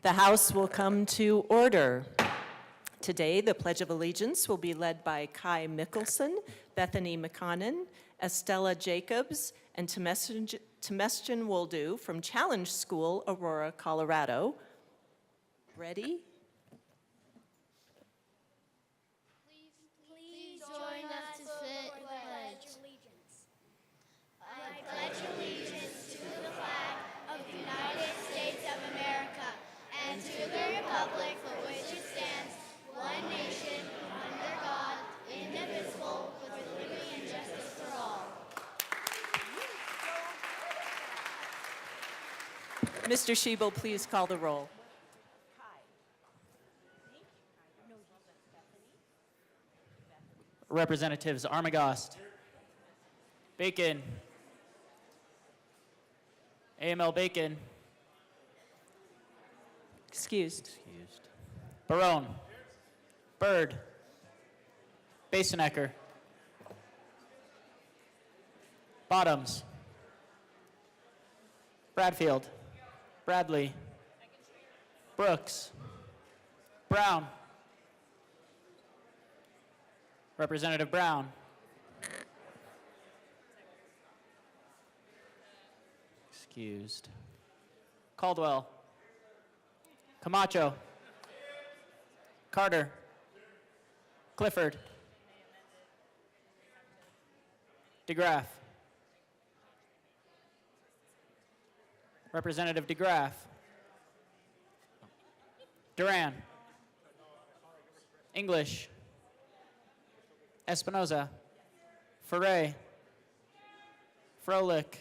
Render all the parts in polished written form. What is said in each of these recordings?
The House will come to order. Today, the Pledge of Allegiance will be led by Kai Mickelson, Bethany McConnon, Estella Jacobs, and Temestian Woldu from Challenge School, Aurora, Colorado. Ready? Please join us to say the pledge. I pledge allegiance to the flag of the United States of America and to the republic for which it stands, one nation, under God, indivisible, with liberty and justice for all. Mr. Schiebel, please call the roll. Representatives Armagost, Bacon, AML Bacon, Excused. Barone, Byrd, Basenecker, Bottoms, Bradfield, Bradley, Brooks, Brown, Representative Brown, excused, Caldwell, Camacho, Carter, Clifford, DeGraff, Representative DeGraff, Duran, English, Espinoza, Ferre, Froelich,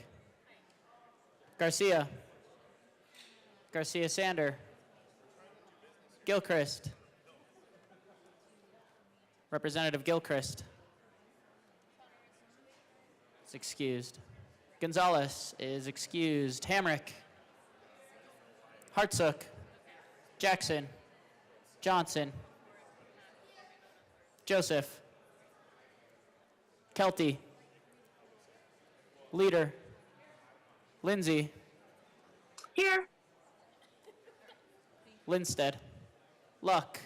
Garcia, Garcia Sander, Gilchrist, Representative Gilchrist is excused. Gonzalez is excused. Hamrick, Hartsook, Jackson, Johnson, Joseph, Kelty, Leader, Lindsay, Here. Linstead, Luck,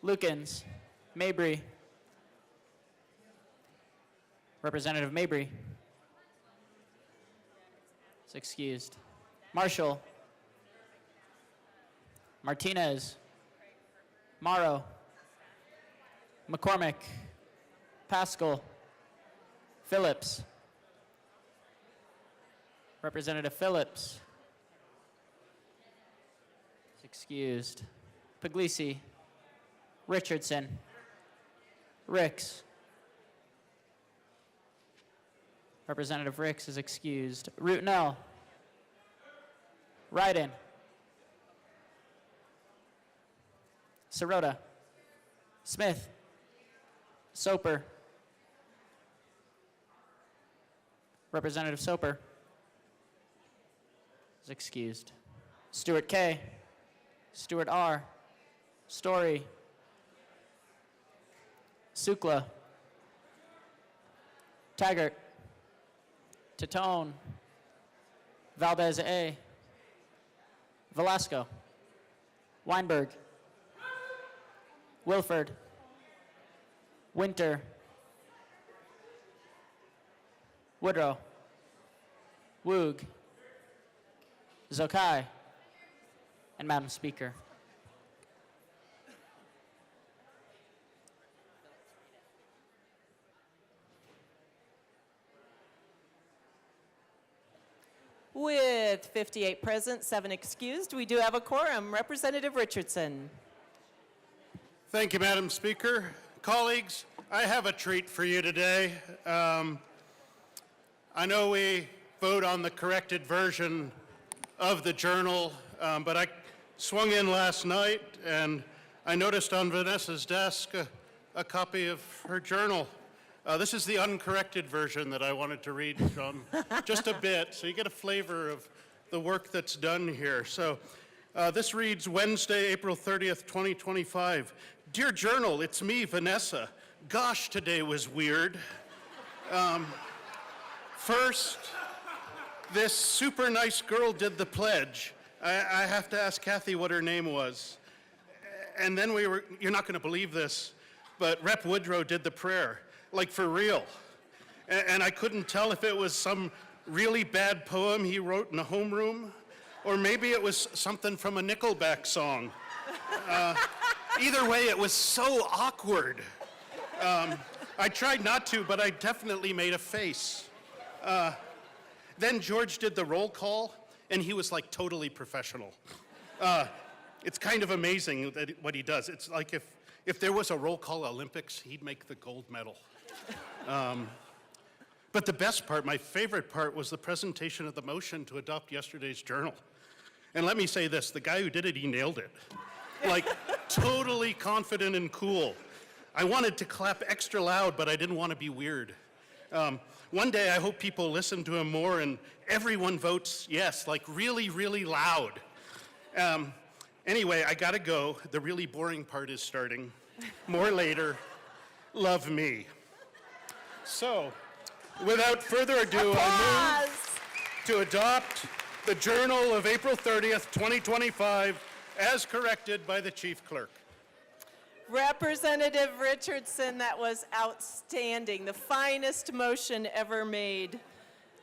Lukens, Mabry, Representative Mabry is excused. Marshall, Martinez, Morrow, McCormick, Pascal, Phillips, Representative Phillips is excused. Puglisi, Richardson, Ricks, Representative Ricks is excused. Rutnell, Ryden, Sirota, Smith, Soper, Representative Soper is excused. Stewart K, Stewart R, Story, Sukla, Taggart, Titone, Valdez A, Velasco, Weinberg, Wilford, Winter, Woodrow, Woog, Zokai, and Madam Speaker. With 58 present, 7 excused, we do have a quorum. Representative Richardson. Thank you, Madam Speaker. Colleagues, I have a treat for you today. I know we vote on the corrected version of the journal, but I swung in last night and I noticed on Vanessa's desk a copy of her journal. This is the uncorrected version that I wanted to read from just a bit, so you get a flavor of the work that's done here. So this reads Wednesday, April 30th, 2025. Dear Journal, it's me, Vanessa. Gosh, today was weird. First, This super nice girl did the pledge. I have to ask Kathy what her name was. And then you're not going to believe this, but Rep. Woodrow did the prayer, like for real. And I couldn't tell if it was some really bad poem he wrote in a homeroom, or maybe it was something from a Nickelback song. Either way, it was so awkward. I tried not to, but I definitely made a face. Then George did the roll call, and he was like totally professional. It's kind of amazing what he does. It's like if there was a roll call Olympics, he'd make the gold medal. But the best part, my favorite part, was the presentation of the motion to adopt yesterday's journal. And let me say this, the guy who did it, he nailed it. Like, totally confident and cool. I wanted to clap extra loud, but I didn't want to be weird. One day, I hope people listen to him more and everyone votes yes, like really, really loud. Anyway, I gotta go. The really boring part is starting. More later. Love me. So, without further ado, I move to adopt the Journal of April 30th, 2025, as corrected by the Chief Clerk. Representative Richardson, that was outstanding. The finest motion ever made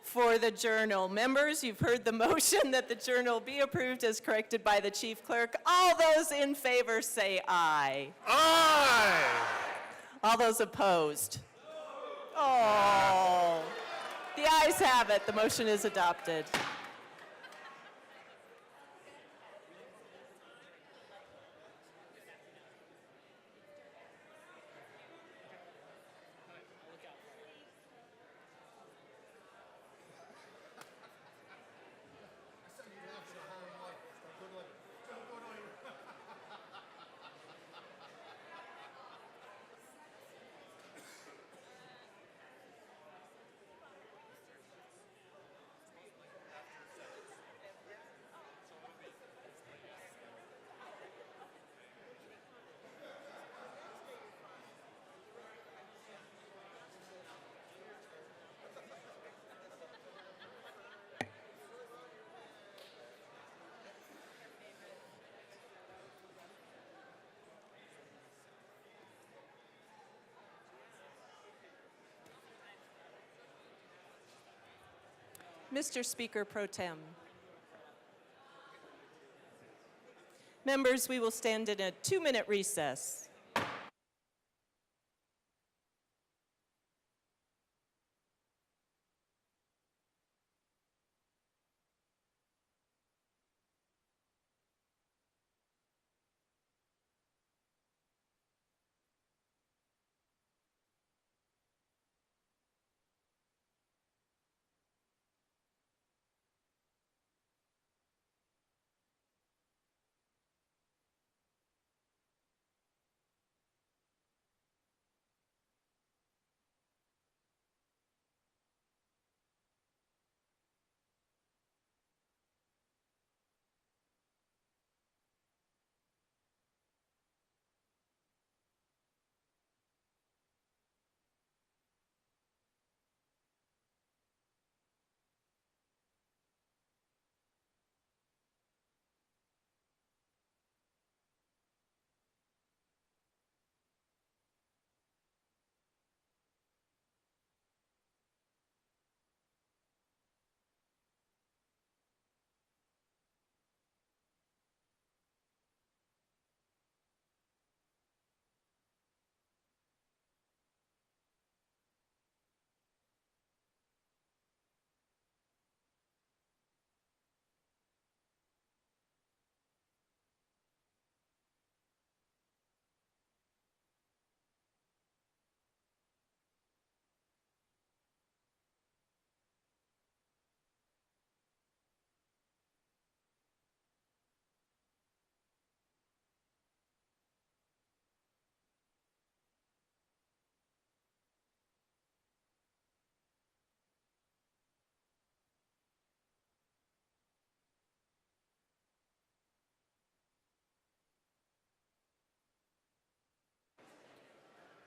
for the Journal. Members, you've heard the motion that the Journal be approved as corrected by the Chief Clerk. All those in favor say aye. Aye! All those opposed? Oh. The ayes have it. The motion is adopted. Mr. Speaker Pro Tem. Members, we will stand in a 2-minute recess.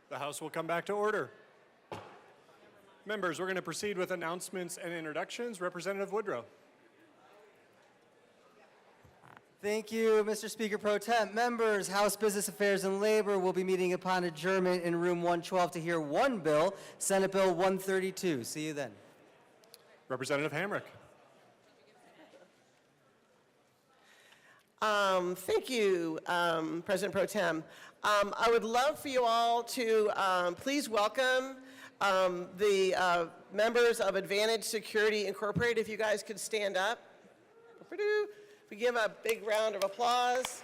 The House will come back to order. Members, we're going to proceed with announcements and introductions. Representative Woodrow. Thank you, Mr. Speaker Pro Tem. Members, House Business Affairs and Labor will be meeting upon adjournment in room 112 to hear one bill, Senate Bill 132. See you then. Representative Hamrick. Thank you, President Pro Tem. I would love for you all to please welcome the members of Advantage Security Incorporated. If you guys could stand up. We give a big round of applause.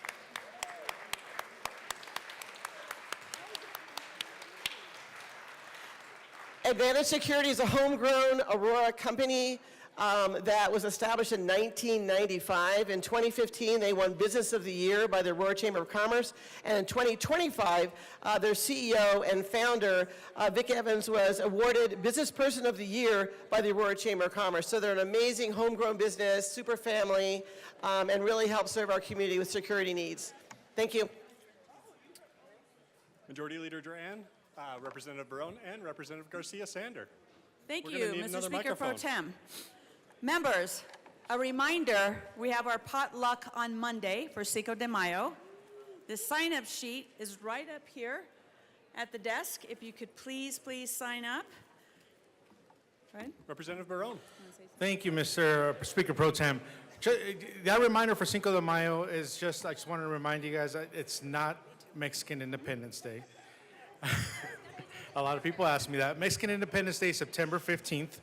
Advantage Security is a homegrown Aurora company that was established in 1995. In 2015, they won Business of the Year by the Aurora Chamber of Commerce. And in 2025, their CEO and founder, Vic Evans, was awarded Business Person of the Year by the Aurora Chamber of Commerce. So they're an amazing homegrown business, super family, and really help serve our community with security needs. Thank you. Majority Leader Duran, Representative Barone, and Representative Garcia Sander. Thank We're you, gonna need Mr. another Speaker Pro microphone. Tem. Members, a reminder, we have our potluck on Monday for Cinco de Mayo. The sign-up sheet is right up here at the desk. If you could please sign up. Right? Representative Barone. Thank you, Mr. Speaker Pro Tem. That reminder for Cinco de Mayo is just, I just want to remind you guys that it's not Mexican Independence Day. A lot of people ask me that. Mexican Independence Day, September 15th.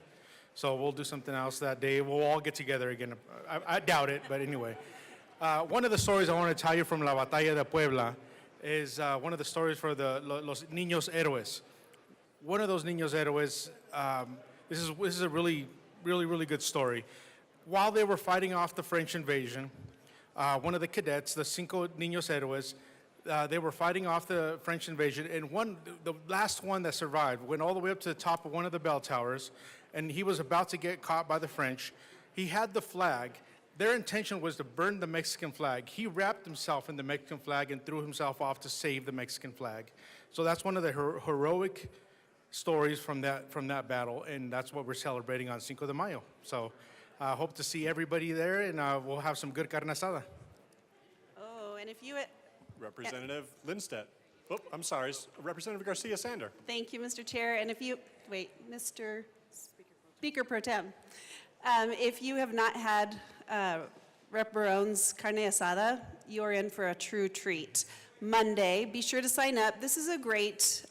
So we'll do something else that day. We'll all get together again. I doubt it, but anyway. One of the stories I want to tell you from La Batalla de Puebla is one of the stories for the Los Niños Héroes. One of those Niños Héroes, this is a really good story. While they were fighting off the French invasion, one of the cadets, the Cinco Niños Héroes, they were fighting off the French invasion, and the last one that survived went all the way up to the top of one of the bell towers, and he was about to get caught by the French. He had the flag. Their intention was to burn the Mexican flag. He wrapped himself in the Mexican flag and threw himself off to save the Mexican flag. So that's one of the heroic stories from that battle, and that's what we're celebrating on Cinco de Mayo. So I hope to see everybody there, and we'll have some good carne asada. Oh, and if you... Representative Lindstedt. Oh, I'm sorry, Representative Garcia Sander. Thank you, Mr. Chair. And if you, Mr. Speaker Pro Tem, if you have not had Rep. Barone's carne asada, you're in for a true treat. Monday, be sure to sign up. This is a great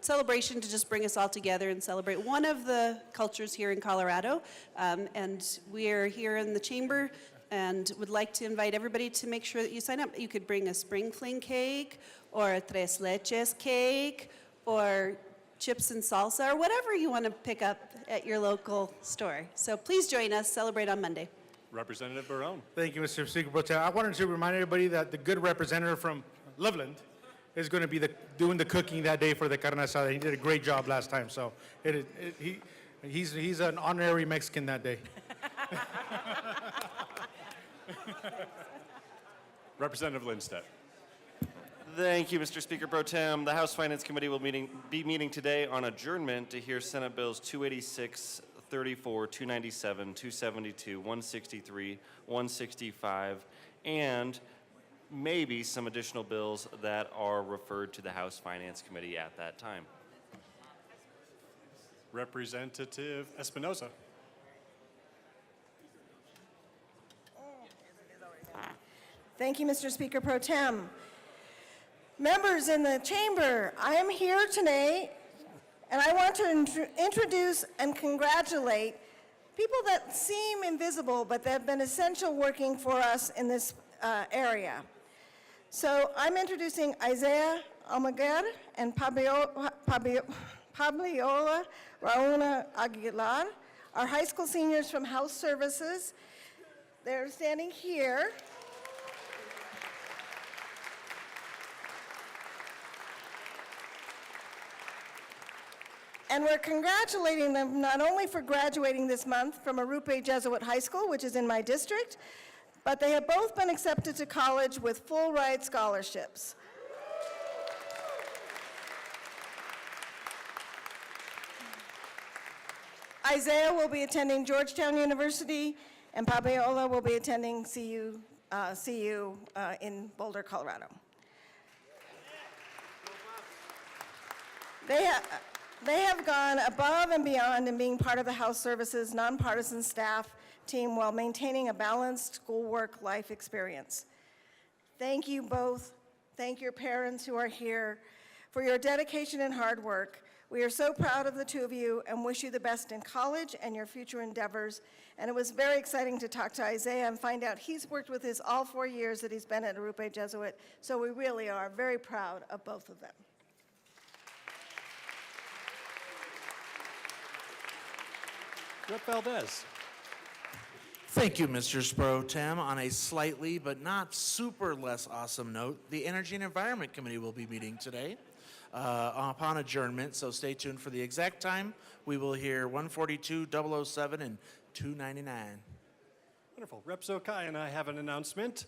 celebration to just bring us all together and celebrate one of the cultures here in Colorado. And we're here in the chamber and would like to invite everybody to make sure that you sign up. You could bring a spring fling cake or a tres leches cake or chips and salsa or whatever you want to pick up at your local store. So please join us, celebrate on Monday. Representative Barone. Thank you, Mr. Speaker Pro Tem. I wanted to remind everybody that the good representative from Loveland is going to be doing the cooking that day for the carne asada. He did a great job last time, so he's an honorary Mexican that day. Representative Lindstedt. Thank you, Mr. Speaker Pro Tem. The House Finance Committee will be meeting today on adjournment to hear Senate Bills 286, 34, 297, 272, 163, 165, and maybe some additional bills that are referred to the House Finance Committee at that time. Representative Espinoza. Thank you, Mr. Speaker Pro Tem. Members in the chamber, I am here today, and I want to introduce and congratulate people that seem invisible, but that have been essential working for us in this area. So I'm introducing Isaiah Almaguer and Pabliola Rauna Aguilar, our high school seniors from House Services. They're standing here. And we're congratulating them not only for graduating this month from Arupe Jesuit High School, which is in my district, but they have both been accepted to college with full ride scholarships. Isaiah will be attending Georgetown University, and Fabiola will be attending CU in Boulder, Colorado. They have gone above and beyond in being part of the House Services nonpartisan staff team while maintaining a balanced schoolwork life experience. Thank you both. Thank your parents who are here for your dedication and hard work. We are so proud of the two of you and wish you the best in college and your future endeavors. And it was very exciting to talk to Isaiah and find out he's worked with us all 4 years that he's been at Arupe Jesuit. So we really are very proud of both of them. Rep. Valdez. Thank you, Mr. Pro Tem. On a slightly but not super less awesome note, the Energy and Environment Committee will be meeting today upon adjournment, so stay tuned for the exact time. We will hear 142, 007, and 299. Wonderful. Rep. Zokai and I have an announcement.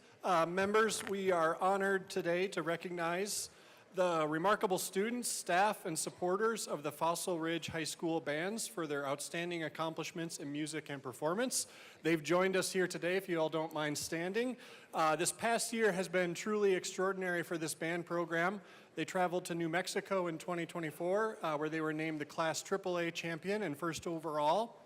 Members, we are honored today to recognize the remarkable students, staff, and supporters of the Fossil Ridge High School bands for their outstanding accomplishments in music and performance. They've joined us here today, if you all don't mind standing. This past year has been truly extraordinary for this band program. They traveled to New Mexico in 2024, where they were named the Class AAA champion and first overall.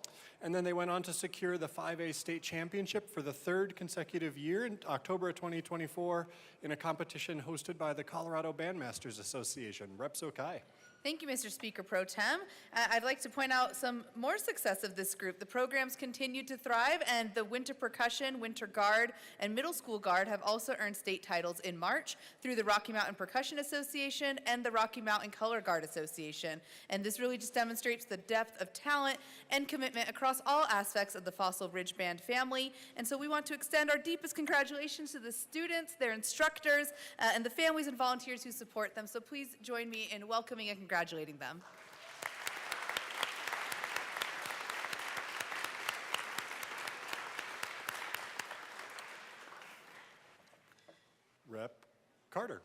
And then they went on to secure the 5A state championship for the third consecutive year in October of 2024 in a competition hosted by the Colorado Bandmasters Association. Rep. Zokai. Thank you, Mr. Speaker Pro Tem. I'd like to point out some more success of this group. The programs continue to thrive, and the Winter Percussion, Winter Guard, and Middle School Guard have also earned state titles in March through the Rocky Mountain Percussion Association and the Rocky Mountain Color Guard Association. And this really just demonstrates the depth of talent and commitment across all aspects of the Fossil Ridge Band family. And so we want to extend our deepest congratulations to the students, their instructors, and the families and volunteers who support them. So please join me in welcoming and congratulating them. Rep. Carter.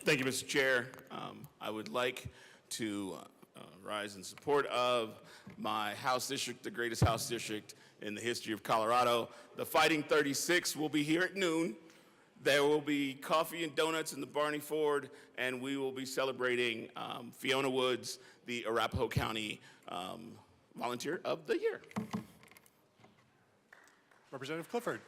Thank you, Mr. Chair. I would like to rise in support of my House district, the greatest House district in the history of Colorado. The Fighting 36 will be here at noon. There will be coffee and donuts in the Barney Ford, and we will be celebrating Fiona Woods, the Arapahoe County Volunteer of the Year. Representative Clifford.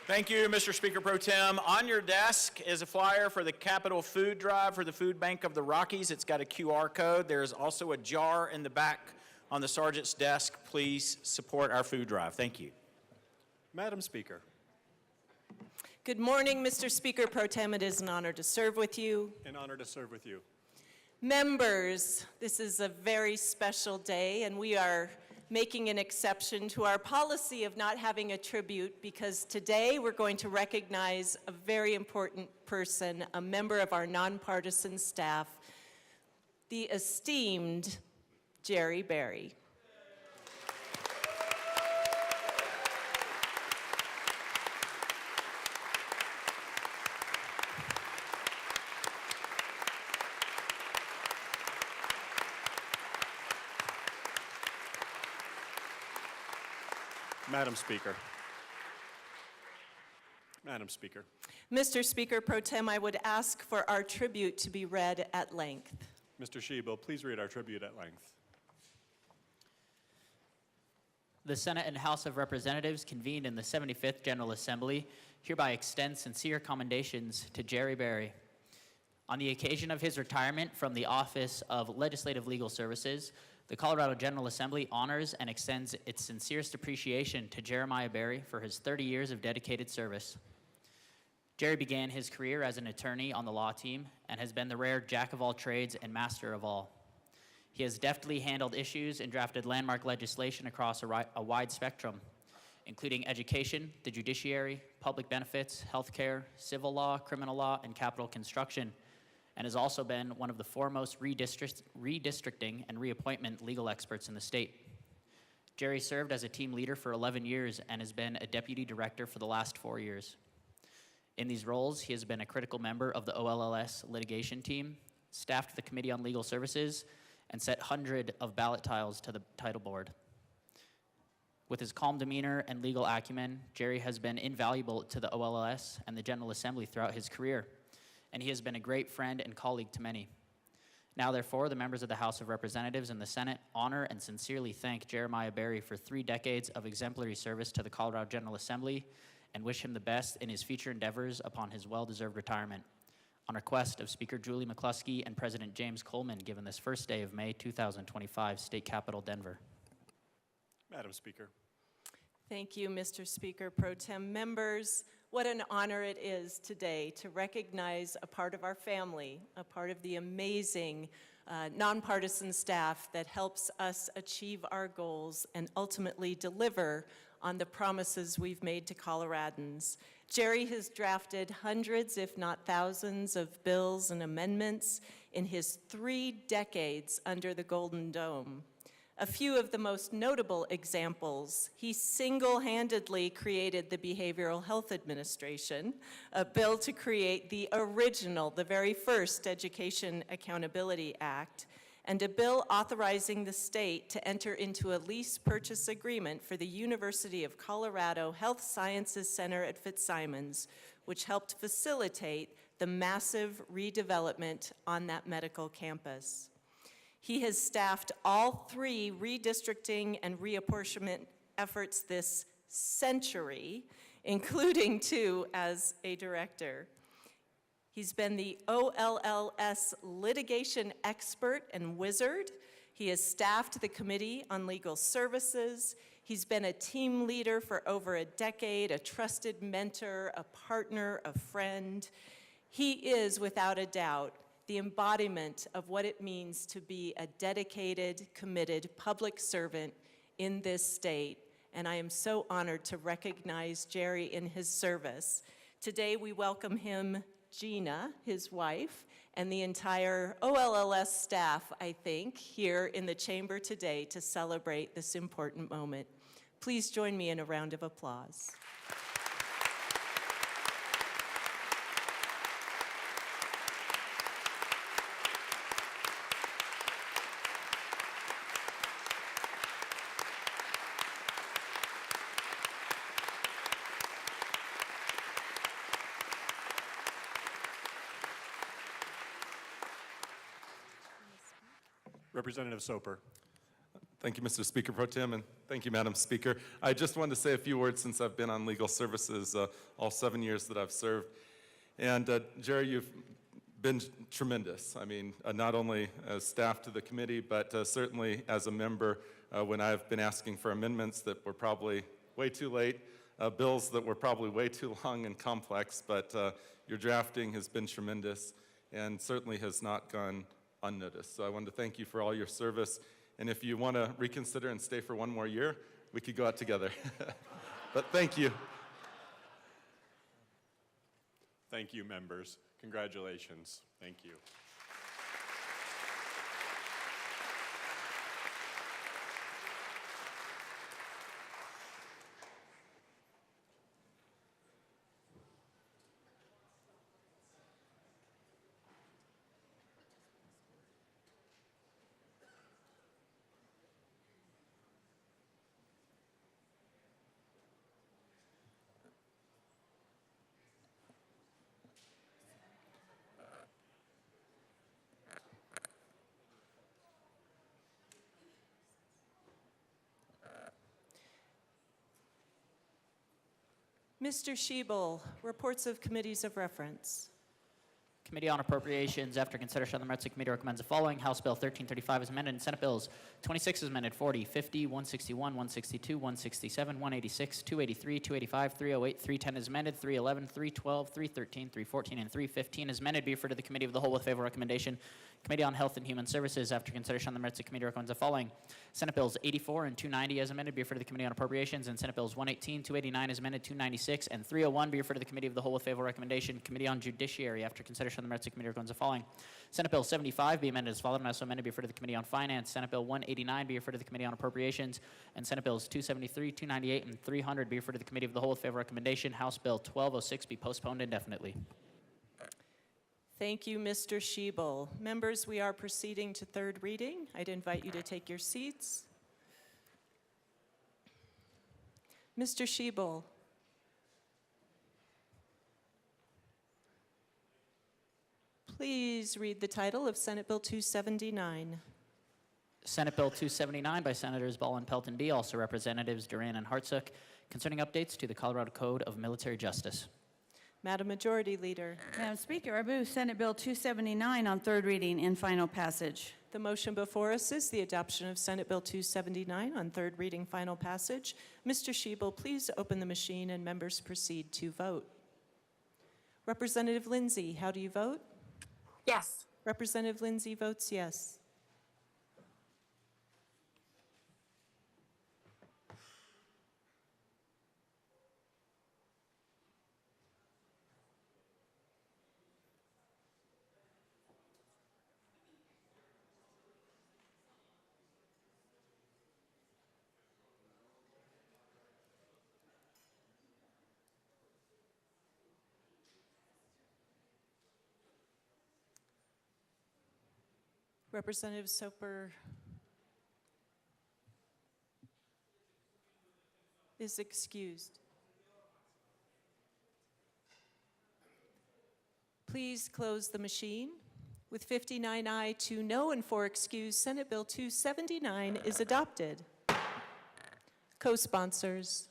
Thank you, Mr. Speaker Pro Tem. On your desk is a flyer for the Capital Food Drive for the Food Bank of the Rockies. It's got a QR code. There's also a jar in the back on the sergeant's desk. Please support our food drive. Thank you. Madam Speaker. Good morning, Mr. Speaker Pro Tem. It is an honor to serve with you. An honor to serve with you. Members, this is a very special day, and we are making an exception to our policy of not having a tribute, because today we're going to recognize a very important person, a member of our nonpartisan staff, the esteemed Jerry Berry. Madam Speaker. Madam Speaker. Mr. Speaker Pro Tem, I would ask for our tribute to be read at length. Mr. Shebo, please read our tribute at length. The Senate and House of Representatives convened in the 75th General Assembly hereby extend sincere commendations to Jerry Berry. On the occasion of his retirement from the Office of Legislative Legal Services, the Colorado General Assembly honors and extends its sincerest appreciation to Jeremiah Berry for his 30 years of dedicated service. Jerry began his career as an attorney on the law team and has been the rare jack of all trades and master of all. He has deftly handled issues and drafted landmark legislation across a wide spectrum, including education, the judiciary, public benefits, healthcare, civil law, criminal law, and capital construction, and has also been one of the foremost redistricting and reappointment legal experts in the state. Jerry served as a team leader for 11 years and has been a deputy director for the last 4 years. In these roles, he has been a critical member of the OLLS litigation team, staffed the Committee on Legal Services, and set hundreds of ballot tiles to the title board. With his calm demeanor and legal acumen, Jerry has been invaluable to the OLS and the General Assembly throughout his career, and he has been a great friend and colleague to many. Now, therefore, the members of the House of Representatives and the Senate honor and sincerely thank Jeremiah Berry for 3 decades of exemplary service to the Colorado General Assembly and wish him the best in his future endeavors upon his well-deserved retirement. On request of Speaker Julie McCluskey and President James Coleman, given this first day of May 2025, State Capitol, Denver. Madam Speaker. Thank you, Mr. Speaker Pro Tem. Members, what an honor it is today to recognize a part of our family, a part of the amazing nonpartisan staff that helps us achieve our goals and ultimately deliver on the promises we've made to Coloradans. Jerry has drafted hundreds, if not thousands, of bills and amendments in his 3 decades under the Golden Dome. A few of the most notable examples: he single-handedly created the Behavioral Health Administration, a bill to create the original, the very first Education Accountability Act, and a bill authorizing the state to enter into a lease purchase agreement for the University of Colorado Health Sciences Center at Fitzsimons, which helped facilitate the massive redevelopment on that medical campus. He has staffed all 3 redistricting and reapportionment efforts this century, including 2 as a director. He's been the OLLS litigation expert and wizard. He has staffed the Committee on Legal Services. He's been a team leader for over a decade, a trusted mentor, a partner, a friend. He is, without a doubt, the embodiment of what it means to be a dedicated, committed public servant in this state, and I am so honored to recognize Jerry in his service. Today we welcome him, Gina, his wife, and the entire OLLS staff, I think, here in the chamber today to celebrate this important moment. Please join me in a round of applause. Representative Soper. Thank you, Mr. Speaker Pro Tem, and thank you, Madam Speaker. I just wanted to say a few words since I've been on legal services all 7 years that I've served. And Jerry, you've been tremendous. I mean, not only as staff to the committee, but certainly as a member when I've been asking for amendments that were probably way too late, bills that were probably way too long and complex, but your drafting has been tremendous and certainly has not gone unnoticed. So I wanted to thank you for all your service. And if you want to reconsider and stay for 1 more year, we could go out together. But thank you. Thank you, members. Congratulations. Thank you. Mr. Schiebel, reports of committees of reference. Committee on Appropriations, after consideration of the merits of the committee, recommends the following. House Bill 1335 is amended, and Senate Bills 26 is amended, 40, 50, 161, 162, 167, 186, 283, 285, 308, 310 is amended, 311, 312, 313, 314, and 315 is amended. Be referred to the Committee of the Whole with favorable recommendation. Committee on Health and Human Services, after consideration of the merits of the committee, recommends the following. Senate Bills 84 and 290 as amended, be referred to the Committee on Appropriations, and Senate Bills 118, 289 as amended, 296, and 301 be referred to the Committee of the Whole with favorable recommendation. Committee on Judiciary, after consideration of the merits of the committee, recommends the following. Senate Bill 75 be amended as followed, and also amended, be referred to the Committee on Finance. Senate Bill 189 be referred to the Committee on Appropriations, and Senate Bills 273, 298, and 300 be referred to the Committee of the Whole with favorable recommendation. House Bill 1206 be postponed indefinitely. Thank you, Mr. Shebel. Members, we are proceeding to third reading. I'd invite you to take your seats. Mr. Shebel. Please read the title of Senate Bill 279. Senate Bill 279 by Senators Ball and Pelton B, also Representatives Duran and Hartsook, concerning updates to the Colorado Code of Military Justice. Madam Majority Leader. Madam Speaker, I move Senate Bill 279 on third reading and final passage. The motion before us is the adoption of Senate Bill 279 on third reading, final passage. Mr. Shebel, please open the machine and members proceed to vote. Representative Lindsay, how do you vote? Yes. Representative Lindsay votes yes. Representative Soper is excused. Please close the machine. With 59 aye, 2 no, and 4 excused, Senate Bill 279 is adopted. Co-sponsors.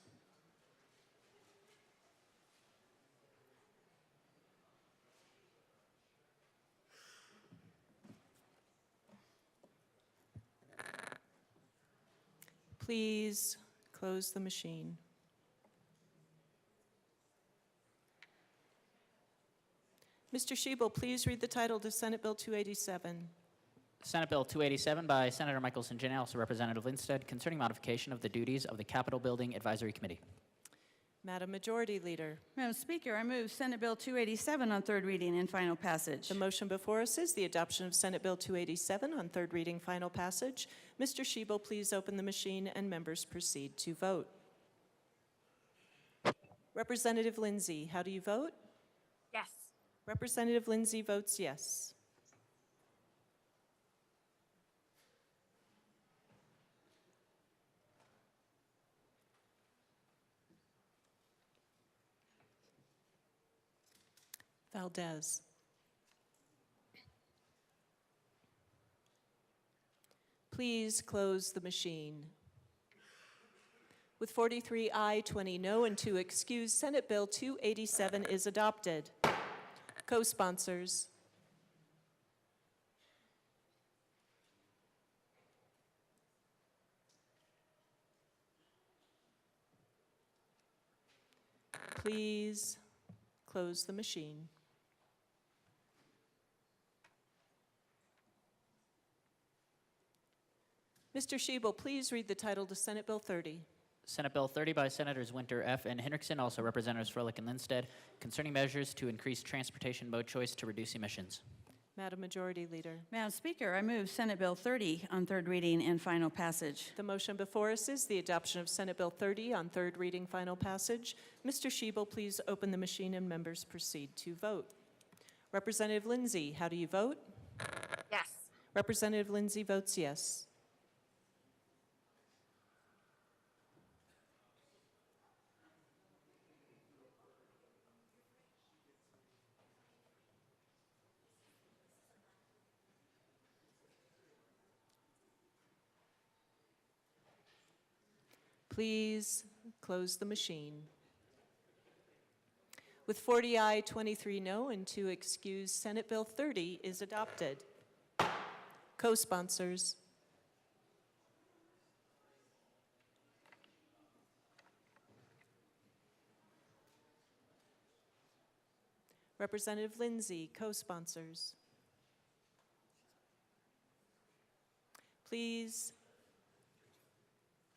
Please close the machine. Mr. Shebel, please read the title to Senate Bill 287. Senate Bill 287 by Senator Michelson Janney, also Representative Lindstedt, concerning modification of the duties of the Capitol Building Advisory Committee. Madam Majority Leader. Madam Speaker, I move Senate Bill 287 on third reading and final passage. The motion before us is the adoption of Senate Bill 287 on third reading, final passage. Mr. Shebel, please open the machine and members proceed to vote. Representative Lindsay, how do you vote? Yes. Representative Lindsay votes yes. Valdez. Please close the machine. With 43 aye, 20 no, and 2 excused, Senate Bill 287 is adopted. Co-sponsors. Please close the machine. Mr. Shebel, please read the title to Senate Bill 30. Senate Bill 30 by Senators Winter F. and Hendrickson, also Representatives Froelich and Lindstedt, concerning measures to increase transportation mode choice to reduce emissions. Madam Majority Leader. Madam Speaker, I move Senate Bill 30 on third reading and final passage. The motion before us is the adoption of Senate Bill 30 on third reading, final passage. Mr. Shebel, please open the machine and members proceed to vote. Representative Lindsay, how do you vote? Yes. Representative Lindsay votes yes. Please close the machine. With 40 aye, 23 no, and 2 excused, Senate Bill 30 is adopted. Co-sponsors. Representative Lindsay, co-sponsors. Please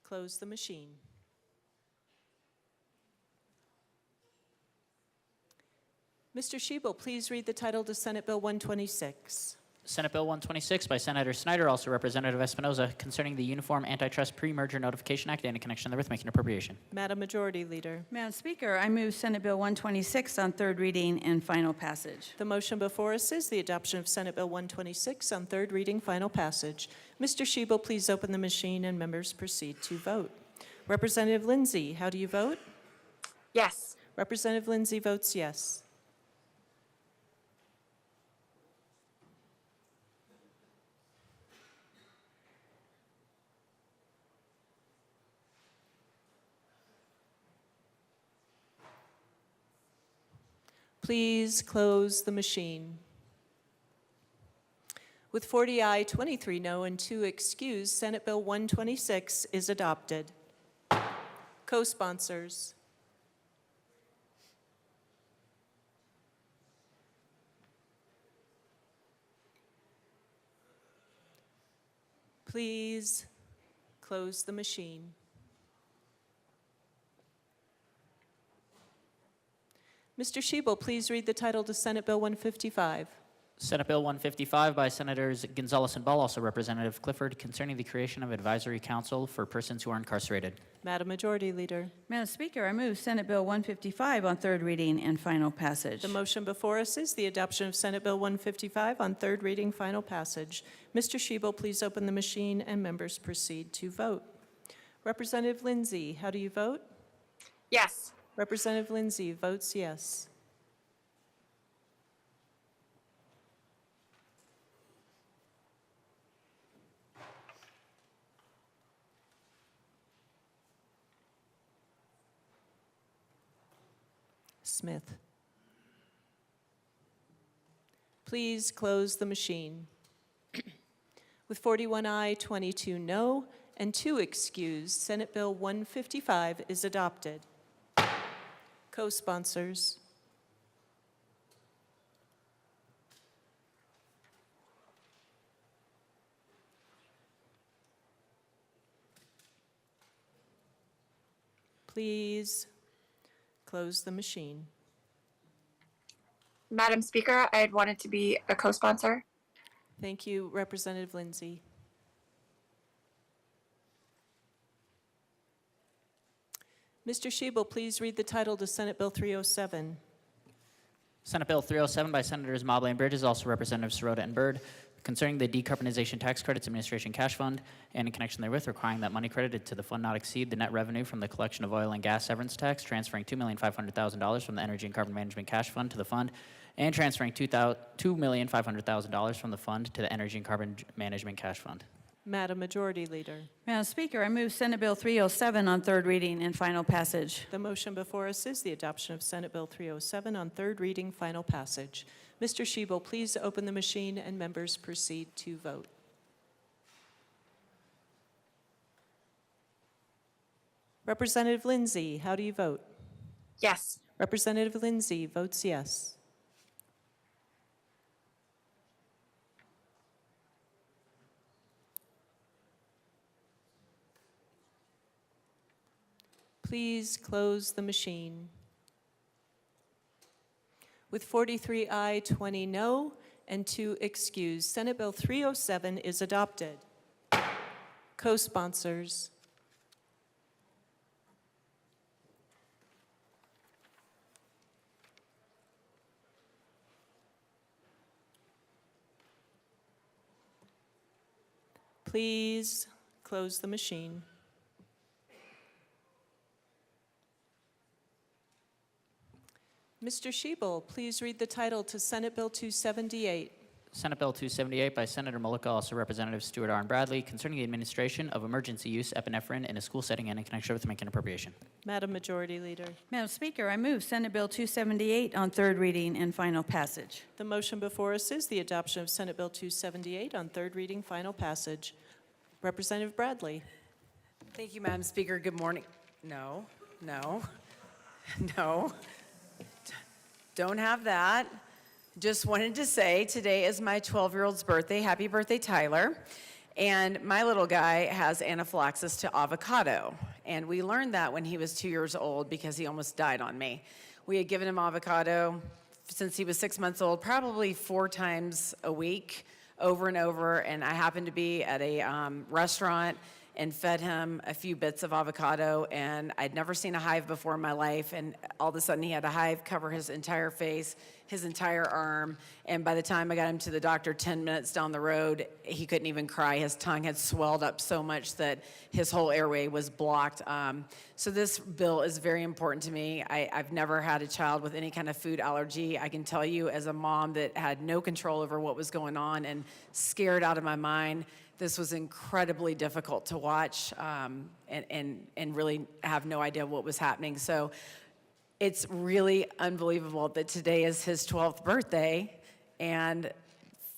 close the machine. Mr. Shebel, please read the title to Senate Bill 126. Senate Bill 126 by Senator Snyder, also Representative Espinoza, concerning the Uniform Antitrust Pre-Merger Notification Act and in connection therewith making appropriation. Madam Majority Leader. Madam Speaker, I move Senate Bill 126 on third reading and final passage. The motion before us is the adoption of Senate Bill 126 on third reading, final passage. Mr. Shebel, please open the machine and members proceed to vote. Representative Lindsay, how do you vote? Yes. Representative Lindsay votes yes. Please close the machine. With 40 aye, 23 no, and 2 excused, Senate Bill 126 is adopted. Co-sponsors. Please close the machine. Mr. Shebel, please read the title to Senate Bill 155. Senate Bill 155 by Senators Gonzalez and Ball, also Representative Clifford, concerning the creation of advisory council for persons who are incarcerated. Madam Majority Leader. Madam Speaker, I move Senate Bill 155 on third reading and final passage. The motion before us is the adoption of Senate Bill 155 on third reading, final passage. Mr. Shebel, please open the machine and members proceed to vote. Representative Lindsay, how do you vote? Yes. Representative Lindsay votes yes. Smith. Please close the machine. With 41 aye, 22 no, and 2 excused, Senate Bill 155 is adopted. Co-sponsors. Please close the machine. Madam Speaker, I had wanted to be a co-sponsor. Thank you, Representative Lindsay. Mr. Shebel, please read the title to Senate Bill 307. Senate Bill 307 by Senators Mobley and Bridges, also Representatives Sirota and Byrd, concerning the Decarbonization Tax Credits Administration Cash Fund, and in connection therewith requiring that money credited to the fund not exceed the net revenue from the collection of oil and gas severance tax, transferring $2,500,000 from the Energy and Carbon Management Cash Fund to the fund, and transferring $2,500,000 from the fund to the Energy and Carbon Management Cash Fund. Madam Majority Leader. Madam Speaker, I move Senate Bill 307 on third reading and final passage. The motion before us is the adoption of Senate Bill 307 on third reading, final passage. Mr. Shebel, please open the machine and members proceed to vote. Representative Lindsay, how do you vote? Yes. Representative Lindsay votes yes. Please close the machine. With 43 aye, 20 no, and 2 excused, Senate Bill 307 is adopted. Co-sponsors. Please close the machine. Mr. Shebel, please read the title to Senate Bill 278. Senate Bill 278 by Senator Mullica, also Representative Stewart R. and Bradley, concerning the administration of emergency use epinephrine in a school setting and in connection with making appropriation. Madam Majority Leader. Madam Speaker, I move Senate Bill 278 on third reading and final passage. The motion before us is the adoption of Senate Bill 278 on third reading, final passage. Representative Bradley. Thank you, Madam Speaker. Good morning. No. Don't have that. Just wanted to say today is my 12-year-old's birthday. Happy birthday, Tyler. And my little guy has anaphylaxis to avocado. And we learned that when he was 2 years old because he almost died on me. We had given him avocado since he was 6 months old, probably 4 times a week over and over. And I happened to be at a restaurant and fed him a few bits of avocado, and I'd never seen a hive before in my life, and all of a sudden he had a hive cover his entire face, his entire arm, and by the time I got him to the doctor 10 minutes down the road, he couldn't even cry. His tongue had swelled up so much that his whole airway was blocked. So this bill is very important to me. I've never had a child with any kind of food allergy. I can tell you as a mom that had no control over what was going on and scared out of my mind, this was incredibly difficult to watch and really have no idea what was happening. So it's really unbelievable that today is his 12th birthday, and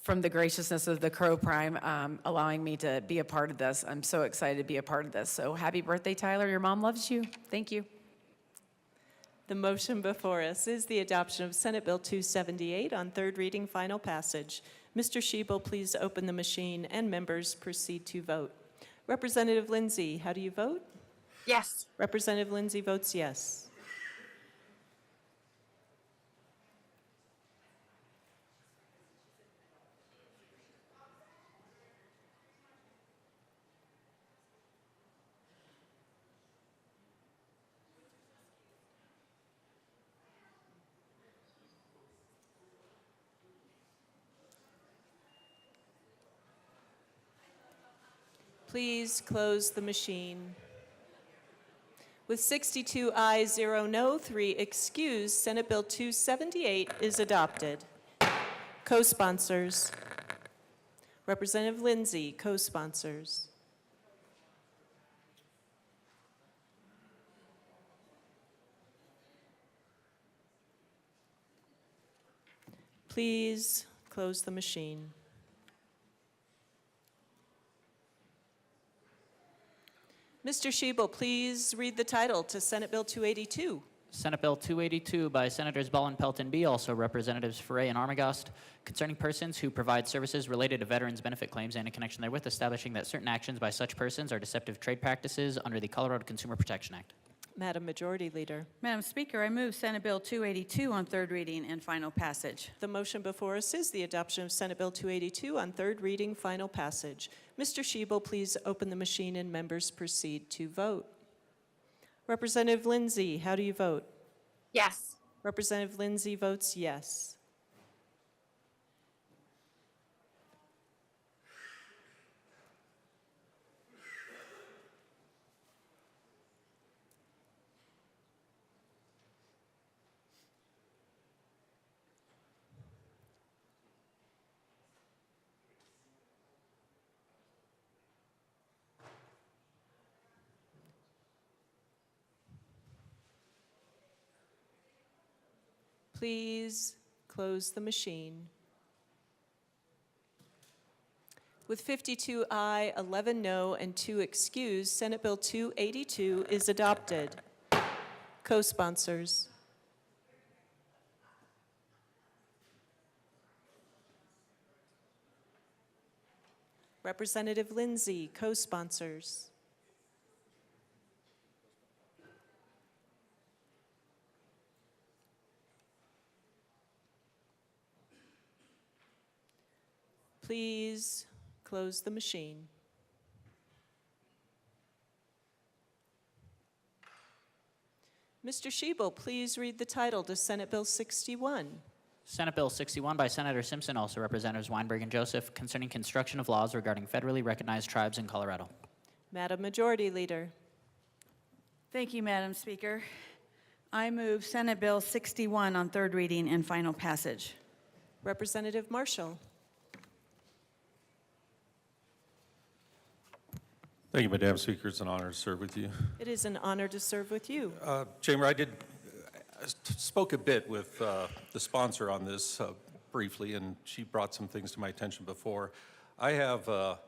from the graciousness of the Crow Prime allowing me to be a part of this. I'm so excited to be a part of this. So happy birthday, Tyler. Your mom loves you. Thank you. The motion before us is the adoption of Senate Bill 278 on third reading, final passage. Mr. Shebel, please open the machine and members proceed to vote. Representative Lindsay, how do you vote? Yes. Representative Lindsay votes yes. Please close the machine. With 62 ayes, 0 no, 3 excused, Senate Bill 278 is adopted. Co-sponsors. Representative Lindsay, co-sponsors. Please close the machine. Mr. Shebel, please read the title to Senate Bill 282. Senate Bill 282 by Senators Bell, Pelton, B, also Representatives Foray and Armagost, concerning persons who provide services related to veterans' benefit claims and in connection therewith establishing that certain actions by such persons are deceptive trade practices under the Colorado Consumer Protection Act. Madam Majority Leader. Madam Speaker, I move Senate Bill 282 on third reading and final passage. The motion before us is the adoption of Senate Bill 282 on third reading, final passage. Mr. Shebel, please open the machine and members proceed to vote. Representative Lindsay, how do you vote? Yes. Representative Lindsay votes yes. Please close the machine. With 52 aye, 11 no, and 2 excused, Senate Bill 282 is adopted. Co-sponsors. Representative Lindsay, co-sponsors. Please close the machine. Mr. Shebel, please read the title to Senate Bill 61. Senate Bill 61 by Senator Simpson, also Representatives Weinberg and Joseph, concerning construction of laws regarding federally recognized tribes in Colorado. Madam Majority Leader. Thank you, Madam Speaker. I move Senate Bill 61 on third reading and final passage. Representative Marshall. Thank you, Madam Speaker. It's an honor to serve with you. It is an honor to serve with you. Chamber, I spoke a bit with the sponsor on this briefly, and she brought some things to my attention before. I have a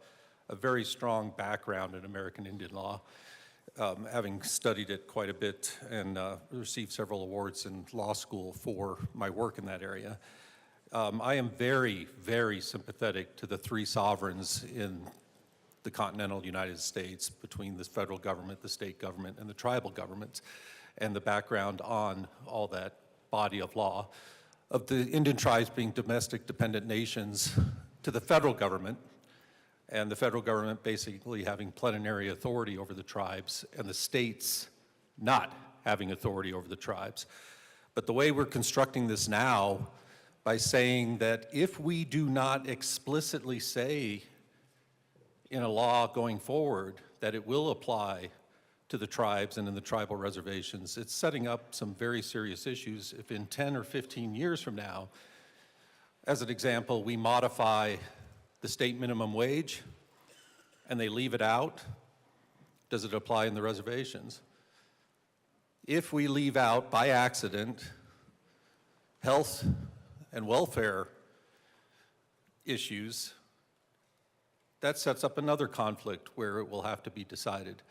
very strong background in American Indian law, having studied it quite a bit and received several awards in law school for my work in that area. I am very, very sympathetic to the three sovereigns in the continental United States, between the federal government, the state government, and the tribal governments, and the background on all that body of law. Of the Indian tribes being domestic dependent nations, to the federal government, and the federal government basically having plenary authority over the tribes, and the states not having authority over the tribes. But the way we're constructing this now, by saying that if we do not explicitly say in a law going forward that it will apply to the tribes and in the tribal reservations, it's setting up some very serious issues if in 10 or 15 years from now, as an example, we modify the state minimum wage and they leave it out. Does it apply in the reservations? If we leave out by accident health and welfare issues, that sets up another conflict where it will have to be decided.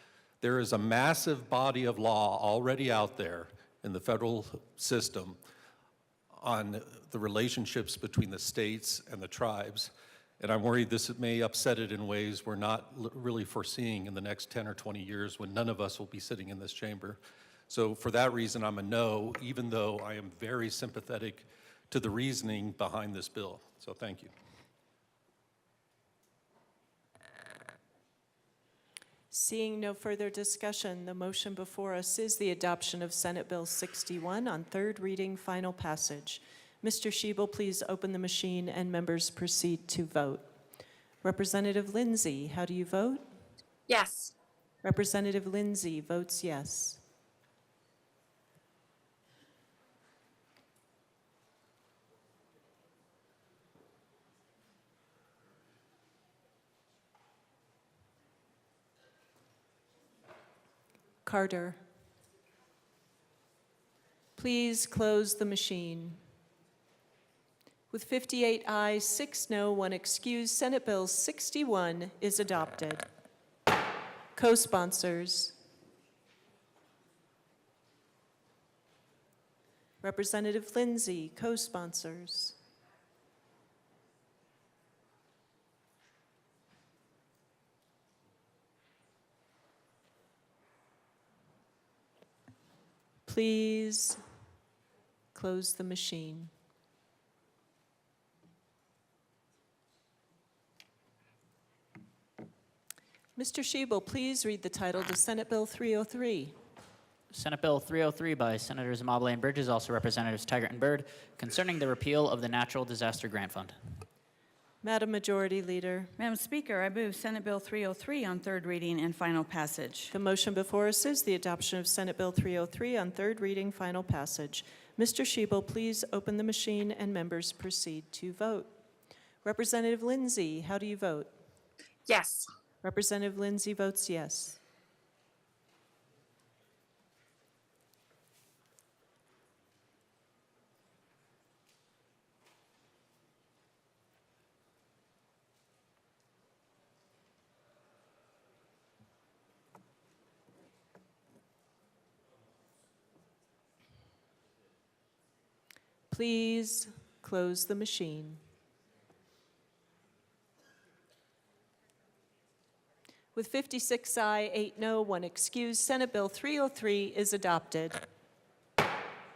There is a massive body of law already out there in the federal system on the relationships between the states and the tribes, and I'm worried this may upset it in ways we're not really foreseeing in the next 10 or 20 years when none of us will be sitting in this chamber. So for that reason, I'm a no, even though I am very sympathetic to the reasoning behind this bill. So thank you. Seeing no further discussion, the motion before us is the adoption of Senate Bill 61 on third reading, final passage. Mr. Schiebel, please open the machine and members proceed to vote. Representative Lindsay, how do you vote? Yes. Representative Lindsay votes yes. Carter. Please close the machine. With 58 ayes, 6 no, 1 excused, Senate Bill 61 is adopted. Co-sponsors. Representative Lindsay, co-sponsors. Please close the machine. Mr. Schiebel, please read the title to Senate Bill 303. Senate Bill 303 by Senators Amabile and Bridges, also Representatives Taggart and Byrd, concerning the repeal of the Natural Disaster Grant Fund. Madam Majority Leader. Madam Speaker, I move Senate Bill 303 on third reading and final passage. The motion before us is the adoption of Senate Bill 303 on third reading, final passage. Mr. Schiebel, please open the machine and members proceed to vote. Representative Lindsay, how do you vote? Yes. Representative Lindsay votes yes. Please close the machine. With 56 aye, 8 no, 1 excused, Senate Bill 303 is adopted.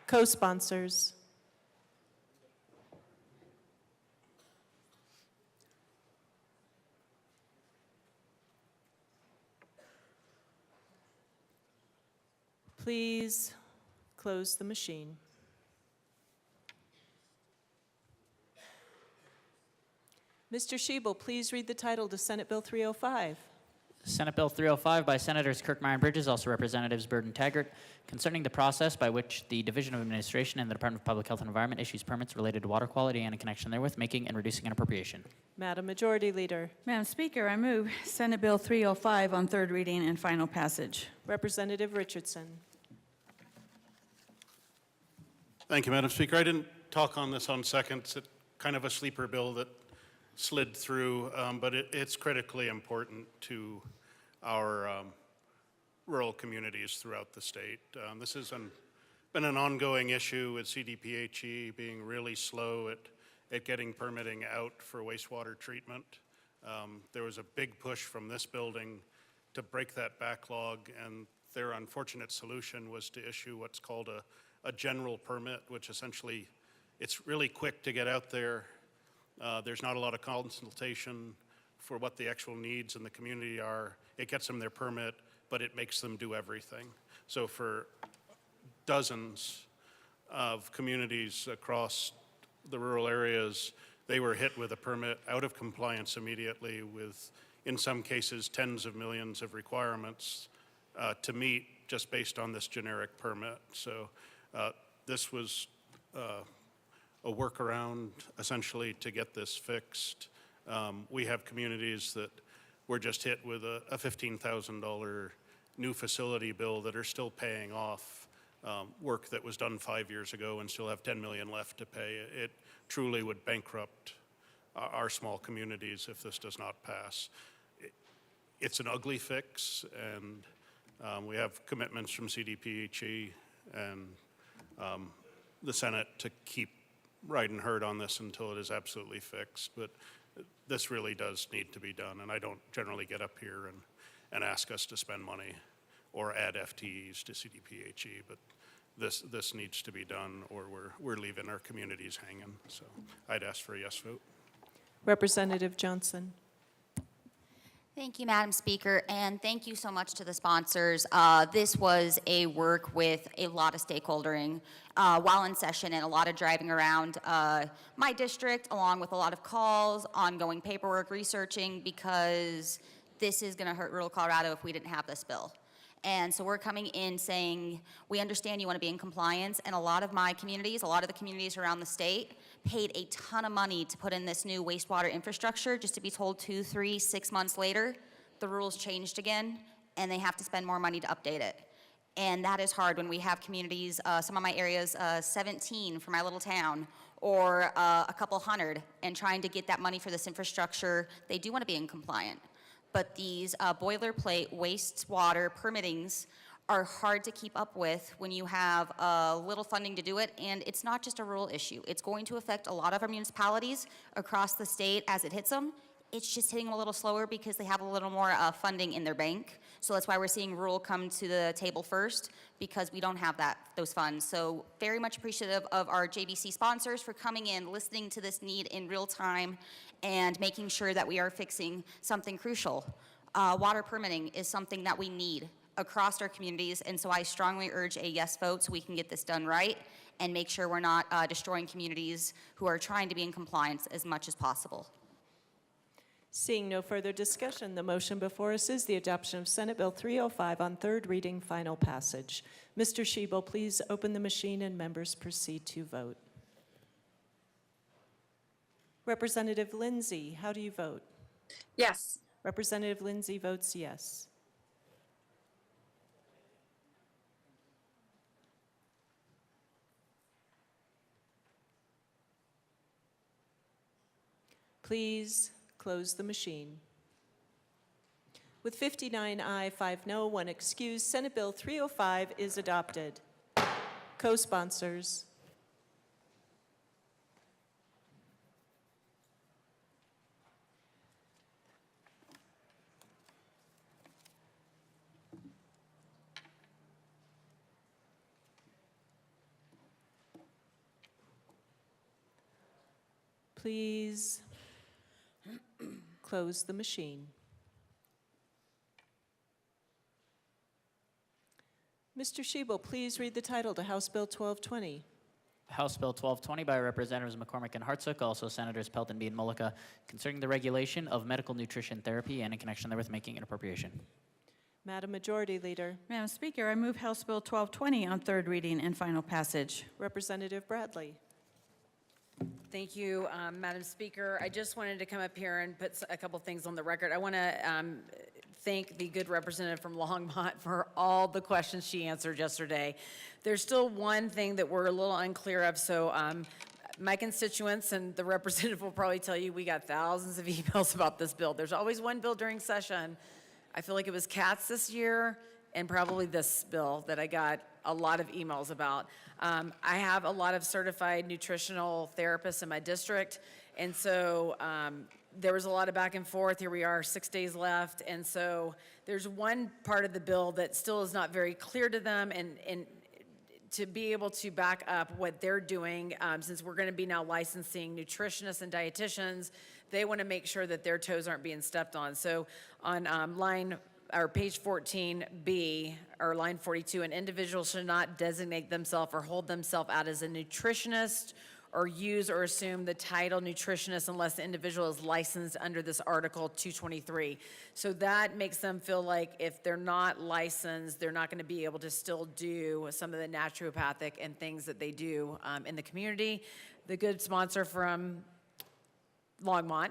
Co-sponsors. Please close the machine. Mr. Schiebel, please read the title to Senate Bill 305. Senate Bill 305 by Senators Kirkmeyer and Bridges, also Representatives Byrd and Taggart, concerning the process by which the Division of Administration and the Department of Public Health and Environment issues permits related to water quality and in connection therewith, making and reducing an appropriation. Madam Majority Leader. Madam Speaker, I move Senate Bill 305 on third reading and final passage. Representative Richardson. Thank you, Madam Speaker. I didn't talk on this on second. It's kind of a sleeper bill that slid through, but it's critically important to our rural communities throughout the state. This has been an ongoing issue with CDPHE being really slow at getting permitting out for wastewater treatment. There was a big push from this building to break that backlog, and their unfortunate solution was to issue what's called a general permit, which essentially, it's really quick to get out there There's not a lot of consultation for what the actual needs in the community are. It gets them their permit, but it makes them do everything. So for dozens of communities across the rural areas, they were hit with a permit out of compliance immediately with, in some cases, tens of millions of requirements to meet just based on this generic permit. So this was a workaround essentially to get this fixed. We have communities that were just hit with a $15,000 new facility bill that are still paying off work that was done 5 years ago and still have 10 million left to pay. It truly would bankrupt our small communities if this does not pass. It's an ugly fix, and we have commitments from CDPHE and the Senate to keep riding herd on this until it is absolutely fixed. But this really does need to be done, and I don't generally get up here and ask us to spend money or add FTEs to CDPHE, but this needs to be done, or we're leaving our communities hanging. So I'd ask for a yes vote. Representative Johnson. Thank you, Madam Speaker, and thank you so much to the sponsors. This was a work with a lot of stakeholdering while in session and a lot of driving around my district, along with a lot of calls, ongoing paperwork, researching, because this is going to hurt rural Colorado if we didn't have this bill. And so we're coming in saying, we understand you want to be in compliance, and a lot of my communities, a lot of the communities around the state, paid a ton of money to put in this new wastewater infrastructure, just to be told 2, 3, 6 months later, the rules changed again, and they have to spend more money to update it. And that is hard when we have communities, some of my areas, 17 for my little town, or a couple hundred, and trying to get that money for this infrastructure, they do want to be in compliant. But these boilerplate wastewater permittings are hard to keep up with when you have little funding to do it, and it's not just a rural issue. It's going to affect a lot of our municipalities across the state as it hits them. It's just hitting them a little slower because they have a little more funding in their bank. So that's why we're seeing rural come to the table first, because we don't have those funds. So very much appreciative of our JBC sponsors for coming in, listening to this need in real time, and making sure that we are fixing something crucial. Water permitting is something that we need across our communities, and so I strongly urge a yes vote so we can get this done right and make sure we're not destroying communities who are trying to be in compliance as much as possible. Seeing no further discussion, the motion before us is the adoption of Senate Bill 305 on third reading, final passage. Mr. Schiebel, please open the machine and members proceed to vote. Representative Lindsay, how do you vote? Yes. Representative Lindsay votes yes. Please close the machine. With 59 aye, 5 no, 1 excuse, Senate Bill 305 is adopted. Co-sponsors. Please close the machine. Mr. Schiebel, please read the title to House Bill 1220. House Bill 1220 by Representatives McCormick and Hartsook, also Senators Pelton, B. and Mullica, concerning the regulation of medical nutrition therapy and in connection therewith making an appropriation. Madam Majority Leader. Madam Speaker, I move House Bill 1220 on third reading and final passage. Representative Bradley. Thank you, Madam Speaker. I just wanted to come up here and put a couple things on the record. I want to thank the good representative from Longmont for all the questions she answered yesterday. There's still one thing that we're a little unclear of, so my constituents and the representative will probably tell you we got thousands of emails about this bill. There's always one bill during session. I feel like it was cats this year and probably this bill that I got a lot of emails about. I have a lot of certified nutritional therapists in my district, and so there was a lot of back and forth. Here we are, 6 days left, and so there's one part of the bill that still is not very clear to them, and to be able to back up what they're doing, since we're going to be now licensing nutritionists and dietitians, they want to make sure that their toes aren't being stepped on. So on page 14B, or line 42, an individual should not designate themselves or hold themselves out as a nutritionist or use or assume the title nutritionist unless the individual is licensed under this Article 223. So that makes them feel like if they're not licensed, they're not going to be able to still do some of the naturopathic and things that they do in the community. The good sponsor from Longmont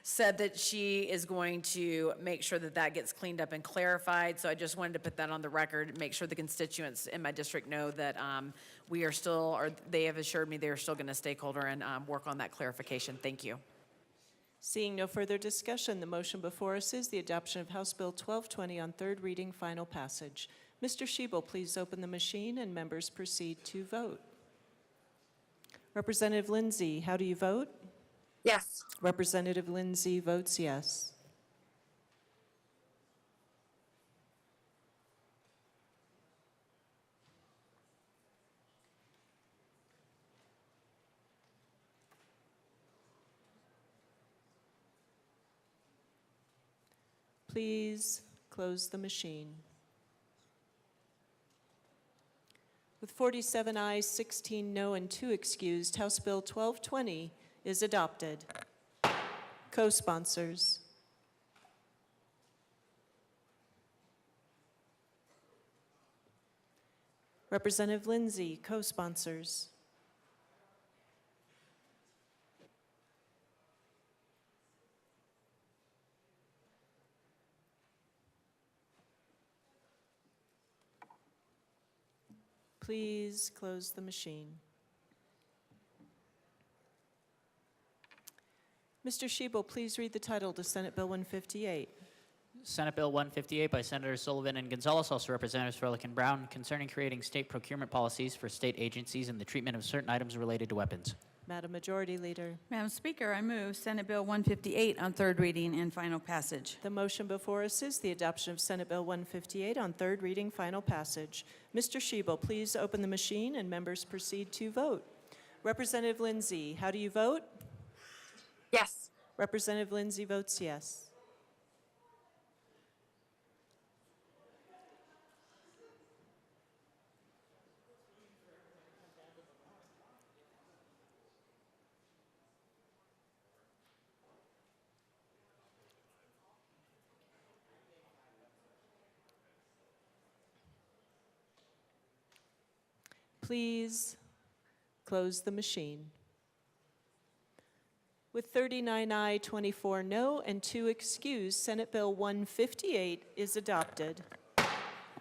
said that she is going to make sure that that gets cleaned up and clarified. So I just wanted to put that on the record, make sure the constituents in my district know that we are still, or they have assured me they're still going to stakeholder and work on that clarification. Thank you. Seeing no further discussion, the motion before us is the adoption of House Bill 1220 on third reading, final passage. Mr. Schiebel, please open the machine and members proceed to vote. Representative Lindsay, how do you vote? Yes. Representative Lindsay votes yes. Please close the machine. With 47 ayes, 16 no, and 2 excused, House Bill 1220 is adopted. Co-sponsors. Representative Lindsay, co-sponsors. Please close the machine. Mr. Schiebel, please read the title to Senate Bill 158. Senate Bill 158 by Senators Sullivan and Gonzalez, also Representatives Froelich and Brown, concerning creating state procurement policies for state agencies and the treatment of certain items related to weapons. Madam Majority Leader. Madam Speaker, I move Senate Bill 158 on third reading and final passage. The motion before us is the adoption of Senate Bill 158 on third reading, final passage. Mr. Schiebel, please open the machine and members proceed to vote. Representative Lindsay, how do you vote? Yes. Representative Lindsay votes yes. Please close the machine. With 39 aye, 24 no, and 2 excused, Senate Bill 158 is adopted.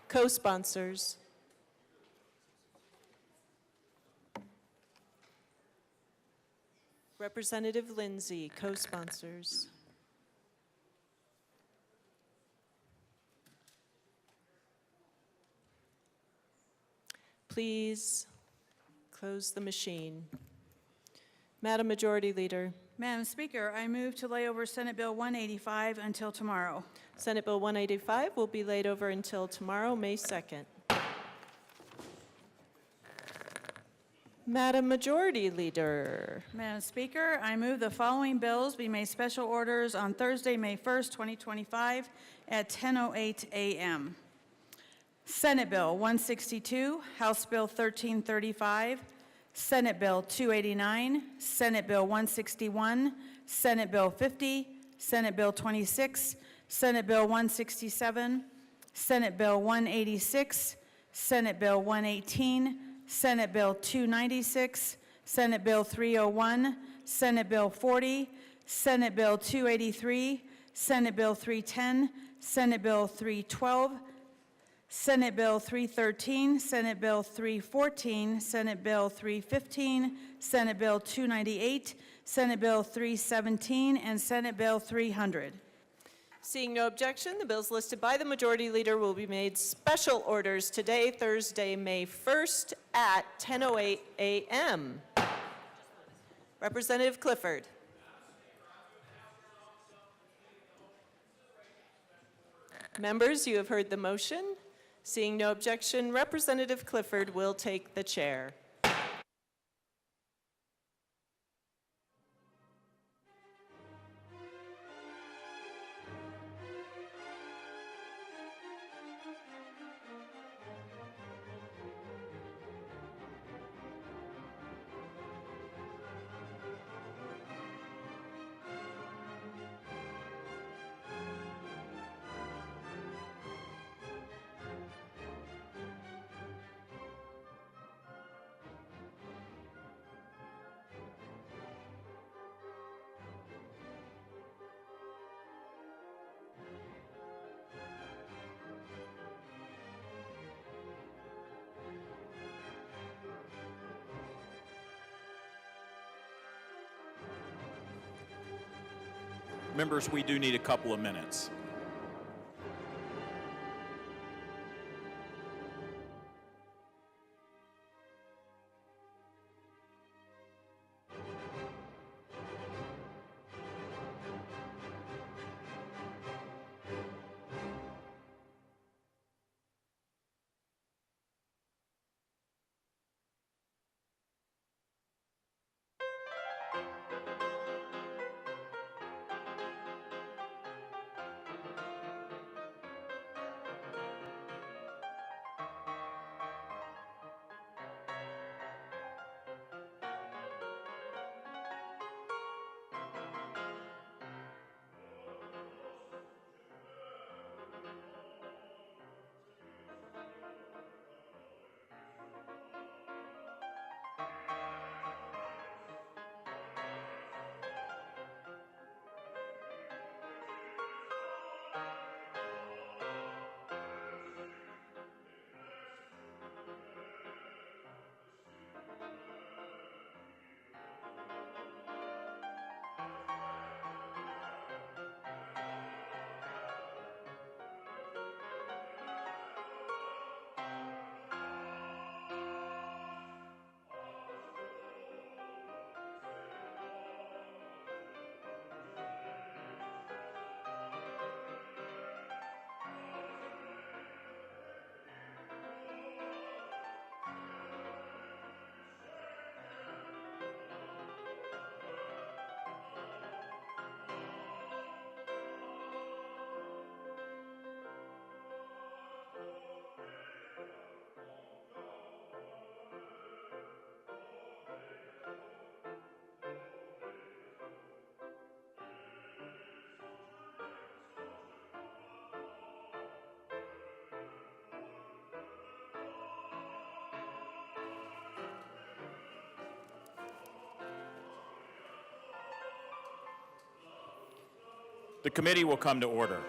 Co-sponsors. Representative Lindsay, co-sponsors. Please close the machine. Madam Majority Leader. Madam Speaker, I move to lay over Senate Bill 185 until tomorrow. Senate Bill 185 will be laid over until tomorrow, May 2nd. Madam Majority Leader. Madam Speaker, I move the following bills be made special orders on Thursday, May 1st, 2025 at 10:08 a.m. Senate Bill 162, House Bill 1335, Senate Bill 289, Senate Bill 161, Senate Bill 50, Senate Bill 26, Senate Bill 167, Senate Bill 186, Senate Bill 118, Senate Bill 296, Senate Bill 301, Senate Bill 40, Senate Bill 283, Senate Bill 310, Senate Bill 312, Senate Bill 313, Senate Bill 314, Senate Bill 315, Senate Bill 298, Senate Bill 317, and Senate Bill 300. Seeing no objection, the bills listed by the Majority Leader will be made special orders today, Thursday, May 1st at 10:08 a.m. Representative Clifford. Members, you have heard the motion. Seeing no objection, Representative Clifford will take the chair. Members, we do need a couple of minutes. The committee will come to order.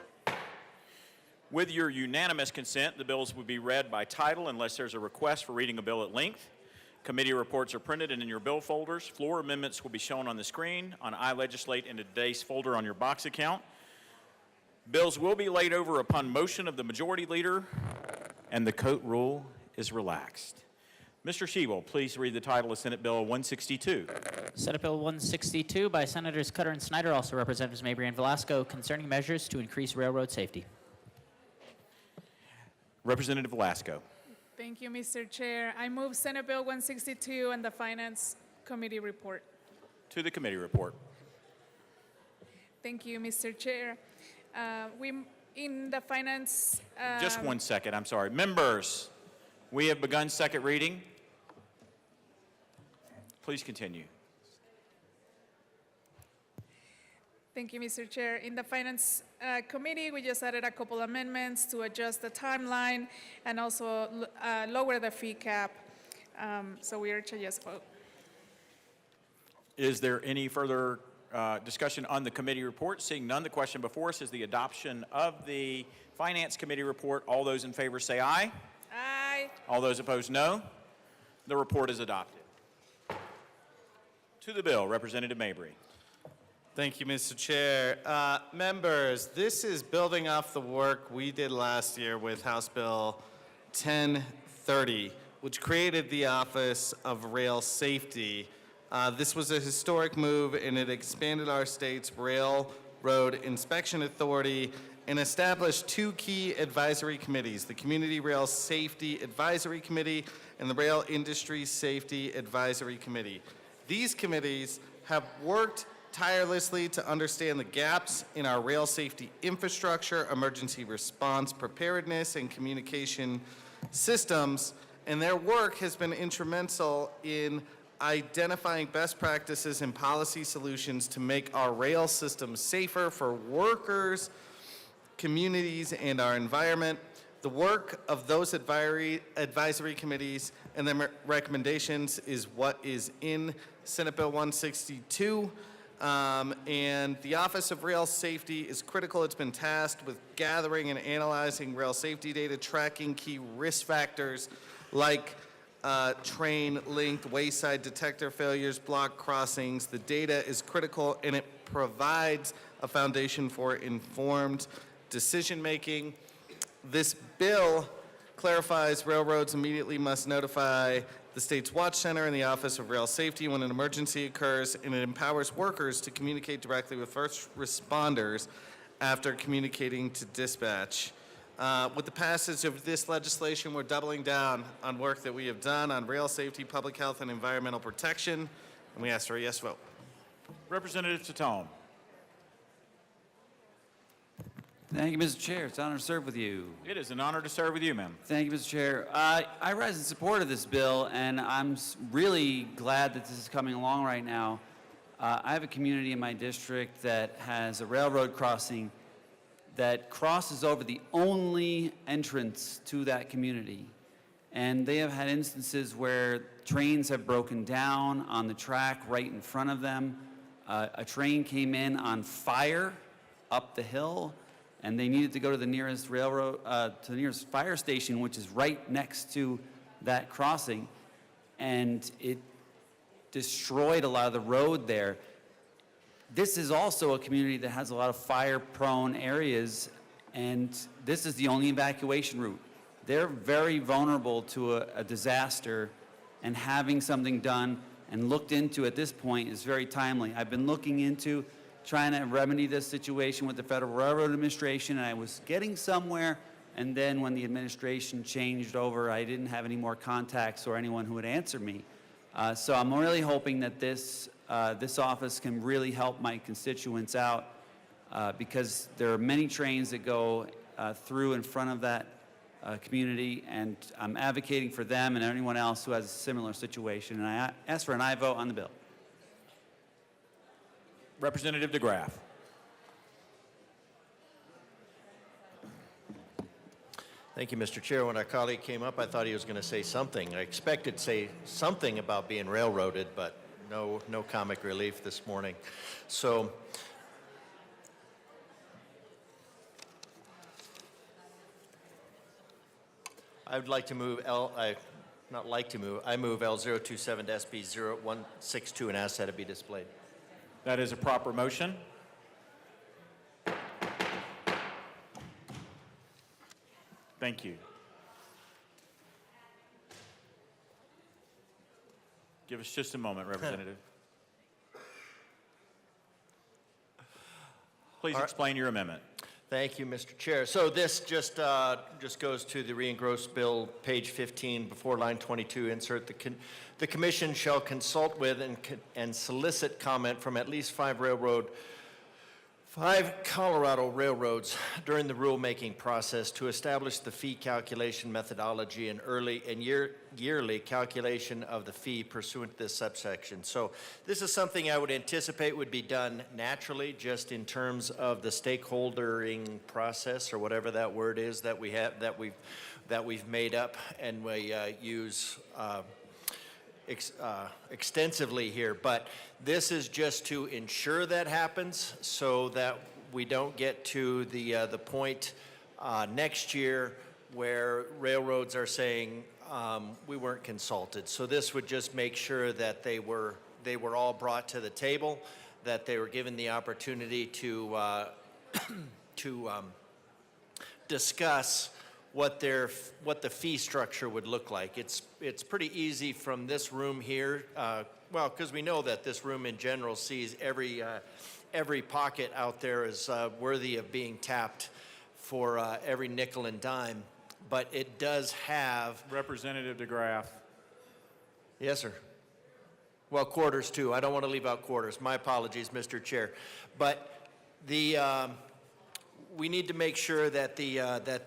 With your unanimous consent, the bills will be read by title unless there's a request for reading a bill at length. Committee reports are printed and in your bill folders. Floor amendments will be shown on the screen on iLegislate in today's folder on your box account. Bills will be laid over upon motion of the majority leader, and the coat rule is relaxed. Mr. Shebel, please read the title of Senate Bill 162. Senate Bill 162 by Senators Cutter and Snyder, also Representatives Mabry and Velasco, concerning measures to increase railroad safety. Representative Velasco. Thank you, Mr. Chair. I move Senate Bill 162 and the Finance Committee report. To the committee report. Thank you, Mr. Chair. In the Finance... Just 1 second, I'm sorry. Members, we have begun second reading. Please continue. Thank you, Mr. Chair. In the Finance Committee, we just added a couple amendments to adjust the timeline and also lower the fee cap. So we urge a yes vote. Is there any further discussion on the committee report? Seeing none, the question before us is the adoption of the Finance Committee report. All those in favor say aye. Aye. All those opposed, no. The report is adopted. To the bill, Representative Mabry. Thank you, Mr. Chair. Members, this is building off the work we did last year with House Bill 1030, which created the Office of Rail Safety. This was a historic move, and it expanded our state's railroad inspection authority and establish two key advisory committees, the Community Rail Safety Advisory Committee and the Rail Industry Safety Advisory Committee. These committees have worked tirelessly to understand the gaps in our rail safety infrastructure, emergency response preparedness, and communication systems, and their work has been instrumental in identifying best practices and policy solutions to make our rail system safer for workers, communities, and our environment. The work of those advisory committees and their recommendations is what is in Senate Bill 162. And the Office of Rail Safety is critical. It's been tasked with gathering and analyzing rail safety data, tracking key risk factors like train length, wayside detector failures, block crossings. The data is critical, and it provides a foundation for informed decision-making. This bill clarifies railroads immediately must notify the state's watch center and the Office of Rail Safety when an emergency occurs, and it empowers workers to communicate directly with first responders after communicating to dispatch. With the passage of this legislation, we're doubling down on work that we have done on rail safety, public health, and environmental protection, and we ask for a yes vote. Representative Tatone. Thank you, Mr. Chair. It's an honor to serve with you. It is an honor to serve with you, ma'am. Thank you, Mr. Chair. I rise in support of this bill, and I'm really glad that this is coming along right now. I have a community in my district that has a railroad crossing that crosses over the only entrance to that community. And they have had instances where trains have broken down on the track right in front of them. A train came in on fire up the hill, and they needed to go to the nearest railroad, to the nearest fire station, which is right next to that crossing, and it destroyed a lot of the road there. This is also a community that has a lot of fire-prone areas, and this is the only evacuation route. They're very vulnerable to a disaster, and having something done and looked into at this point is very timely. I've been looking into trying to remedy this situation with the Federal Railroad Administration, and I was getting somewhere, and then when the administration changed over, I didn't have any more contacts or anyone who would answer me. So I'm really hoping that this office can really help my constituents out because there are many trains that go through in front of that community, and I'm advocating for them and anyone else who has a similar situation, and I ask for an aye vote on the bill. Representative DeGraff. Thank you, Mr. Chair. When our colleague came up, I thought he was going to say something. I expected to say something about being railroaded, but no comic relief this morning. So I would like to move I move L027 to SB0162 and ask that it be displayed. That is a proper motion. Thank you. Give us just a moment, Representative. Please explain your amendment. Thank you, Mr. Chair. So this just goes to the re-engrossed bill, page 15, before line 22, insert the commission shall consult with and solicit comment from at least five Colorado railroads during the rulemaking process to establish the fee calculation methodology and yearly calculation of the fee pursuant to this subsection. So this is something I would anticipate would be done naturally, just in terms of the stakeholdering process, or whatever that word is that we have that we've made up and we use extensively here, but this is just to ensure that happens so that we don't get to the point next year where railroads are saying we weren't consulted. So this would just make sure that they were all brought to the table, that they were given the opportunity to discuss what the fee structure would look like. It's pretty easy from this room here, well, because we know that this room in general sees every pocket out there is worthy of being tapped for every nickel and dime, but it does have. Representative DeGraff. Yes, sir. Well, quarters too. I don't want to leave out quarters. My apologies, Mr. Chair. But we need to make sure that that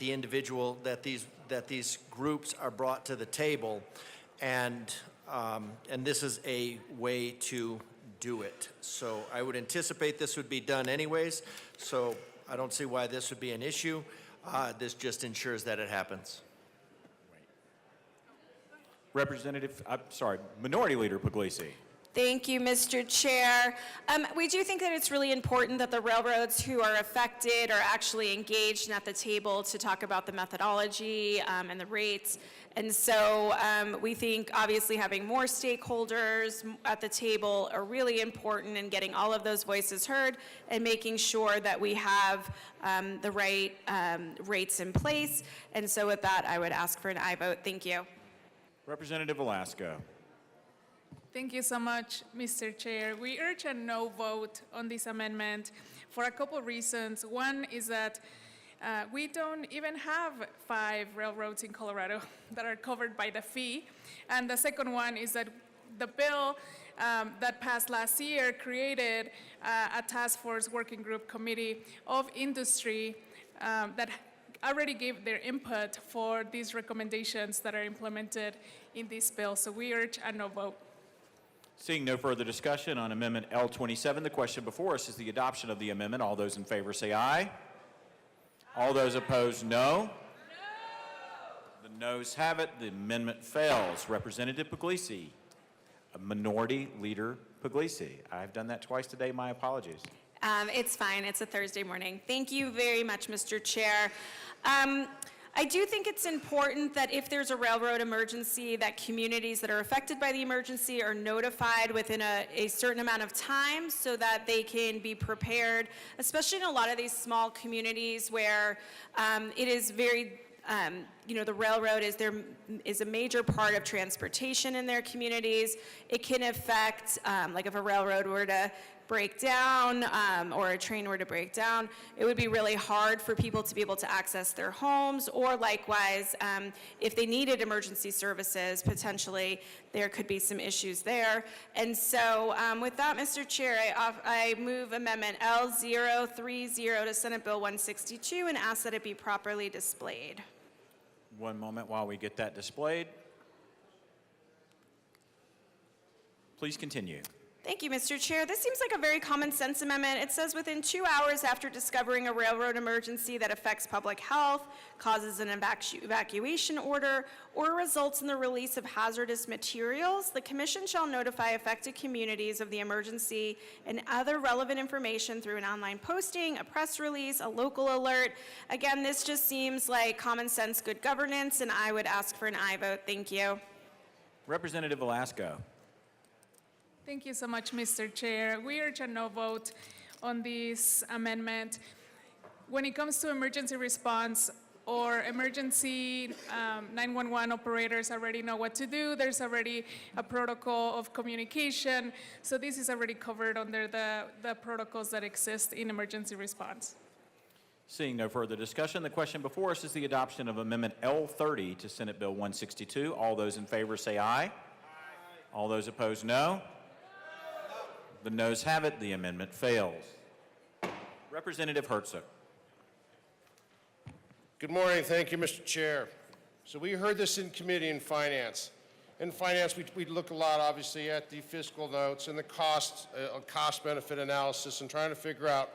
these groups are brought to the table, and this is a way to do it. So I would anticipate this would be done anyways. So I don't see why this would be an issue. This just ensures that it happens. Minority Leader Puglisi. Thank you, Mr. Chair. We do think that it's really important that the railroads who are affected are actually engaged and at the table to talk about the methodology and the rates. And so we think obviously having more stakeholders at the table are really important in getting all of those voices heard and making sure that we have the right rates in place. And so with that, I would ask for an aye vote. Thank you. Representative Velasco. Thank you so much, Mr. Chair. We urge a no vote on this amendment for a couple reasons. One is that we don't even have 5 railroads in Colorado that are covered by the fee. And the second one is that the bill that passed last year created a task force working group committee of industry that already gave their input for these recommendations that are implemented in this bill. So we urge a no vote. Seeing no further discussion on Amendment L27, the question before us is the adoption of the amendment. All those in favor say aye. All those opposed, no. The noes have it. The amendment fails. Representative Puglisi. Minority Leader Puglisi. I've done that twice today. My apologies. It's fine. It's a Thursday morning. Thank you very much, Mr. Chair. I do think it's important that if there's a railroad emergency, that communities that are affected by the emergency are notified within a certain amount of time so that they can be prepared, especially in a lot of these small communities where it is very the railroad is a major part of transportation in their communities. It can affect, like if a railroad were to break down or a train were to break down, it would be really hard for people to be able to access their homes, or likewise, if they needed emergency services, potentially there could be some issues there. And so with that, Mr. Chair, I move Amendment L030 to Senate Bill 162 and ask that it be properly displayed. One moment while we get that displayed. Please continue. Thank you, Mr. Chair. This seems like a very common sense amendment. It says within 2 hours after discovering a railroad emergency that affects public health, causes an evacuation order, or results in the release of hazardous materials, the Commission shall notify affected communities of the emergency and other relevant information through an online posting, a press release, a local alert. Again, this just seems like common sense, good governance, and I would ask for an aye vote. Thank you. Representative Velasco. Thank you so much, Mr. Chair. We urge a no vote on this amendment. When it comes to emergency response or emergency 911 operators already know what to do. There's already a protocol of communication. So this is already covered under the protocols that exist in emergency response. Seeing no further discussion, the question before us is the adoption of Amendment L30 to Senate Bill 162. All those in favor say aye. Aye. All those opposed, no. The noes have it. The amendment fails. Representative Herzog. Good morning. Thank you, Mr. Chair. So we heard this in committee in finance. In finance, we look a lot, obviously, at the fiscal notes and the cost-benefit analysis and trying to figure out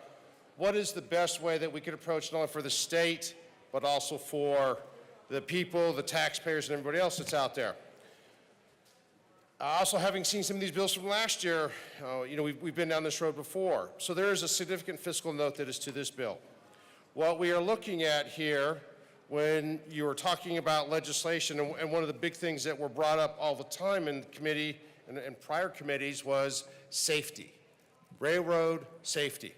what is the best way that we could approach not only for the state, but also for the people, the taxpayers, and everybody else that's out there. Also, having seen some of these bills from last year, we've been down this road before. So there is a significant fiscal note that is to this bill. What we are looking at here, when you were talking about legislation, and one of the big things that were brought up all the time in committee and prior committees was safety, railroad safety.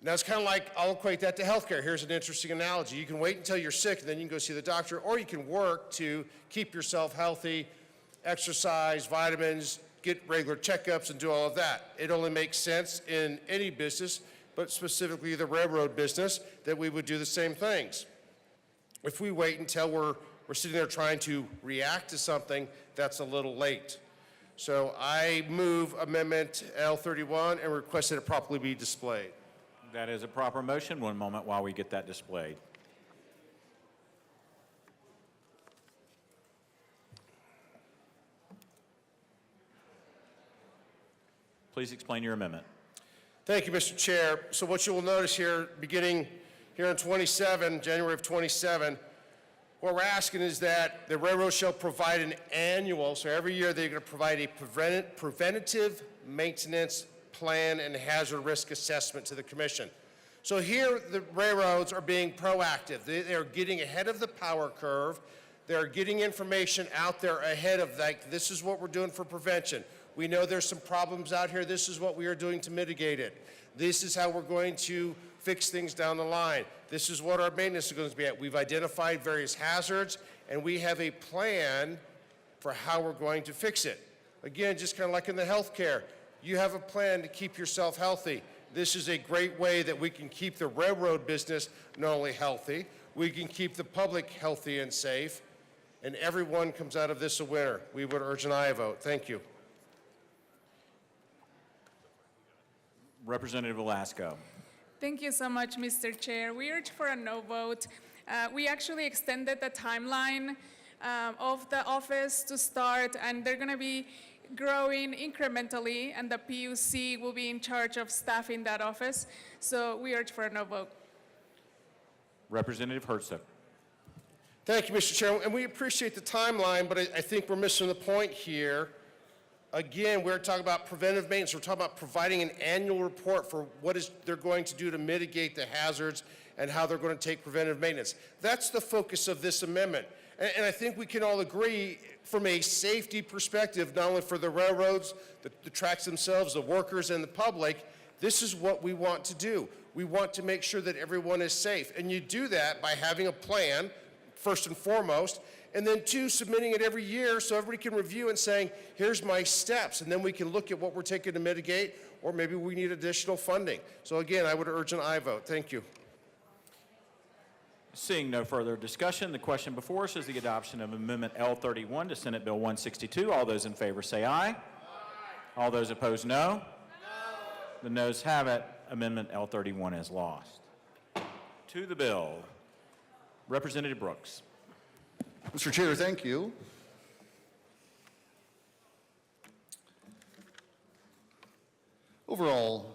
Now, it's kind of like, I'll equate that to healthcare. Here's an interesting analogy. You can wait until you're sick, and then you can go see the doctor, or you can work to keep yourself healthy, exercise, vitamins, get regular checkups, and do all of that. It only makes sense in any business, but specifically the railroad business, that we would do the same things. If we wait until we're sitting there trying to react to something, that's a little late. So I move Amendment L31 and request that it properly be displayed. That is a proper motion. One moment while we get that displayed. Please explain your amendment. Thank you, Mr. Chair. So what you will notice here, beginning here in January of 27, what we're asking is that the railroad shall provide an annual, so every year they're going to provide a preventative maintenance plan and hazard risk assessment to the commission. So here the railroads are being proactive. They are getting ahead of the power curve. They're getting information out there ahead of, like, this is what we're doing for prevention. We know there's some problems out here. This is what we are doing to mitigate it. This is how we're going to fix things down the line. This is what our maintenance is going to be at. We've identified various hazards, and we have a plan for how we're going to fix it. Again, just kind of like in the healthcare, you have a plan to keep yourself healthy. This is a great way that we can keep the railroad business not only healthy, we can keep the public healthy and safe, and everyone comes out of this a winner. We would urge an aye vote. Thank you. Representative Velasco. Thank you so much, Mr. Chair. We urge for a no vote. We actually extended the timeline of the office to start, and they're going to be growing incrementally, and the PUC will be in charge of staffing that office. So we urge for a no vote. Representative Herzog. Thank you, Mr. Chairman. And we appreciate the timeline, but I think we're missing the point here. Again, we're talking about preventive maintenance. We're talking about providing an annual report for what they're going to do to mitigate the hazards and how they're going to take preventive maintenance. That's the focus of this amendment. And I think we can all agree from a safety perspective, not only for the railroads, the tracks themselves, the workers, and the public, this is what we want to do. We want to make sure that everyone is safe. And you do that by having a plan, first and foremost, and then two, submitting it every year so everybody can review and saying, here's my steps, and then we can look at what we're taking to mitigate, or maybe we need additional funding. So again, I would urge an aye vote. Thank you. Seeing no further discussion, the question before us is the adoption of Amendment L31 to Senate Bill 162. All those in favor say aye. Aye. All those opposed, no. No. The noes have it. Amendment L31 is lost. To the bill, Representative Brooks. Mr. Chair, thank you. Overall,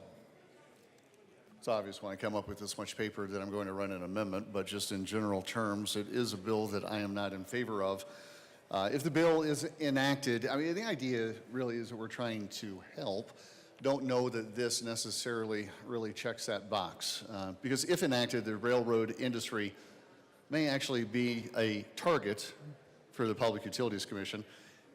it's obvious when I come up with this much paper that I'm going to run an amendment, but just in general terms, it is a bill that I am not in favor of. If the bill is enacted, I mean, the idea really is that we're trying to help. Don't know that this necessarily really checks that box. Because if enacted, the railroad industry may actually be a target for the Public Utilities Commission.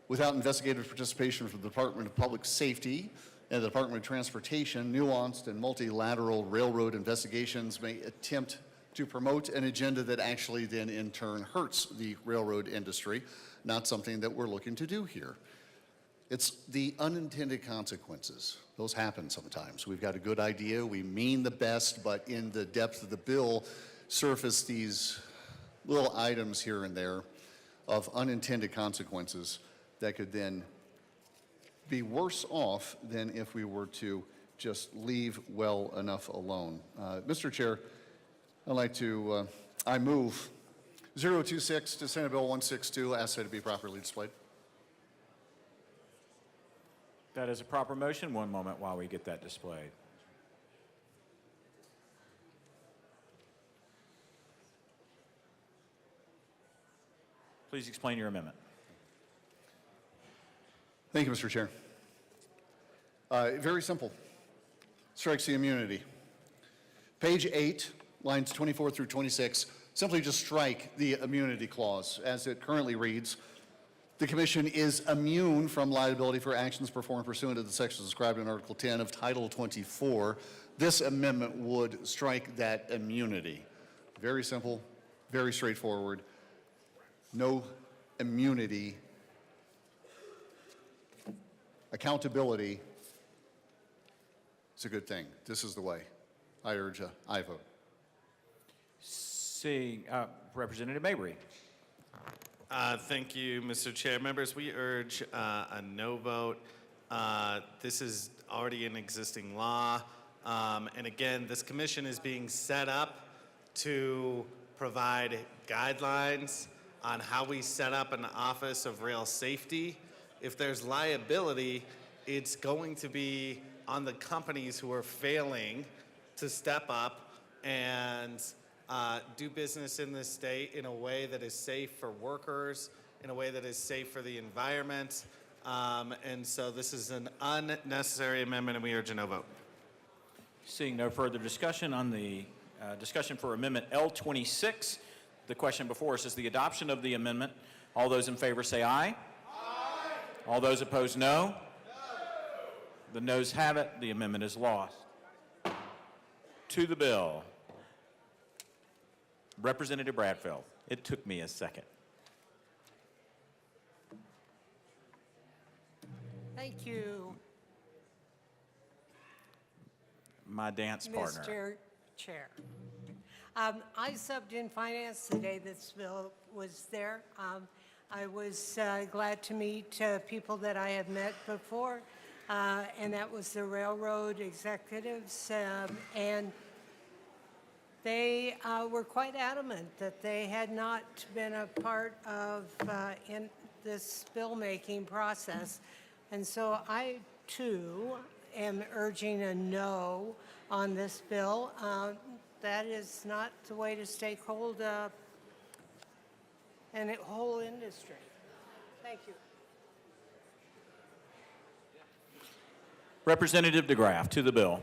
Without investigative participation from the Department of Public Safety and the Department of Transportation, nuanced and multilateral railroad investigations may attempt to promote an agenda that actually then in turn hurts the railroad industry, not something that we're looking to do here. It's the unintended consequences. Those happen sometimes. We've got a good idea, we mean the best, but in the depth of the bill surface these little items here and there of unintended consequences that could then be worse off than if we were to just leave well enough alone. Mr. Chair, I'd like to, I move 026 to Senate Bill 162, ask that it be properly displayed. That is a proper motion. One moment while we get that displayed. Please explain your amendment. Thank you, Mr. Chair. Very simple. Strikes the immunity. Page 8, lines 24 through 26, simply just strike the immunity clause. As it currently reads, the Commission is immune from liability for actions performed pursuant to the sections described in Article 10 of Title 24. This amendment would strike that immunity. Very simple, very straightforward. No immunity, accountability. It's a good thing. This is the way. I urge a aye vote. Seeing Representative Mabry. Thank you, Mr. Chair. Members, we urge a no vote. This is already an existing law. And again, this commission is being set up to provide guidelines on how we set up an Office of Rail Safety. If there's liability, it's going to be on the companies who are failing to step up and do business in this state in a way that is safe for workers, in a way that is safe for the environment. And so this is an unnecessary amendment, and we urge a no vote. Seeing no further discussion on the discussion for Amendment L26, the question before us is the adoption of the amendment. All those in favor say aye. Aye. All those opposed, no. No. The noes have it. The amendment is lost. To the bill. Representative Bradfield. It took me a second. Thank you, My dance partner. Mr. Chair. I subbed in finance the day this bill was there. I was glad to meet people that I had met before, and that was the railroad executives, and they were quite adamant that they had not been a part of in this bill-making process. And so I, too, am urging a no on this bill. That is not the way to stakehold and a whole industry. Thank you. Representative DeGraff, to the bill.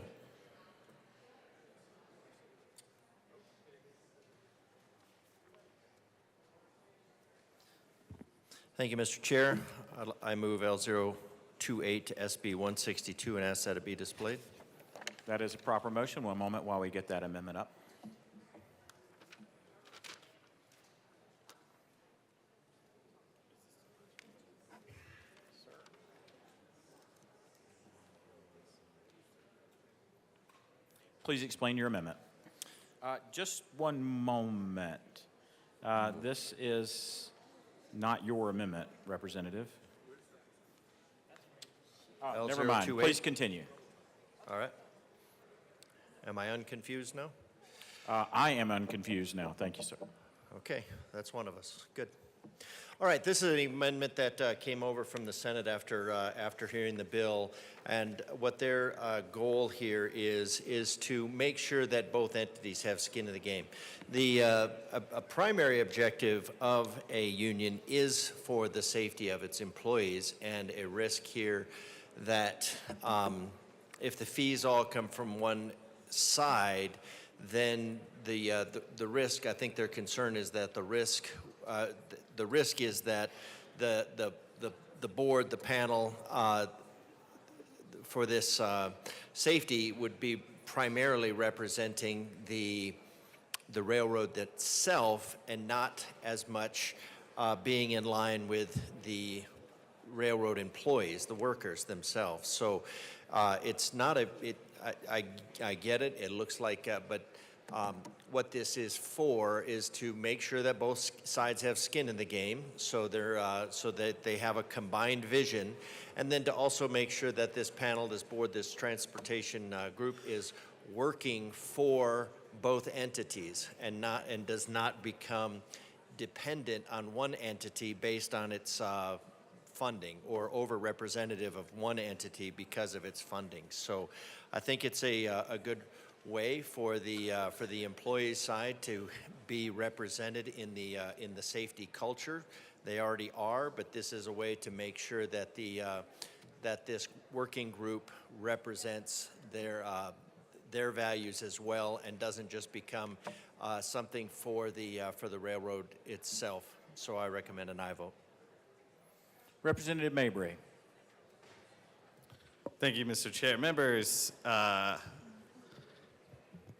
Thank you, Mr. Chair. I move L028 to SB 162 and ask that it be displayed. That is a proper motion. One moment while we get that amendment up. Please explain your amendment. Just one moment. This is not your amendment, Representative. Never mind. L028. Please continue. All right. Am I unconfused now? I am unconfused now. Thank you, sir. Okay, that's one of us. Good. All right, this is an amendment that came over from the Senate after hearing the bill, and what their goal here is to make sure that both entities have skin in the game. A primary objective of a union is for the safety of its employees, and a risk here that if the fees all come from one side, then the risk, I think their concern is that the risk is that the board, the panel for this safety would be primarily representing the railroad itself and not as much being in line with the railroad employees, the workers themselves. So it's not I get it. It looks like, but what this is for is to make sure that both sides have skin in the game, so that they have a combined vision, and then to also make sure that this panel, this board, this transportation group is working for both entities and does not become dependent on one entity based on its funding or over-representative of one entity because of its funding. So I think it's a good way for the employees side to be represented in the safety culture. They already are, but this is a way to make sure that that this working group represents their values as well and doesn't just become something for the railroad itself. So I recommend an aye vote. Representative Mabry. Thank you, Mr. Chair. Members,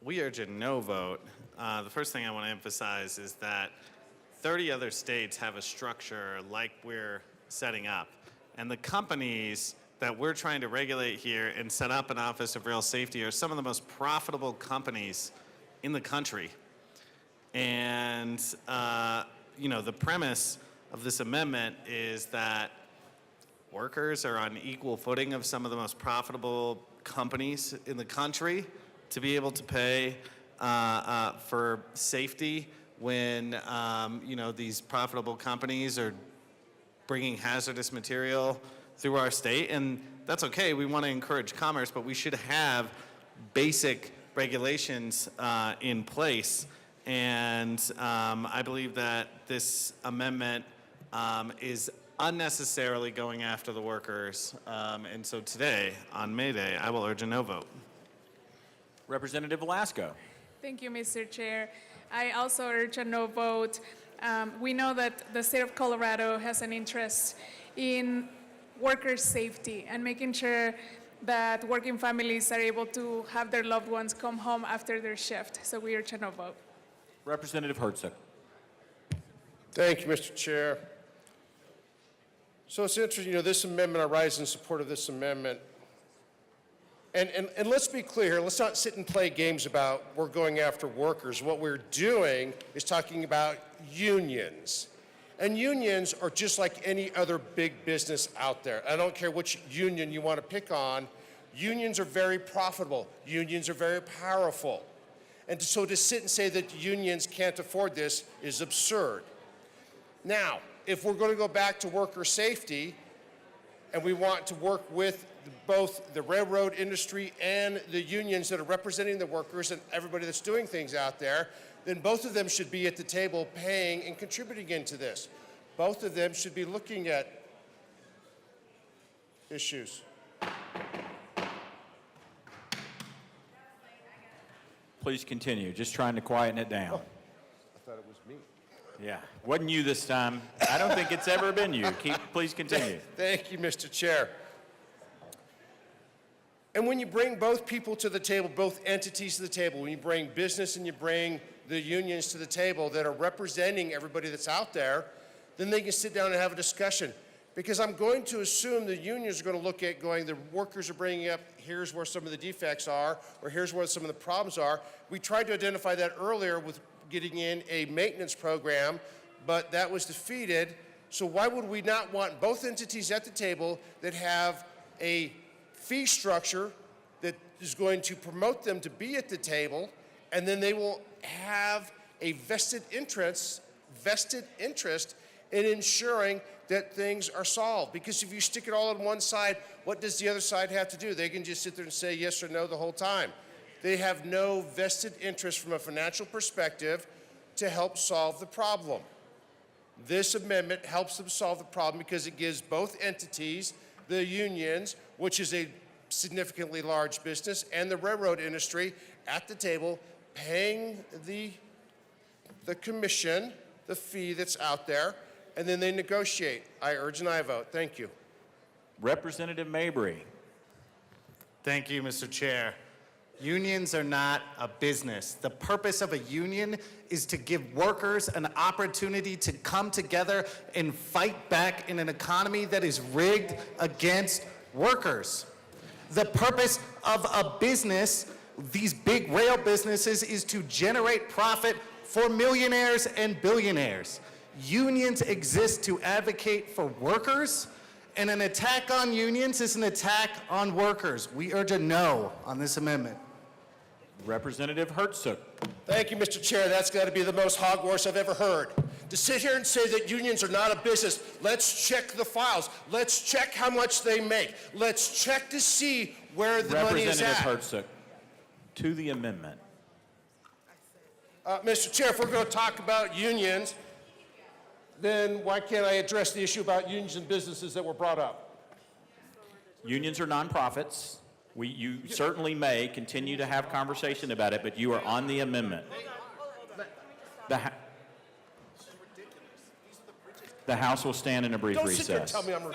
we urge a no vote. The first thing I want to emphasize is that 30 other states have a structure like we're setting up, and the companies that we're trying to regulate here and set up an Office of Rail Safety are some of the most profitable companies in the country. And, the premise of this amendment is that workers are on equal footing of some of the most profitable companies in the country to be able to pay for safety when, these profitable companies are bringing hazardous material through our state. And that's okay. We want to encourage commerce, but we should have basic regulations in place. And I believe that this amendment is unnecessarily going after the workers. And so today, on May Day, I will urge a no vote. Representative Velasco. Thank you, Mr. Chair. I also urge a no vote. We know that the state of Colorado has an interest in worker safety and making sure that working families are able to have their loved ones come home after their shift. So we urge a no vote. Representative Herzog. Thank you, Mr. Chair. So it's interesting, this amendment, I rise in support of this amendment. And let's be clear, let's not sit and play games about we're going after workers. What we're doing is talking about unions. And unions are just like any other big business out there. I don't care which union you want to pick on. Unions are very profitable. Unions are very powerful. And so to sit and say that unions can't afford this is absurd. Now, if we're going to go back to worker safety, and we want to work with both the railroad industry and the unions that are representing the workers and everybody that's doing things out there, then both of them should be at the table paying and contributing into this. Both of them should be looking at issues. Please continue. Just trying to quieten it down. I thought it was me. Yeah. Wasn't you this time. I don't think it's ever been you. Please continue. Thank you, Mr. Chair. And when you bring both people to the table, both entities to the table, when you bring business and you bring the unions to the table that are representing everybody that's out there, then they can sit down and have a discussion. Because I'm going to assume the unions are going to look at going, the workers are bringing up, here's where some of the defects are, or here's where some of the problems are. We tried to identify that earlier with getting in a maintenance program, but that was defeated. So why would we not want both entities at the table that have a fee structure that is going to promote them to be at the table, and then they will have a vested interest in ensuring that things are solved. Because if you stick it all on one side, what does the other side have to do? They can just sit there and say yes or no the whole time. They have no vested interest from a financial perspective to help solve the problem. This amendment helps them solve the problem because it gives both entities, the unions, which is a significantly large business, and the railroad industry at the table paying the commission, the fee that's out there, and then they negotiate. I urge an aye vote. Thank you. Representative Mabry. Thank you, Mr. Chair. Unions are not a business. The purpose of a union is to give workers an opportunity to come together and fight back in an economy that is rigged against workers. The purpose of a business, these big rail businesses, is to generate profit for millionaires and billionaires. Unions exist to advocate for workers, and an attack on unions is an attack on workers. We urge a no on this amendment. Representative Herzog. Thank you, Mr. Chair. That's got to be the most hogwash I've ever heard. To sit here and say that unions are not a business, let's check the files. Let's check how much they make. Let's check to see where the money is Representative at. Herzog. To the amendment. Mr. Chair, if we're going to talk about unions, then why can't I address the issue about unions and businesses that were brought up? Unions are nonprofits. You certainly may continue to have conversation about it, but you are on the amendment. The House will stand in a brief Don't sit there and recess. tell me I'm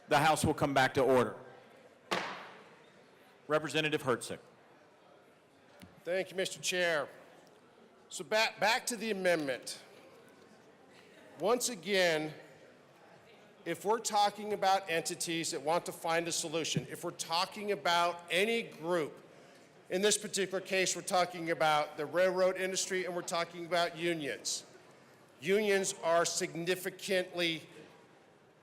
The House will come back to order. Representative Herzog. Thank you, Mr. Chair. So back to the amendment. Once again, if we're talking about entities that want to find a solution, if we're talking about any group, in this particular case, we're talking about the railroad industry and we're talking about unions. Unions are significantly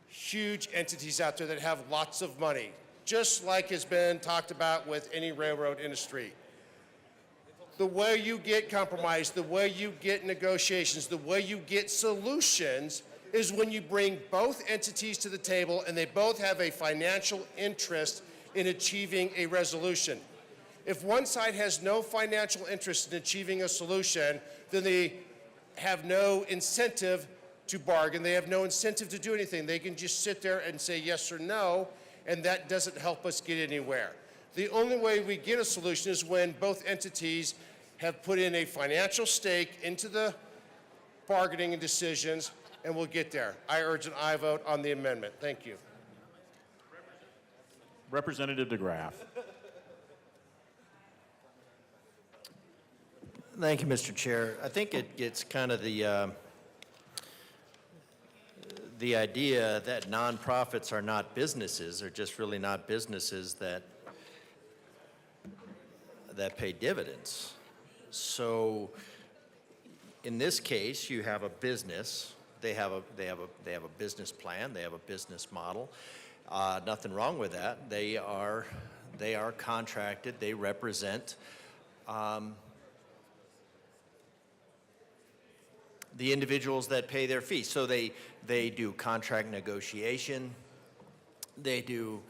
huge entities out there that have lots of money, just like has been talked about with any railroad industry. The way you get compromise, the way you get negotiations, the way you get solutions is when you bring both entities to the table and they both have a financial interest in achieving a resolution. If one side has no financial interest in achieving a solution, then they have no incentive to bargain. They have no incentive to do anything. They can just sit there and say yes or no, and that doesn't help us get anywhere. The only way we get a solution is when both entities have put in a financial stake into the bargaining and decisions, and we'll get there. I urge an aye vote on the amendment. Thank you. Representative DeGraff. Thank you, Mr. Chair. I think it gets kind of the idea that nonprofits are not businesses, are just really not businesses that pay dividends. So in this case, you have a business. They have a business plan. They have a business model. Nothing wrong with that. They are contracted. They represent the individuals that pay their fees. So they do contract negotiation. They do,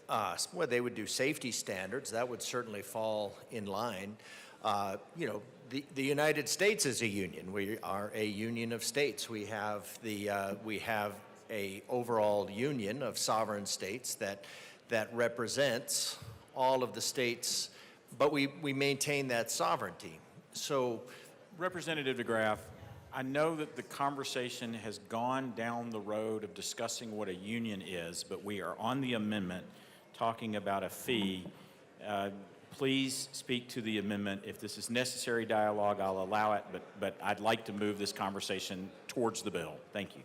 well, they would do safety standards. That would certainly fall in line. You know, the United States is a union. We are a union of states. We have a overall union of sovereign states that represents all of the states, but we maintain that sovereignty. So, Representative DeGraff, I know that the conversation has gone down the road of discussing what a union is, but we are on the amendment talking about a fee. Please speak to the amendment. If this is necessary dialogue, I'll allow it, but I'd like to move this conversation towards the bill. Thank you.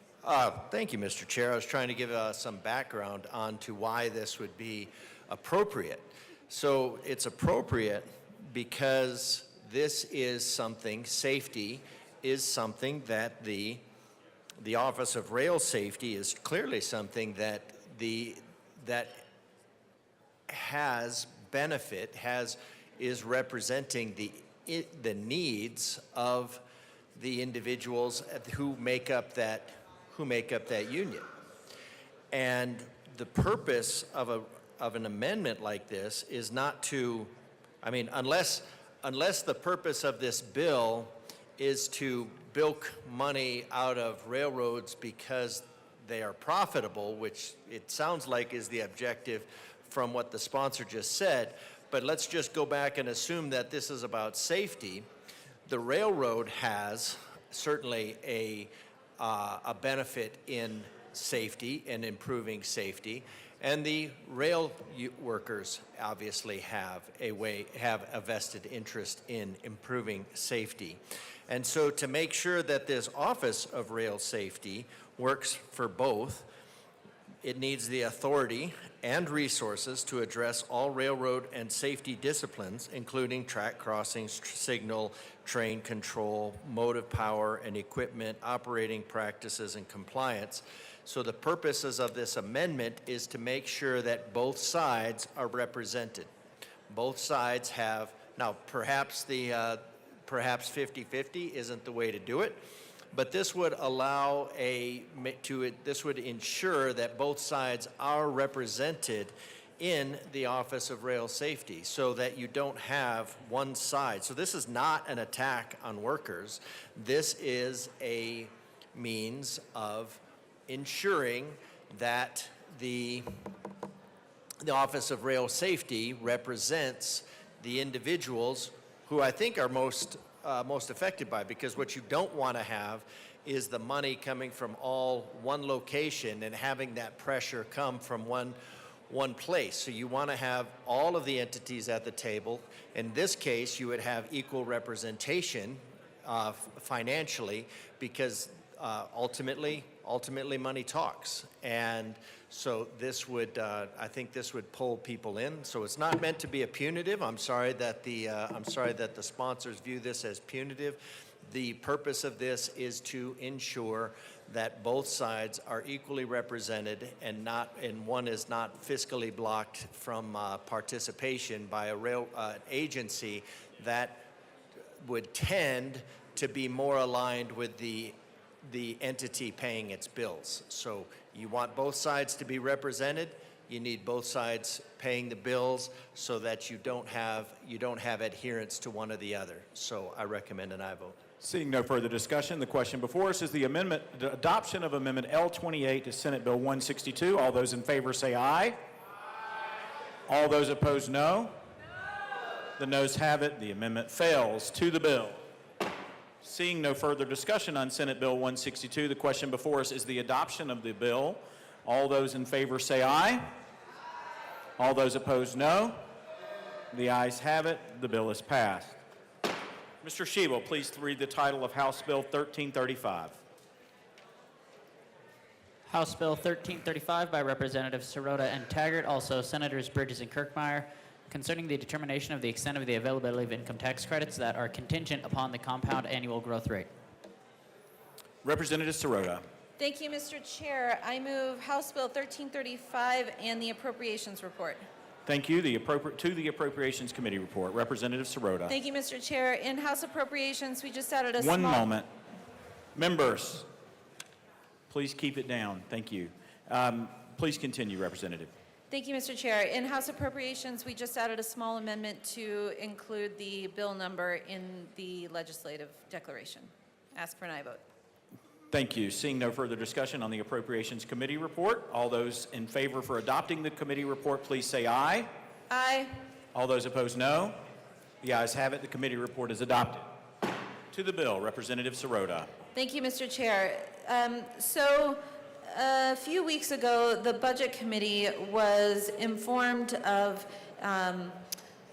Thank you, Mr. Chair. I was trying to give some background on to why this would be appropriate. So it's appropriate because this is something, safety is something that the Office of Rail Safety is clearly something that has benefit, is representing the needs of the individuals who make up that union. And the purpose of an amendment like this is not to, I mean, unless the purpose of this bill is to bilk money out of railroads because they are profitable, which it sounds like is the objective from what the sponsor just said, but let's just go back and assume that this is about safety. The railroad has certainly a benefit in safety and improving safety, and the rail workers obviously have a vested interest in improving safety. And so to make sure that this Office of Rail Safety works for both, it needs the authority and resources to address all railroad and safety disciplines, including track crossings, signal, train control, motive power and equipment, operating practices, and compliance. So the purposes of this amendment is to make sure that both sides are represented. Both sides have, now perhaps 50-50 isn't the way to do it, but this would allow this would ensure that both sides are represented in the Office of Rail Safety so that you don't have one side. So this is not an attack on workers. This is a means of ensuring that the Office of Rail Safety represents the individuals who I think are most most affected by, because what you don't want to have is the money coming from one location and having that pressure come from one place. So you want to have all of the entities at the table. In this case, you would have equal representation financially, because ultimately money talks. And so this would, I think this would pull people in. So it's not meant to be a punitive. I'm sorry that the sponsors view this as punitive. The purpose of this is to ensure that both sides are equally represented and one is not fiscally blocked from participation by an agency that would tend to be more aligned with the entity paying its bills. So you want both sides to be represented. You need both sides paying the bills so that you don't have adherence to one or the other. So I recommend an aye vote. Seeing no further discussion, the question before us is the adoption of Amendment L28 to Senate Bill 162. All those in favor say aye. All those opposed, no. The noes have it. The amendment fails. To the bill. Seeing no further discussion on Senate Bill 162, the question before us is the adoption of the bill. All those in favor say aye. All those opposed, no. The ayes have it. The bill is passed. Mr. Shebel, please read the title of House Bill 1335. House Bill 1335 by Representatives Sirota and Taggart, also Senators Bridges and Kirkmeyer, concerning the determination of the extent of the availability of income tax credits that are contingent upon the compound annual growth rate. Representative Sirota. Thank you, Mr. Chair. I move House Bill 1335 and the Appropriations Report. Thank you. To the Appropriations Committee report. Representative Sirota. Thank you, Mr. Chair. In House Appropriations, we just added a One moment. Members, please keep it down. Thank you. Please continue, Representative. Thank you, Mr. Chair. In House Appropriations, we just added a small amendment to include the bill number in the legislative declaration. Ask for an aye vote. Thank you. Seeing no further discussion on the Appropriations Committee report, all those in favor for adopting the committee report, please say aye. Aye. All those opposed, no. The ayes have it. The committee report is adopted. To the bill, Representative Sirota. Thank you, Mr. Chair. So a few weeks ago, the Budget Committee was informed of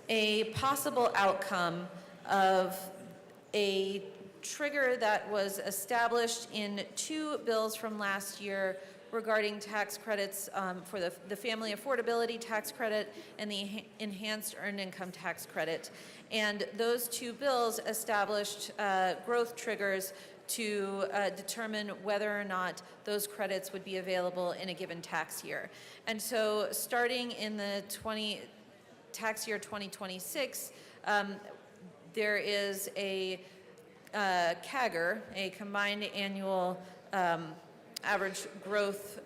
a possible outcome of a trigger that was established in two bills from last year regarding tax credits for the Family Affordability Tax Credit and the Enhanced Earned Income Tax Credit. And those two bills established growth triggers to determine whether or not those credits would be available in a given tax year. And so starting in the tax year 2026, there is a CAGR, a combined annual average growth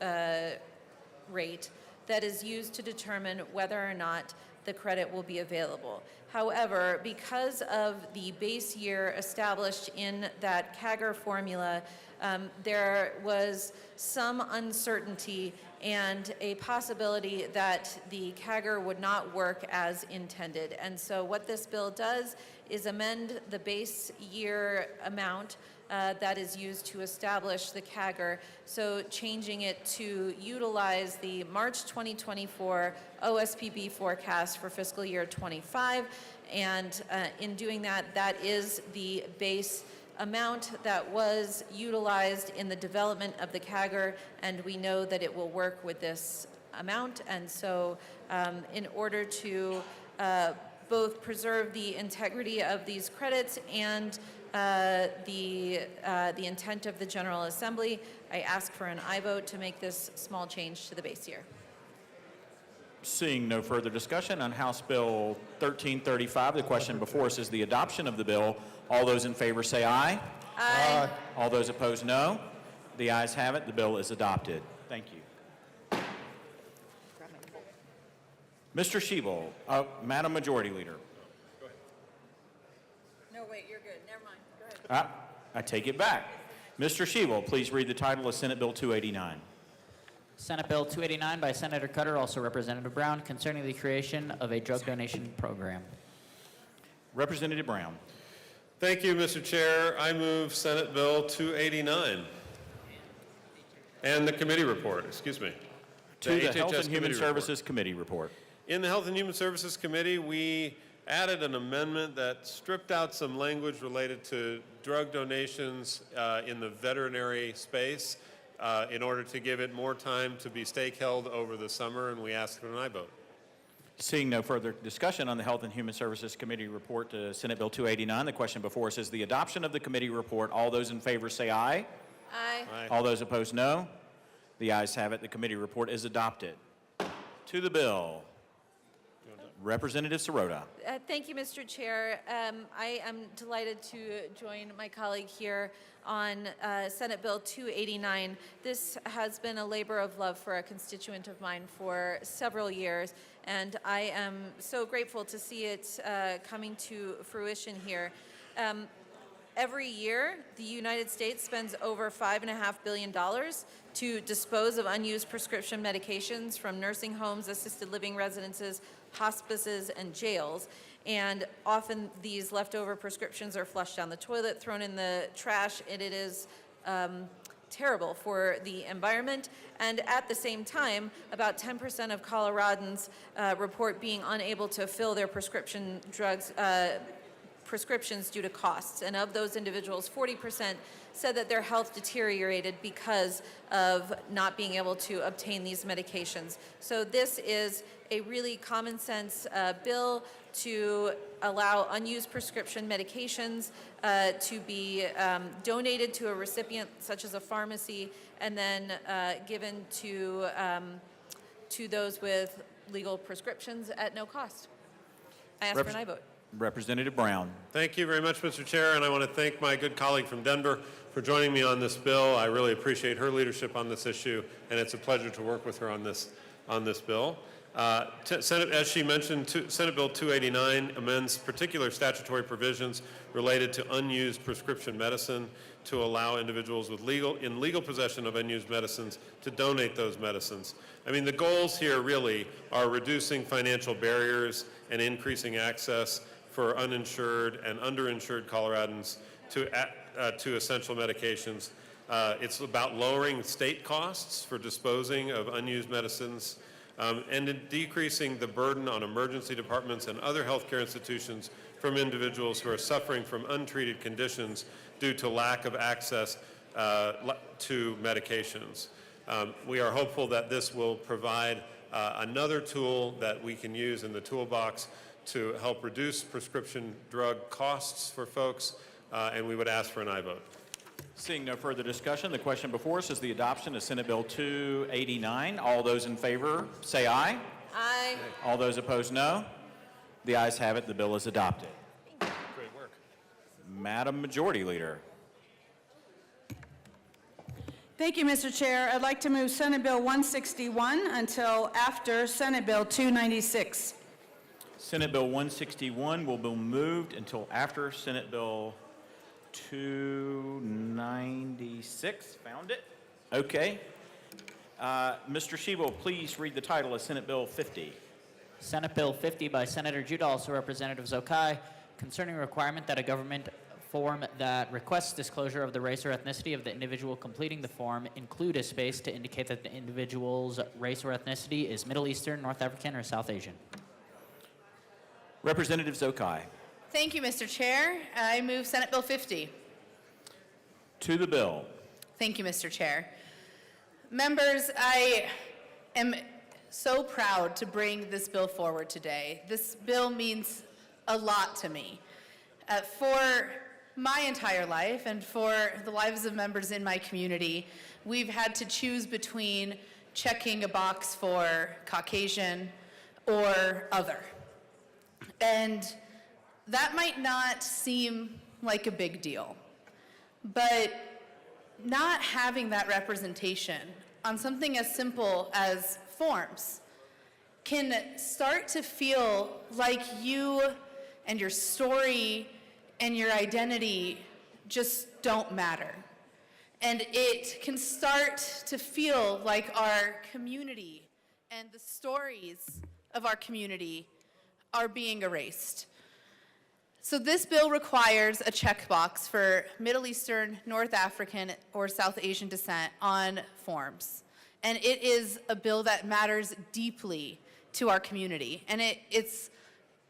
rate, that is used to determine whether or not the credit will be available. However, because of the base year established in that CAGR formula, there was some uncertainty and a possibility that the CAGR would not work as intended. And so what this bill does is amend the base year amount that is used to establish the CAGR, so changing it to utilize the March 2024 OSPB forecast for fiscal year 25, and in doing that, that is the base amount that was utilized in the development of the CAGR, and we know that it will work with this amount. And so in order to both preserve the integrity of these credits and the intent of the General Assembly, I ask for an aye vote to make this small change to the base year. Seeing no further discussion on House Bill 1335, the question before us is the adoption of the bill. All those in favor say aye. Aye. All those opposed, no. The ayes have it. The bill is adopted. Thank you. Mr. Shebel, Madam Majority Leader. No, wait, you're good. Never mind. Go ahead. I take it back. Mr. Shebel, please read the title of Senate Bill 289. Senate Bill 289 by Senator Cutter, also Representative Brown, concerning the creation of a drug donation program. Representative Brown. Thank you, Mr. Chair. I move Senate Bill 289. And the committee report, excuse me. To the Health HHS and Human committee report. Services Committee report. In the Health and Human Services Committee, we added an amendment that stripped out some language related to drug donations in the veterinary space in order to give it more time to be stake held over the summer, and we asked for an aye vote. Seeing no further discussion on the Health and Human Services Committee report to Senate Bill 289, the question before us is the adoption of the committee report. All those in favor say aye. Aye. All those opposed, no. The ayes have it. The committee report is adopted. To the bill. Representative Sirota. Thank you, Mr. Chair. I am delighted to join my colleague here on Senate Bill 289. This has been a labor of love for a constituent of mine for several years, and I am so grateful to see it coming to fruition here. Every year, the United States spends over $5.5 billion to dispose of unused prescription medications from nursing homes, assisted living residences, hospices, and jails. And often these leftover prescriptions are flushed down the toilet, thrown in the trash, and it is terrible for the environment. And at the same time, about 10% of Coloradans report being unable to fill their prescription drugs prescriptions due to costs. And of those individuals, 40% said that their health deteriorated because of not being able to obtain these medications. So this is a really common sense bill to allow unused prescription medications to be donated to a recipient such as a pharmacy and then given to those with legal prescriptions at no cost. I ask for an aye vote. Representative Brown. Thank you very much, Mr. Chair, and I want to thank my good colleague from Denver for joining me on this bill. I really appreciate her leadership on this issue, and it's a pleasure to work with her on this bill. Senate, as she mentioned, Senate Bill 289 amends particular statutory provisions related to unused prescription medicine to allow individuals with legal possession of unused medicines to donate those medicines. I mean, the goals here really are reducing financial barriers and increasing access for uninsured and underinsured Coloradans to essential medications. It's about lowering state costs for disposing of unused medicines and decreasing the burden on emergency departments and other healthcare institutions from individuals who are suffering from untreated conditions due to lack of access to medications. We are hopeful that this will provide another tool that we can use in the toolbox to help reduce prescription drug costs for folks, and we would ask for an aye vote. Seeing no further discussion, the question before us is the adoption of Senate Bill 289. All those in favor say aye. Aye. All those opposed, no. The ayes have it. The bill is adopted. Great work. Madam Majority Leader. Thank you, Mr. Chair. I'd like to move Senate Bill 161 until after Senate Bill 296. Senate Bill 161 will be moved until after Senate Bill 296. Found it? Okay. Mr. Shebo, please read the title of Senate Bill 50. Senate Bill 50 by Senator Judall, also Representative Zokai, concerning a requirement that a government form that requests disclosure of the race or ethnicity of the individual completing the form include a space to indicate that the individual's race or ethnicity is Middle Eastern, North African, or South Asian. Representative Zokai. Thank you, Mr. Chair. I move Senate Bill 50. To the bill. Thank you, Mr. Chair. Members, I am so proud to bring this bill forward today. This bill means a lot to me. For my entire life and for the lives of members in my community, we've had to choose between checking a box for Caucasian or other. And that might not seem like a big deal, but not having that representation on something as simple as forms can start to feel like you and your story and your identity just don't matter. And it can start to feel like our community and the stories of our community are being erased. So this bill requires a checkbox for Middle Eastern, North African, or South Asian descent on forms. And it is a bill that matters deeply to our community. And it's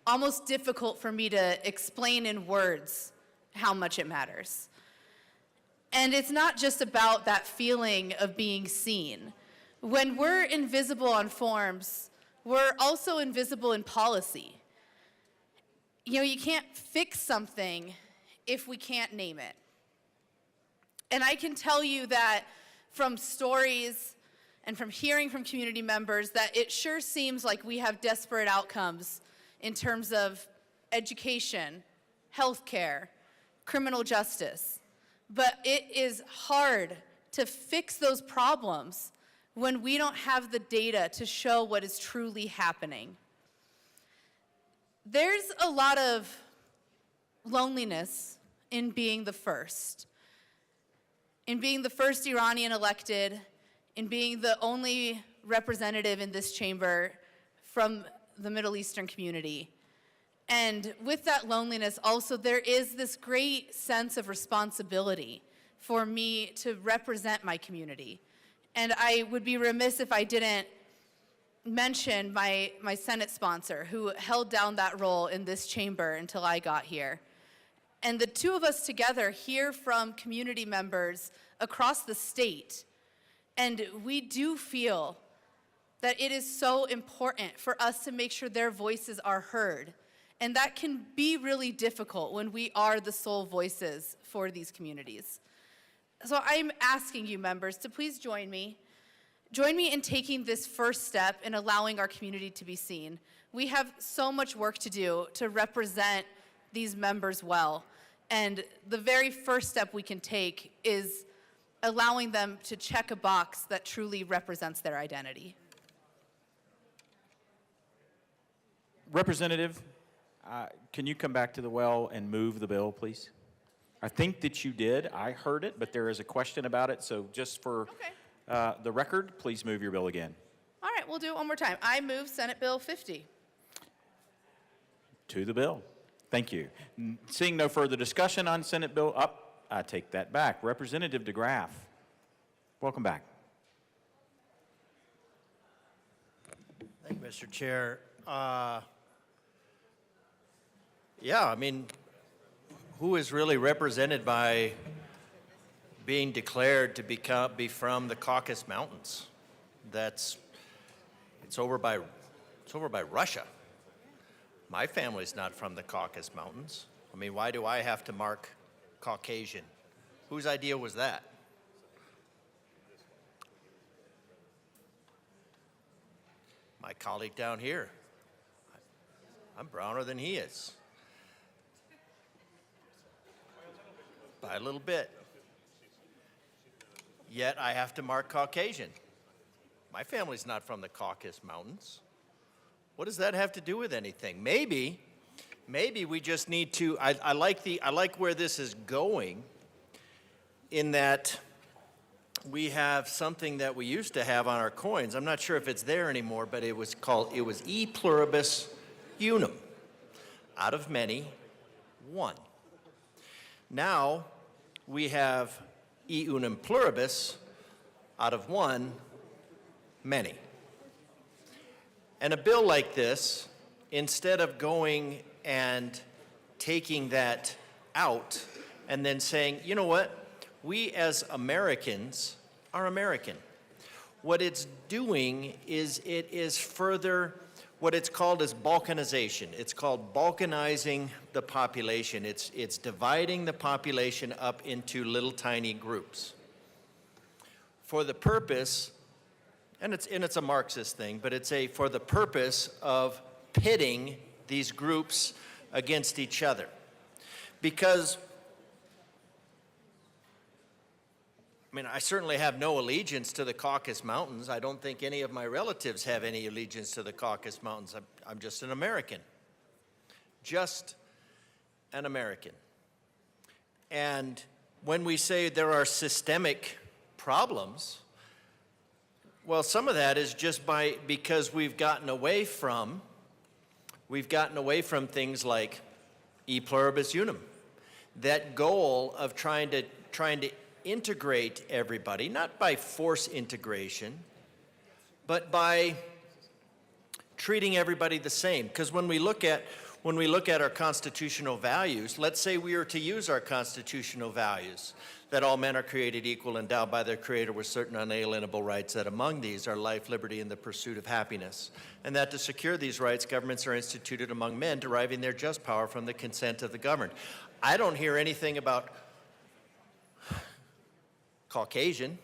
almost difficult for me to explain in words how much it matters. And it's not just about that feeling of being seen. When we're invisible on forms, we're also invisible in policy. You know, you can't fix something if we can't name it. And I can tell you that from stories and from hearing from community members that it sure seems like we have desperate outcomes in terms of education, healthcare, criminal justice. But it is hard to fix those problems when we don't have the data to show what is truly happening. There's a lot of loneliness in being the first. In being the first Iranian elected, in being the only representative in this chamber from the Middle Eastern community. And with that loneliness, also, there is this great sense of responsibility for me to represent my community. And I would be remiss if I didn't mention my Senate sponsor, who held down that role in this chamber until I got here. And the two of us together hear from community members across the state, and we do feel that it is so important for us to make sure their voices are heard. And that can be really difficult when we are the sole voices for these communities. So I'm asking you, members, to please join me. Join me in taking this first step in allowing our community to be seen. We have so much work to do to represent these members well. And the very first step we can take is allowing them to check a box that truly represents their identity. Representative, can you come back to the well and move the bill, please? I think that you did. I heard it, but there is a question about it. So just for the record, please move your bill again. All right, we'll do it one more time. I move Senate Bill 50. To the bill. Thank you. Seeing no further discussion on Senate Bill, I take that back. Representative DeGraff, welcome back. Thank you, Mr. Chair. Yeah, I mean, who is really represented by being declared to be from the Caucasus Mountains? It's over by Russia. My family's not from the Caucasus Mountains. I mean, why do I have to mark Caucasian? Whose idea was that? My colleague down here. I'm browner than he is. By a little bit. Yet I have to mark Caucasian. My family's not from the Caucasus Mountains. What does that have to do with anything? Maybe we just need to, I like where this is going, in that we have something that we used to have on our coins. I'm not sure if it's there anymore, but it was e pluribus unum. Out of many, one. Now we have e unum pluribus, out of one, many. And a bill like this, instead of going and taking that out and then saying, you know what, we as Americans are American. What it's doing is it is further, what it's called is balkanization. It's called balkanizing the population. It's dividing the population up into little tiny groups for the purpose, and it's a Marxist thing, but it's for the purpose of pitting these groups against each other. Because, I mean, I certainly have no allegiance to the Caucasus Mountains. I don't think any of my relatives have any allegiance to the Caucasus Mountains. I'm just an American. Just an American. And when we say there are systemic problems, well, some of that is just because we've gotten away from things like e pluribus unum. That goal of trying to integrate everybody, not by force integration, but by treating everybody the same. Because when we look at our constitutional values, let's say we are to use our constitutional values, that all men are created equal, endowed by their Creator with certain unalienable rights, that among these are life, liberty, and the pursuit of happiness, and that to secure these rights, governments are instituted among men, deriving their just power from the consent of the governed. I don't hear anything about Caucasian.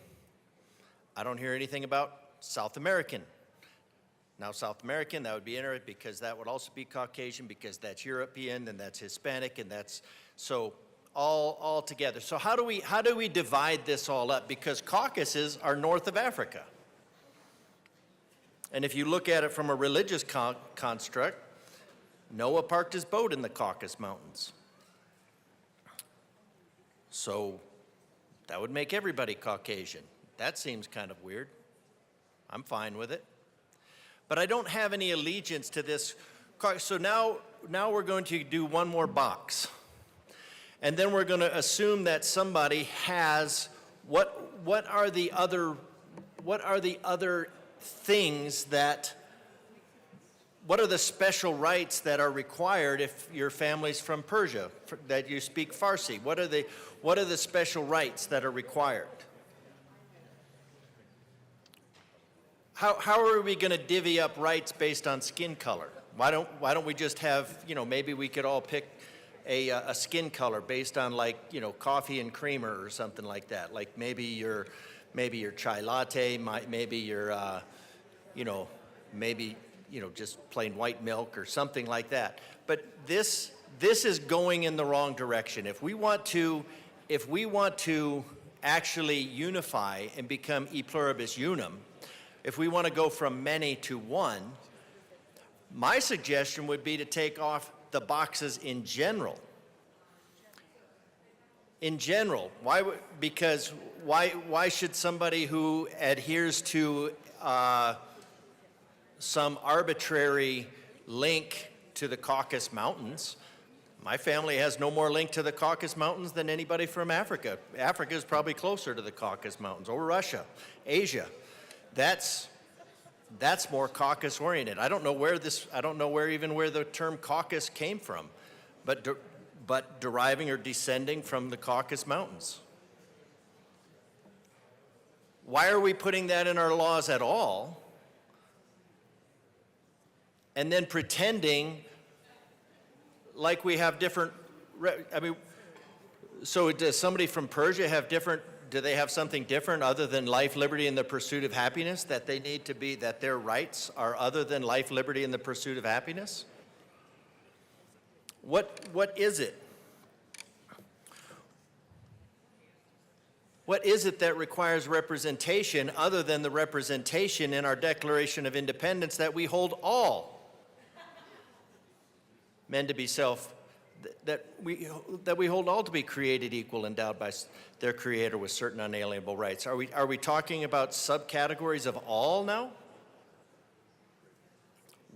I don't hear anything about South American. Now, South American, that would be interesting because that would also be Caucasian, because that's European and that's Hispanic, and that's so all together. So how do we divide this all up? Because Caucasus are north of Africa. And if you look at it from a religious construct, Noah parked his boat in the Caucasus Mountains. So that would make everybody Caucasian. That seems kind of weird. I'm fine with it. But I don't have any allegiance to this. So now we're going to do one more box. And then we're going to assume that somebody has, what are the other things that, what are the special rights that are required if your family's from Persia, that you speak Farsi? What are the special rights that are required? How are we going to divvy up rights based on skin color? Why don't we just have, maybe we could all pick a skin color based on, like, coffee and creamer or something like that. Like maybe your chai latte, maybe your just plain white milk or something like that. But this is going in the wrong direction. If we want to actually unify and become e pluribus unum, if we want to go from many to one, my suggestion would be to take off the boxes in general. In general, why should somebody who adheres to some arbitrary link to the Caucasus Mountains? My family has no more link to the Caucasus Mountains than anybody from Africa. Africa is probably closer to the Caucasus Mountains, or Russia, Asia. That's more Caucasus oriented. I don't know where the term Caucasus came from, but deriving or descending from the Caucasus Mountains. Why are we putting that in our laws at all? And then pretending like we have different, so does somebody from Persia have different, do they have something different other than life, liberty, and the pursuit of happiness, that they need to be, that their rights are other than life, liberty, and the pursuit of happiness? What is it? What is it that requires representation other than the representation in our Declaration of Independence that we hold all men to be that we hold all to be created equal, endowed by their Creator with certain unalienable rights? Are we talking about subcategories of all now?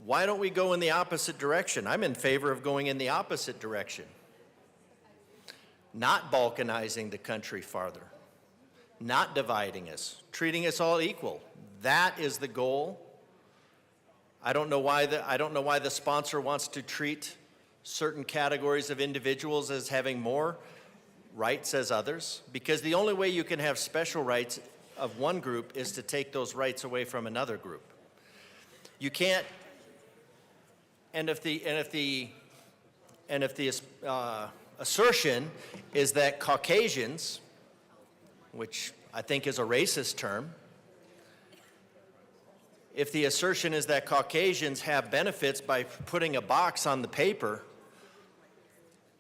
Why don't we go in the opposite direction? I'm in favor of going in the opposite direction. Not balkanizing the country farther. Not dividing us. Treating us all equal. That is the goal. I don't know why the sponsor wants to treat certain categories of individuals as having more rights as others, because the only way you can have special rights of one group is to take those rights away from another group. You can't, and if the assertion is that Caucasians, which I think is a racist term, if the assertion is that Caucasians have benefits by putting a box on the paper,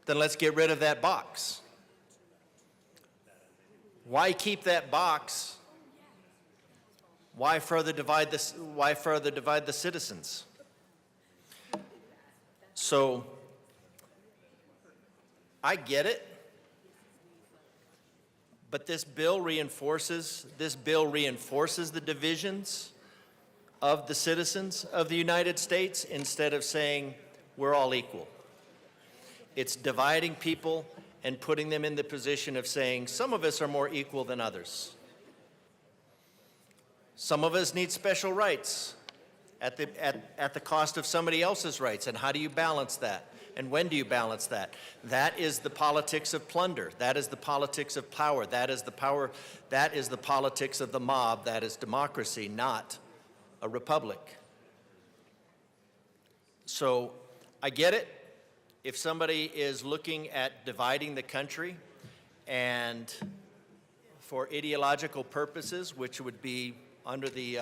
then let's get rid of that box. Why keep that box? Why further divide the citizens? So I get it, but this bill reinforces the divisions of the citizens of the United States instead of saying we're all equal. It's dividing people and putting them in the position of saying, some of us are more equal than others. Some of us need special rights at the cost of somebody else's rights. And how do you balance that? And when do you balance that? That is the politics of plunder. That is the politics of power. That is the politics of the mob. That is democracy, not a republic. So I get it. If somebody is looking at dividing the country and for ideological purposes, which would be under the,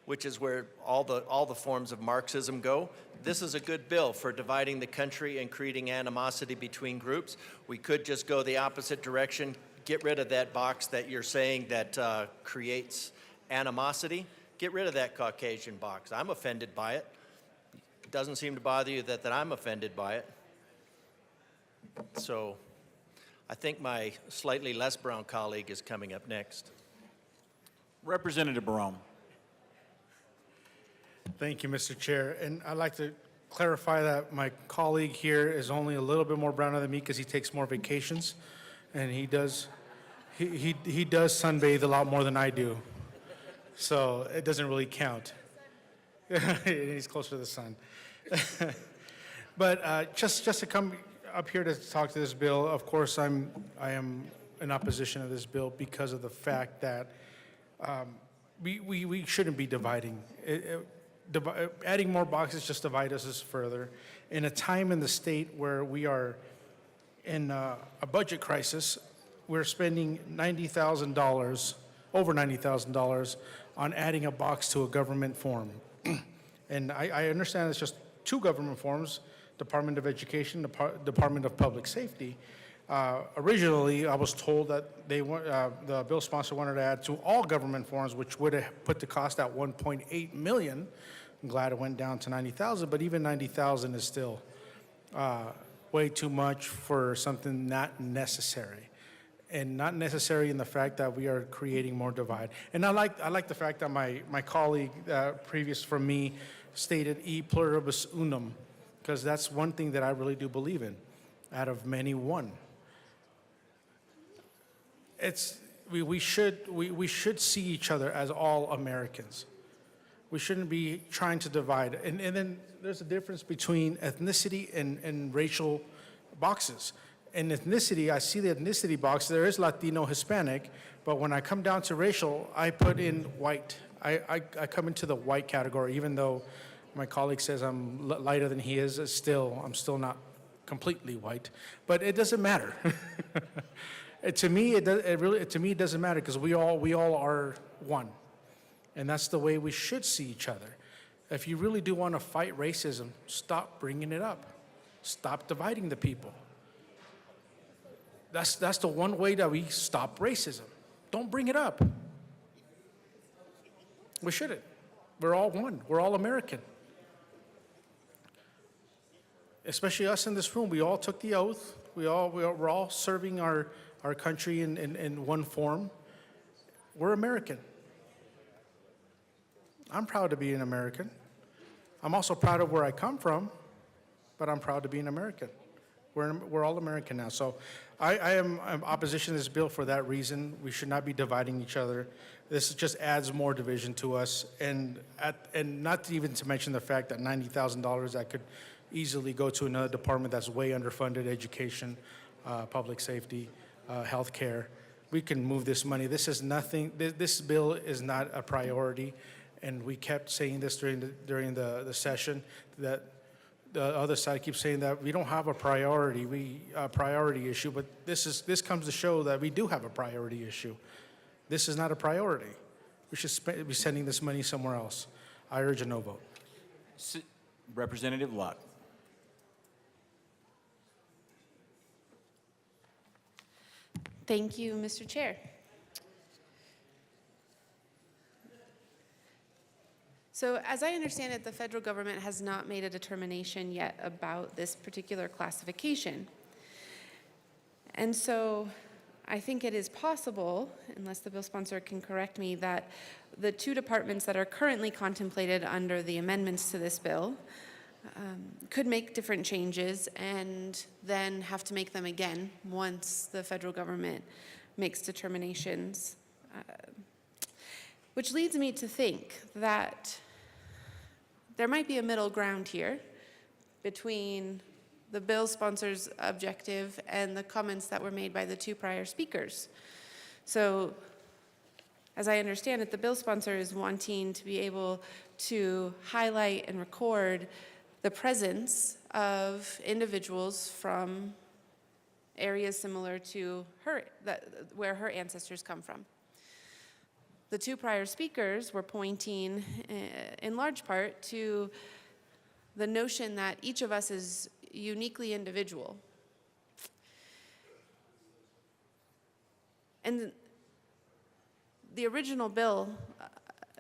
which is where all the forms of Marxism go, this is a good bill for dividing the country and creating animosity between groups. We could just go the opposite direction, get rid of that box that you're saying that creates animosity. Get rid of that Caucasian box. I'm offended by it. It doesn't seem to bother you that I'm offended by it. So I think my slightly less brown colleague is coming up next. Representative Barone. Thank you, Mr. Chair. And I'd like to clarify that my colleague here is only a little bit more browner than me because he takes more vacations, and he does sunbathe a lot more than I do. So it doesn't really count. He's closer to the sun. But just to come up here to talk to this bill, of course, I am in opposition to this bill because of the fact that we shouldn't be dividing. Adding more boxes just divide us further. In a time in the state where we are in a budget crisis, we're spending $90,000, over $90,000 on adding a box to a government form. And I understand it's just two government forms, Department of Education, Department of Public Safety. Originally, I was told that the bill sponsor wanted to add to all government forms, which would have put the cost at $1.8 million. I'm glad it went down to $90,000, but even $90,000 is still way too much for something not necessary. And not necessary in the fact that we are creating more divide. And I like the fact that my colleague previous from me stated e pluribus unum, because that's one thing that I really do believe in, out of many one. We should see each other as all Americans. We shouldn't be trying to divide. And then there's a difference between ethnicity and racial boxes. In ethnicity, I see the ethnicity box. There is Latino, Hispanic, but when I come down to racial, I put in white. I come into the white category, even though my colleague says I'm lighter than he is. I'm still not completely white, but it doesn't matter. To me, it doesn't matter because we all are one, and that's the way we should see each other. If you really do want to fight racism, stop bringing it up. Stop dividing the people. That's the one way that we stop racism. Don't bring it up. We shouldn't. We're all one. We're all American. Especially us in this room. We all took the oath. We're all serving our country in one form. We're American. I'm proud to be an American. I'm also proud of where I come from, but I'm proud to be an American. We're all American now. So I'm opposition to this bill for that reason. We should not be dividing each other. This just adds more division to us, and not even to mention the fact that $90,000 that could easily go to another department that's way underfunded, education, public safety, health care. We can move this money. This is nothing. This bill is not a priority, and we kept saying this during the session that the other side keeps saying that we don't have a priority issue, but this comes to show that we do have a priority issue. This is not a priority. We should be sending this money somewhere else. I urge a no vote. Representative Luck. Thank you, Mr. Chair. So as I understand it, the federal government has not made a determination yet about this particular classification. And so I think it is possible, unless the bill sponsor can correct me, that the two departments that are currently contemplated under the amendments to this bill, could make different changes and then have to make them again once the federal government makes determinations. Which leads me to think that there might be a middle ground here between the bill sponsor's objective and the comments that were made by the two prior speakers. So, as I understand it, the bill sponsor is wanting to be able to highlight and record the presence of individuals from areas similar to her, where her ancestors come from. The two prior speakers were pointing in large part to the notion that each of us is uniquely individual. And the original bill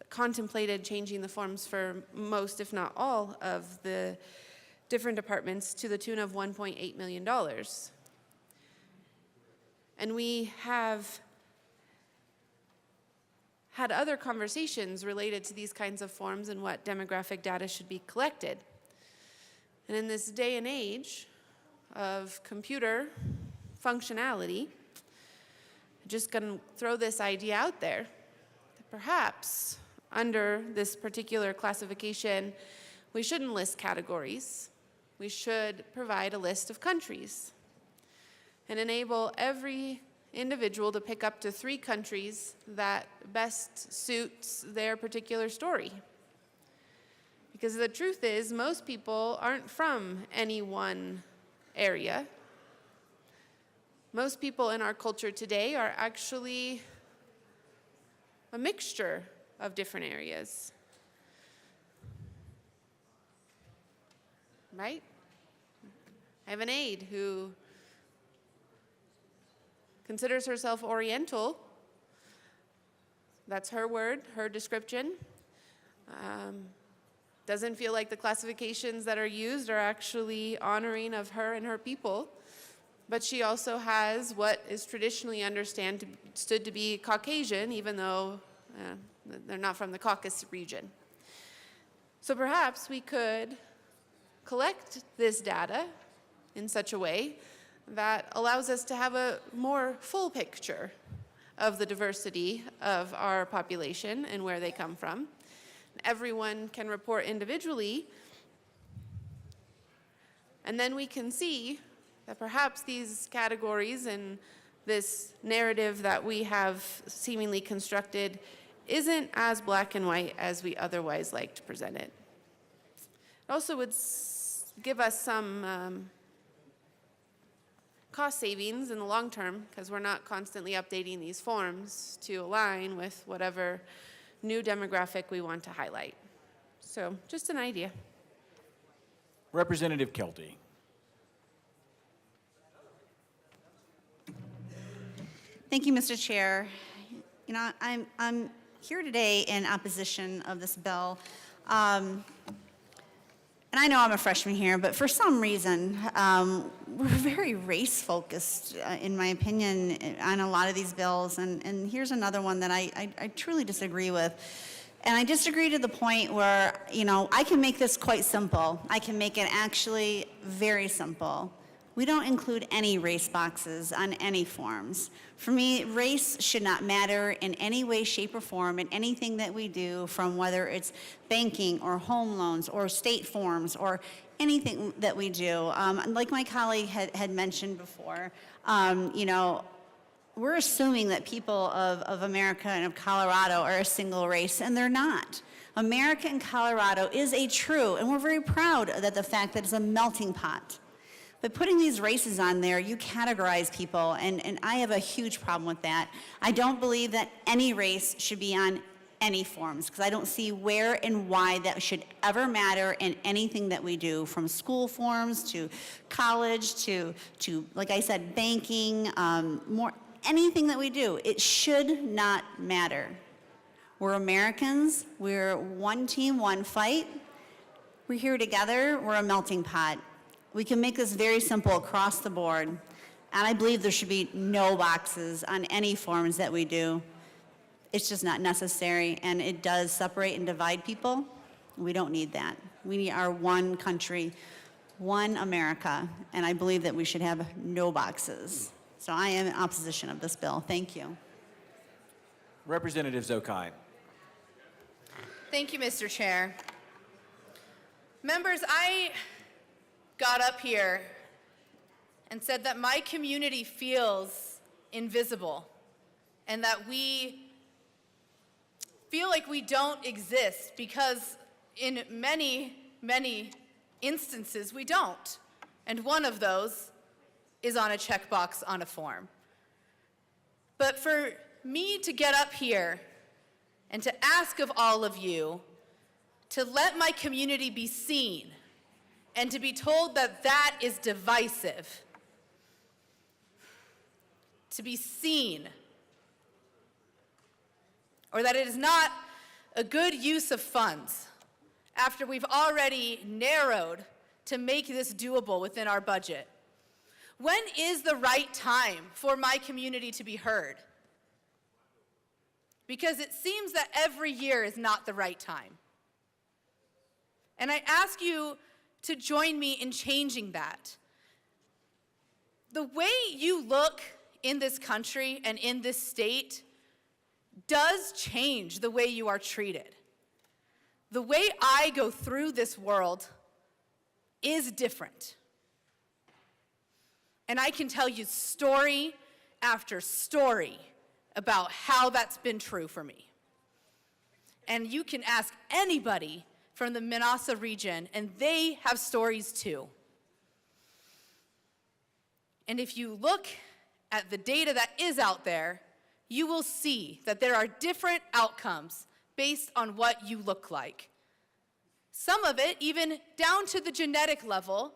contemplated changing the forms for most, if not all, of the different departments to the tune of $1.8 million. And we have had other conversations related to these kinds of forms and what demographic data should be collected. And in this day and age of computer functionality, I'm just going to throw this idea out there that perhaps under this particular classification, we shouldn't list categories. We should provide a list of countries and enable every individual to pick up to 3 countries that best suits their particular story. Because the truth is, most people aren't from any one area. Most people in our culture today are actually a mixture of different areas. Right? I have an aide who considers herself Oriental. That's her word, her description. Doesn't feel like the classifications that are used are actually honoring of her and her people. But she also has what is traditionally understood to be Caucasian, even though they're not from the Caucasus region. So perhaps we could collect this data in such a way that allows us to have a more full picture of the diversity of our population and where they come from. Everyone can report individually, and then we can see that perhaps these categories and this narrative that we have seemingly constructed isn't as black and white as we otherwise like to present it. It also would give us some cost savings in the long term, because we're not constantly updating these forms to align with whatever new demographic we want to highlight. So, just an idea. Representative Kelty. Thank you, Mr. Chair. You know, I'm here today in opposition of this bill. And I know I'm a freshman here, but for some reason, we're very race-focused, in my opinion, on a lot of these bills. And here's another one that I truly disagree with. And I disagree to the point where, you know, I can make this quite simple. I can make it actually very simple. We don't include any race boxes on any forms. For me, race should not matter in any way, shape, or form in anything that we do, from whether it's banking or home loans or state forms or anything that we do. Like my colleague had mentioned before, you know, we're assuming that people of America and of Colorado are a single race, and they're not. America and Colorado is a true, and we're very proud that the fact that it's a melting pot. But putting these races on there, you categorize people, and I have a huge problem with that. I don't believe that any race should be on any forms, because I don't see where and why that should ever matter in anything that we do, from school forms to college to like I said, banking, anything that we do. It should not matter. We're Americans. We're one team, one fight. We're here together. We're a melting pot. We can make this very simple across the board, and I believe there should be no boxes on any forms that we do. It's just not necessary, and it does separate and divide people. We don't need that. We are one country, one America, and I believe that we should have no boxes. So I am in opposition of this bill. Thank you. Representative Zokai. Thank you, Mr. Chair. Members, I got up here and said that my community feels invisible and that we feel like we don't exist because in many, many instances we don't. And one of those is on a checkbox on a form. But for me to get up here and to ask of all of you to let my community be seen and to be told that that is divisive, to be seen, or that it is not a good use of funds after we've already narrowed to make this doable within our budget. When is the right time for my community to be heard? Because it seems that every year is not the right time. And I ask you to join me in changing that. The way you look in this country and in this state does change the way you are treated. The way I go through this world is different. And I can tell you story after story about how that's been true for me. And you can ask anybody from the Manassa region, and they have stories too. And if you look at the data that is out there, you will see that there are different outcomes based on what you look like. Some of it, even down to the genetic level,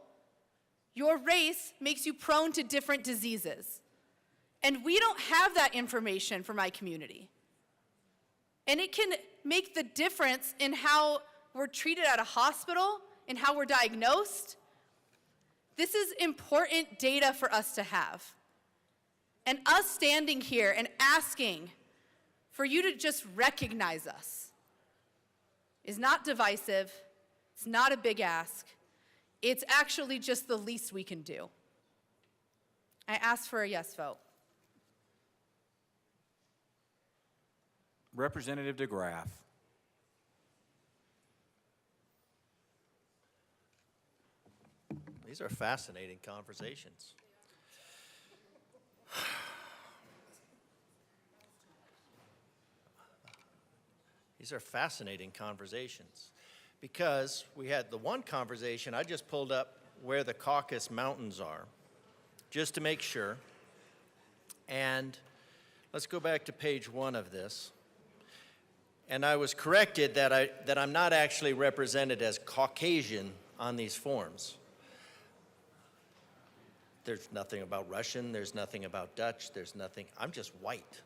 your race makes you prone to different diseases. And we don't have that information for my community. And it can make the difference in how we're treated at a hospital and how we're diagnosed. This is important data for us to have. And us standing here and asking for you to just recognize us is not divisive. It's not a big ask. It's actually just the least we can do. I ask for a yes vote. Representative DeGraff. These are fascinating conversations. These are fascinating conversations because we had the one conversation, I just pulled up where the Caucasus Mountains are, just to make sure. And let's go back to page 1 of this. And I was corrected that I'm not actually represented as Caucasian on these forms. There's nothing about Russian, there's nothing about Dutch, there's nothing, I'm just white.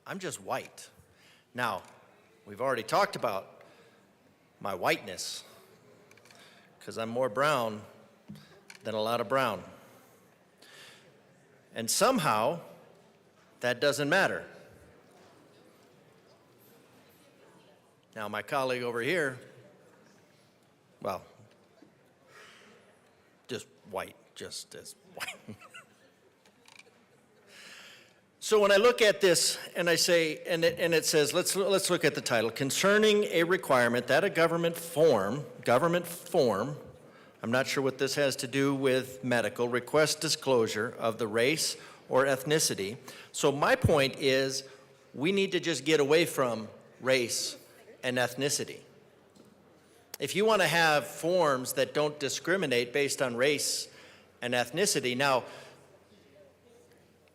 I'm just white. Now, we've already talked about my whiteness, because I'm more brown than a lot of brown. And somehow, that doesn't matter. Now, my colleague over here, well, just white, just as white. So when I look at this and I say, and it says, let's look at the title, concerning a requirement that a government form, I'm not sure what this has to do with medical, request disclosure of the race or ethnicity. So my point is, we need to just get away from race and ethnicity. If you want to have forms that don't discriminate based on race and ethnicity, now,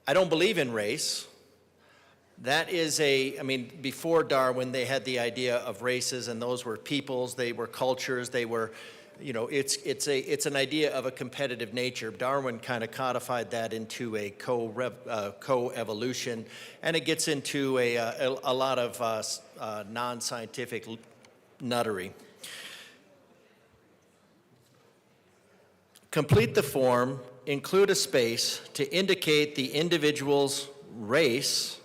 I don't believe in race. That is before Darwin, they had the idea of races, and those were peoples, they were cultures, they were, it's an idea of a competitive nature. Darwin kind of codified that into a co-evolution, and it gets into a lot of non-scientific nuttery. Complete the form, include a space to indicate the individual's race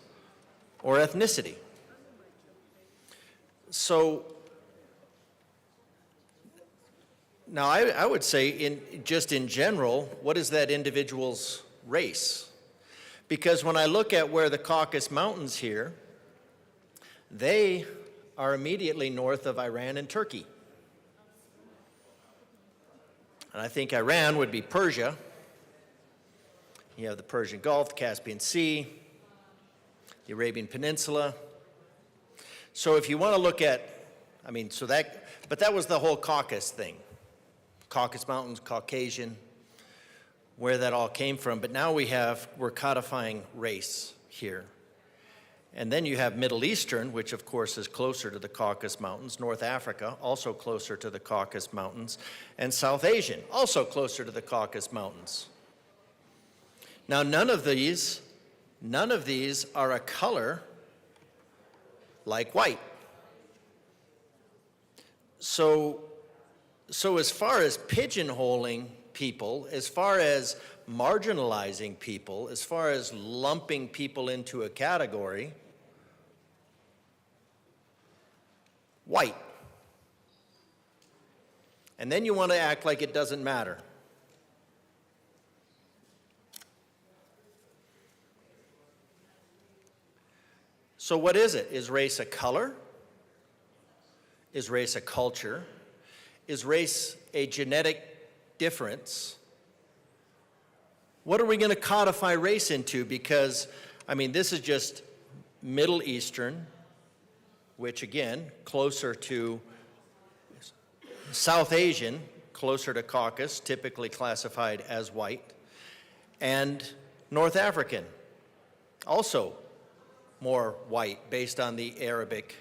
or ethnicity. So now I would say just in general, what is that individual's race? Because when I look at where the Caucasus Mountains here, they are immediately north of Iran and Turkey. And I think Iran would be Persia. You have the Persian Gulf, the Caspian Sea, the Arabian Peninsula. So if you want to look at, but that was the whole Caucasus thing. Caucasus Mountains, Caucasian, where that all came from. But now we're codifying race here. And then you have Middle Eastern, which of course is closer to the Caucasus Mountains, North Africa, also closer to the Caucasus Mountains, and South Asian, also closer to the Caucasus Mountains. Now, none of these are a color like white. So as far as pigeonholing people, as far as marginalizing people, as far as lumping people into a category, white. And then you want to act like it doesn't matter. So what is it? Is race a color? Is race a culture? Is race a genetic difference? What are we going to codify race into? Because, this is just Middle Eastern, which again, closer to South Asian, closer to Caucasus, typically classified as white, and North African, also more white based on the Arabic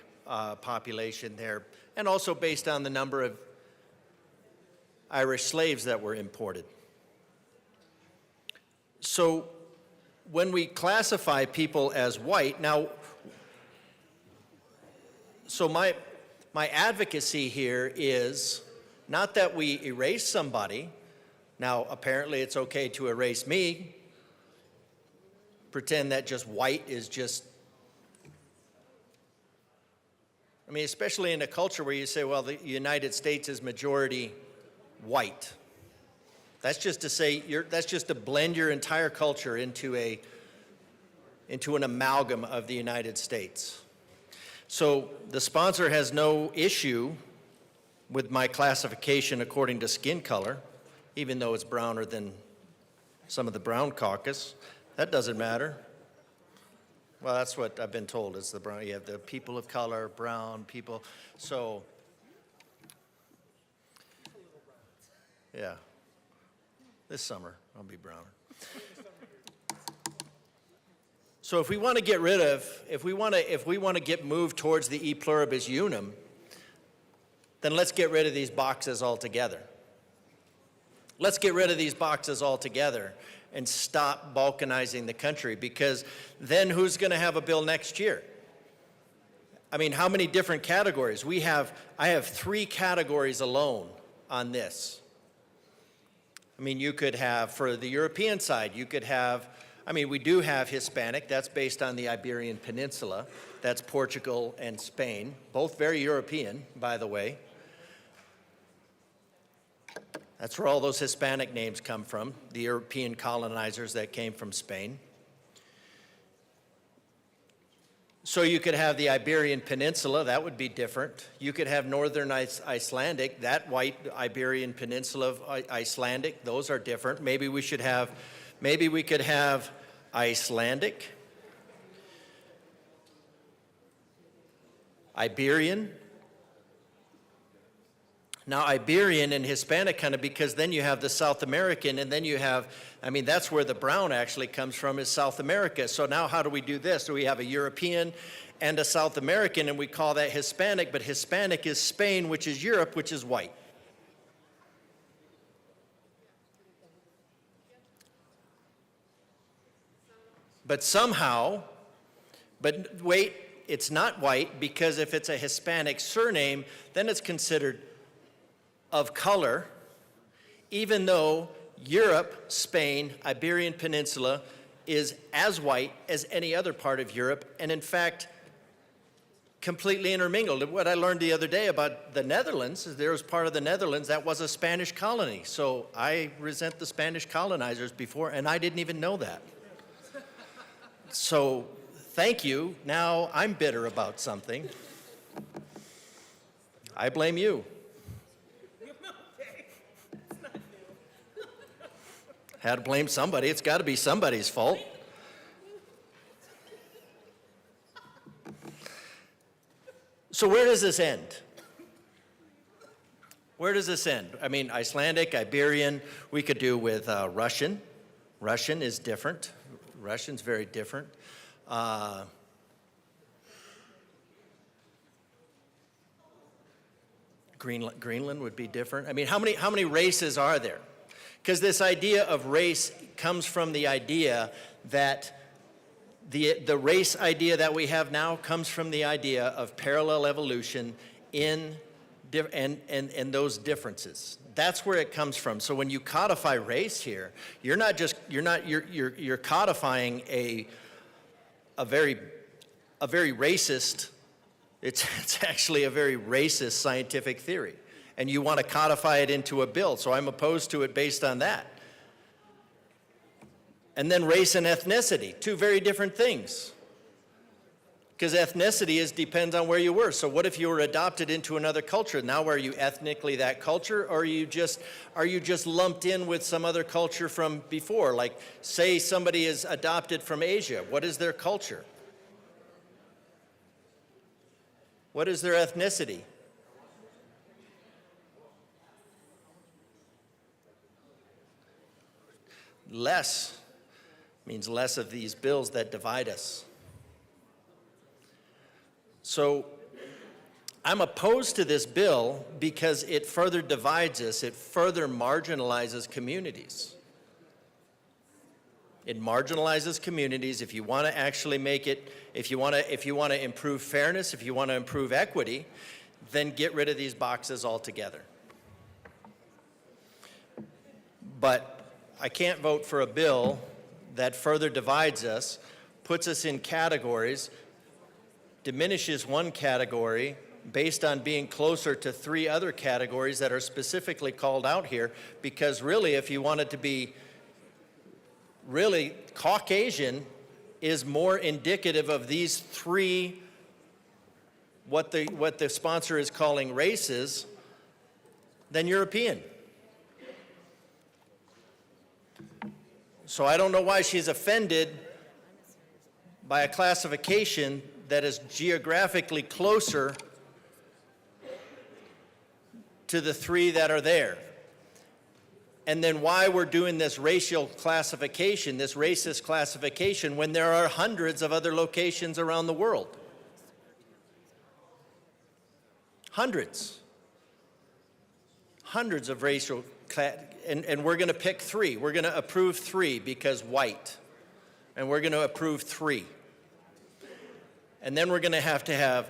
population there, and also based on the number of Irish slaves that were imported. So when we classify people as white, now, so my advocacy here is not that we erase somebody. Now, apparently it's okay to erase me, pretend that just white is just, especially in a culture where you say, well, the United States is majority white. That's just to say, that's just to blend your entire culture into an amalgam of the United States. So the sponsor has no issue with my classification according to skin color, even though it's browner than some of the brown caucus. That doesn't matter. Well, that's what I've been told is the brown. You have the people of color, brown people. So, yeah. This summer, I'll be browner. So if we want to get rid of, if we want to get moved towards the e pluribus unum, then let's get rid of these boxes altogether. Let's get rid of these boxes altogether and stop balkanizing the country, because then who's going to have a bill next year? How many different categories? I have 3 categories alone on this. You could have, for the European side, you could have, we do have Hispanic. That's based on the Iberian Peninsula. That's Portugal and Spain, both very European, by the way. That's where all those Hispanic names come from, the European colonizers that came from Spain. So you could have the Iberian Peninsula, that would be different. You could have Northern Icelandic, that white Iberian Peninsula of Icelandic, those are different. Maybe we could have Icelandic, Iberian. Now, Iberian and Hispanic kind of, because then you have the South American, and then you have, that's where the brown actually comes from, is South America. So now how do we do this? So we have a European and a South American, and we call that Hispanic, but Hispanic is Spain, which is Europe, which is white. But somehow, but wait, it's not white, because if it's a Hispanic surname, then it's considered of color, even though Europe, Spain, Iberian Peninsula is as white as any other part of Europe. And in fact, completely intermingled. What I learned the other day about the Netherlands is there was part of the Netherlands that was a Spanish colony. So I resent the Spanish colonizers before, and I didn't even know that. So thank you. Now I'm bitter about something. I blame you. Had to blame somebody. It's got to be somebody's fault. So where does this end? Where does this end? I mean, Icelandic, Iberian, we could do with Russian. Russian is different. Russian's very different. Greenland would be different. I mean, how many races are there? Because this idea of race comes from the idea that the race idea that we have now comes from the idea of parallel evolution and those differences. That's where it comes from. So when you codify race here, you're codifying a very racist. It's actually a very racist scientific theory, and you want to codify it into a bill. So I'm opposed to it based on that. And then race and ethnicity, two very different things. Because ethnicity depends on where you were. So what if you were adopted into another culture? Now are you ethnically that culture, or are you just lumped in with some other culture from before? Like, say somebody is adopted from Asia. What is their culture? What is their ethnicity? Less means less of these bills that divide us. So I'm opposed to this bill because it further divides us, it further marginalizes communities. It marginalizes communities. If you want to actually make it, if you want to improve fairness, if you want to improve equity, then get rid of these boxes altogether. But I can't vote for a bill that further divides us, puts us in categories, diminishes one category based on being closer to three other categories that are specifically called out here, because really, if you wanted to be really, Caucasian is more indicative of these three, what the sponsor is calling races, than European. So I don't know why she's offended by a classification that is geographically closer to the three that are there. And then why we're doing this racial classification, this racist classification, when there are hundreds of other locations around the world. Hundreds of racial, and we're going to pick three. We're going to approve three because white, and we're going to approve three. And then we're going to have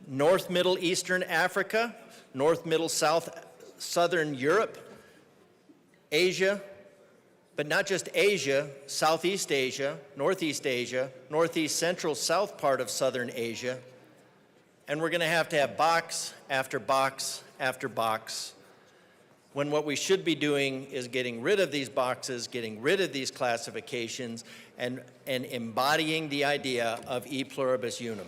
North Middle Eastern Africa, North Middle Southern Europe, Asia, but not just Asia, Southeast Asia, Northeast Central South part of Southern Asia. And we're going to have box after box after box, when what we should be doing is getting rid of these boxes, getting rid of these classifications, and embodying the idea of e pluribus unum.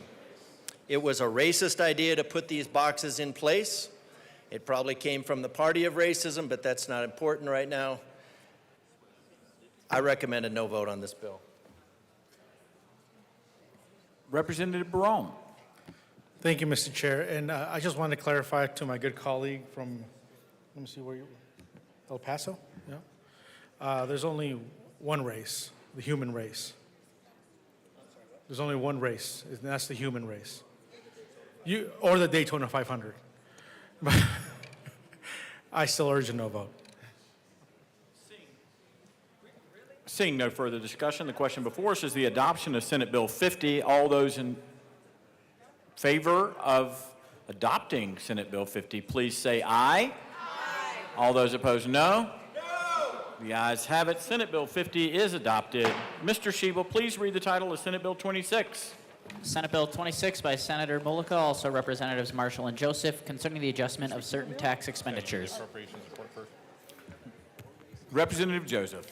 It was a racist idea to put these boxes in place. It probably came from the party of racism, but that's not important right now. I recommend a no vote on this bill. Representative Barone. Thank you, Mr. Chair. And I just want to clarify to my good colleague from, let me see where you, El Paso? Yeah. There's only one race, the human race. There's only one race, and that's the human race. Or the Daytona 500. But I still urge a no vote. Seeing no further discussion, the question before us is the adoption of Senate Bill 50. All those in favor of adopting Senate Bill 50, please say aye. Aye. All those opposed, no. No. The ayes have it. Senate Bill 50 is adopted. Mr. Shebel, please read the title of Senate Bill 26. Senate Bill 26 by Senator Mullica, also Representatives Marshall and Joseph, concerning the adjustment of certain tax expenditures. Representative Joseph.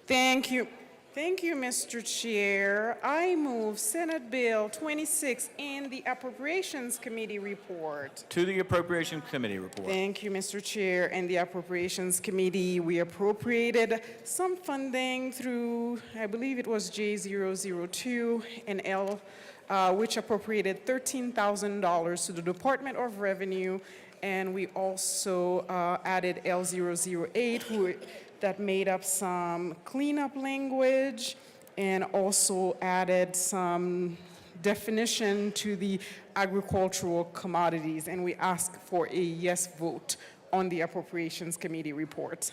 Thank you. Thank you, Mr. Chair. I move Senate Bill 26 and the Appropriations Committee report. To the Appropriations Committee report. Thank you, Mr. Chair. And the Appropriations Committee, we appropriated some funding through, I believe it was J002 and L, which appropriated $13,000 to the Department of Revenue. And we also added L008, that made up some cleanup language and also added some definition to the agricultural commodities. And we ask for a yes vote on the Appropriations Committee report.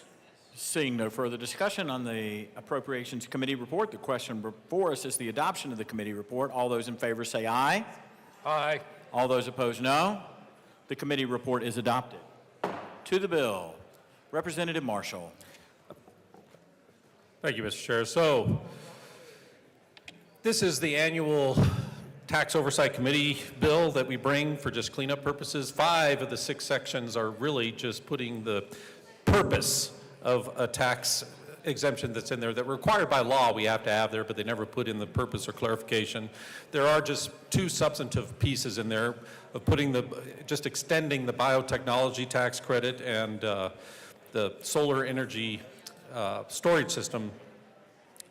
Seeing no further discussion on the Appropriations Committee report, the question before us is the adoption of the committee report. All those in favor say aye. Aye. All those opposed, no. The committee report is adopted. To the bill, Representative Marshall. Thank you, Mr. Chair. So this is the annual Tax Oversight Committee bill that we bring for just cleanup purposes. 5 of the 6 sections are really just putting the purpose of a tax exemption that's in there that required by law we have to have there, but they never put in the purpose or clarification. There are just 2 substantive pieces in there of putting just extending the biotechnology tax credit and the solar energy storage system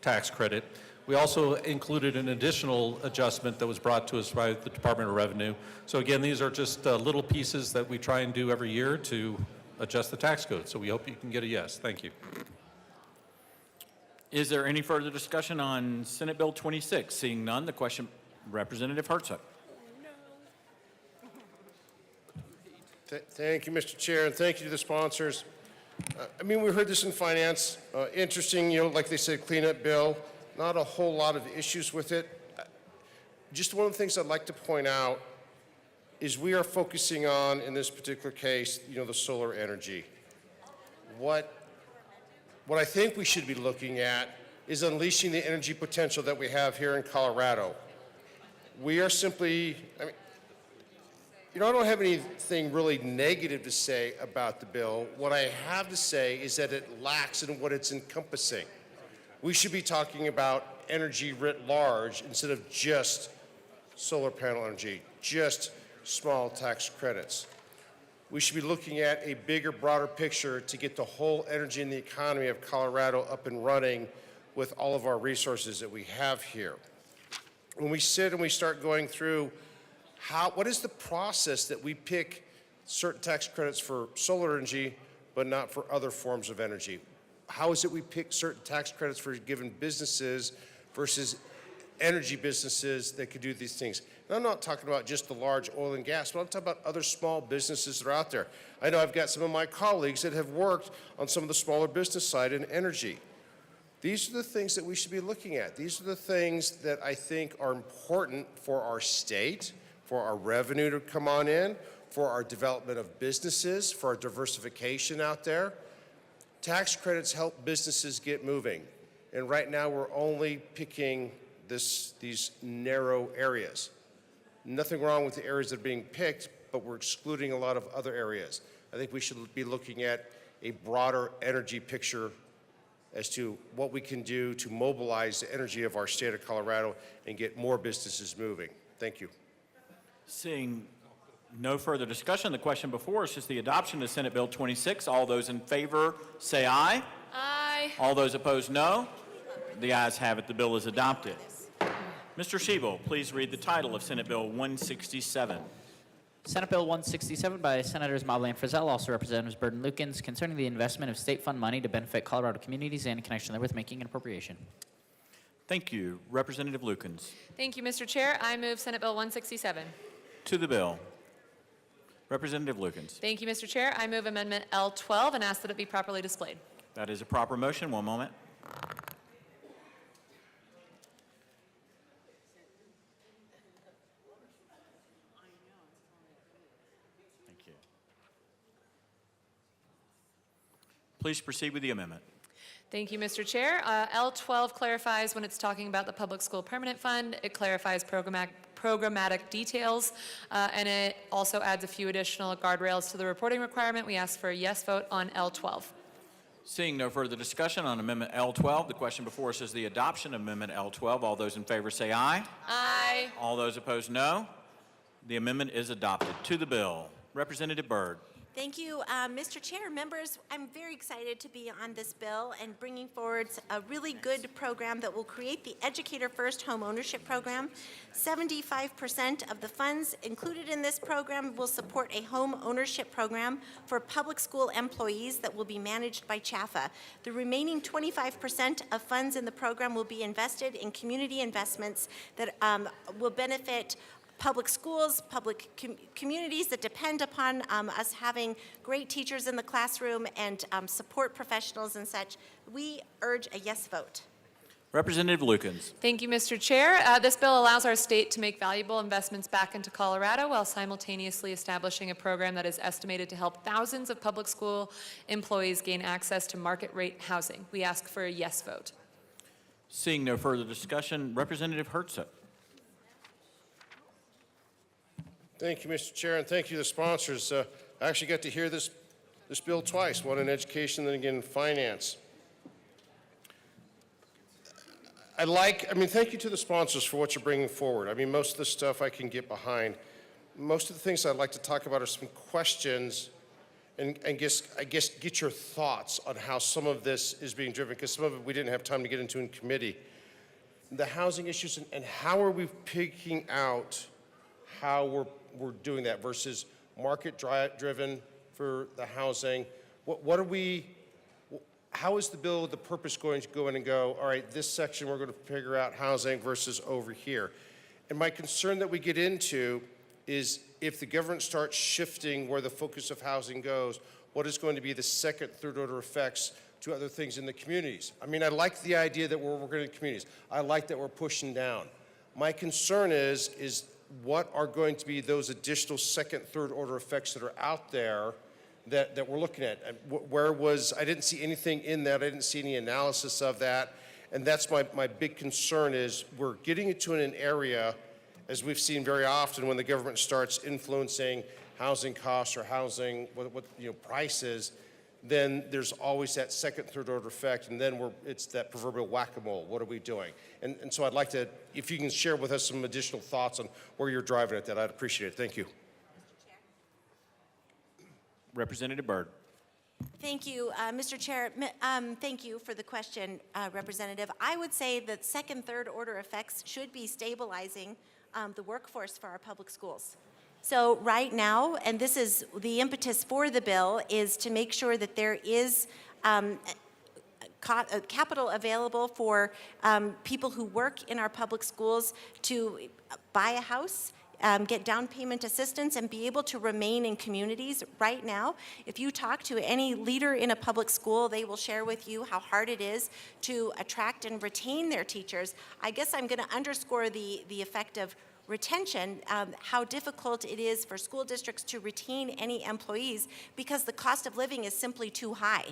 tax credit. We also included an additional adjustment that was brought to us by the Department of Revenue. So again, these are just little pieces that we try and do every year to adjust the tax code. So we hope you can get a yes. Thank you. Is there any further discussion on Senate Bill 26? Seeing none, the question, Representative Herzog. Thank you, Mr. Chair, and thank you to the sponsors. I mean, we heard this in finance. Interesting, like they said, cleanup bill. Not a whole lot of issues with it. Just one of the things I'd like to point out is we are focusing on, in this particular case, the solar energy. What I think we should be looking at is unleashing the energy potential that we have here in Colorado. We are simply, I don't have anything really negative to say about the bill. What I have to say is that it lacks in what it's encompassing. We should be talking about energy writ large instead of just solar panel energy, just small tax credits. We should be looking at a bigger, broader picture to get the whole energy in the economy of Colorado up and running with all of our resources that we have here. When we sit and we start going through what is the process that we pick certain tax credits for solar energy but not for other forms of energy? How is it we pick certain tax credits for given businesses versus energy businesses that could do these things? And I'm not talking about just the large oil and gas, but I'm talking about other small businesses that are out there. I know I've got some of my colleagues that have worked on some of the smaller business side in energy. These are the things that we should be looking at. These are the things that I think are important for our state, for our revenue to come on in, for our development of businesses, for our diversification out there. Tax credits help businesses get moving. And right now we're only picking these narrow areas. Nothing wrong with the areas that are being picked, but we're excluding a lot of other areas. I think we should be looking at a broader energy picture as to what we can do to mobilize the energy of our state of Colorado and get more businesses moving. Thank you. Seeing no further discussion, the question before us is the adoption of Senate Bill 26. All those in favor say aye. Aye. All those opposed, no. The ayes have it. The bill is adopted. Mr. Shebo, please read the title of Senate Bill 167. Senate Bill 167 by Senators Mobley and Frizzell, also Representatives Byrd and Lukens, concerning the investment of state fund money to benefit Colorado communities and in connection therewith making an appropriation. Thank you. Representative Lukens. Thank you, Mr. Chair. I move Senate Bill 167. To the bill. Representative Lukens. Thank you, Mr. Chair. I move Amendment L12 and ask that it be properly displayed. That is a proper motion. One moment. Thank you. Please proceed with the amendment. Thank you, Mr. Chair. L12 clarifies when it's talking about the Public School Permanent Fund. It clarifies programmatic details, and it also adds a few additional guardrails to the reporting requirement. We ask for a yes vote on L12. Seeing no further discussion on Amendment L12, the question before us is the adoption of Amendment L12. All those in favor say aye. Aye. All those opposed, no. The amendment is adopted. To the bill, Representative Byrd. Thank you, Mr. Chair. Members, I'm very excited to be on this bill and bringing forward a really good program that will create the Educator First Home Ownership Program. 75% of the funds included in this program will support a home ownership program for public school employees that will be managed by CHAFA. The remaining 25% of funds in the program will be invested in community investments that will benefit public schools, public communities that depend upon us having great teachers in the classroom and support professionals and such. We urge a yes vote. Representative Lukens. Thank you, Mr. Chair. This bill allows our state to make valuable investments back into Colorado while simultaneously establishing a program that is estimated to help thousands of public school employees gain access to market rate housing. We ask for a yes vote. Seeing no further discussion, Representative Herzog. Thank you, Mr. Chair, and thank you to the sponsors. I actually got to hear this bill twice, one in education, then again in finance. Thank you to the sponsors for what you're bringing forward. Most of the stuff I can get behind. Most of the things I'd like to talk about are some questions and I guess get your thoughts on how some of this is being driven, because some of it we didn't have time to get into in committee. The housing issues and how are we picking out how we're doing that versus market-driven for the housing. How is the bill, the purpose going to go in and go, all right, this section we're going to figure out housing versus over here? And my concern that we get into is if the government starts shifting where the focus of housing goes, what is going to be the second, third order effects to other things in the communities? I like the idea that we're working in communities. I like that we're pushing down. My concern is what are going to be those additional second, third order effects that are out there that we're looking at? I didn't see anything in that. I didn't see any analysis of that. And that's my big concern is we're getting into an area, as we've seen very often when the government starts influencing housing costs or housing, prices, then there's always that second, third order effect, and then it's that proverbial whack-a-mole. What are we doing? And so I'd like to, if you can share with us some additional thoughts on where you're driving at that, I'd appreciate it. Thank you. Representative Byrd. Thank you, Mr. Chair. Thank you for the question, Representative. I would say that second, third order effects should be stabilizing the workforce for our public schools. So right now, and this is the impetus for the bill, is to make sure that there is capital available for people who work in our public schools to buy a house, get down payment assistance, and be able to remain in communities. Right now, if you talk to any leader in a public school, they will share with you how hard it is to attract and retain their teachers. I guess I'm going to underscore the effect of retention, how difficult it is for school districts to retain any employees because the cost of living is simply too high.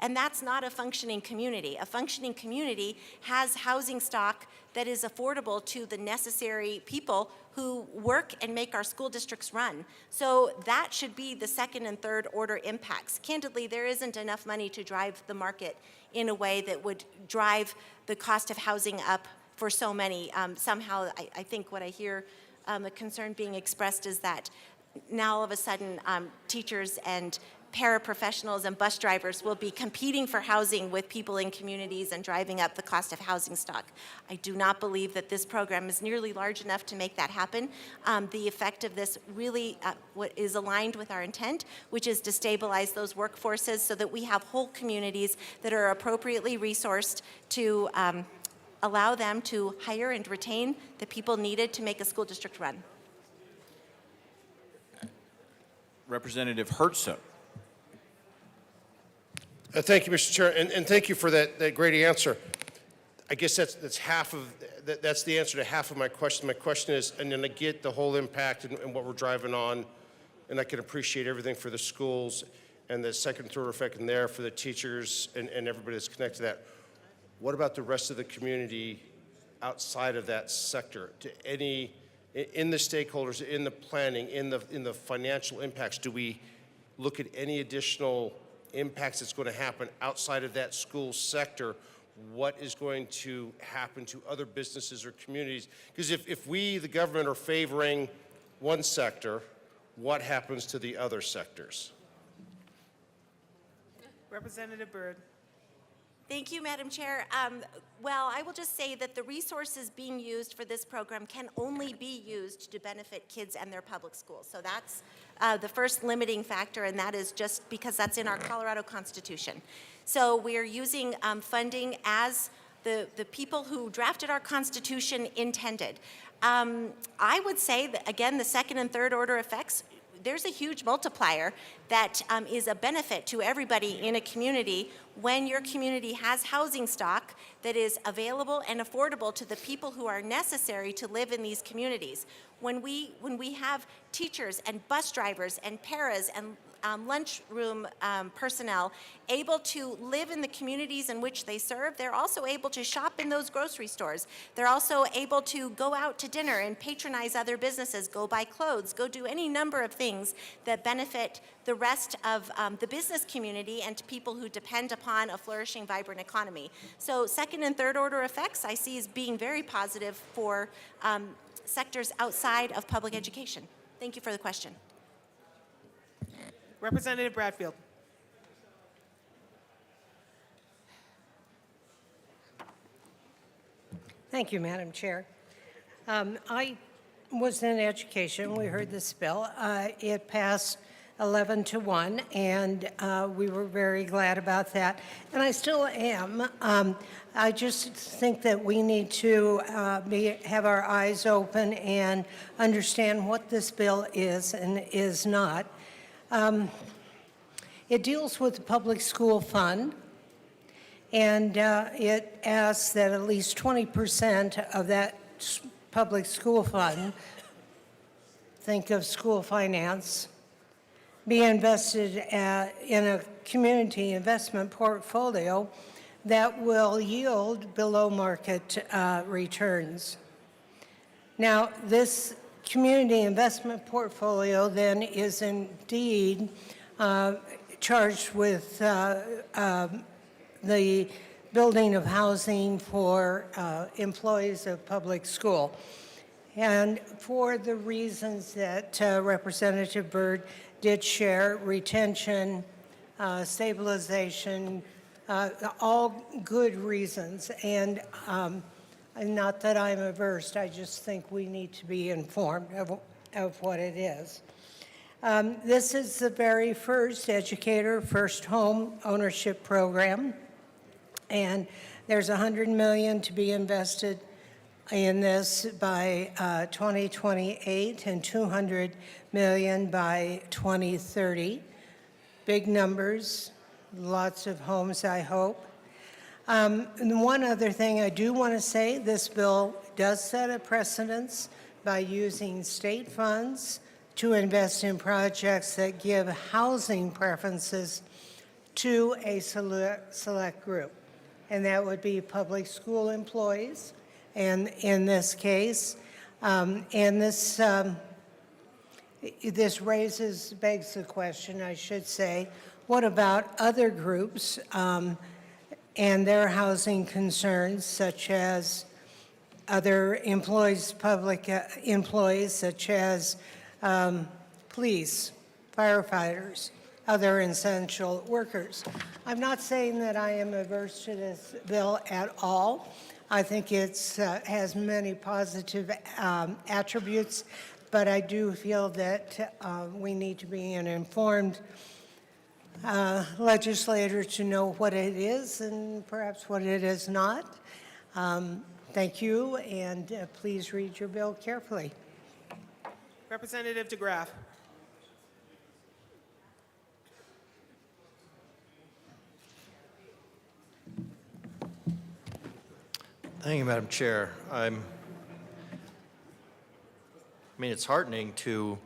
And that's not a functioning community. A functioning community has housing stock that is affordable to the necessary people who work and make our school districts run. So that should be the second and third order impacts. Candidly, there isn't enough money to drive the market in a way that would drive the cost of housing up for so many. Somehow, I think what I hear the concern being expressed is that now all of a sudden teachers and paraprofessionals and bus drivers will be competing for housing with people in communities and driving up the cost of housing stock. I do not believe that this program is nearly large enough to make that happen. The effect of this really what is aligned with our intent, which is to stabilize those workforces so that we have whole communities that are appropriately resourced to allow them to hire and retain the people needed to make a school district run. Representative Herzog. Thank you, Mr. Chair, and thank you for that great answer. I guess that's half of that's the answer to half of my question. My question is, and then I get the whole impact and what we're driving on, and I can appreciate everything for the schools and the second, third effect in there for the teachers and everybody that's connected to that. What about the rest of the community outside of that sector? To any in the stakeholders, in the planning, in the financial impacts, do we look at any additional impacts that's going to happen outside of that school sector? What is going to happen to other businesses or communities? Because if we, the government, are favoring one sector, what happens to the other sectors? Representative Byrd. Thank you, Madam Chair. Well, I will just say that the resources being used for this program can only be used to benefit kids and their public schools. So that's the first limiting factor, and that is just because that's in our Colorado Constitution. So we are using funding as the people who drafted our Constitution intended. I would say that, again, the second and third order effects, there's a huge multiplier that is a benefit to everybody in a community when your community has housing stock that is available and affordable to the people who are necessary to live in these communities. When we have teachers and bus drivers and paras and lunchroom personnel able to live in the communities in which they serve, they're also able to shop in those grocery stores. They're also able to go out to dinner and patronize other businesses, go buy clothes, go do any number of things that benefit the rest of the business community and people who depend upon a flourishing, vibrant economy. So second and third order effects I see as being very positive for sectors outside of public education. Thank you for the question. Representative Bradfield. Thank you, Madam Chair. I was in education. We heard this bill. It passed 11-1, and we were very glad about that. And I still am. I just think that we need to have our eyes open and understand what this bill is and is not. It deals with the public school fund, and it asks that at least 20% of that public school fund, think of school finance, be invested in a community investment portfolio that will yield below market returns. Now, this community investment portfolio then is indeed charged with the building of housing for employees of public school. And for the reasons that Representative Byrd did share, retention, stabilization, all good reasons. And not that I'm averse, I just think we need to be informed of what it is. This is the very first educator first home ownership program, and there's $100 million to be invested in this by 2028 and $200 million by 2030. Big numbers, lots of homes, I hope. And one other thing I do want to say, this bill does set a precedence by using state funds to invest in projects that give housing preferences to a select group. And that would be public school employees, and in this case, this begs the question, I should say, what about other groups and their housing concerns, such as other employees, public employees, such as police, firefighters, other essential workers. I'm not saying that I am averse to this bill at all. I think it has many positive attributes, but I do feel that we need to be an informed legislator to know what it is and perhaps what it is not. Thank you, and please read your bill carefully. Representative DeGraff. Thank you, Madam Chair. I mean, it's heartening to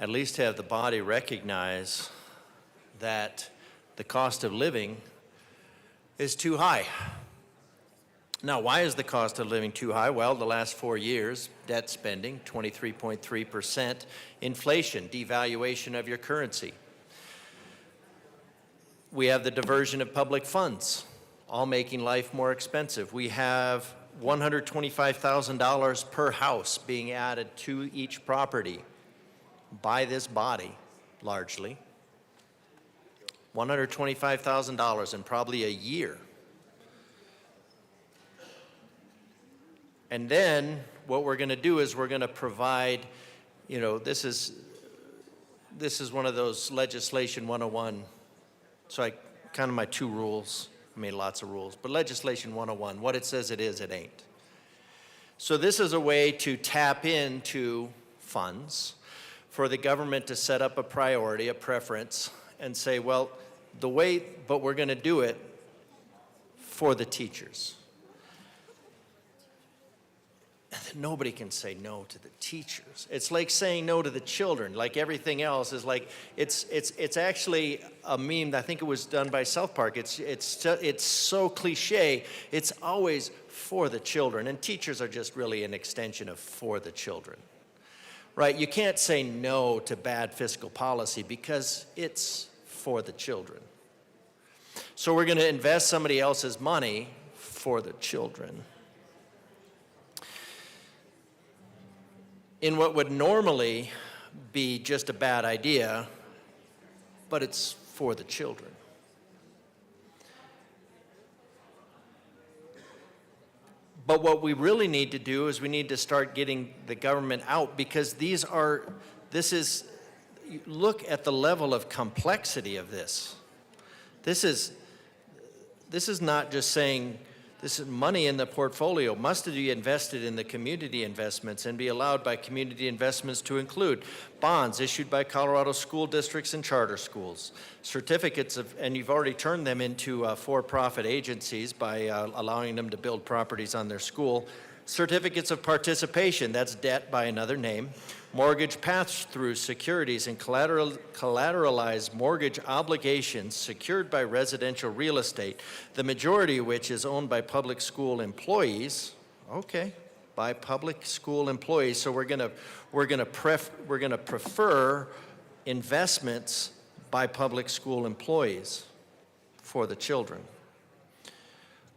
at least have the body recognize that the cost of living is too high. Now, why is the cost of living too high? Well, the last 4 years, debt spending, 23.3%, inflation, devaluation of your currency. We have the diversion of public funds, all making life more expensive. We have $125,000 per house being added to each property by this body, largely. $125,000 in probably a year. And then what we're going to do is we're going to provide, you know, this is one of those legislation 101. So kind of my 2 rules. I mean, lots of rules, but legislation 101, what it says it is, it ain't. So this is a way to tap into funds for the government to set up a priority, a preference, and say, well, but we're going to do it for the teachers. Nobody can say no to the teachers. It's like saying no to the children. Like everything else is like, it's actually a meme. I think it was done by South Park. It's so cliche. It's always for the children. And teachers are just really an extension of for the children. Right? You can't say no to bad fiscal policy because it's for the children. So we're going to invest somebody else's money for the children. In what would normally be just a bad idea, but it's for the children. But what we really need to do is we need to start getting the government out, because look at the level of complexity of this. This is not just saying, this is money in the portfolio must be invested in the community investments and be allowed by community investments to include bonds issued by Colorado school districts and charter schools, certificates of, and you've already turned them into for-profit agencies by allowing them to build properties on their school, certificates of participation, that's debt by another name, mortgage pass-through securities and collateralized mortgage obligations secured by residential real estate, the majority of which is owned by public school employees. Okay, by public school employees. So we're going to prefer investments by public school employees for the children.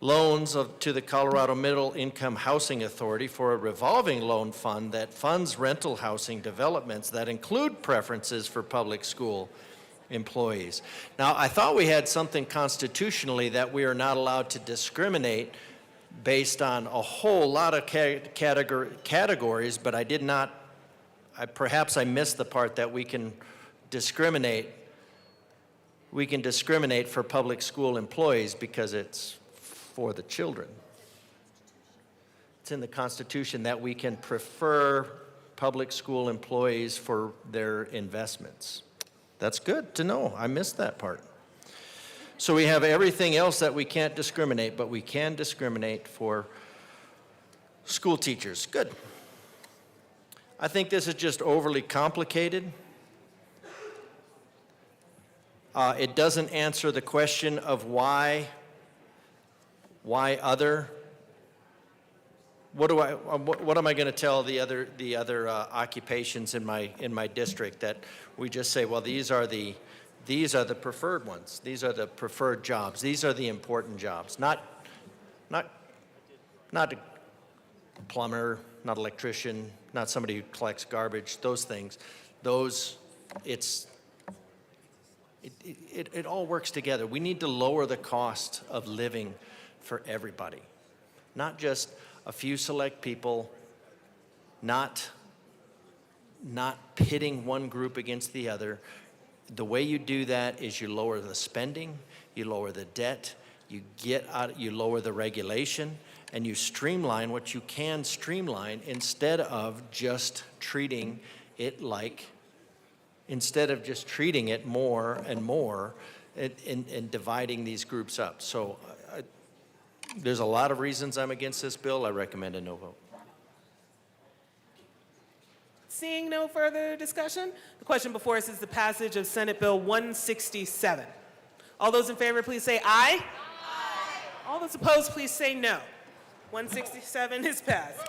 Loans to the Colorado Middle Income Housing Authority for a revolving loan fund that funds rental housing developments that include preferences for public school employees. Now, I thought we had something constitutionally that we are not allowed to discriminate based on a whole lot of categories, but I did not, perhaps I missed the part that we can discriminate for public school employees because it's for the children. It's in the Constitution that we can prefer public school employees for their investments. That's good to know. I missed that part. So we have everything else that we can't discriminate, but we can discriminate for school teachers. Good. I think this is just overly complicated. It doesn't answer the question of why other. What am I going to tell the other occupations in my district that we just say, well, these are the preferred ones. These are the preferred jobs. These are the important jobs. Not a plumber, not electrician, not somebody who collects garbage. Those things. It all works together. We need to lower the cost of living for everybody, not just a few select people, not pitting one group against the other. The way you do that is you lower the spending, you lower the debt, you lower the regulation, and you streamline what you can streamline instead of just treating it more and more and dividing these groups up. So there's a lot of reasons I'm against this bill. I recommend a no vote. Seeing no further discussion, the question before us is the passage of Senate Bill 167. All those in favor, please say aye. Aye. All those opposed, please say no. 167 is passed.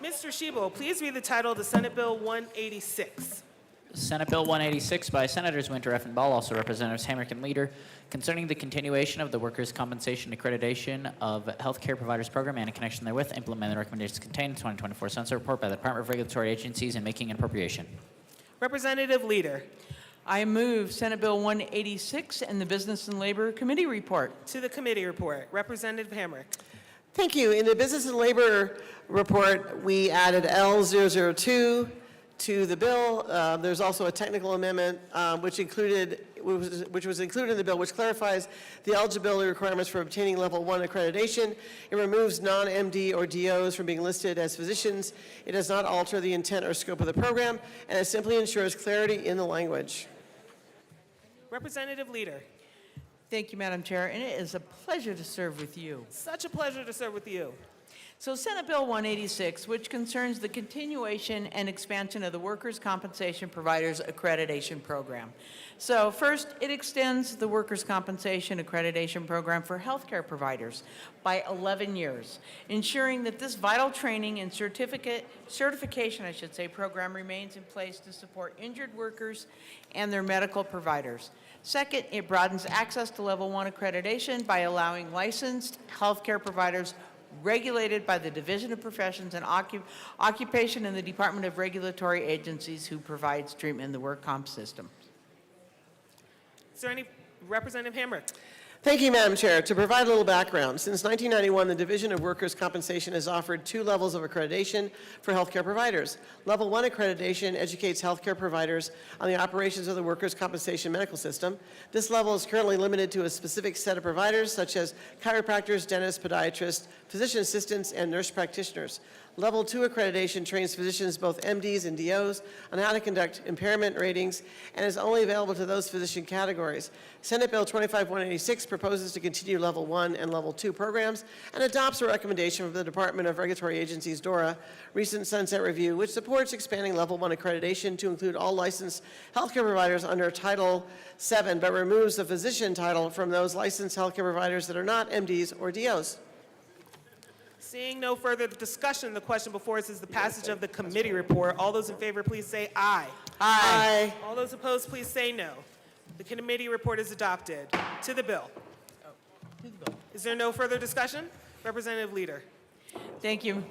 Mr. Shebo, please read the title to Senate Bill 186. Senate Bill 186 by Senators Winter, Effenbaugh, also Representatives Hamrick and Leader, concerning the continuation of the Workers' Compensation Accreditation of Healthcare Providers Program and in connection therewith, implement the recommendations contained in the 2024 Census Report by the Department of Regulatory Agencies and making an appropriation. Representative Leader. I move Senate Bill 186 and the Business and Labor Committee report. To the committee report, Representative Hamrick. Thank you. In the Business and Labor report, we added L002 to the bill. There's also a technical amendment which was included in the bill, which clarifies the eligibility requirements for obtaining level 1 accreditation. It removes non-MD or DOs from being listed as physicians. It does not alter the intent or scope of the program, and it simply ensures clarity in the language. Representative Leader. Thank you, Madam Chair, and it is a pleasure to serve with you. Such a pleasure to serve with you. So Senate Bill 186, which concerns the continuation and expansion of the Workers' Compensation Providers Accreditation Program. So first, it extends the Workers' Compensation Accreditation Program for healthcare providers by 11 years, ensuring that this vital training and certification program remains in place to support injured workers and their medical providers. Second, it broadens access to level 1 accreditation by allowing licensed healthcare providers regulated by the Division of Professions and Occupation and the Department of Regulatory Agencies who provides treatment in the work comp system. Is there any, Representative Hamrick? Thank you, Madam Chair. To provide a little background, since 1991, the Division of Workers' Compensation has offered 2 levels of accreditation for healthcare providers. Level 1 accreditation educates healthcare providers on the operations of the workers' compensation medical system. This level is currently limited to a specific set of providers, such as chiropractors, dentists, podiatrists, physician assistants, and nurse practitioners. Level 2 accreditation trains physicians, both MDs and DOs, on how to conduct impairment ratings and is only available to those physician categories. Senate Bill 25186 proposes to continue Level 1 and Level 2 programs and adopts a recommendation from the Department of Regulatory Agencies, DORA, recent Sunset Review, which supports expanding Level 1 accreditation to include all licensed healthcare providers under Title VII, but removes the physician title from those licensed healthcare providers that are not MDs or DOs. Seeing no further discussion, the question before us is the passage of the committee report. All those in favor, please say aye. Aye. All those opposed, please say no. The committee report is adopted. To the bill. Is there no further discussion? Representative Leader. Thank you,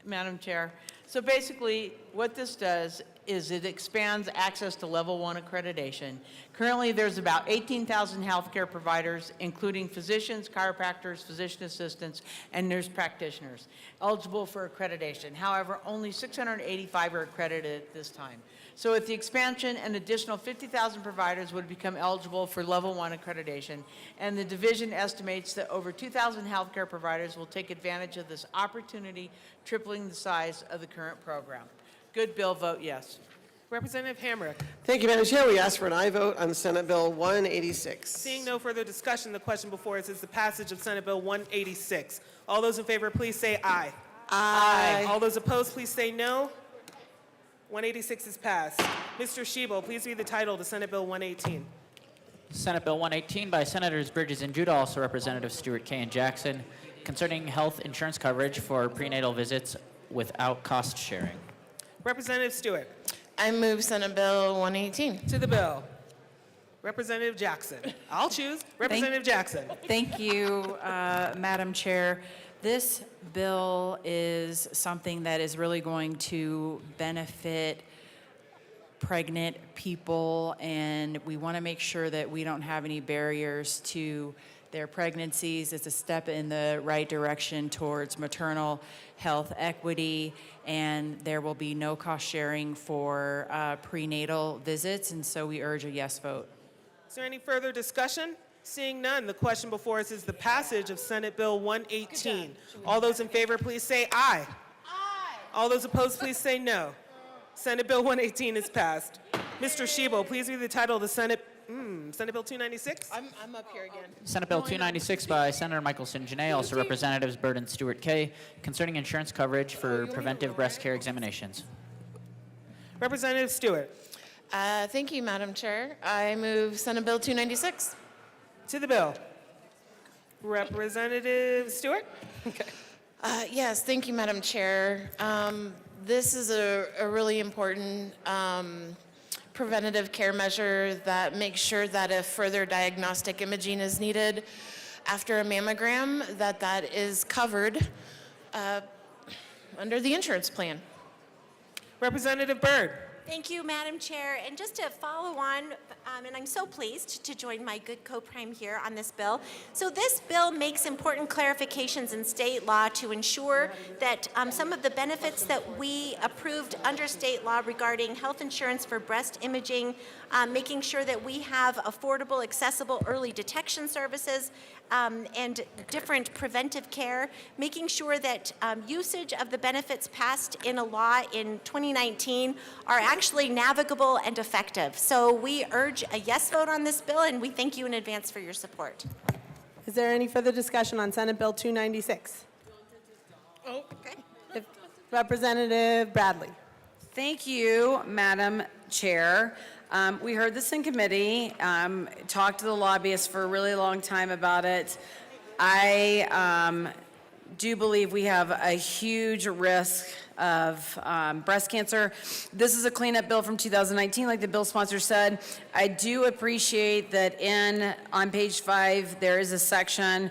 Madam Chair. So basically, what this does is it expands access to level 1 accreditation. Currently, there's about 18,000 healthcare providers, including physicians, chiropractors, physician assistants, and nurse practitioners, eligible for accreditation. However, only 685 are accredited at this time. So with the expansion, an additional 50,000 providers would become eligible for level 1 accreditation, and the division estimates that over 2,000 healthcare providers will take advantage of this opportunity, tripling the size of the current program. Good bill, vote yes. Representative Hamrick. Thank you, Madam Chair. We ask for an aye vote on Senate Bill 186. Seeing no further discussion, the question before us is the passage of Senate Bill 186. All those in favor, please say aye. Aye. All those opposed, please say no. 186 is passed. Mr. Shebo, please read the title to Senate Bill 118. Senate Bill 118 by Senators Bridges and Judah, also Representatives Stewart K. and Jackson, concerning health insurance coverage for prenatal visits without cost sharing. Representative Stewart. I move Senate Bill 118. To the bill. Representative Jackson. I'll choose. Representative Jackson. Thank you, Madam Chair. This bill is something that is really going to benefit pregnant people, and we want to make sure that we don't have any barriers to their pregnancies. It's a step in the right direction towards maternal health equity, and there will be no cost sharing for prenatal visits, and so we urge a yes vote. Is there any further discussion? Seeing none, the question before us is the passage of Senate Bill 118. All those in favor, please say aye. Aye. All those opposed, please say no. Senate Bill 118 is passed. Mr. Shebo, please read the title of the Senate Bill 296. I'm up here again. Senate Bill 296 by Senator Michaelson Janae, also Representatives Byrd and Stewart K., concerning insurance coverage for preventive breast care examinations. Representative Stewart. Thank you, Madam Chair. I move Senate Bill 296. To the bill. Representative Stewart. Okay. Yes, thank you, Madam Chair. This is a really important preventative care measure that makes sure that if further diagnostic imaging is needed after a mammogram, that is covered under the insurance plan. Representative Byrd. Thank you, Madam Chair. And just to follow on, and I'm so pleased to join my good co-prime here on this bill. So this bill makes important clarifications in state law to ensure that some of the benefits that we approved under state law regarding health insurance for breast imaging, making sure that we have affordable, accessible early detection services, and different preventive care, making sure that usage of the benefits passed in a law in 2019 are actually navigable and effective. So we urge a yes vote on this bill, and we thank you in advance for your support. Is there any further discussion on Senate Bill 296? Representative Bradley. Thank you, Madam Chair. We heard this in committee, talked to the lobbyists for a really long time about it. I do believe we have a huge risk of breast cancer. This is a cleanup bill from 2019, like the bill sponsor said. I do appreciate that on page 5, there is a section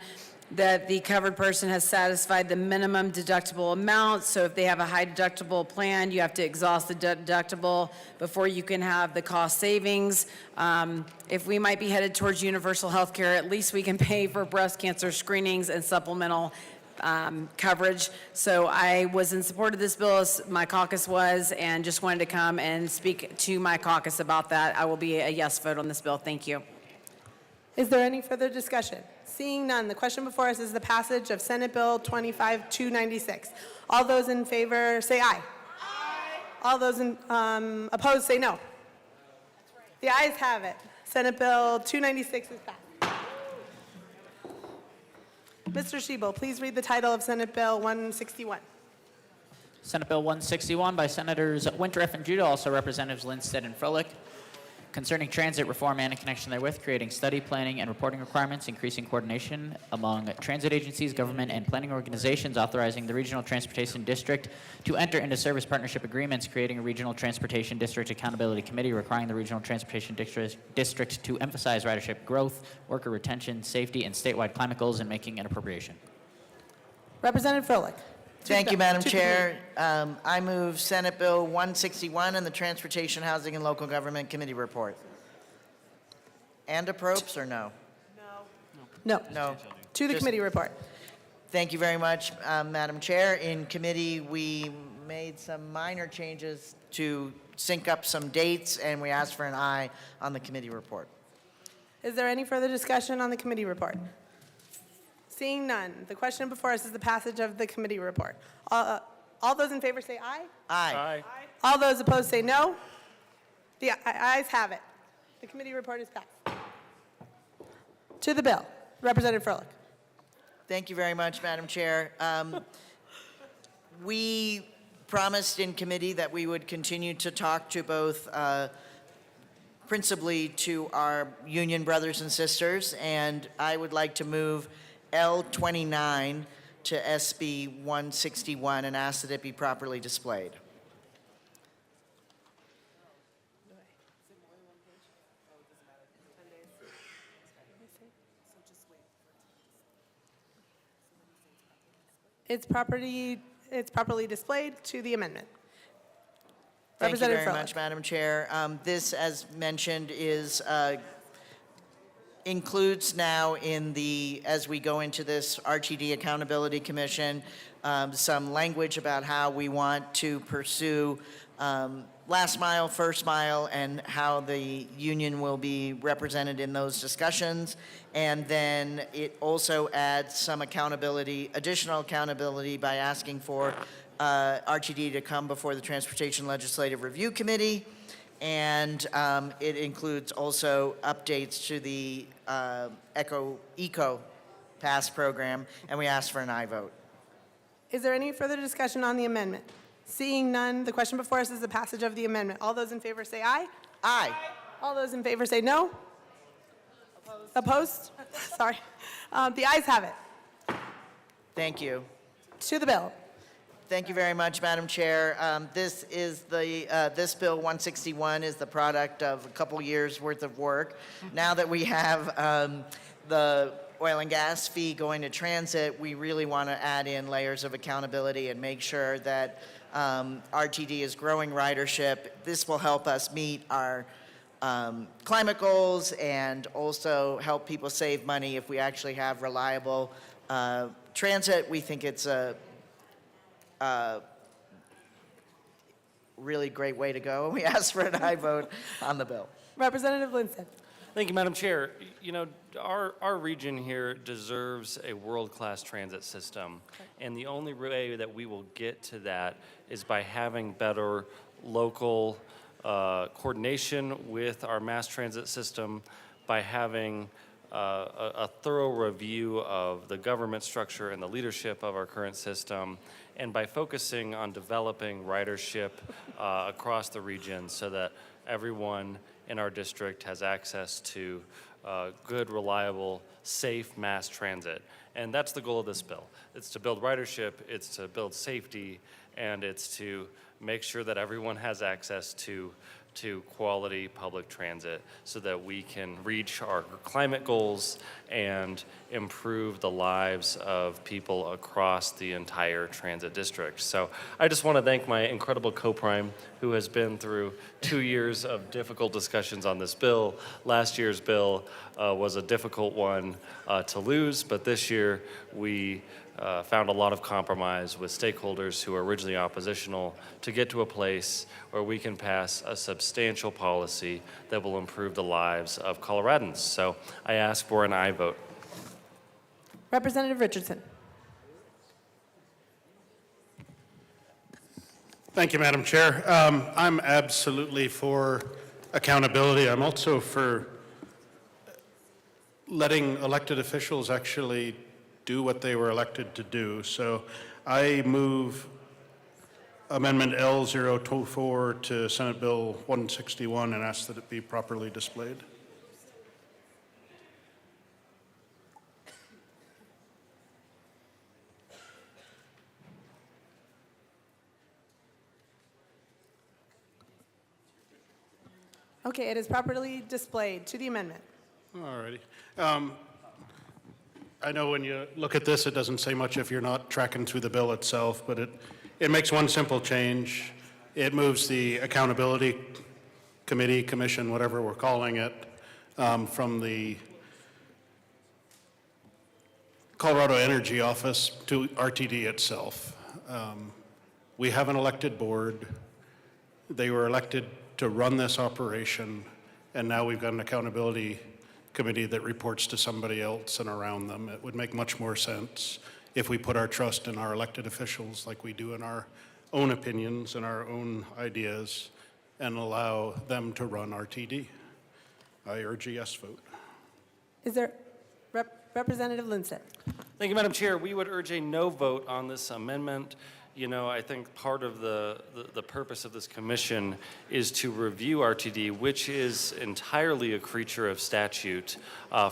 that the covered person has satisfied the minimum deductible amount. So if they have a high deductible plan, you have to exhaust the deductible before you can have the cost savings. If we might be headed towards universal health care, at least we can pay for breast cancer screenings and supplemental coverage. So I was in support of this bill, as my caucus was, and just wanted to come and speak to my caucus about that. I will be a yes vote on this bill. Thank you. Is there any further discussion? Seeing none, the question before us is the passage of Senate Bill 25296. All those in favor say aye. Aye. All those opposed say no. The ayes have it. Senate Bill 296 is passed. Mr. Shebel, please read the title of Senate Bill 161. Senate Bill 161 by Senators Winteriff and Judah, also Representatives Lindstedt and Froelich, concerning transit reform and in connection therewith, creating study, planning, and reporting requirements, increasing coordination among transit agencies, government, and planning organizations, authorizing the Regional Transportation District to enter into service partnership agreements, creating a Regional Transportation District Accountability Committee, requiring the Regional Transportation District to emphasize ridership growth, worker retention, safety, and statewide climate goals, and making an appropriation. Representative Froelich. Thank you, Madam Chair. I move Senate Bill 161 and the Transportation, Housing, and Local Government Committee report. And approps or no? No. No. To the committee report. Thank you very much, Madam Chair. In committee, we made some minor changes to sync up some dates, and we asked for an aye on the committee report. Is there any further discussion on the committee report? Seeing none, the question before us is the passage of the committee report. All those in favor say aye. Aye. All those opposed say no. The ayes have it. The committee report is passed. To the bill, Representative Froelich. Thank you very much, Madam Chair. We promised in committee that we would continue to talk to both, principally to our union brothers and sisters, and I would like to move L29 to SB 161 and ask that it be properly displayed. It's properly displayed to the amendment. Thank you very Representative much, Madam Chair. This, as mentioned, is includes now in the, as we go into this RTD Accountability Commission, some language about how we want to pursue last mile, first mile, and how the union will be represented in those discussions. And then it also adds some accountability, additional accountability by asking for RTD to come before the Transportation Legislative Review Committee. And it includes also updates to the ECO Pass program, and we ask for an aye vote. Is there any further discussion on the amendment? Seeing none, the question before us is the passage of the amendment. All those in favor say aye. Aye. All those in favor say no. Opposed? Sorry. The ayes have it. Thank you. To the bill. Thank you very much, Madam Chair. This is this Bill 161 is the product of a couple years' worth of work. Now that we have the oil and gas fee going to transit, we really want to add in layers of accountability and make sure that RTD is growing ridership. This will help us meet our climate goals and also help people save money if we actually have reliable transit. We think it's a really great way to go. We ask for an aye vote on the bill. Representative Lindsay. Thank you, Madam Chair. You know, our region here deserves a world-class transit system, and the only way that we will get to that is by having better local coordination with our mass transit system, by having a thorough review of the government structure and the leadership of our current system, and by focusing on developing ridership across the region so that everyone in our district has access to good, reliable, safe mass transit. And that's the goal of this bill. It's to build ridership, it's to build safety, and it's to make sure that everyone has access to quality public transit so that we can reach our climate goals and improve the lives of people across the entire transit district. So I just want to thank my incredible co-prime who has been through 2 years of difficult discussions on this bill. Last year's bill was a difficult one to lose, but this year we found a lot of compromise with stakeholders who were originally oppositional to get to a place where we can pass a substantial policy that will improve the lives of Coloradans. So I ask for an aye vote. Representative Richardson. Thank you, Madam Chair. I'm absolutely for accountability. I'm also for letting elected officials actually do what they were elected to do. So I move Amendment L024 to Senate Bill 161 and ask that it be properly displayed. Okay, it is properly displayed. To the amendment. All righty. I know when you look at this, it doesn't say much if you're not tracking through the bill itself, but it makes one simple change. It moves the accountability committee, commission, whatever we're calling it, from the Colorado Energy Office to RTD itself. We have an elected board. They were elected to run this operation, and now we've got an accountability committee that reports to somebody else and around them. It would make much more sense if we put our trust in our elected officials like we do in our own opinions and our own ideas and allow them to run RTD. I urge a yes vote. Is there Representative Lindsay? Thank you, Madam Chair. We would urge a no vote on this amendment. You know, I think part of the purpose of this commission is to review RTD, which is entirely a creature of statute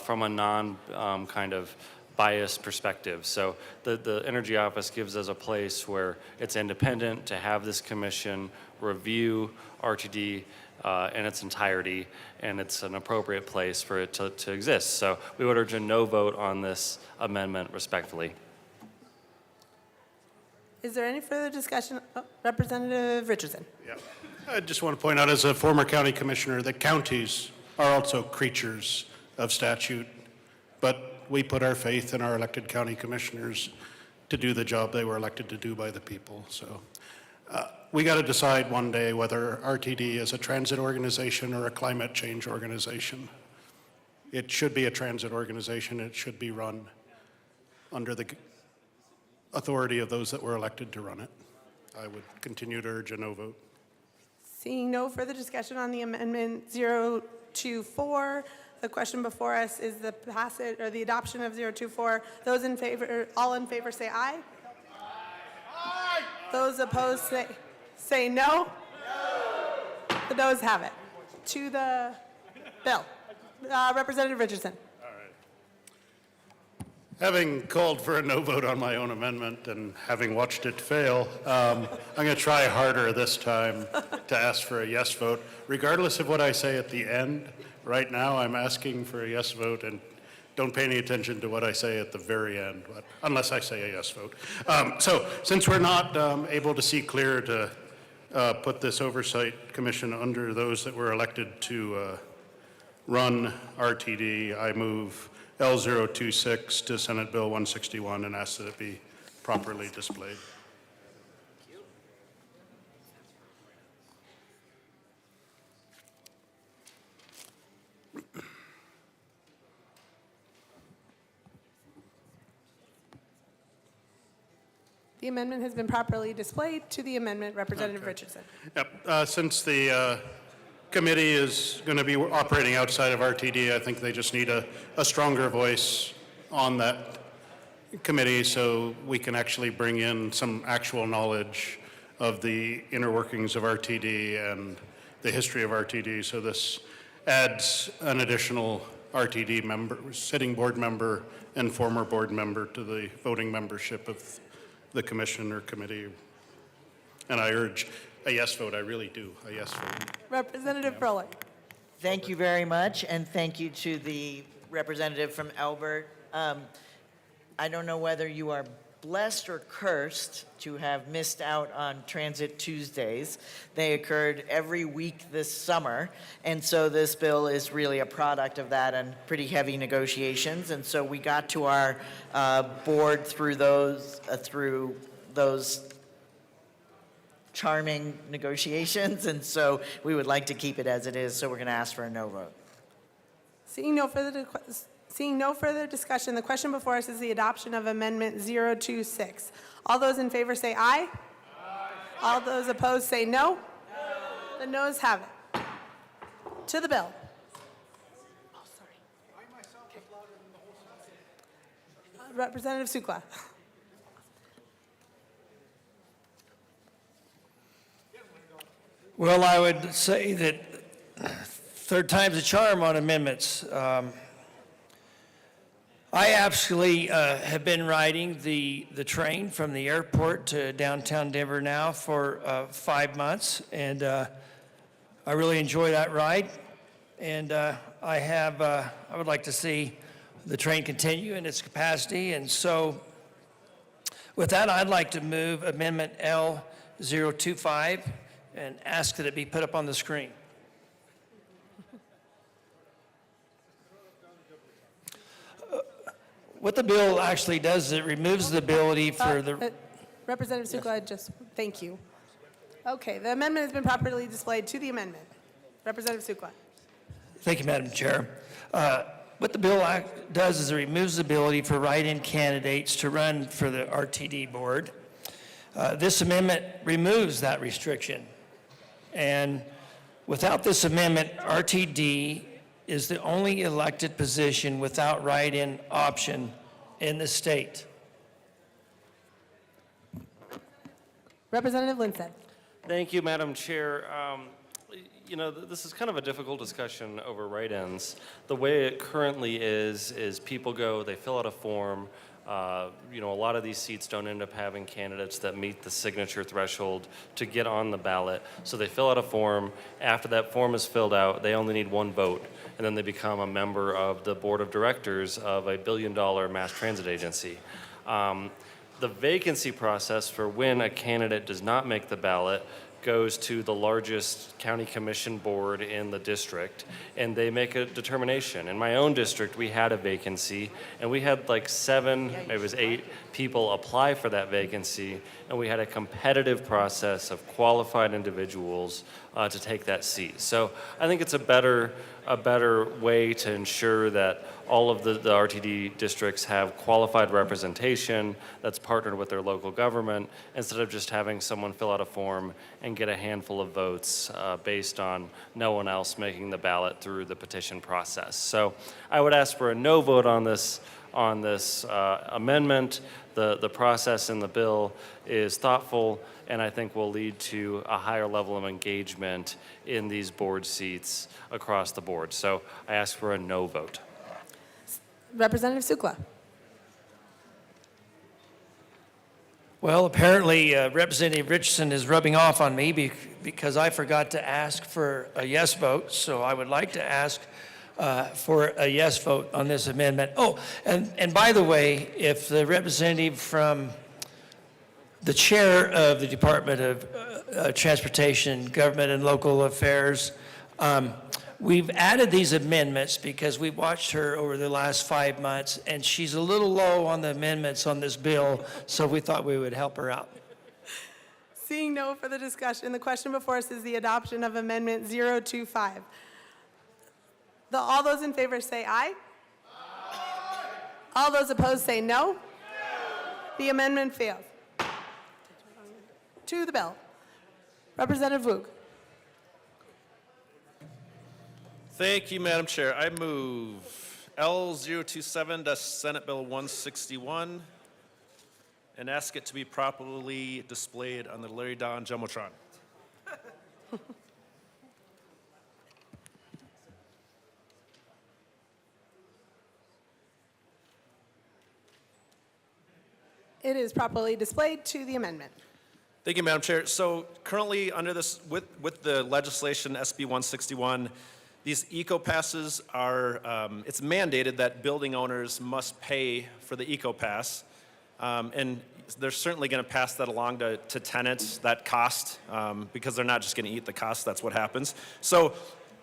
from a kind of biased perspective. So the Energy Office gives us a place where it's independent to have this commission review RTD in its entirety, and it's an appropriate place for it to exist. So we would urge a no vote on this amendment respectfully. Is there any further discussion? Oh, Representative Richardson. Yeah. I just want to point out as a former county commissioner that counties are also creatures of statute, but we put our faith in our elected county commissioners to do the job they were elected to do by the people. So we got to decide one day whether RTD is a transit organization or a climate change organization. It should be a transit organization. It should be run under the authority of those that were elected to run it. I would continue to urge a no vote. Seeing no further discussion on the amendment 024, the question before us is the passage or the adoption of 024. Those in favor, all in favor say aye. Aye. Those opposed say no. The noes have it. To the bill. Representative Richardson. Having called for a no vote on my own amendment and having watched it fail, I'm going to try harder this time to ask for a yes vote, regardless of what I say at the end. Right now, I'm asking for a yes vote, and don't pay any attention to what I say at the very end, but, unless I say a yes vote. So since we're not able to see clear to put this oversight commission under those that were elected to run RTD, I move L026 to Senate Bill 161 and ask that it be properly displayed. The amendment has been properly displayed. To the amendment, Representative Richardson. Yep. Since the committee is going to be operating outside of RTD, I think they just need a stronger voice on that committee so we can actually bring in some actual knowledge of the inner workings of RTD and the history of RTD. So this adds an additional RTD member, sitting board member and former board member to the voting membership of the commission or committee. And I urge a yes vote. I really do. A yes vote. Representative Froelich. Thank you very much, and thank you to the representative from Elbert. I don't know whether you are blessed or cursed to have missed out on Transit Tuesdays. They occurred every week this summer, and so this bill is really a product of that and pretty heavy negotiations. And so we got to our board through those charming negotiations, and so we would like to keep it as it is, so we're going to ask for a no vote. Seeing no further discussion, the question before us is the adoption of Amendment 026. All those in favor say aye. Aye. All those opposed say no. No. The noes have it. To the bill. Oh, sorry. I myself was louder than the whole Representative Sukla. Well, I would say that third time's a charm on amendments. I actually have been riding the train from the airport to downtown Denver now for 5 months, and I really enjoy that ride. And I would like to see the train continue in its capacity. And so with that, I'd like to move Amendment L025 and ask that it be put up on the screen. What the bill actually does is it removes the ability for the... Representative Sukla, thank you. Okay, the amendment has been properly displayed. To the amendment. Representative Sukla. Thank you, Madam Chair. What the bill does is it removes the ability for write-in candidates to run for the RTD board. This amendment removes that restriction. And without this amendment, RTD is the only elected position without write-in option in the state. Representative Lindsay. Thank you, Madam Chair. You know, this is kind of a difficult discussion over write-ins. The way it currently is people go, they fill out a form. You know, a lot of these seats don't end up having candidates that meet the signature threshold to get on the ballot. So they fill out a form. After that form is filled out, they only need one vote, and then they become a member of the board of directors of a billion-dollar mass transit agency. The vacancy process for when a candidate does not make the ballot goes to the largest county commission board in the district, and they make a determination. In my own district, we had a vacancy, and we had like 7, maybe it was 8 people apply for that vacancy, and we had a competitive process of qualified individuals to take that seat. So I think it's a better way to ensure that all of the RTD districts have qualified representation that's partnered with their local government, instead of just having someone fill out a form and get a handful of votes based on no one else making the ballot through the petition process. So I would ask for a no vote on this amendment. The process in the bill is thoughtful, and I think will lead to a higher level of engagement in these board seats across the board. So I ask for a no vote. Representative Sukla. Well, apparently Representative Richardson is rubbing off on me because I forgot to ask for a yes vote. So I would like to ask for a yes vote on this amendment. Oh, and by the way, if the representative from the chair of the Department of Transportation, Government and Local Affairs, we've added these amendments because we watched her over the last 5 months, and she's a little low on the amendments on this bill, so we thought we would help her out. Seeing no further discussion, the question before us is the adoption of Amendment 025. All those in favor say aye. Aye. All those opposed say no. No. The amendment fails. To the bill. Representative Vuk. Thank you, Madam Chair. I move L027 to Senate Bill 161 and ask it to be properly displayed on the Larry Don Jumbotron. It is properly displayed to the amendment. Thank you, Madam Chair. So currently under this, with the legislation SB 161, these eco-passes are, it's mandated that building owners must pay for the eco-pass. And they're certainly going to pass that along to tenants, that cost, because they're not just going to eat the cost. That's what happens. So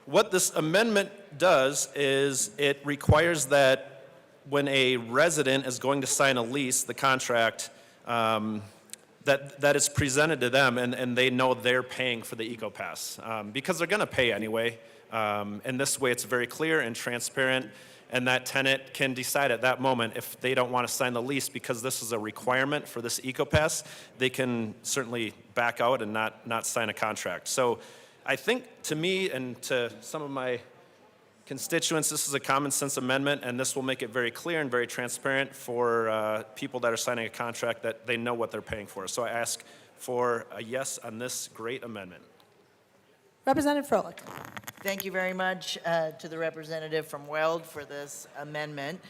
what this amendment does is it requires that when a resident is going to sign a lease, the contract, that is presented to them and they know they're paying for the eco-pass, because they're going to pay anyway. And this way it's very clear and transparent, and that tenant can decide at that moment if they don't want to sign the lease because this is a requirement for this eco-pass, they can certainly back out and not sign a contract. So I think to me and to some of my constituents, this is a common sense amendment, and this will make it very clear and very transparent for people that are signing a contract that they know what they're paying for. So I ask for a yes on this great amendment. Representative Froelich. Thank you very much to the representative from Weld for this amendment.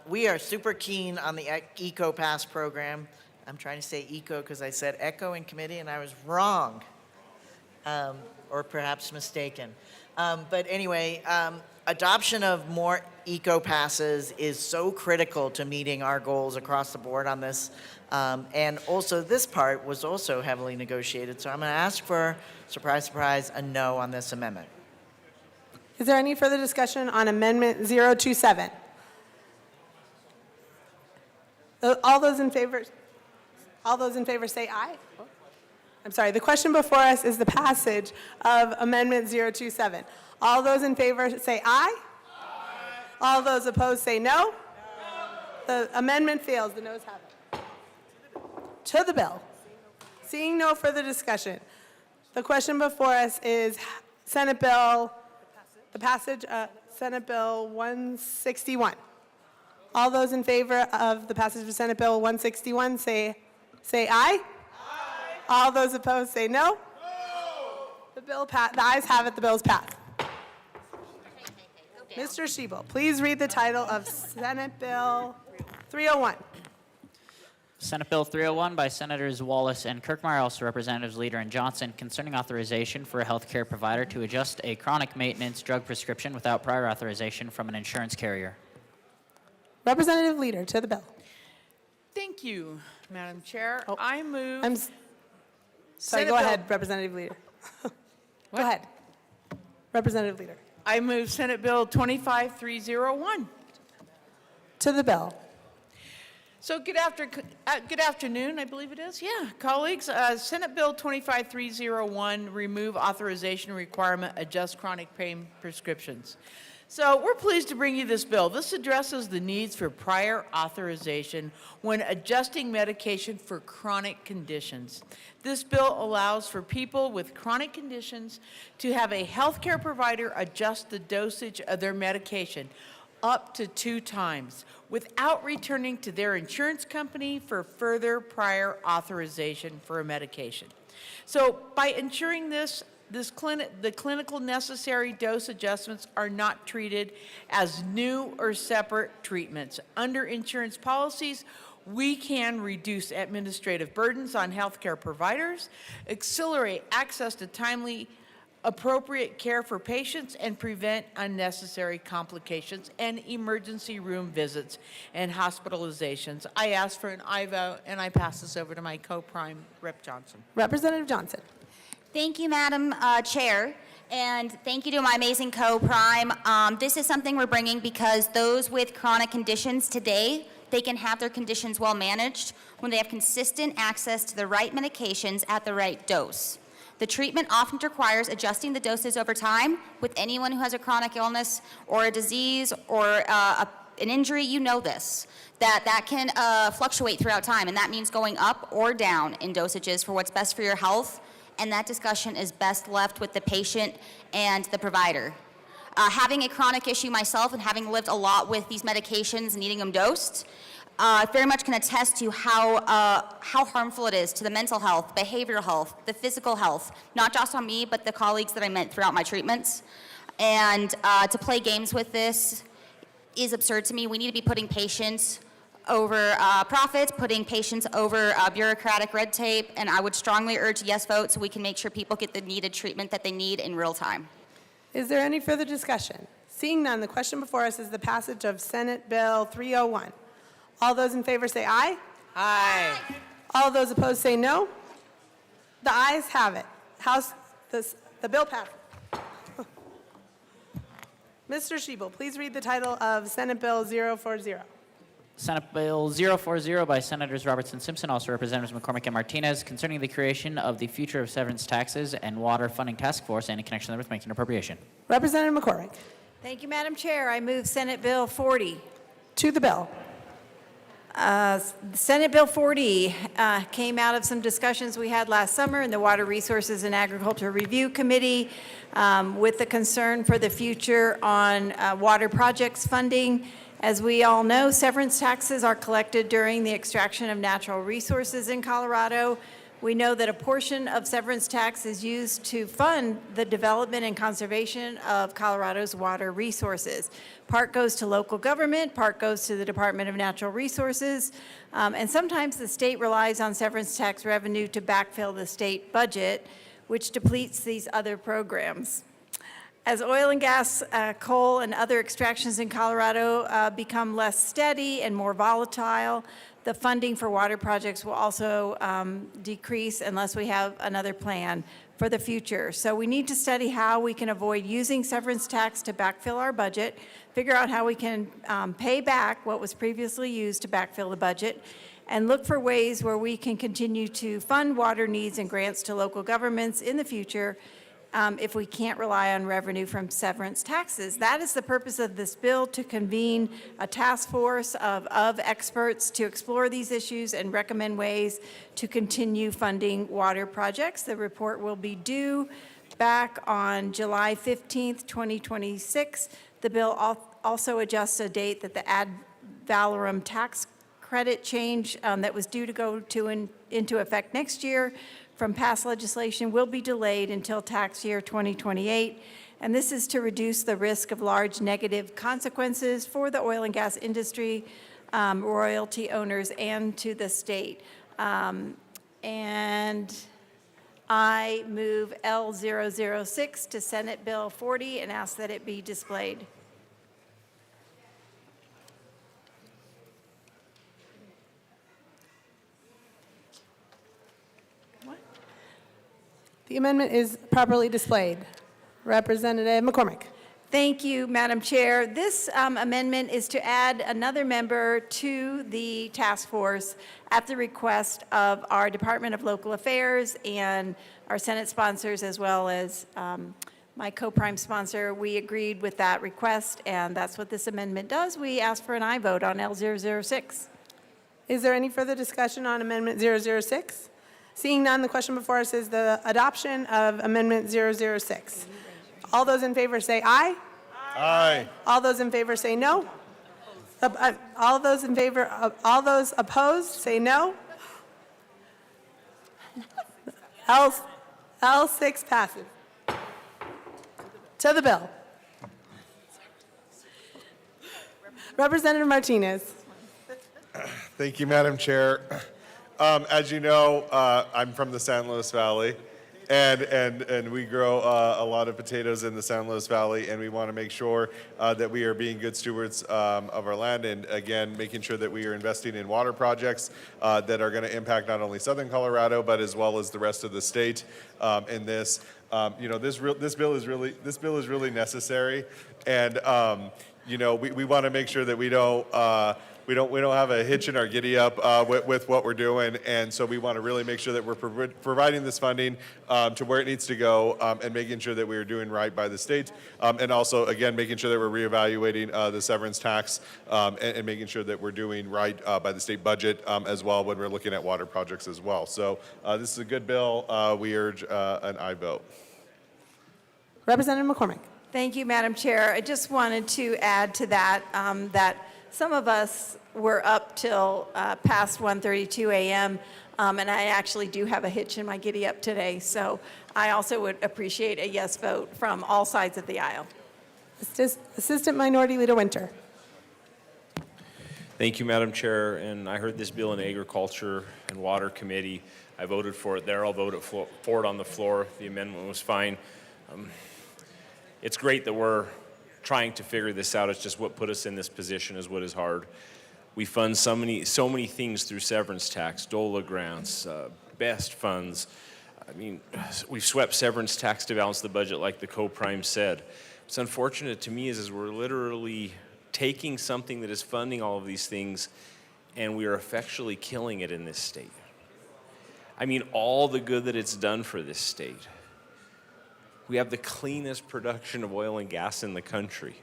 We are super keen on the Eco-Pass program. I'm trying to say eco because I said echo in committee and I was wrong, or perhaps mistaken. But anyway, adoption of more eco-passes is so critical to meeting our goals across the board on this. And also this part was also heavily negotiated. So I'm going to ask for, surprise, surprise, a no on this amendment. Is there any further discussion on Amendment 027? All those in favor say aye. I'm sorry, the question before us is the passage of Amendment 027. All those in favor say aye. Aye. All those opposed say no. No. The amendment fails. The noes have it. To the bill. Seeing no further discussion, the question before us is Senate Bill, the passage of Senate Bill 161. All those in favor of the passage of Senate Bill 161 say aye. All those opposed say no. No. The ayes have it, the bill's passed. Mr. Schiebel, please read the title of Senate Bill 301. Senate Bill 301 by Senators Wallace and Kirkmeyer, also Representatives Leader and Johnson, concerning authorization for a healthcare provider to adjust a chronic maintenance drug prescription without prior authorization from an insurance carrier. Representative Leader, to the bill. Thank you, Madam Chair. I move... Sorry, go ahead, Representative Leader. Go ahead. Representative Leader. I move Senate Bill 25301. To the bill. So good afternoon, I believe it is. Yeah, colleagues. Senate Bill 25301, remove authorization requirement, adjust chronic pain prescriptions. So we're pleased to bring you this bill. This addresses the needs for prior authorization when adjusting medication for chronic conditions. This bill allows for people with chronic conditions to have a healthcare provider adjust the dosage of their medication up to 2 times without returning to their insurance company for further prior authorization for a medication. So by ensuring the clinical necessary dose adjustments are not treated as new or separate treatments under insurance policies we can reduce administrative burdens on healthcare providers, accelerate access to timely, appropriate care for patients, and prevent unnecessary complications and emergency room visits and hospitalizations. I ask for an aye vote, and I pass this over to my co-prime, Rep. Johnson. Representative Johnson. Thank you, Madam Chair, and thank you to my amazing co-prime. This is something we're bringing because those with chronic conditions today, they can have their conditions well managed when they have consistent access to the right medications at the right dose. The treatment often requires adjusting the doses over time. With anyone who has a chronic illness or a disease or an injury, you know this, that can fluctuate throughout time, and that means going up or down in dosages for what's best for your health, and that discussion is best left with the patient and the provider. Having a chronic issue myself and having lived a lot with these medications and needing them dosed, I very much can attest to how harmful it is to the mental health, behavioral health, the physical health, not just on me, but the colleagues that I met throughout my treatments. And to play games with this is absurd to me. We need to be putting patients over profits, putting patients over bureaucratic red tape, and I would strongly urge a yes vote so we can make sure people get the needed treatment that they need in real time. Is there any further discussion? Seeing none, the question before us is the passage of Senate Bill 301. All those in favor say aye. Aye. All those opposed say no. The ayes have it. The bill passes. Mr. Shebel, please read the title of Senate Bill 040. Senate Bill 040 by Senators Robertson Simpson, also Representatives McCormick and Martinez, concerning the creation of the Future of Severance Taxes and Water Funding Task Force and in connection with making an appropriation. Representative McCormick. Thank you, Madam Chair. I move Senate Bill 40. To the bill. Senate Bill 40 came out of some discussions we had last summer in the Water Resources and Agriculture Review Committee with the concern for the future on water projects funding. As we all know, severance taxes are collected during the extraction of natural resources in Colorado. We know that a portion of severance tax is used to fund the development and conservation of Colorado's water resources. Part goes to local government, part goes to the Department of Natural Resources, and sometimes the state relies on severance tax revenue to backfill the state budget, which depletes these other programs. As oil and gas, coal, and other extractions in Colorado become less steady and more volatile, the funding for water projects will also decrease unless we have another plan for the future. So we need to study how we can avoid using severance tax to backfill our budget, figure out how we can pay back what was previously used to backfill the budget, and look for ways where we can continue to fund water needs and grants to local governments in the future if we can't rely on revenue from severance taxes. That is the purpose of this bill, to convene a task force of experts to explore these issues and recommend ways to continue funding water projects. The report will be due back on July 15th, 2026. The bill also adjusts a date that the ad valorem tax credit change that was due to go into effect next year from past legislation will be delayed until tax year 2028, and this is to reduce the risk of large negative consequences for the oil and gas industry, royalty owners, and to the state. And I move L006 to Senate Bill 40 and ask that it be displayed. The amendment is properly displayed. Representative McCormick. Thank you, Madam Chair. This amendment is to add another member to the task force at the request of our Department of Local Affairs and our Senate sponsors, as well as my co-prime sponsor. We agreed with that request, and that's what this amendment does. We ask for an aye vote on L006. Is there any further discussion on Amendment 006? Seeing none, the question before us is the adoption of Amendment 006. All those in favor say aye. Aye. All those in favor say no. All those in favor, all those opposed say no. L6 passes. To the bill. Representative Martinez. Thank you, Madam Chair. As you know, I'm from the San Luis Valley, and we grow a lot of potatoes in the San Luis Valley, and we want to make sure that we are being good stewards of our land, and again, making sure that we are investing in water projects that are going to impact not only southern Colorado, but as well as the rest of the state. In this, this bill is really necessary, and we want to make sure that we don't have a hitch in our giddy up with what we're doing, and so we want to really make sure that we're providing this funding to where it needs to go, and making sure that we are doing right by the state, and also again making sure that we're reevaluating the severance tax, and making sure that we're doing right by the state budget as well when we're looking at water projects as well. So this is a good bill. We urge an aye vote. Representative McCormick. Thank you, Madam Chair. I just wanted to add to that, that some of us were up till past 1:32 a.m., and I actually do have a hitch in my giddy up today, so I also would appreciate a yes vote from all sides of the aisle. Assistant Minority Leader Winter. Thank you, Madam Chair, and I heard this bill in Agriculture and Water Committee. I voted for it there. I'll vote for it on the floor. The amendment was fine. It's great that we're trying to figure this out. It's just what put us in this position is what is hard. We fund so many things through severance tax, DOLA grants, BEST funds. I mean, we've swept severance tax to balance the budget like the co-prime said. What's unfortunate to me is we're literally taking something that is funding all of these things and we are effectually killing it in this state. I mean, all the good that it's done for this state. We have the cleanest production of oil and gas in the country.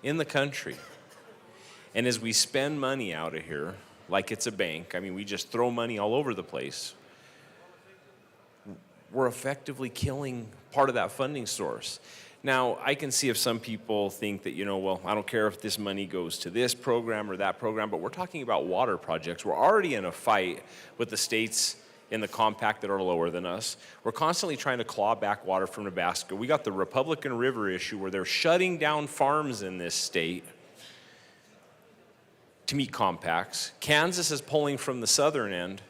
And as we spend money out of here, like it's a bank, I mean, we just throw money all over the place, we're effectively killing part of that funding source. Now, I can see if some people think that, well, I don't care if this money goes to this program or that program, but we're talking about water projects. We're already in a fight with the states in the compact that are lower than us. We're constantly trying to claw back water from Nebraska. We got the Republican River issue where they're shutting down farms in this state to meet compacts. Kansas is pulling from the southern end.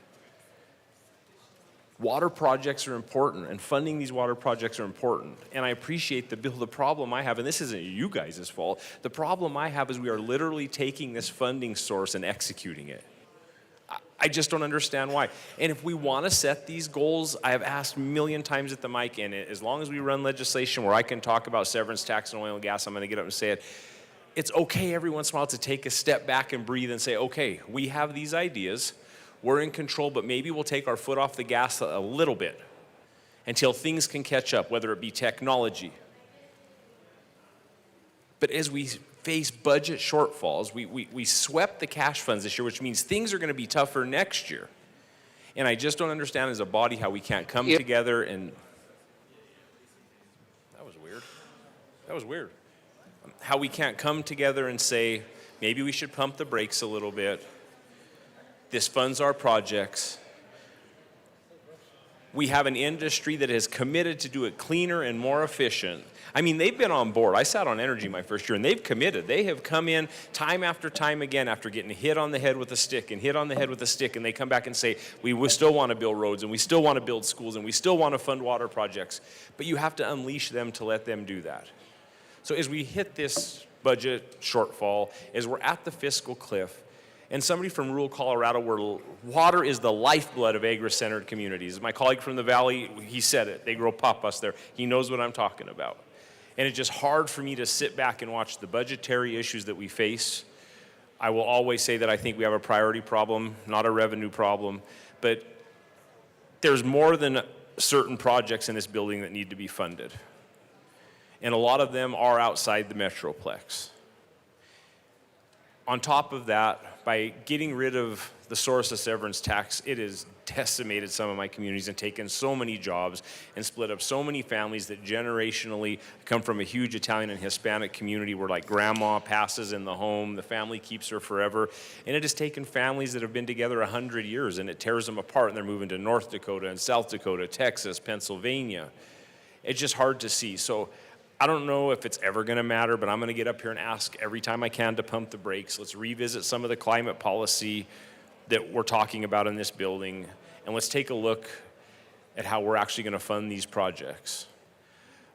Water projects are important, and funding these water projects are important. And I appreciate the bill. The problem I have, and this isn't you guys' fault, the problem I have is we are literally taking this funding source and executing it. I just don't understand why. And if we want to set these goals, I have asked a million times at the mic, and as long as we run legislation where I can talk about severance tax and oil and gas, I'm going to get up and say it. It's okay every once in a while to take a step back and breathe and say, okay, we have these ideas, we're in control, but maybe we'll take our foot off the gas a little bit until things can catch up, whether it be technology. But as we face budget shortfalls, we swept the cash funds this year, which means things are going to be tougher next year. And I just don't understand as a body how we can't come together and... That was weird. How we can't come together and say, maybe we should pump the brakes a little bit. This funds our projects. We have an industry that is committed to do it cleaner and more efficient. I mean, they've been on board. I sat on energy my first year, and they've committed. They have come in time after time again after getting hit on the head with a stick and hit on the head with a stick, and they come back and say, we still want to build roads, and we still want to build schools, and we still want to fund water projects. But you have to unleash them to let them do that. So as we hit this budget shortfall, as we're at the fiscal cliff, and somebody from rural Colorado where water is the lifeblood of agri-centered communities. My colleague from the Valley, he said it. They grow papas there. He knows what I'm talking about. And it's just hard for me to sit back and watch the budgetary issues that we face. I will always say that I think we have a priority problem, not a revenue problem. But there's more than certain projects in this building that need to be funded. And a lot of them are outside the Metroplex. On top of that, by getting rid of the source of severance tax, it has decimated some of my communities and taken so many jobs and split up so many families that generationally come from a huge Italian and Hispanic community where like grandma passes in the home, the family keeps her forever. And it has taken families that have been together 100 years and it tears them apart and they're moving to North Dakota and South Dakota, Texas, Pennsylvania. It's just hard to see. So I don't know if it's ever going to matter, but I'm going to get up here and ask every time I can to pump the brakes. Let's revisit some of the climate policy that we're talking about in this building, and let's take a look at how we're actually going to fund these projects.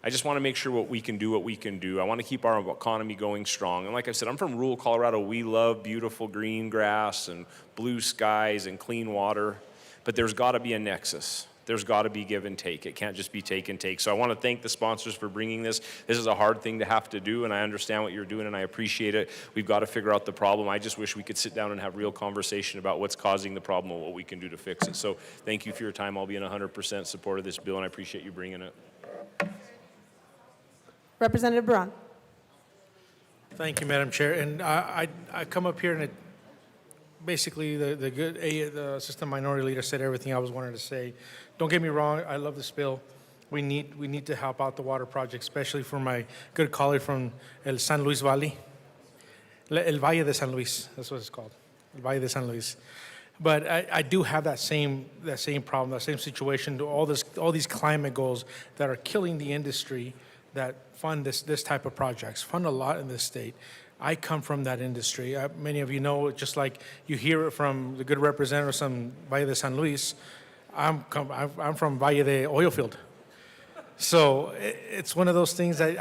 I just want to make sure what we can do. I want to keep our economy going strong. And like I said, I'm from rural Colorado. We love beautiful green grass and blue skies and clean water, but there's got to be a nexus. There's got to be give and take. It can't just be take and take. So I want to thank the sponsors for bringing this. This is a hard thing to have to do, and I understand what you're doing, and I appreciate it. We've got to figure out the problem. I just wish we could sit down and have real conversation about what's causing the problem and what we can do to fix it. So thank you for your time. I'll be in 100% support of this bill, and I appreciate you bringing it. Representative Braun. Thank you, Madam Chair. And I come up here and basically the Assistant Minority Leader said everything I was wanting to say. Don't get me wrong, I love this bill. We need to help out the water project, especially for my good colleague from El San Luis Valley. El Valle de San Luis, that's what it's called. El Valle de San Luis. But I do have that same problem, that same situation, all these climate goals that are killing the industry that fund this type of projects, fund a lot in this state. I come from that industry. Many of you know, just like you hear it from the good representatives from Valle de San Luis, I'm from Valle de Oilfield. So it's one of those things that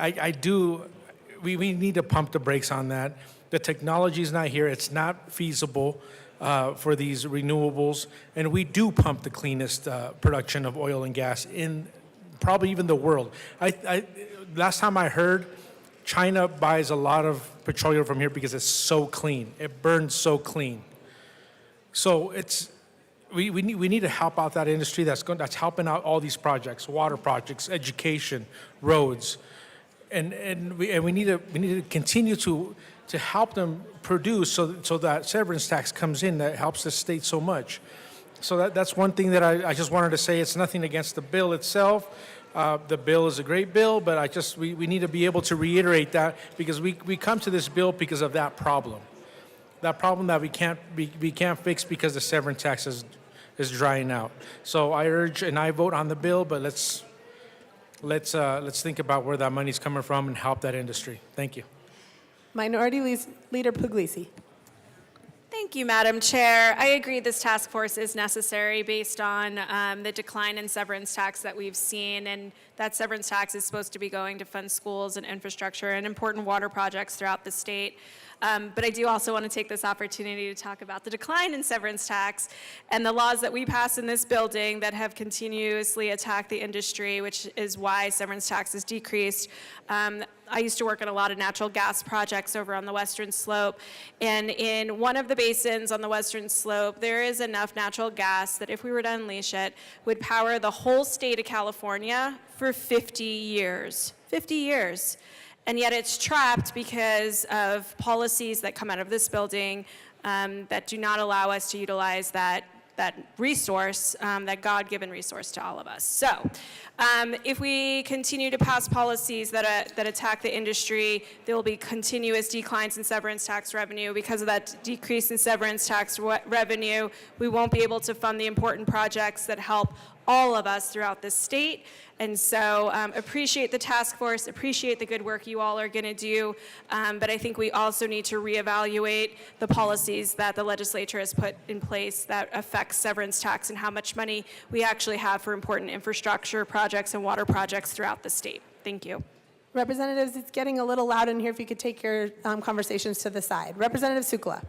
we need to pump the brakes on that. The technology is not here. It's not feasible for these renewables. And we do pump the cleanest production of oil and gas in probably even the world. Last time I heard, China buys a lot of petroleum from here because it's so clean. It burns so clean. So we need to help out that industry that's helping out all these projects, water projects, education, roads, and we need to continue to help them produce so that severance tax comes in that helps the state so much. So that's one thing that I just wanted to say. It's nothing against the bill itself. The bill is a great bill, but we need to be able to reiterate that because we come to this bill because of that problem that we can't fix because the severance tax is drying out. So I urge and I vote on the bill, but let's think about where that money's coming from and help that industry. Thank you. Minority Leader Puglisi. Thank you, Madam Chair. I agree this task force is necessary based on the decline in severance tax that we've seen, and that severance tax is supposed to be going to fund schools and infrastructure and important water projects throughout the state. But I do also want to take this opportunity to talk about the decline in severance tax and the laws that we pass in this building that have continuously attacked the industry, which is why severance tax has decreased. I used to work on a lot of natural gas projects over on the Western Slope, and in one of the basins on the Western Slope, there is enough natural gas that if we were to unleash it, would power the whole state of California for 50 years. 50 years. And yet it's trapped because of policies that come out of this building that do not allow us to utilize that resource, that God-given resource to all of us. So if we continue to pass policies that attack the industry, there will be continuous declines in severance tax revenue. Because of that decrease in severance tax revenue, we won't be able to fund the important projects that help all of us throughout the state. And so appreciate the task force, appreciate the good work you all are going to do, but I think we also need to reevaluate the policies that the legislature has put in place that affects severance tax and how much money we actually have for important infrastructure projects and water projects throughout the state. Thank you. Representatives, it's getting a little loud in here. If you could take your conversations to the side. Representative Sukla.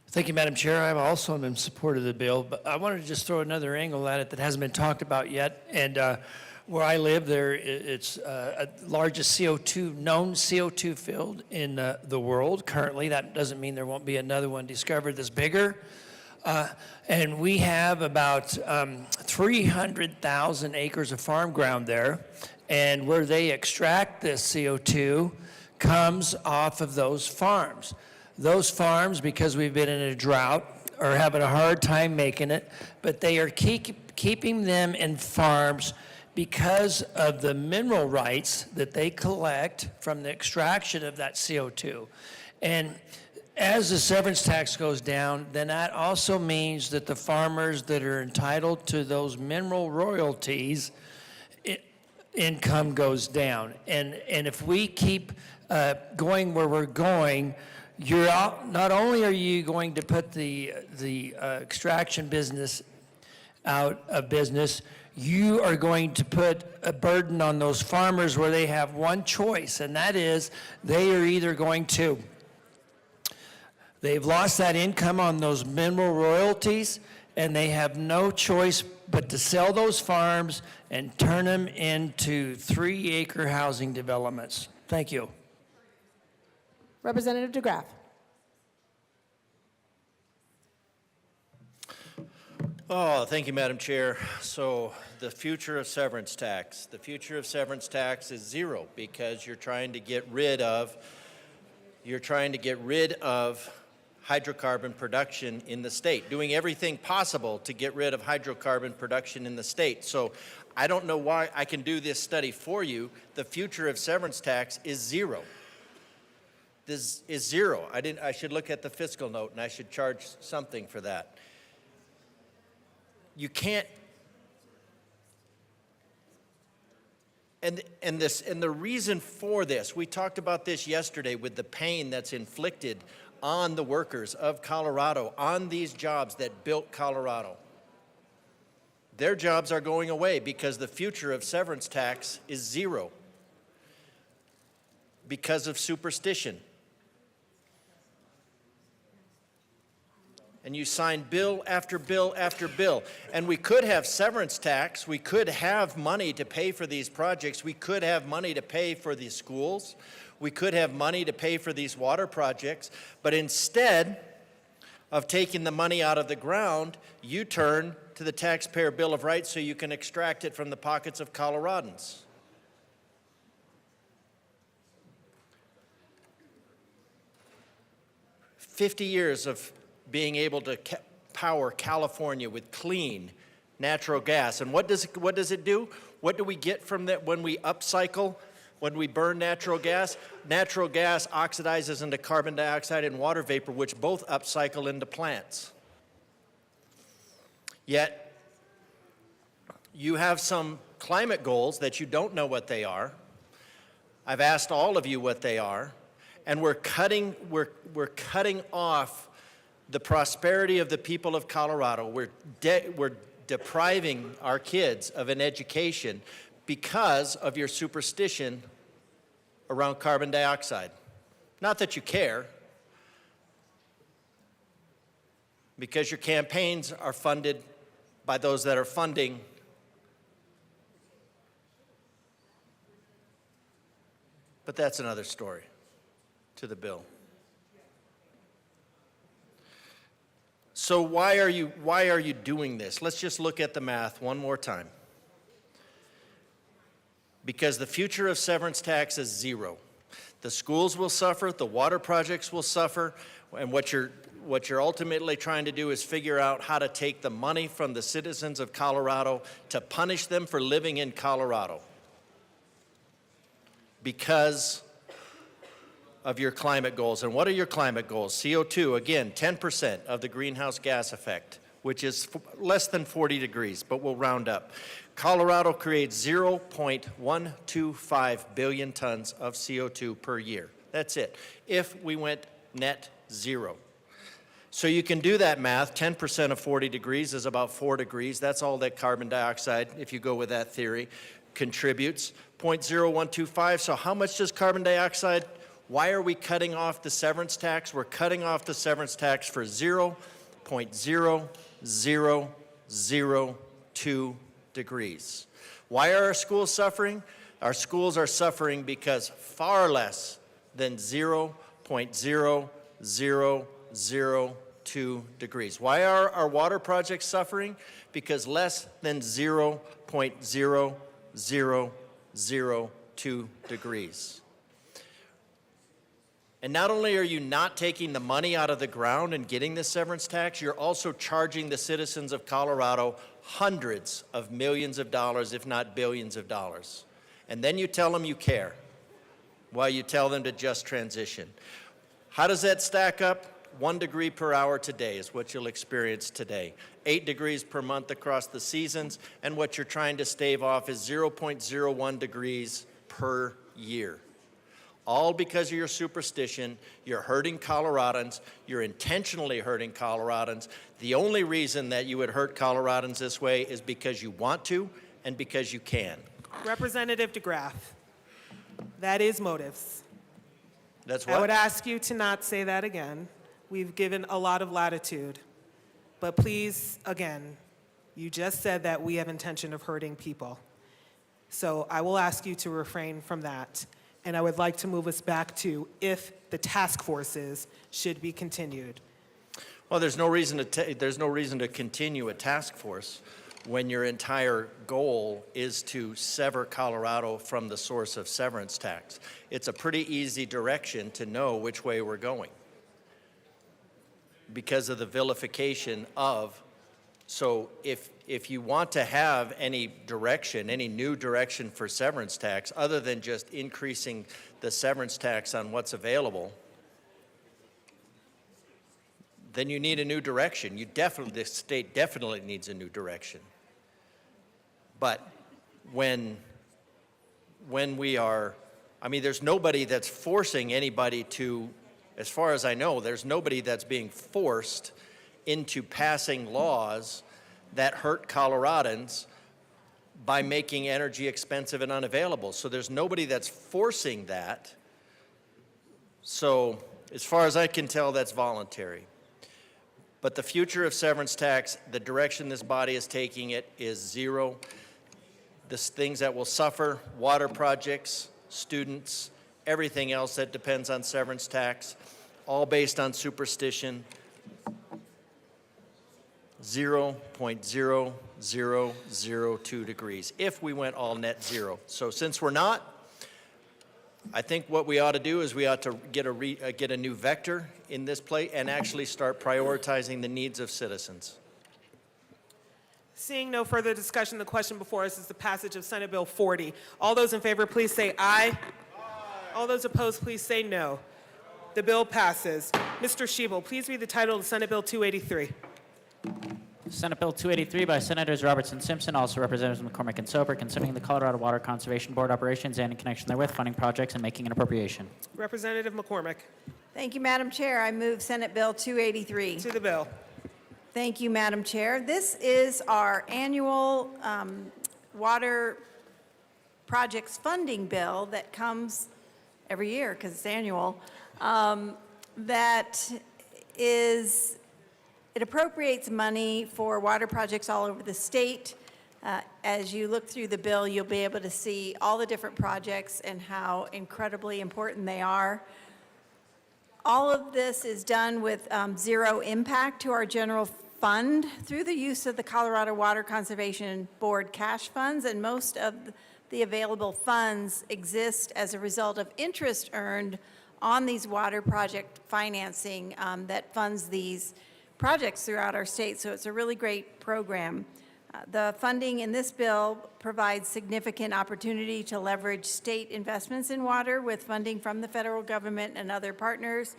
Thank you, Madam Chair. I'm also in support of the bill, but I wanted to just throw another angle at it that hasn't been talked about yet. And where I live, it's largest known CO2 field in the world currently. That doesn't mean there won't be another one discovered that's bigger. And we have about 300,000 acres of farm ground there. And where they extract this CO2 comes off of those farms. Those farms, because we've been in a drought, are having a hard time making it, but they are keeping them in farms because of the mineral rights that they collect from the extraction of that CO2. And as the severance tax goes down, then that also means that the farmers that are entitled to those mineral royalties income goes down. And if we keep going where we're going, you're out, not only are you going to put the extraction business out of business, you are going to put a burden on those farmers where they have one choice, and that is they are either going to, they've lost that income on those mineral royalties, and they have no choice but to sell those farms and turn them into 3-acre housing developments. Thank you. Representative DeGraff. Oh, thank you, Madam Chair. So the future of severance tax. The future of severance tax is zero because you're trying to get rid of hydrocarbon production in the state, doing everything possible to get rid of hydrocarbon production in the state. So I don't know why I can do this study for you. The future of severance tax is zero. This is zero. I should look at the fiscal note and I should charge something for that. You can't, and the reason for this, we talked about this yesterday with the pain that's inflicted on the workers of Colorado, on these jobs that built Colorado. Their jobs are going away because the future of severance tax is zero because of superstition. And you sign bill after bill after bill. And we could have severance tax. We could have money to pay for these projects. We could have money to pay for these schools. We could have money to pay for these water projects. But instead of taking the money out of the ground, you turn to the Taxpayer Bill of Rights so you can extract it from the pockets of Coloradans. "50 years of being able to power California with clean natural gas. And what does it do? What do we get from that when we upcycle, when we burn natural gas? Natural gas oxidizes into carbon dioxide and water vapor, which both upcycle into plants. Yet, you have some climate goals that you don't know what they are. I've asked all of you what they are, and we're cutting off the prosperity of the people of Colorado. We're depriving our kids of an education because of your superstition around carbon dioxide. Not that you care, because your campaigns are funded by those that are funding but that's another story to the bill. So why are you doing this? Let's just look at the math one more time. Because the future of severance tax is zero. The schools will suffer, the water projects will suffer, and what you're ultimately trying to do is figure out how to take the money from the citizens of Colorado to punish them for living in Colorado because of your climate goals. And what are your climate goals? CO2, again, 10% of the greenhouse gas effect, which is less than 40 degrees, but we'll round up. Colorado creates 0.125 billion tons of CO2 per year. That's it, if we went net zero. So you can do that math. 10% of 40 degrees is about 4 degrees. That's all that carbon dioxide, if you go with that theory, contributes. 0.0125, so how much does carbon dioxide? Why are we cutting off the severance tax? We're cutting off the severance tax for 0.0002 degrees. Why are our schools suffering? Our schools are suffering because far less than 0.0002 degrees. Why are our water projects suffering? Because less than 0.0002 degrees. And not only are you not taking the money out of the ground and getting the severance tax, you're also charging the citizens of Colorado hundreds of millions of dollars, if not billions of dollars. And then you tell them you care, while you tell them to just transition. How does that stack up? 1 degree per hour today is what you'll experience today. 8 degrees per month across the seasons, and what you're trying to stave off is 0.01 degrees per year. All because of your superstition. You're hurting Coloradans. You're intentionally hurting Coloradans. The only reason that you would hurt Coloradans this way is because you want to and because you can. Representative DeGraff, that is motives. That's I would what? ask you to not say that again. We've given a lot of latitude. But please, again, you just said that we have intention of hurting people. So I will ask you to refrain from that. And I would like to move us back to if the task forces should be continued. Well, there's no reason to continue a task force when your entire goal is to sever Colorado from the source of severance tax. It's a pretty easy direction to know which way we're going because of the vilification of. So if you want to have any direction, any new direction for severance tax, other than just increasing the severance tax on what's available, then you need a new direction. The state definitely needs a new direction. But when we are, I mean, there's nobody that's forcing anybody to, as far as I know, there's nobody that's being forced into passing laws that hurt Coloradans by making energy expensive and unavailable. So there's nobody that's forcing that. So as far as I can tell, that's voluntary. But the future of severance tax, the direction this body is taking it is zero. The things that will suffer, water projects, students, everything else that depends on severance tax, all based on superstition. 0.0002 degrees if we went all net zero. So since we're not, I think what we ought to do is we ought to get a new vector in this play and actually start prioritizing the needs of citizens. Seeing no further discussion, the question before us is the passage of Senate Bill 40. All those in favor, please say aye. All those opposed, please say no. The bill passes. Mr. Schiebel, please read the title of Senate Bill 283. Senate Bill 283 by Senators Robertson Simpson, also Representatives McCormick and Soper, concerning the Colorado Water Conservation Board operations and in connection therewith funding projects and making an appropriation. Representative McCormick. Thank you, Madam Chair. I move Senate Bill 283. To the bill. Thank you, Madam Chair. This is our annual water projects funding bill that comes every year because it's annual. It appropriates money for water projects all over the state. As you look through the bill, you'll be able to see all the different projects and how incredibly important they are. All of this is done with zero impact to our general fund through the use of the Colorado Water Conservation Board cash funds, and most of the available funds exist as a result of interest earned on these water project financing that funds these projects throughout our state, so it's a really great program. The funding in this bill provides significant opportunity to leverage state investments in water with funding from the federal government and other partners.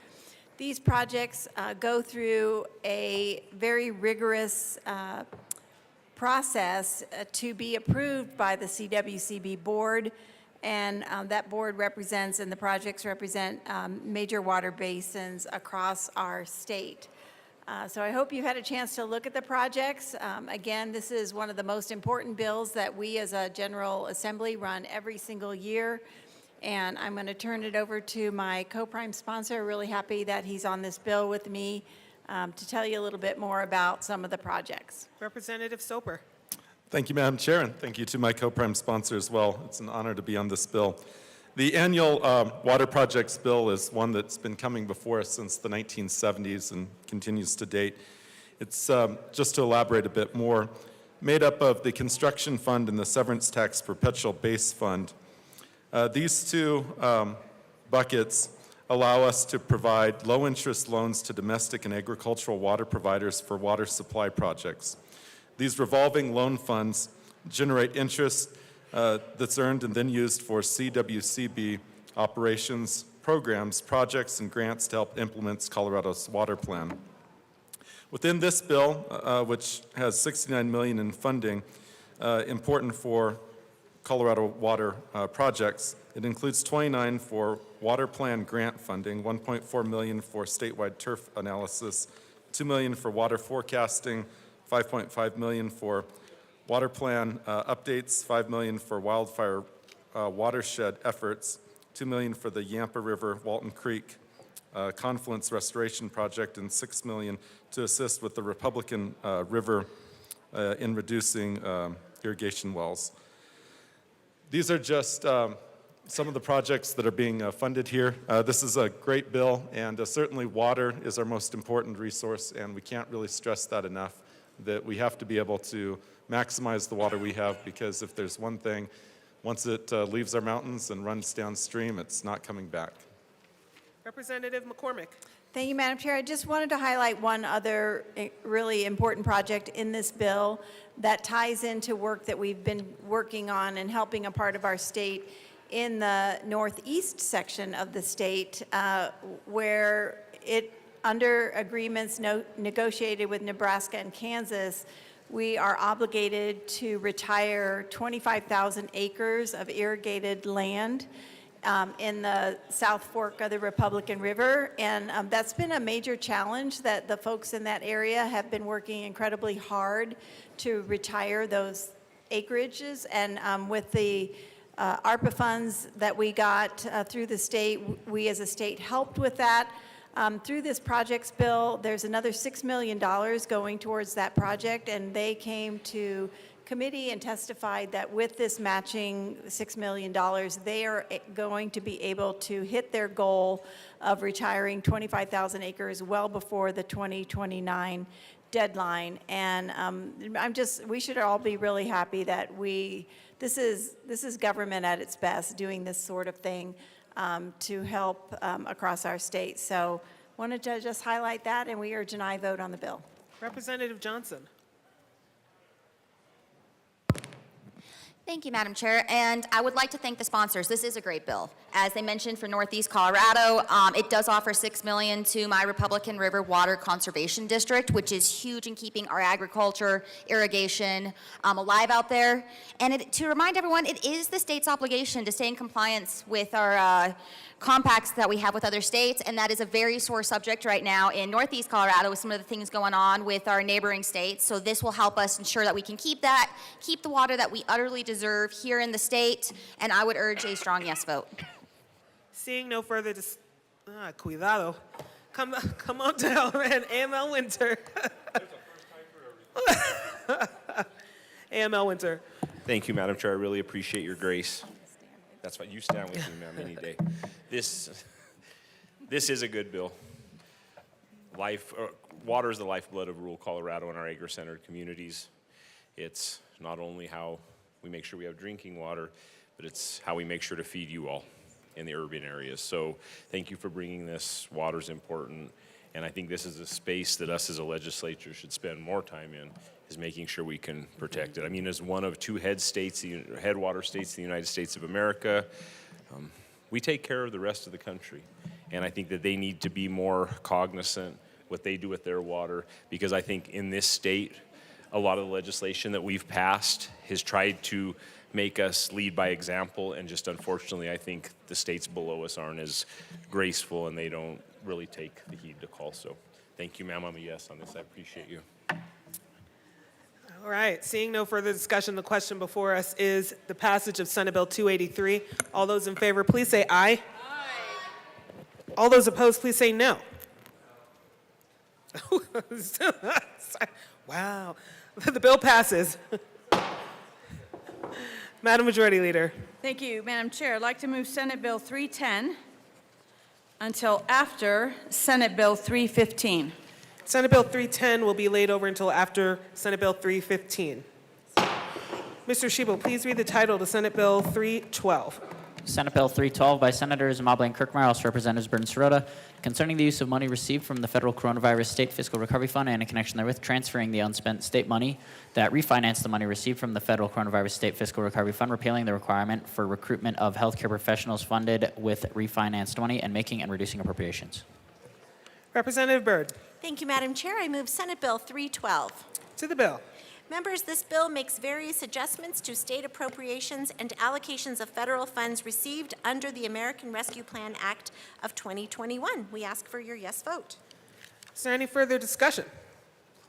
These projects go through a very rigorous process to be approved by the CWCB board, and that board represents, and the projects represent major water basins across our state. So I hope you've had a chance to look at the projects. Again, this is one of the most important bills that we as a General Assembly run every single year. And I'm going to turn it over to my co-prime sponsor. Really happy that he's on this bill with me to tell you a little bit more about some of the projects. Representative Soper. Thank you, Madam Chair, and thank you to my co-prime sponsor as well. It's an honor to be on this bill. The annual water projects bill is one that's been coming before us since the 1970s and continues to date. It's, just to elaborate a bit more, made up of the construction fund and the severance tax perpetual base fund. These two buckets allow us to provide low-interest loans to domestic and agricultural water providers for water supply projects. These revolving loan funds generate interest that's earned and then used for CWCB operations, programs, projects, and grants to help implement Colorado's water plan. Within this bill, which has $69 million in funding, important for Colorado water projects, it includes 29 for water plan grant funding, 1.4 million for statewide turf analysis, 2 million for water forecasting, 5.5 million for water plan updates, 5 million for wildfire watershed efforts, 2 million for the Yampa River, Walton Creek confluence restoration project, and 6 million to assist with the Republican River in reducing irrigation wells. These are just some of the projects that are being funded here. This is a great bill, and certainly water is our most important resource, and we can't really stress that enough, that we have to be able to maximize the water we have, because if there's one thing, once it leaves our mountains and runs downstream, it's not coming back. Representative McCormick. Thank you, Madam Chair. I just wanted to highlight one other really important project in this bill that ties into work that we've been working on and helping a part of our state in the northeast section of the state, where it, under agreements negotiated with Nebraska and Kansas, we are obligated to retire 25,000 acres of irrigated land in the South Fork of the Republican River. And that's been a major challenge that the folks in that area have been working incredibly hard to retire those acreages. And with the ARPA funds that we got through the state, we as a state helped with that. Through this projects bill, there's another $6 million going towards that project, and they came to committee and testified that with this matching $6 million, they are going to be able to hit their goal of retiring 25,000 acres well before the 2029 deadline. And we should all be really happy that this is government at its best, doing this sort of thing to help across our state. So wanted to just highlight that, and we urge an aye vote on the bill. Representative Johnson. Thank you, Madam Chair, and I would like to thank the sponsors. This is a great bill. As they mentioned, for Northeast Colorado, it does offer $6 million to my Republican River Water Conservation District, which is huge in keeping our agriculture, irrigation alive out there. And to remind everyone, it is the state's obligation to stay in compliance with our compacts that we have with other states, and that is a very sore subject right now in Northeast Colorado with some of the things going on with our neighboring states. So this will help us ensure that we can keep the water that we utterly deserve here in the state, and I would urge a strong yes vote. Seeing no further cuidado. Come on down, man. AML Winter. AML Winter. Thank you, Madam Chair. I really appreciate your grace. That's why you stand with me, ma'am, any day. This is a good bill. Water is the lifeblood of rural Colorado and our acre-centered communities. It's not only how we make sure we have drinking water, but it's how we make sure to feed you all in the urban areas. So thank you for bringing this. Water's important, and I think this is a space that us as a legislature should spend more time in, is making sure we can protect it. I mean, as one of two headwater states in the United States of America, we take care of the rest of the country. And I think that they need to be more cognizant what they do with their water, because I think in this state, a lot of the legislation that we've passed has tried to make us lead by example, and just unfortunately, I think the states below us aren't as graceful and they don't really take the heed to call. So thank you, ma'am. I'm a yes on this. I appreciate you. All right, seeing no further discussion, the question before us is the passage of Senate Bill 283. All those in favor, please say aye. Aye. All those opposed, please say no. Wow, the bill passes. Madam Majority Leader. Thank you, Madam Chair. I'd like to move Senate Bill 310 until after Senate Bill 315. Senate Bill 310 will be laid over until after Senate Bill 315. Mr. Schiebel, please read the title to Senate Bill 312. Senate Bill 312 by Senators Mobley and Kirkmeyer, also Representatives Burton Sirota, concerning the use of money received from the Federal Coronavirus State Fiscal Recovery Fund and in connection therewith transferring the unspent state money that refinanced the money received from the Federal Coronavirus State Fiscal Recovery Fund, repealing the requirement for recruitment of healthcare professionals funded with refinanced money, and making and reducing appropriations. Representative Byrd. Thank you, Madam Chair. I move Senate Bill 312. To the bill. Members, this bill makes various adjustments to state appropriations and allocations of federal funds received under the American Rescue Plan Act of 2021. We ask for your yes vote. Is there any further discussion?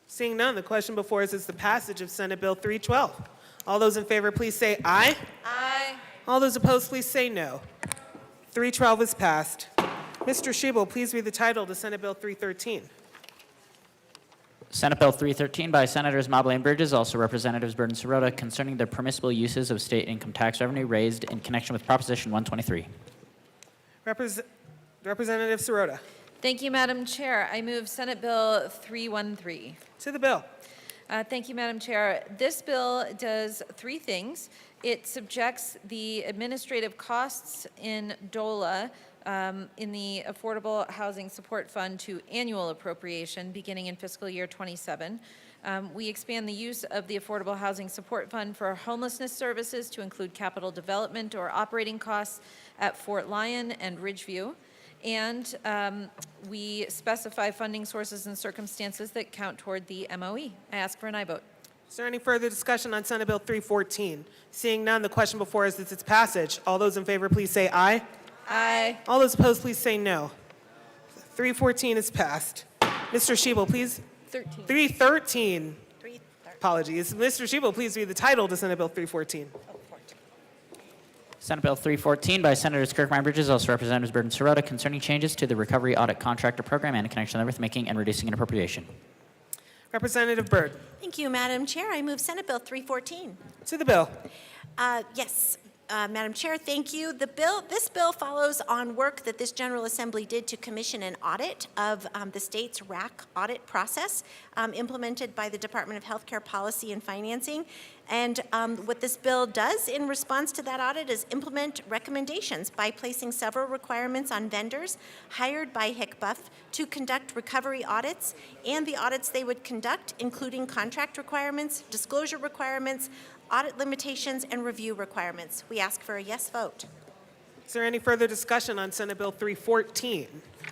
Seeing none, the question before us is the passage of Senate Bill 312. All those in favor, please say aye. Aye. All those opposed, please say no. 312 is passed. Mr. Shebel, please read the title to Senate Bill 313. Senate Bill 313 by Senators Mobley and Bridges, also Representatives Burton Sirota, concerning the permissible uses of state income tax revenue raised in connection with Proposition 123. Representative Sirota. Thank you, Madam Chair. I move Senate Bill 313. To the bill. Thank you, Madam Chair. This bill does three things. It subjects the administrative costs in DOLA in the Affordable Housing Support Fund to annual appropriation beginning in fiscal year 27. We expand the use of the Affordable Housing Support Fund for homelessness services to include capital development or operating costs at Fort Lyon and Ridgeview. And we specify funding sources and circumstances that count toward the MOE. I ask for an aye vote. Is there any further discussion on Senate Bill 314? Seeing none, the question before us is its passage. All those in favor, please say aye. Aye. All those opposed, please say no. 314 is passed. Mr. Shebel, please. 313. Apologies. Mr. Shebel, please read the title to Senate Bill 314. Senate Bill 314 by Senators Kirkmeyer and Bridges, also Representatives Burton Sirota, concerning changes to the Recovery Audit Contractor Program and in connection therewith making and reducing an appropriation. Representative Byrd. Thank you, Madam Chair. I move Senate Bill 314. To the bill. Yes. Madam Chair, thank you. This bill follows on work that this General Assembly did to commission an audit of the state's RAC audit process implemented by the Department of Healthcare Policy and Financing. And what this bill does in response to that audit is implement recommendations by placing several requirements on vendors hired by HCBUF to conduct recovery audits and the audits they would conduct, including contract requirements, disclosure requirements, audit limitations, and review requirements. We ask for a yes vote. Is there any further discussion on Senate Bill 314?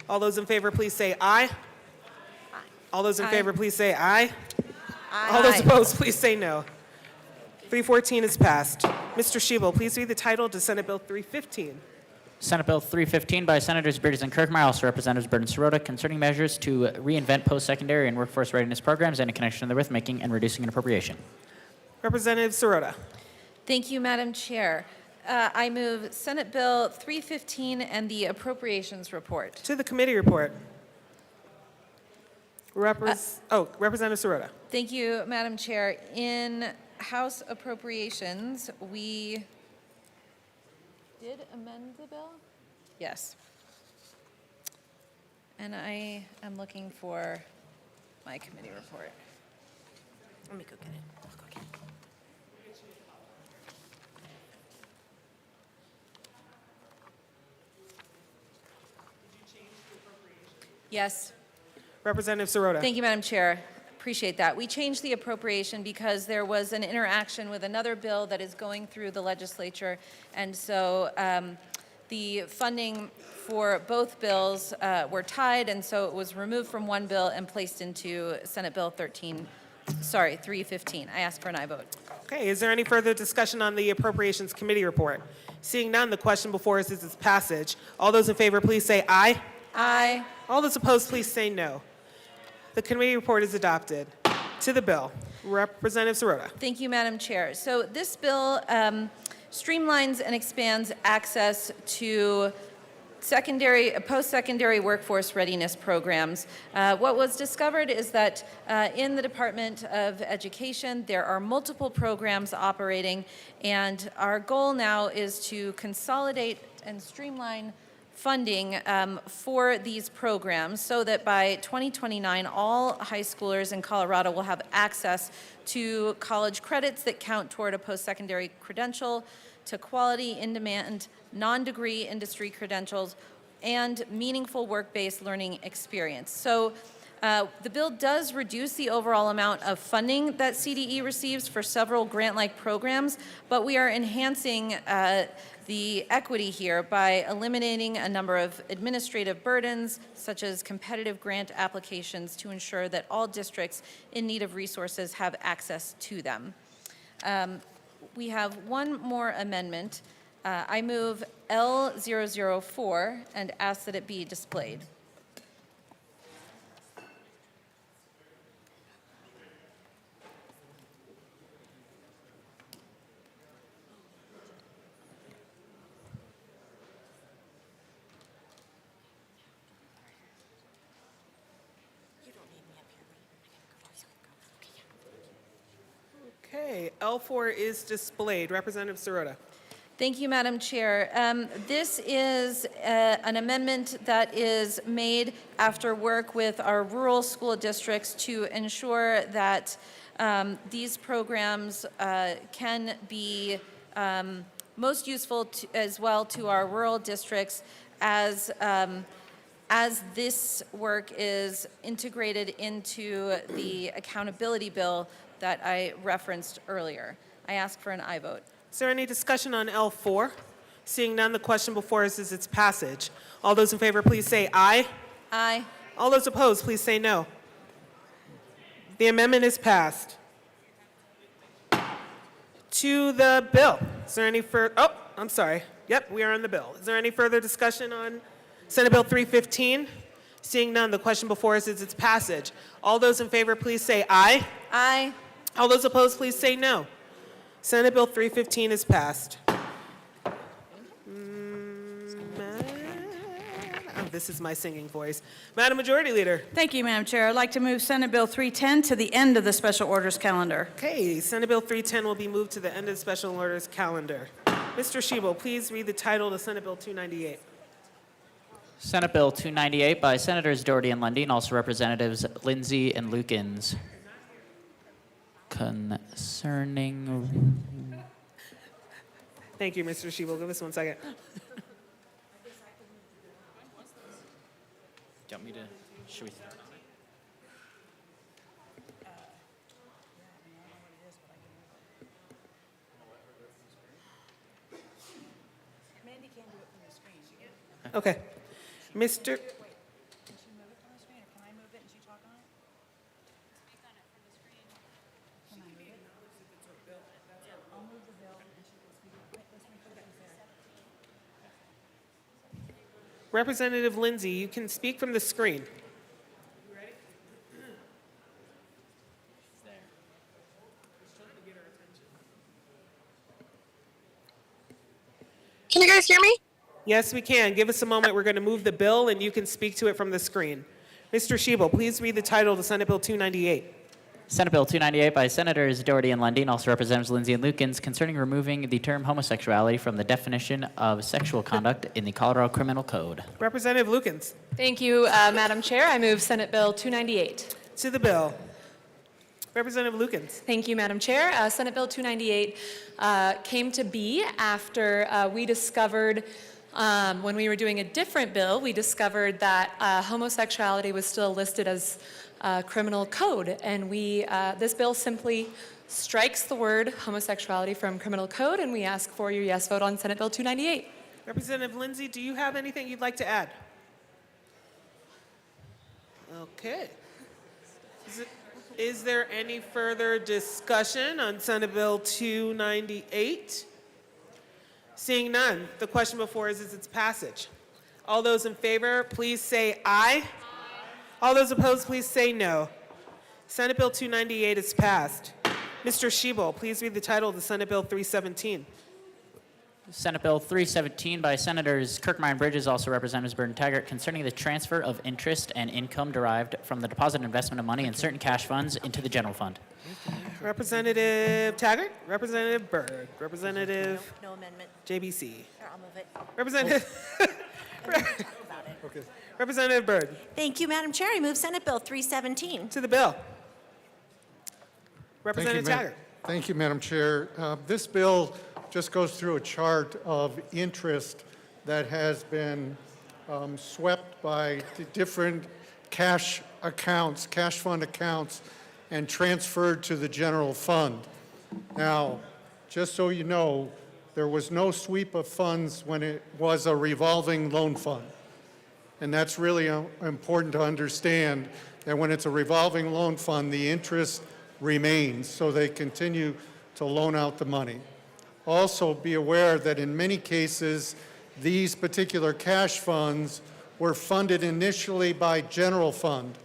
All those in favor, please say aye. Aye. All those in Aye. favor, please say aye. Aye. All those opposed, please say no. 314 is passed. Mr. Shebel, please read the title to Senate Bill 315. Senate Bill 315 by Senators Bridges and Kirkmeyer, also Representatives Burton Sirota, concerning measures to reinvent post-secondary and workforce readiness programs and in connection therewith making and reducing an appropriation. Representative Sirota. Thank you, Madam Chair. I move Senate Bill 315 and the Appropriations Report. To the committee report. Representative Sirota. Thank you, Madam Chair. In House Appropriations, we did amend the bill? Yes. And I am looking for my committee report. Let me go get it. I'll go get it. Yes. Representative Sirota. Thank you, Madam Chair. Appreciate that. We changed the appropriation because there was an interaction with another bill that is going through the legislature, and so the funding for both bills were tied, and so it was removed from one bill and placed into Senate Bill 315. I ask for an aye vote. Okay, is there any further discussion on the Appropriations Committee report? Seeing none, the question before us is its passage. All those in favor, please say aye. Aye. All those opposed, please say no. The committee report is adopted. To the bill. Representative Sirota. Thank you, Madam Chair. So this bill streamlines and expands access to post-secondary workforce readiness programs. What was discovered is that in the Department of Education, there are multiple programs operating, and our goal now is to consolidate and streamline funding for these programs so that by 2029, all high schoolers in Colorado will have access to college credits that count toward a post-secondary credential to quality, in-demand, non-degree industry credentials and meaningful work-based learning experience. So the bill does reduce the overall amount of funding that CDE receives for several grant-like programs, but we are enhancing the equity here by eliminating a number of administrative burdens, such as competitive grant applications, to ensure that all districts in need of resources have access to them. We have one more amendment. I move L004 and ask that it be displayed. Okay, L4 is displayed. Representative Sirota. Thank you, Madam Chair. This is an amendment that is made after work with our rural school districts to ensure that these programs can be most useful as well to our rural districts as this work is integrated into the accountability bill that I referenced earlier. I ask for an aye vote. Is there any discussion on L4? Seeing none, the question before us is its passage. All those in favor, please say aye. Aye. All those opposed, please say no. The amendment is passed. To the bill. Is there any further? Oh, I'm sorry. Yep, we are on the bill. Is there any further discussion on Senate Bill 315? Seeing none, the question before us is its passage. All those in favor, please say aye. Aye. All those opposed, please say no. Senate Bill 315 is passed. This is my singing voice. Madam Majority Leader. Thank you, Madam Chair. I'd like to move Senate Bill 310 to the end of the special orders calendar. Okay, Senate Bill 310 will be moved to the end of the special orders calendar. Mr. Shebo, please read the title to Senate Bill 298. Senate Bill 298 by Senators Doherty and Lundin, also Representatives Lindsay and Lukens. Concerning... Thank you, Mr. Shebo. Give us 1 second. Do you want me to... Should we... Okay. Mr. Representative Lindsay, you can speak from the screen. Can you guys hear me? Yes, we can. Give us a moment. We're going to move the bill, and you can speak to it from the screen. Mr. Shebo, please read the title to Senate Bill 298. Senate Bill 298 by Senators Doherty and Lundin, also Representatives Lindsay and Lukens, concerning removing the term homosexuality from the definition of sexual conduct in the Colorado Criminal Code. Representative Lukens. Thank you, Madam Chair. I move Senate Bill 298. To the bill. Representative Lukens. Thank you, Madam Chair. Senate Bill 298 came to be after we discovered, when we were doing a different bill, we discovered that homosexuality was still listed as criminal code, and this bill simply strikes the word homosexuality from criminal code, and we ask for your yes vote on Senate Bill 298. Representative Lindsay, do you have anything you'd like to add? Okay. Is there any further discussion on Senate Bill 298? Seeing none, the question before us is its passage. All those in favor, please say aye. All those opposed, please say no. Senate Bill 298 is passed. Mr. Shebo, please read the title of the Senate Bill 317. Senate Bill 317 by Senators Kirkmeyer and Bridges, also Representatives Burton Taggart, concerning the transfer of interest and income derived from the deposit and investment of money in certain cash funds into the general fund. Representative Taggart, Representative Byrd, Representative No amendment. JBC. Here, I'll move it. Representative Representative Byrd. Thank you, Madam Chair. I move Senate Bill 317. To the bill. Representative Thank you, Taggart. Thank you, Madam Chair. This bill just goes through a chart of interest that has been swept by the different cash accounts, cash fund accounts, and transferred to the general fund. Now, just so you know, there was no sweep of funds when it was a revolving loan fund. And that's really important to understand, that when it's a revolving loan fund, the interest remains, so they continue to loan out the money. Also, be aware that in many cases, these particular cash funds were funded initially by general fund.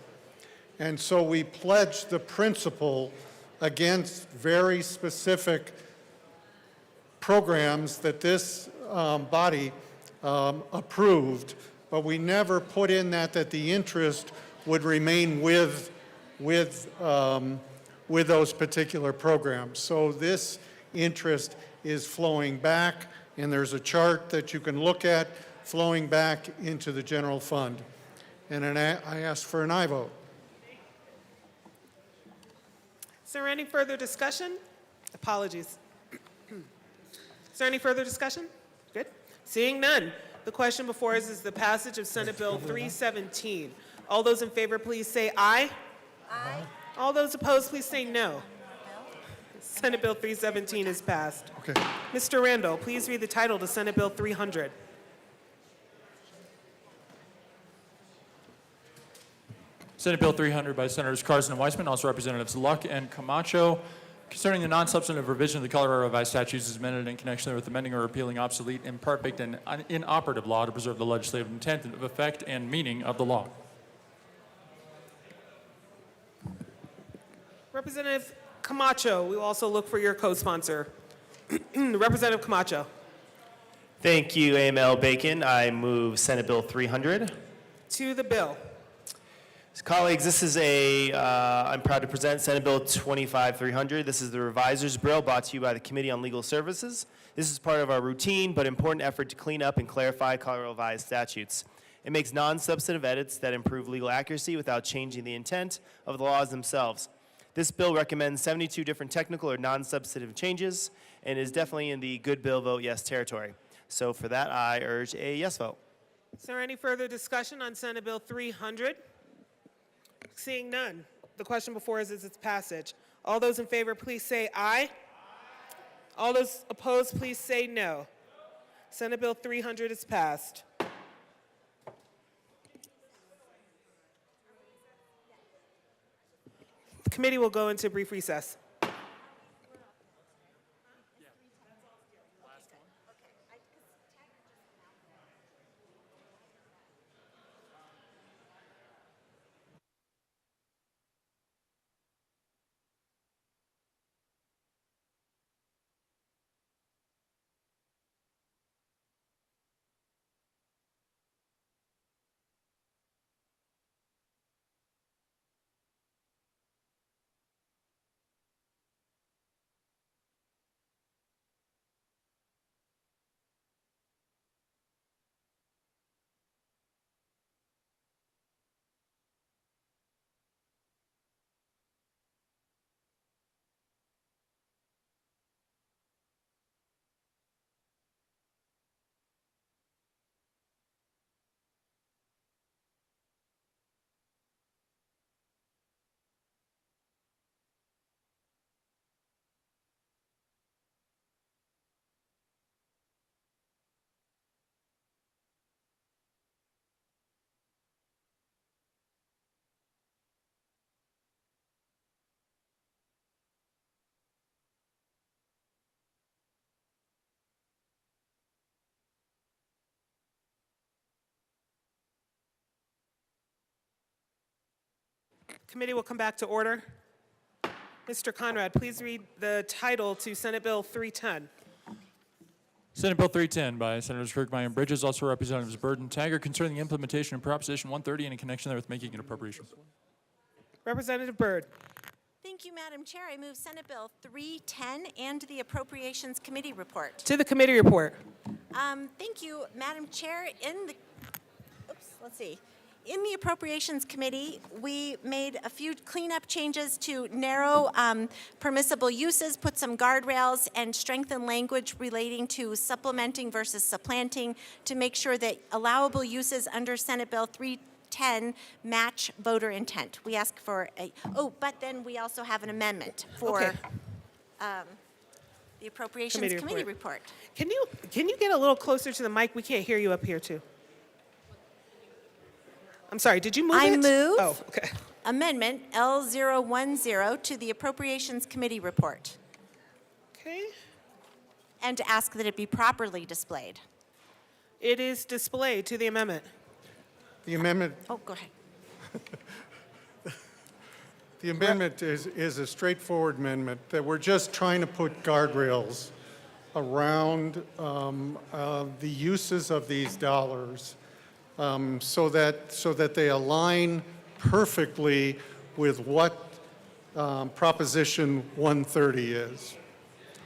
And so we pledged the principal against very specific programs that this body approved, but we never put in that the interest would remain with those particular programs. So this interest is flowing back, and there's a chart that you can look at flowing back into the general fund. And I ask for an aye vote. Is there any further discussion? Apologies. Is there any further discussion? Good. Seeing none, the question before us is the passage of Senate Bill 317. All those in favor, please say aye. Aye. All those opposed, please say no. Senate Bill 317 is passed. Okay. Mr. Randall, please read the title to Senate Bill 300. Senate Bill 300 by Senators Carson and Weissman, also Representatives Luck and Camacho, concerning the non-substantive revision of the Colorado Revised Statutes as amended in connection with amending or repealing obsolete, imperfect, and inoperative law to preserve the legislative intent, effect, and meaning of the law. Representative Camacho, we will also look for your co-sponsor. Representative Camacho. Thank you, AML Bacon. I move Senate Bill 300. To the bill. Colleagues, this is I'm proud to present Senate Bill 25300. This is the reviser's bill brought to you by the Committee on Legal Services. This is part of our routine but important effort to clean up and clarify Colorado Revised statutes. It makes non-substantive edits that improve legal accuracy without changing the intent of the laws themselves. This bill recommends 72 different technical or non-substantive changes and is definitely in the good bill vote yes territory. So for that, I urge a yes vote. Is there any further discussion on Senate Bill 300? Seeing none, the question before us is its passage. All those in favor, please say aye. All those opposed, please say no. Senate Bill 300 is passed. The committee will go into brief recess. Committee will come back to order. Mr. Conrad, please read the title to Senate Bill 310. Senate Bill 310 by Senators Kirkmeyer and Bridges, also Representatives Byrd and Taggart, concerning the implementation of Proposition 130 and in connection therewith making an appropriation. Representative Byrd. Thank you, Madam Chair. I move Senate Bill 310 and the Appropriations Committee report. To the committee report. Thank you, Madam Chair. In the Appropriations Committee, we made a few cleanup changes to narrow permissible uses, put some guardrails, and strengthen language relating to supplementing versus supplanting to make sure that allowable uses under Senate Bill 310 match voter intent. We ask for but then we also have an amendment for Okay. the Appropriations Committee report. Can you get a little closer to the mic? We can't hear you up here too. I'm sorry, did you move I it? move Oh, okay. Amendment L010 to the Appropriations Committee report. Okay. And to ask that it be properly displayed. It is displayed to the amendment. The amendment, Oh, go ahead. the amendment is a straightforward amendment that we're just trying to put guardrails around the uses of these dollars so that they align perfectly with what Proposition 130 is.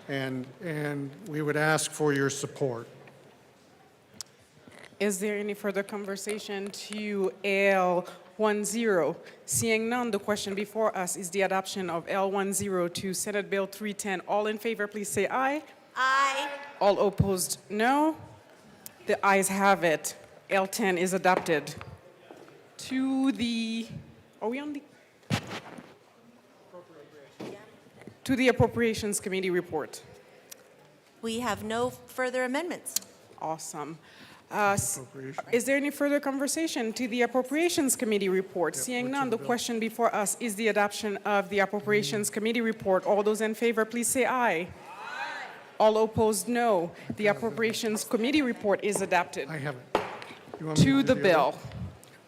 And we would ask for your support. Is there any further conversation to L10? Seeing none, the question before us is the adoption of L10 to Senate Bill 310. All in favor, please say aye. Aye. All opposed, no. The ayes have it. L10 is adopted. To the, are we on the? To the Appropriations Committee report. We have no further amendments. Awesome. Is there any further conversation to the Appropriations Committee report? Seeing none, the question before us is the adoption of the Appropriations Committee report. All those in favor, please say aye. All opposed, no. The Appropriations Committee report is adopted. I have it. You want me To the do bill.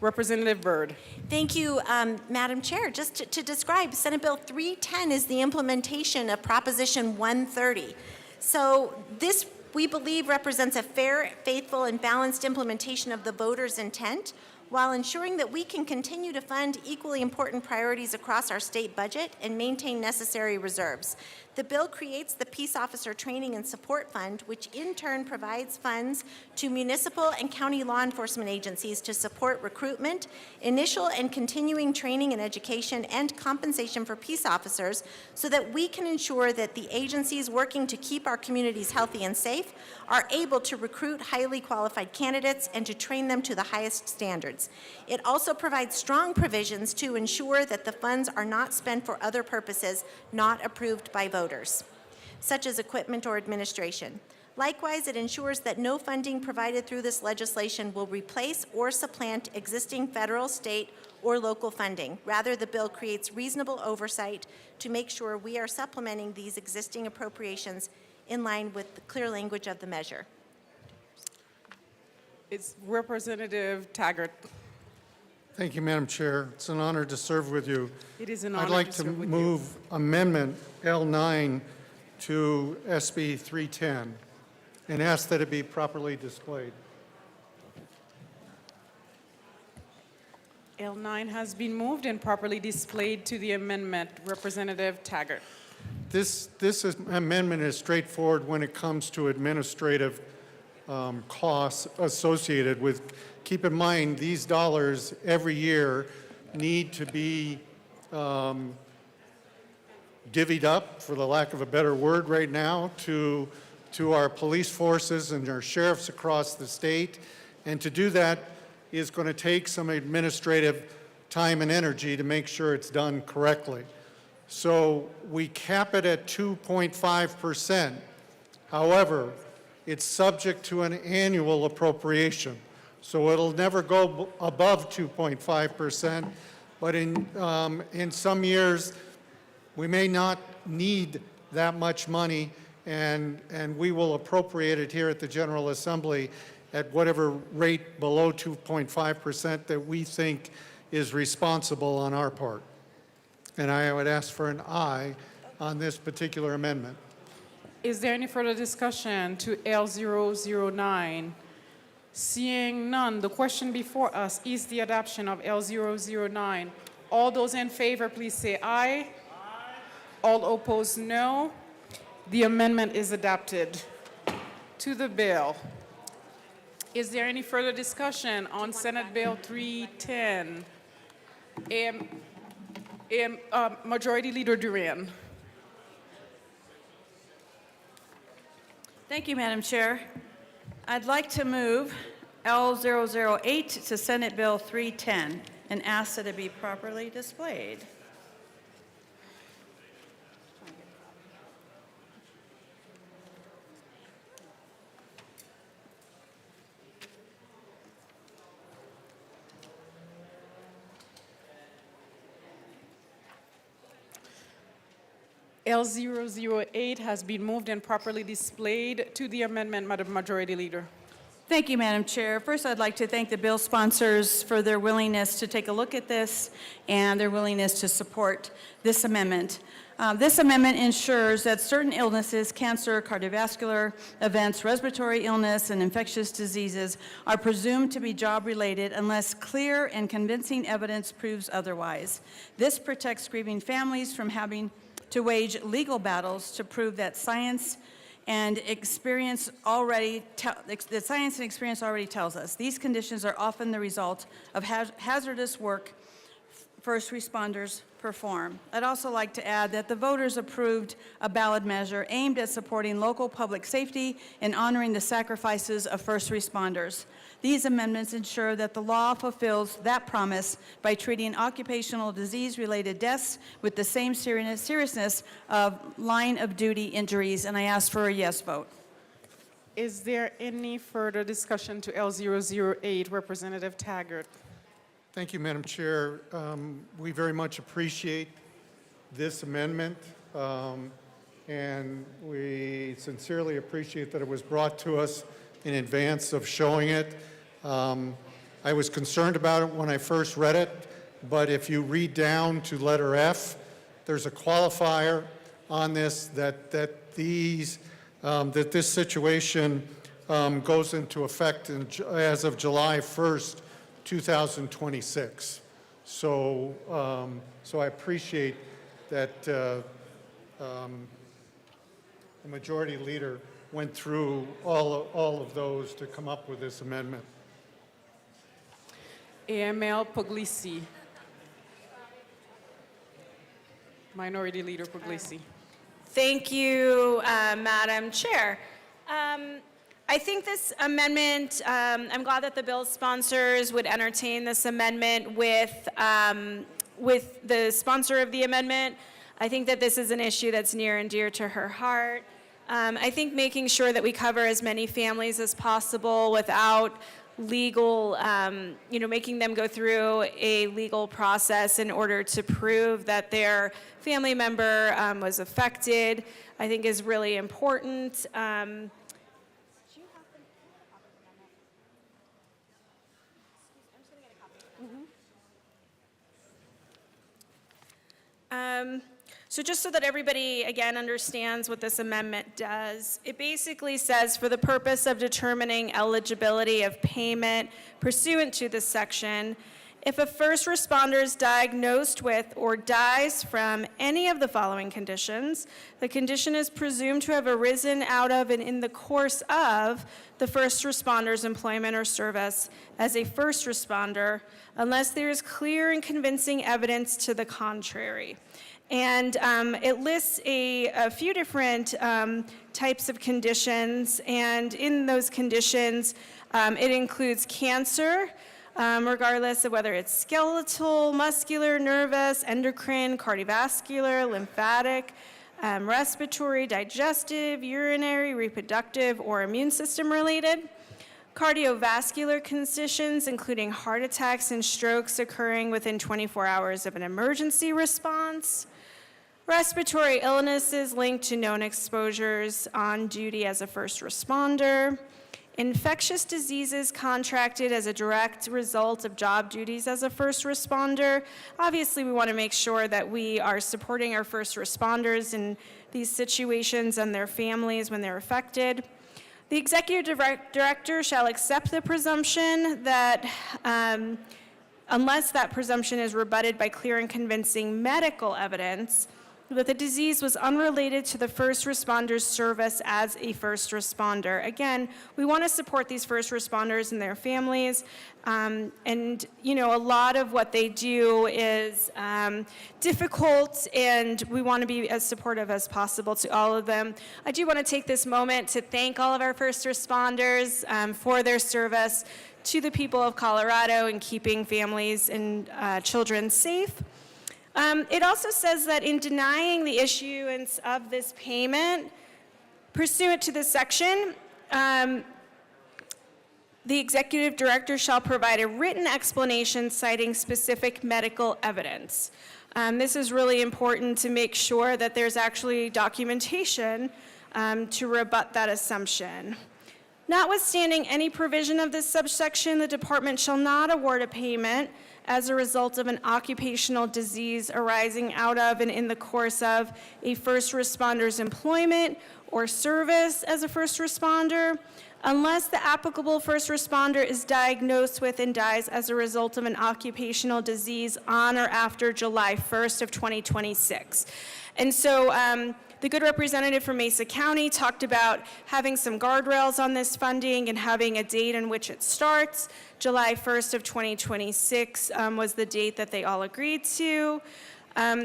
Representative Byrd. Thank you, Madam Chair. Just to describe, Senate Bill 310 is the implementation of Proposition 130. So this, we believe, represents a fair, faithful, and balanced implementation of the voters' intent while ensuring that we can continue to fund equally important priorities across our state budget and maintain necessary reserves. The bill creates the Peace Officer Training and Support Fund, which in turn provides funds to municipal and county law enforcement agencies to support recruitment, initial and continuing training and education, and compensation for peace officers so that we can ensure that the agencies working to keep our communities healthy and safe are able to recruit highly qualified candidates and to train them to the highest standards. It also provides strong provisions to ensure that the funds are not spent for other purposes not approved by voters, such as equipment or administration. Likewise, it ensures that no funding provided through this legislation will replace or supplant existing federal, state, or local funding. Rather, the bill creates reasonable oversight to make sure we are supplementing these existing appropriations in line with the clear language of the measure. It's Representative Taggart. Thank you, Madam Chair. It's an honor to serve with you. It is an I'd honor like to to serve with you. move Amendment L9 to SB 310 and ask that it be properly displayed. L9 has been moved and properly displayed to the amendment. Representative Taggart. This amendment is straightforward when it comes to administrative costs associated with, keep in mind, these dollars every year need to be divvied up, for the lack of a better word right now, to our police forces and our sheriffs across the state. And to do that is going to take some administrative time and energy to make sure it's done correctly. So we cap it at 2.5%. However, it's subject to an annual appropriation. So it'll never go above 2.5%, but in some years, we may not need that much money, and we will appropriate it here at the General Assembly at whatever rate below 2.5% that we think is responsible on our part. And I would ask for an aye on this particular amendment. Is there any further discussion to L009? Seeing none, the question before us is the adoption of L009. All those in favor, please say aye. All opposed, no. The amendment is adopted. To the bill. Is there any further discussion on Senate Bill 310? Majority Leader Duran. Thank you, Madam Chair. I'd like to move L008 to Senate Bill 310 and ask that it be properly displayed. L008 has been moved and properly displayed. To the amendment, Madam Majority Leader. Thank you, Madam Chair. First, I'd like to thank the bill sponsors for their willingness to take a look at this and their willingness to support this amendment. This amendment ensures that certain illnesses, cancer, cardiovascular events, respiratory illness, and infectious diseases are presumed to be job-related unless clear and convincing evidence proves otherwise. This protects grieving families from having to wage legal battles to prove that science and experience already tells us these conditions are often the result of hazardous work first responders perform. I'd also like to add that the voters approved a ballot measure aimed at supporting local public safety and honoring the sacrifices of first responders. These amendments ensure that the law fulfills that promise by treating occupational disease-related deaths with the same seriousness of line-of-duty injuries, and I ask for a yes vote. Is there any further discussion to L008? Representative Taggart. Thank you, Madam Chair. We very much appreciate this amendment, and we sincerely appreciate that it was brought to us in advance of showing it. I was concerned about it when I first read it, but if you read down to letter F, there's a qualifier on this that this situation goes into effect as of July 1st, 2026. So I appreciate that the Majority Leader went through all of those to come up with this amendment. AML Puglisi. Minority Leader Puglisi. Thank you, Madam Chair. I think this amendment, I'm glad that the bill sponsors would entertain this amendment with the sponsor of the amendment. I think that this is an issue that's near and dear to her heart. I think making sure that we cover as many families as possible without legal, making them go through a legal process in order to prove that their family member was affected, I think is really important. So just so that everybody, again, understands what this amendment does, it basically says for the purpose of determining eligibility of payment pursuant to this section, if a first responder is diagnosed with or dies from any of the following conditions, the condition is presumed to have arisen out of and in the course of the first responder's employment or service as a first responder, unless there is clear and convincing evidence to the contrary. And it lists a few different types of conditions, and in those conditions, it includes cancer, regardless of whether it's skeletal, muscular, nervous, endocrine, cardiovascular, lymphatic, respiratory, digestive, urinary, reproductive, or immune system related. Cardiovascular conditions, including heart attacks and strokes occurring within 24 hours of an emergency response. Respiratory illnesses linked to known exposures on duty as a first responder. Infectious diseases contracted as a direct result of job duties as a first responder. Obviously, we want to make sure that we are supporting our first responders in these situations and their families when they're affected. The executive director shall accept the presumption that unless that presumption is rebutted by clear and convincing medical evidence, that the disease was unrelated to the first responder's service as a first responder. Again, we want to support these first responders and their families. And, you know, a lot of what they do is difficult, and we want to be as supportive as possible to all of them. I do want to take this moment to thank all of our first responders for their service to the people of Colorado in keeping families and children safe. It also says that in denying the issuance of this payment, pursuant to this section, the executive director shall provide a written explanation citing specific medical evidence. This is really important to make sure that there's actually documentation to rebut that assumption. Notwithstanding any provision of this subsection, the department shall not award a payment as a result of an occupational disease arising out of and in the course of a first responder's employment or service as a first responder, unless the applicable first responder is diagnosed with and dies as a result of an occupational disease on or after July 1st of 2026. And so the good representative from Mesa County talked about having some guardrails on this funding and having a date in which it starts. July 1st of 2026 was the date that they all agreed to.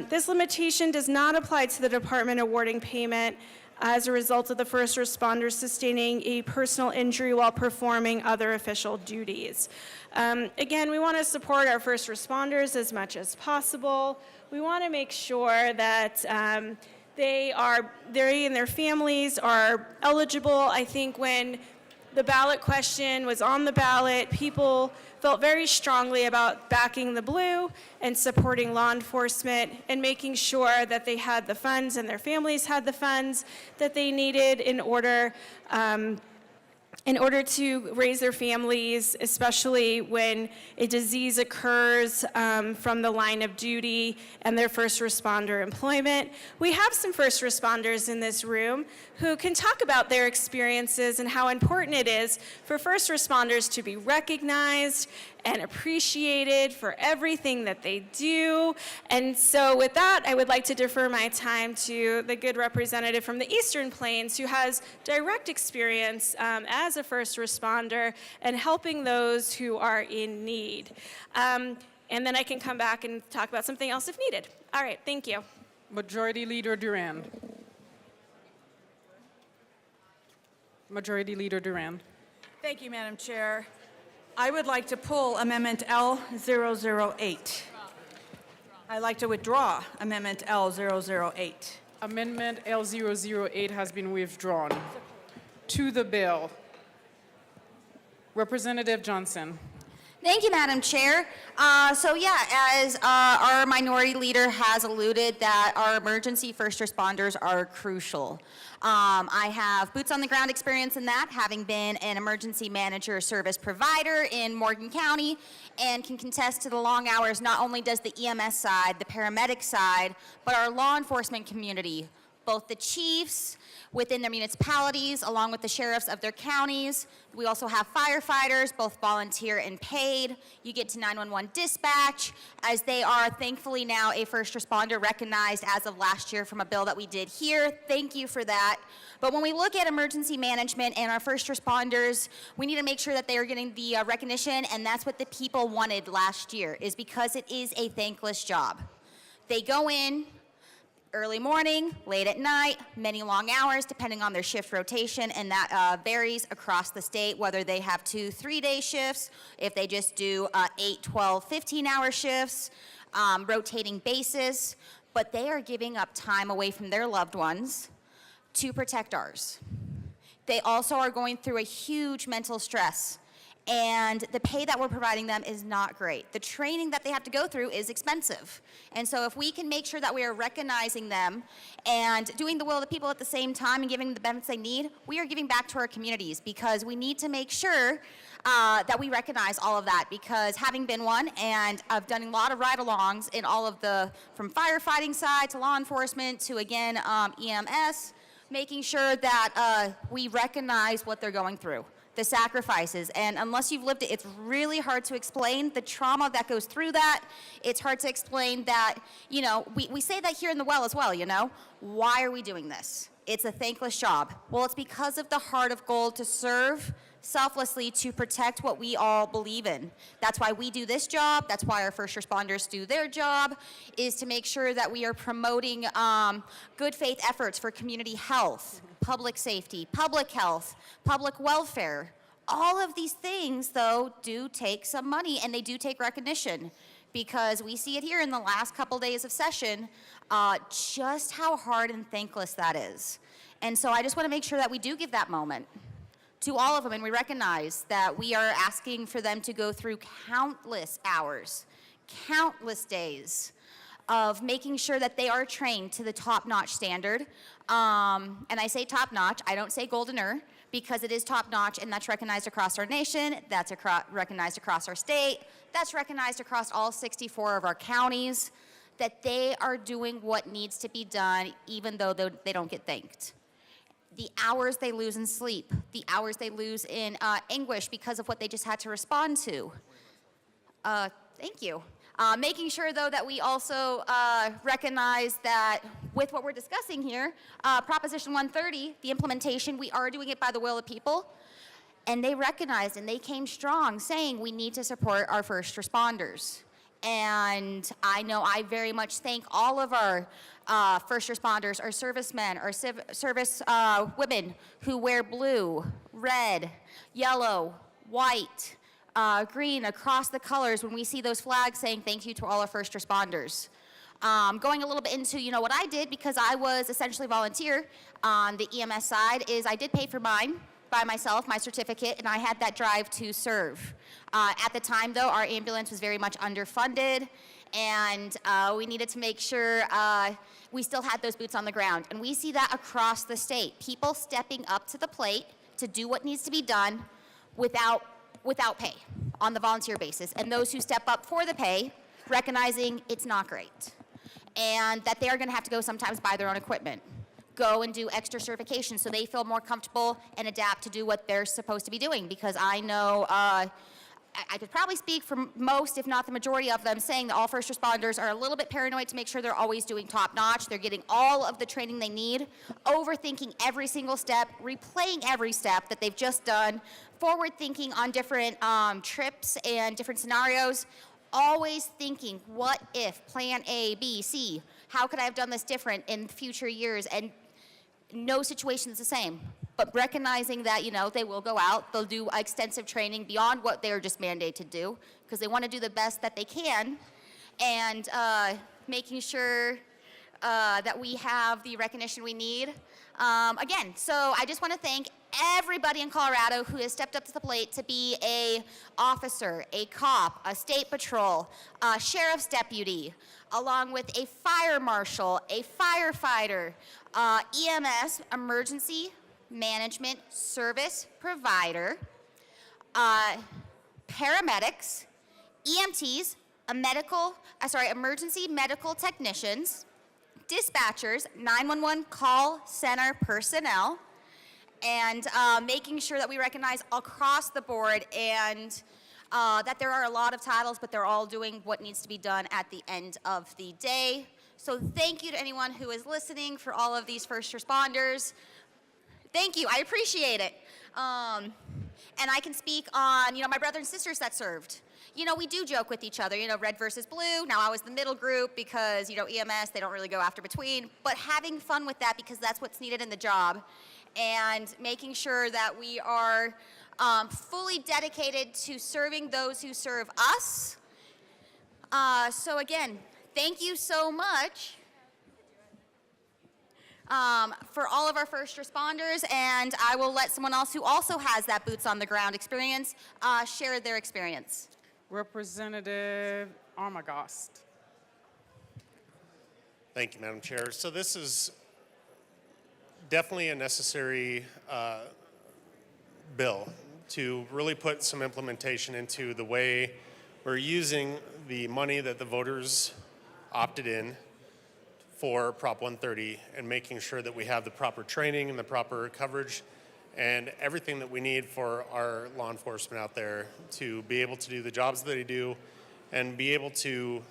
This limitation does not apply to the department awarding payment as a result of the first responder sustaining a personal injury while performing other official duties. Again, we want to support our first responders as much as possible. We want to make sure that they and their families are eligible. I think when the ballot question was on the ballot, people felt very strongly about backing the blue and supporting law enforcement and making sure that they had the funds and their families had the funds that they needed in order to raise their families, especially when a disease occurs from the line of duty and their first responder employment. We have some first responders in this room who can talk about their experiences and how important it is for first responders to be recognized and appreciated for everything that they do. And so with that, I would like to defer my time to the good representative from the Eastern Plains who has direct experience as a first responder and helping those who are in need. And then I can come back and talk about something else if needed. All right, thank you. Majority Leader Durand. Majority Leader Durand. Thank you, Madam Chair. I would like to pull Amendment L008. I'd like to withdraw Amendment L008. Amendment L008 has been withdrawn. To the bill, Representative Johnson. Thank you, Madam Chair. So yeah, as our minority leader has alluded, that our emergency first responders are crucial. I have boots on the ground experience in that, having been an emergency manager service provider in Morgan County, and can contest to the long hours. Not only does the EMS side, the paramedic side, but our law enforcement community, both the chiefs within their municipalities, along with the sheriffs of their counties. We also have firefighters, both volunteer and paid. You get to 911 dispatch, as they are thankfully now a first responder recognized as of last year from a bill that we did here. Thank you for that. But when we look at emergency management and our first responders, we need to make sure that they are getting the recognition, and that's what the people wanted last year, is because it is a thankless job. They go in early morning, late at night, many long hours, depending on their shift rotation, and that varies across the state, whether they have 2-3-day shifts, if they just do 8, 12, 15-hour shifts, rotating basis, but they are giving up time away from their loved ones to protect ours. They also are going through a huge mental stress, and the pay that we're providing them is not great. The training that they have to go through is expensive. And so if we can make sure that we are recognizing them and doing the will of the people at the same time and giving them the benefits they need, we are giving back to our communities, because we need to make sure that we recognize all of that, because having been one, and I've done a lot of ride-alongs in all of the, from firefighting side to law enforcement to, again, EMS, making sure that we recognize what they're going through. the sacrifices. And unless you've lived it, it's really hard to explain the trauma that goes through that. It's hard to explain that, you know, we say that here in the well as well, you know. Why are we doing this? It's a thankless job. Well, it's because of the heart of gold to serve selflessly to protect what we all believe in. That's why we do this job. That's why our first responders do their job, is to make sure that we are promoting good faith efforts for community health, public safety, public health, public welfare. All of these things, though, do take some money, and they do take recognition, because we see it here in the last couple days of session, just how hard and thankless that is. And so I just want to make sure that we do give that moment to all of them, and we recognize that we are asking for them to go through countless hours, countless days of making sure that they are trained to the top-notch standard. And I say top-notch, I don't say goldener, because it is top-notch, and that's recognized across our nation, that's recognized across our state, that's recognized across all 64 of our counties, that they are doing what needs to be done, even though they don't get thanked. The hours they lose in sleep, the hours they lose in anguish because of what they just had to respond to. Thank you. Making sure, though, that we also recognize that with what we're discussing here, Proposition 130, the implementation, we are doing it by the will of people. And they recognized and they came strong saying we need to support our first responders. And I know I very much thank all of our first responders, our servicemen, our service women who wear blue, red, yellow, white, green, across the colors when we see those flags saying thank you to all our first responders. Going a little bit into, you know, what I did, because I was essentially volunteer on the EMS side, is I did pay for mine by myself, my certificate, and I had that drive to serve. At the time, though, our ambulance was very much underfunded, and we needed to make sure we still had those boots on the ground. And we see that across the state. People stepping up to the plate to do what needs to be done without pay on the volunteer basis. And those who step up for the pay, recognizing it's not great. And that they are gonna have to go sometimes buy their own equipment. Go and do extra certification so they feel more comfortable and adapt to do what they're supposed to be doing. Because I know, I could probably speak for most, if not the majority of them, saying that all first responders are a little bit paranoid to make sure they're always doing top notch. They're getting all of the training they need, overthinking every single step, replaying every step that they've just done, forward thinking on different trips and different scenarios, always thinking, what if, plan A, B, C, how could I have done this different in future years? And no situation is the same. But recognizing that, you know, they will go out, they'll do extensive training beyond what they're just mandated to do, because they want to do the best that they can, and making sure that we have the recognition we need. Again, so I just want to thank everybody in Colorado who has stepped up to the plate to be a officer, a cop, a state patrol, a sheriff's deputy, along with a fire marshal, a firefighter, EMS, emergency management service provider, paramedics, EMTs, emergency medical technicians, dispatchers, 911 call center personnel, and making sure that we recognize across the board and that there are a lot of titles, but they're all doing what needs to be done at the end of the day. So thank you to anyone who is listening, for all of these first responders. Thank you, I appreciate it. And I can speak on, you know, my brothers and sisters that served. You know, we do joke with each other, you know, red versus blue. Now I was the middle group because, you know, EMS, they don't really go after between, but having fun with that because that's what's needed in the job, and making sure that we are fully dedicated to serving those who serve us. So again, thank you so much for all of our first responders, and I will let someone else who also has that boots on the ground experience share their experience. Representative Armagost. Thank you, Madam Chair. So this is definitely a necessary bill to really put some implementation into the way we're using the money that the voters opted in for Prop 130, and making sure that we have the proper training and the proper coverage and everything that we need for our law enforcement out there to be able to do the jobs that they do and be able to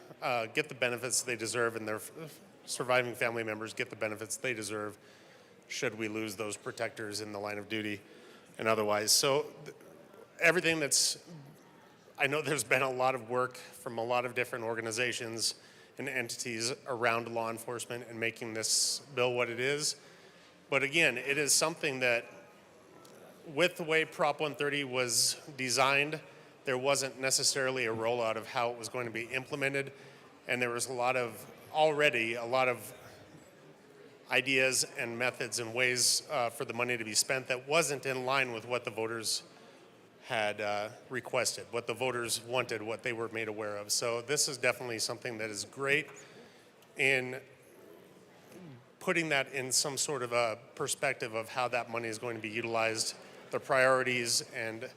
get the benefits they deserve, and their surviving family members get the benefits they deserve should we lose those protectors in the line of duty and otherwise. So everything that's, I know there's been a lot of work from a lot of different organizations and entities around law enforcement and making this bill what it is. But again, it is something that, with the way Prop 130 was designed, there wasn't necessarily a rollout of how it was going to be implemented. And there was already a lot of ideas and methods and ways for the money to be spent that wasn't in line with what the voters had requested, what the voters wanted, what they were made aware of. So this is definitely something that is great in putting that in some sort of a perspective of how that money is going to be utilized, the priorities, and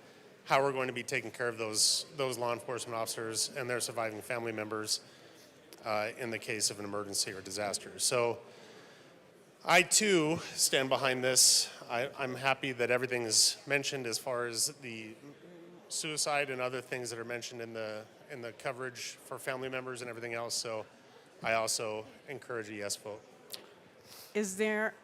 how we're going to be taking care of those law enforcement officers and their surviving family members in the case of an emergency or disaster. So I too stand behind this. I'm happy that everything is mentioned as far as the suicide and other things that are mentioned in the coverage for family members and everything else. So I also encourage a yes vote. Is there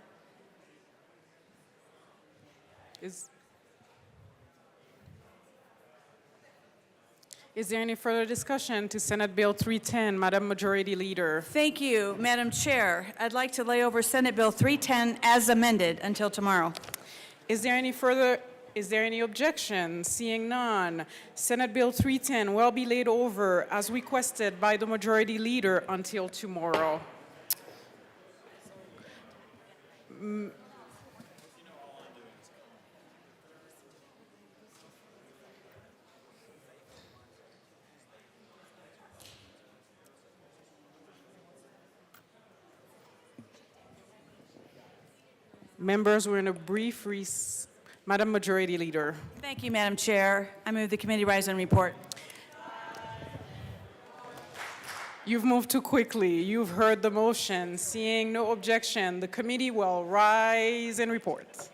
any further discussion to Senate Bill 310, Madam Majority Leader? Thank you, Madam Chair. I'd like to lay over Senate Bill 310 as amended until tomorrow. Is there any objection? Seeing none, Senate Bill 310 will be laid over as requested by the Majority Leader until tomorrow. Members, we're in a brief recess. Madam Majority Leader. Thank you, Madam Chair. I move the committee rise and report. You've moved too quickly. You've heard the motion. Seeing no objection, the committee will rise and report.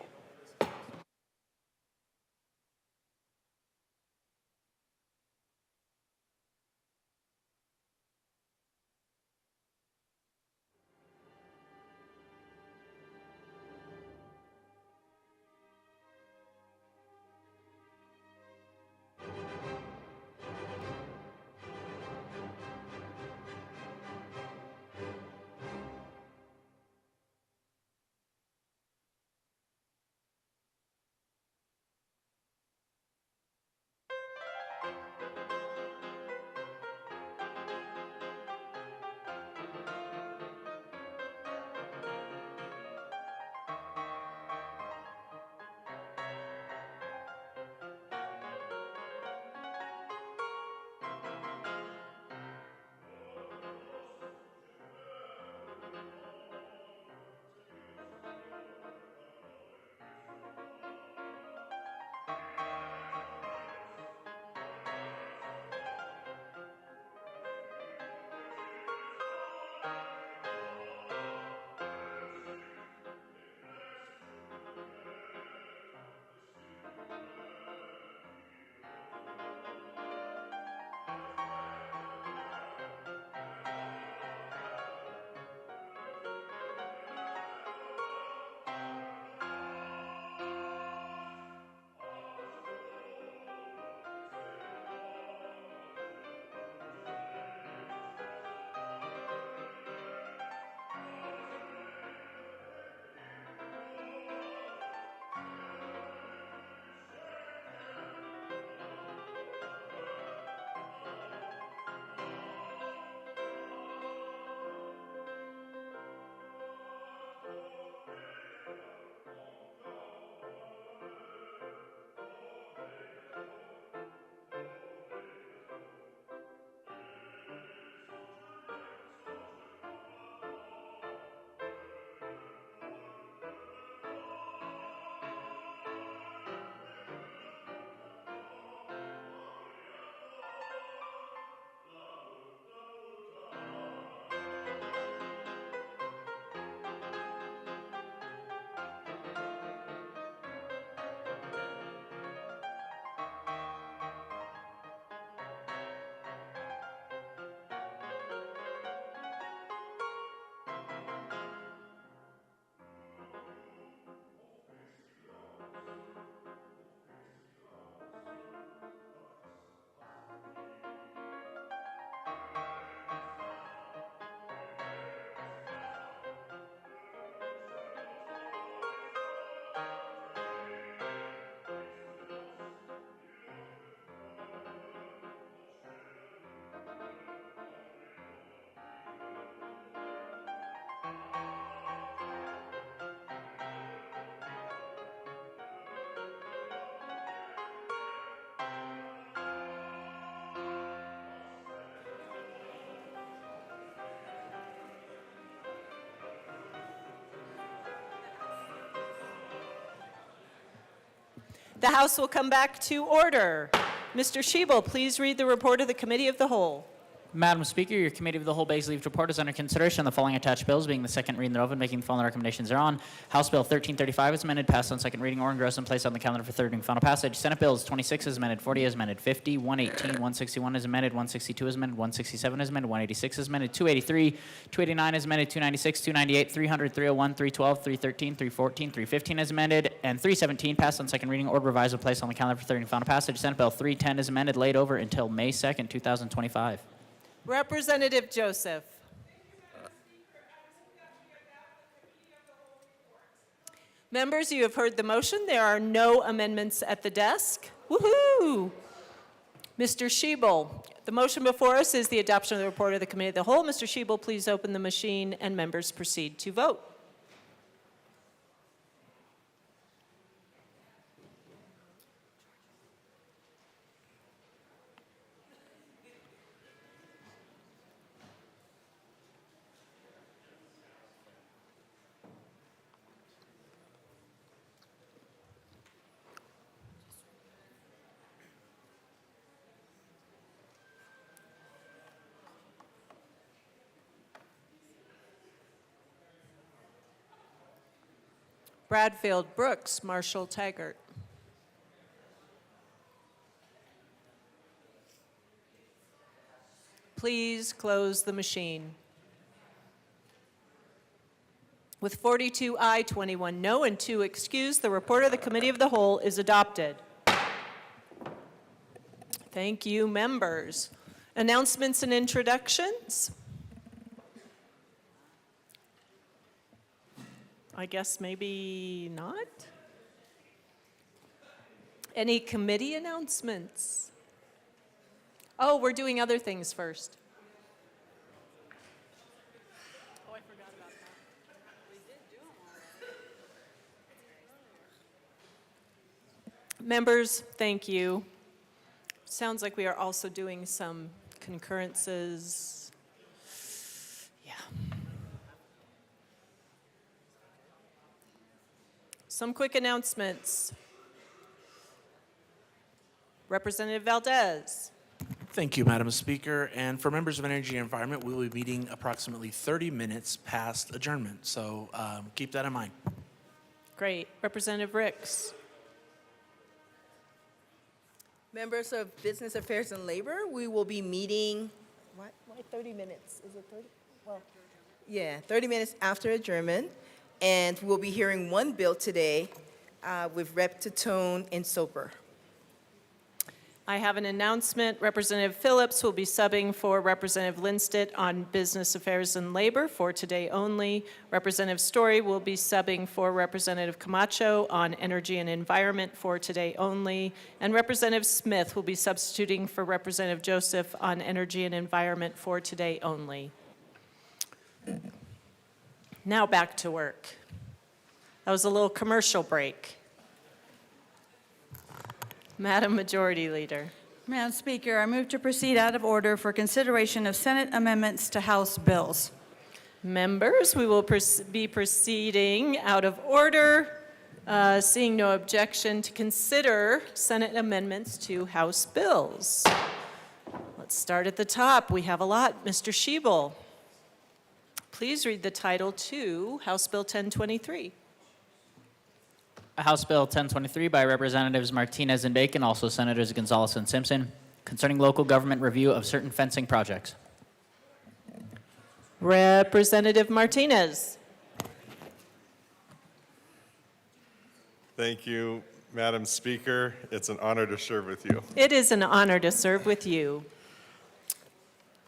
The House will come back to order. Mr. Shebel, please read the report of the Committee of the Whole. Madam Speaker, your Committee of the Whole begs leave to report is under consideration the following attached bills, being the second reading thereof and making the following recommendations thereon. House Bill 1335 is amended, passed on second reading, or engrossed and placed on the calendar for third and final passage. Senate Bills 26 is amended, 40 is amended, 50, 118, 161 is amended, 162 is amended, 167 is amended, 186 is amended, 283, 289 is amended, 296, 298, 300, 301, 312, 313, 314, 315 is amended, and 317 passed on second reading, order revised and placed on the calendar for third and final passage. Senate Bill 310 is amended, laid over until May 2nd, 2025. Representative Joseph. Members, you have heard the motion. There are no amendments at the desk. Woohoo! Mr. Shebel, the motion before us is the adoption of the report of the Committee of the Whole. Mr. Shebel, please open the machine and members proceed to vote. Bradfield, Brooks, Marshall, Taggart. Please close the machine. With 42 aye, 21 no, and 2 excused, the report of the Committee of the Whole is adopted. Thank you, members. Announcements and introductions. I guess maybe not. Any committee announcements? Oh, we're doing other things first. Oh, I forgot about that. We did do them all. Members, thank you. Sounds like we are also doing some concurrences. Yeah. Some quick announcements. Representative Valdez. Thank you, Madam Speaker. And for members of Energy and Environment, we will be meeting approximately 30 minutes past adjournment. So keep that in mind. Great. Representative Ricks. Members of Business Affairs and Labor, we will be meeting, why 30 minutes? Is it 30? Well, yeah, 30 minutes after adjournment. And we'll be hearing one bill today with Rep. Tatone and Soper. I have an announcement. Representative Phillips will be subbing for Representative Lindstedt on Business Affairs and Labor for today only. Representative Story will be subbing for Representative Camacho on Energy and Environment for today only. And Representative Smith will be substituting for Representative Joseph on Energy and Environment for today only. Now back to work. That was a little commercial break. Madam Majority Leader. Madam Speaker, I move to proceed out of order for consideration of Senate amendments to House bills. Members, we will be proceeding out of order, seeing no objection to consider Senate amendments to House bills. Let's start at the top. We have a lot. Mr. Shebel, please read the title to House Bill 1023. House Bill 1023 by Representatives Martinez and Bacon, also Senators Gonzalez and Simpson, concerning local government review of certain fencing projects. Representative Martinez. Thank you, Madam Speaker. It's an honor to serve with you. It is an honor to serve with you.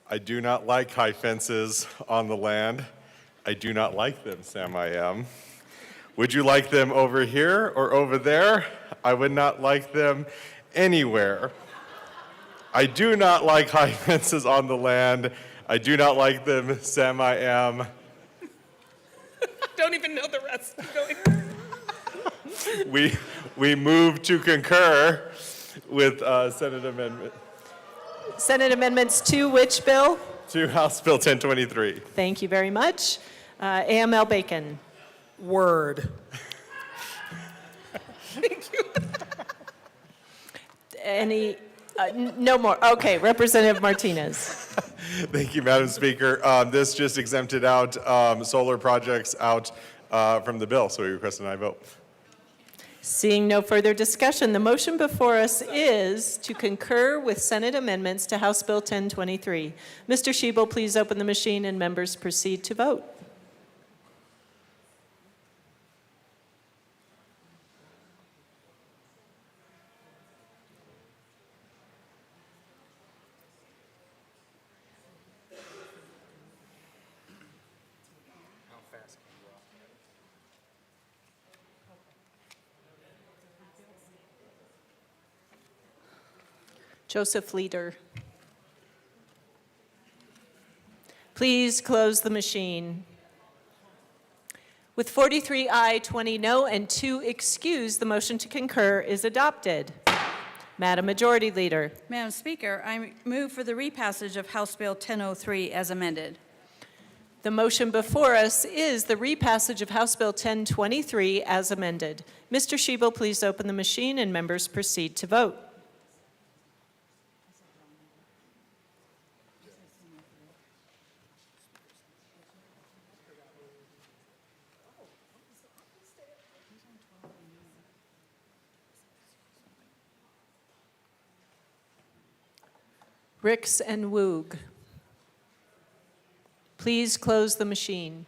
I do not like high fences on the land. I do not like them, Sam I am. Would you like them over here or over there? I would not like them anywhere. I do not like high fences on the land. I do not like them, Sam I am. Don't even know the rest. We move to concur with Senate Amendment. Senate amendments to which bill? To House Bill 1023. Thank you very much. AML Bacon. Word. No more. Okay, Representative Martinez. Thank you, Madam Speaker. This just exempted out solar projects out from the bill, so we request an aye vote. Seeing no further discussion, the motion before us is to concur with Senate amendments to House Bill 1023. Mr. Shebel, please open the machine and members proceed to vote. Joseph Leader. Please close the machine. With 43 aye, 20 no, and 2 excused, the motion to concur is adopted. Madam Majority Leader. Madam Speaker, I move for the repassage of House Bill 1003 as amended. The motion before us is the repassage of House Bill 1023 as amended. Mr. Shebel, please open the machine and members proceed to vote. Ricks and Woog. Please close the machine.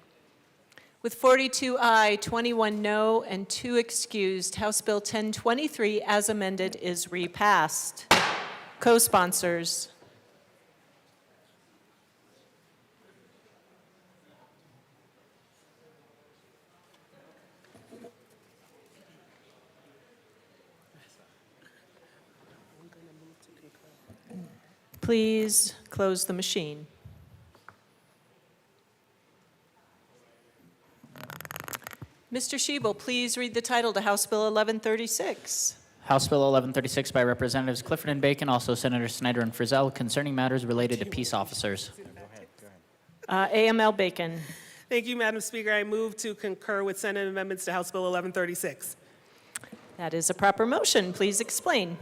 With 42 aye, 21 no, and 2 excused, House Bill 1023 as amended is repassed. Co-sponsors. Please close the machine. Mr. Shebel, please read the title to House Bill 1136. House Bill 1136 by Representatives Clifford and Bacon, also Senator Snyder and Frizzell, concerning matters related to peace officers. AML Bacon. Thank you, Madam Speaker. I move to concur with Senate amendments to House Bill 1136. That is a proper motion. Please explain.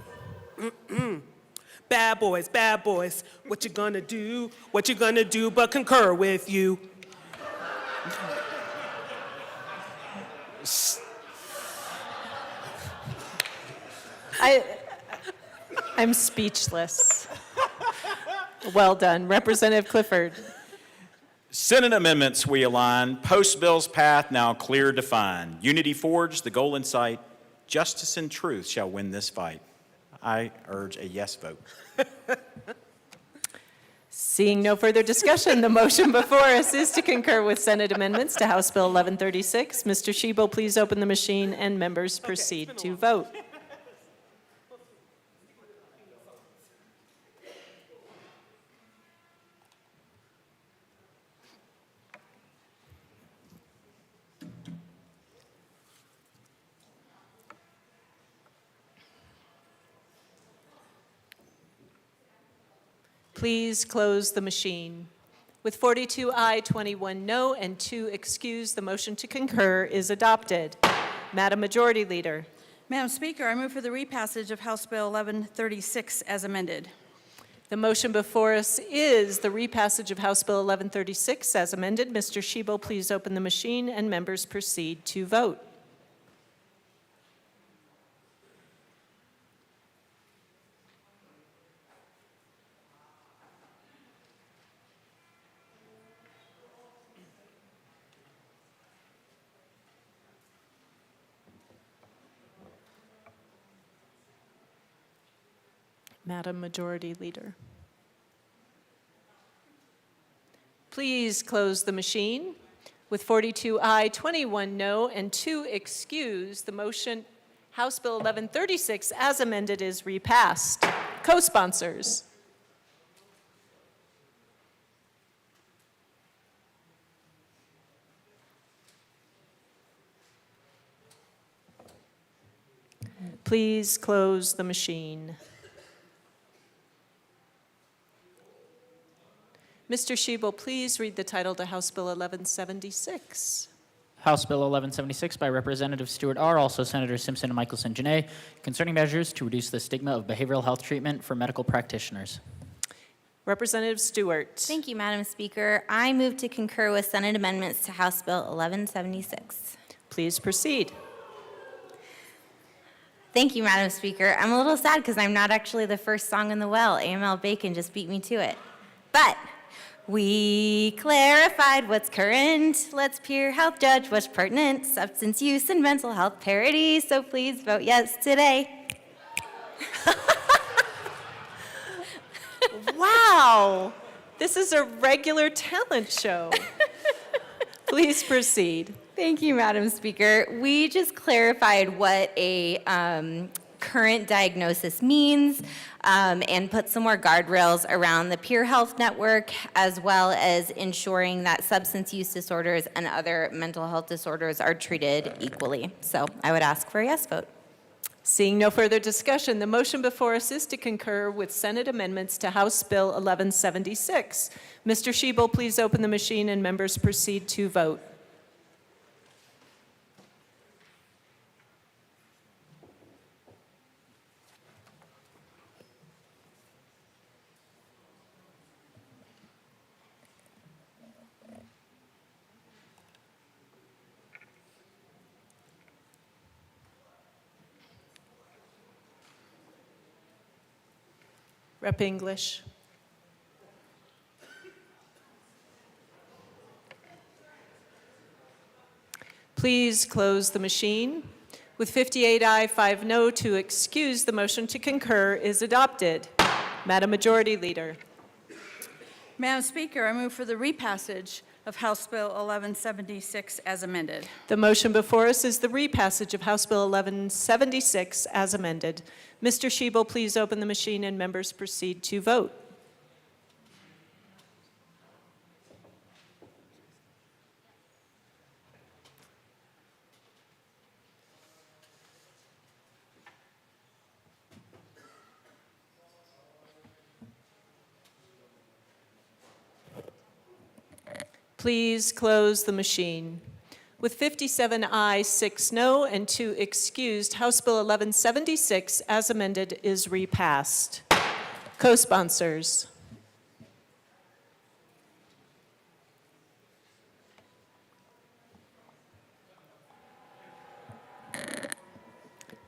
Bad boys, what you gonna do? What you gonna do but concur with you? I'm speechless. Well done. Representative Clifford. Senate amendments we align, post-bill's path now clear defined. Unity forged, the goal in sight, justice and truth shall win this fight. I urge a yes vote. Seeing no further discussion, the motion before us is to concur with Senate amendments to House Bill 1136. Mr. Shebel, please open the machine and members proceed to vote. Please close the machine. With 42 aye, 21 no, and 2 excused, the motion to concur is adopted. Madam Majority Leader. Madam Speaker, I move for the repassage of House Bill 1136 as amended. The motion before us is the repassage of House Bill 1136 as amended. Mr. Shebel, please open the machine and members proceed to vote. Madam Majority Leader. Please close the machine. With 42 aye, 21 no, and 2 excused, the motion House Bill 1136 as amended is repassed. Co-sponsors. Please close the machine. Mr. Shebel, please read the title to House Bill 1176. House Bill 1176 by Representative Stewart R., also Senators Simpson and Michelson Janae, concerning measures to reduce the stigma of behavioral health treatment for medical practitioners. Representative Stewart. Thank you, Madam Speaker. I move to concur with Senate amendments to House Bill 1176. Please proceed. Thank you, Madam Speaker. I'm a little sad because I'm not actually the first song in the well. AML Bacon just beat me to it. But we clarified what's current. Let's peer health judge what's pertinent. Substance use and mental health parity. So please vote yes today. Wow, this is a regular talent show. Please proceed. Thank you, Madam Speaker. We just clarified what a current diagnosis means and put some more guardrails around the Peer Health Network, as well as ensuring that substance use disorders and other mental health disorders are treated equally. So I would ask for a yes vote. Seeing no further discussion, the motion before us is to concur with Senate amendments to House Bill 1176. Mr. Shebel, please open the machine and members proceed to vote. Rep. English. Please close the machine. With 58 aye, 5 no to excuse, the motion to concur is adopted. Madam Majority Leader. Madam Speaker, I move for the repassage of House Bill 1176 as amended. The motion before us is the repassage of House Bill 1176 as amended. Mr. Shebel, please open the machine and members proceed to vote. Please close the machine. With 57 ayes, 6 no, and 2 excused, House Bill 1176, as amended, is repassed. Co-sponsors.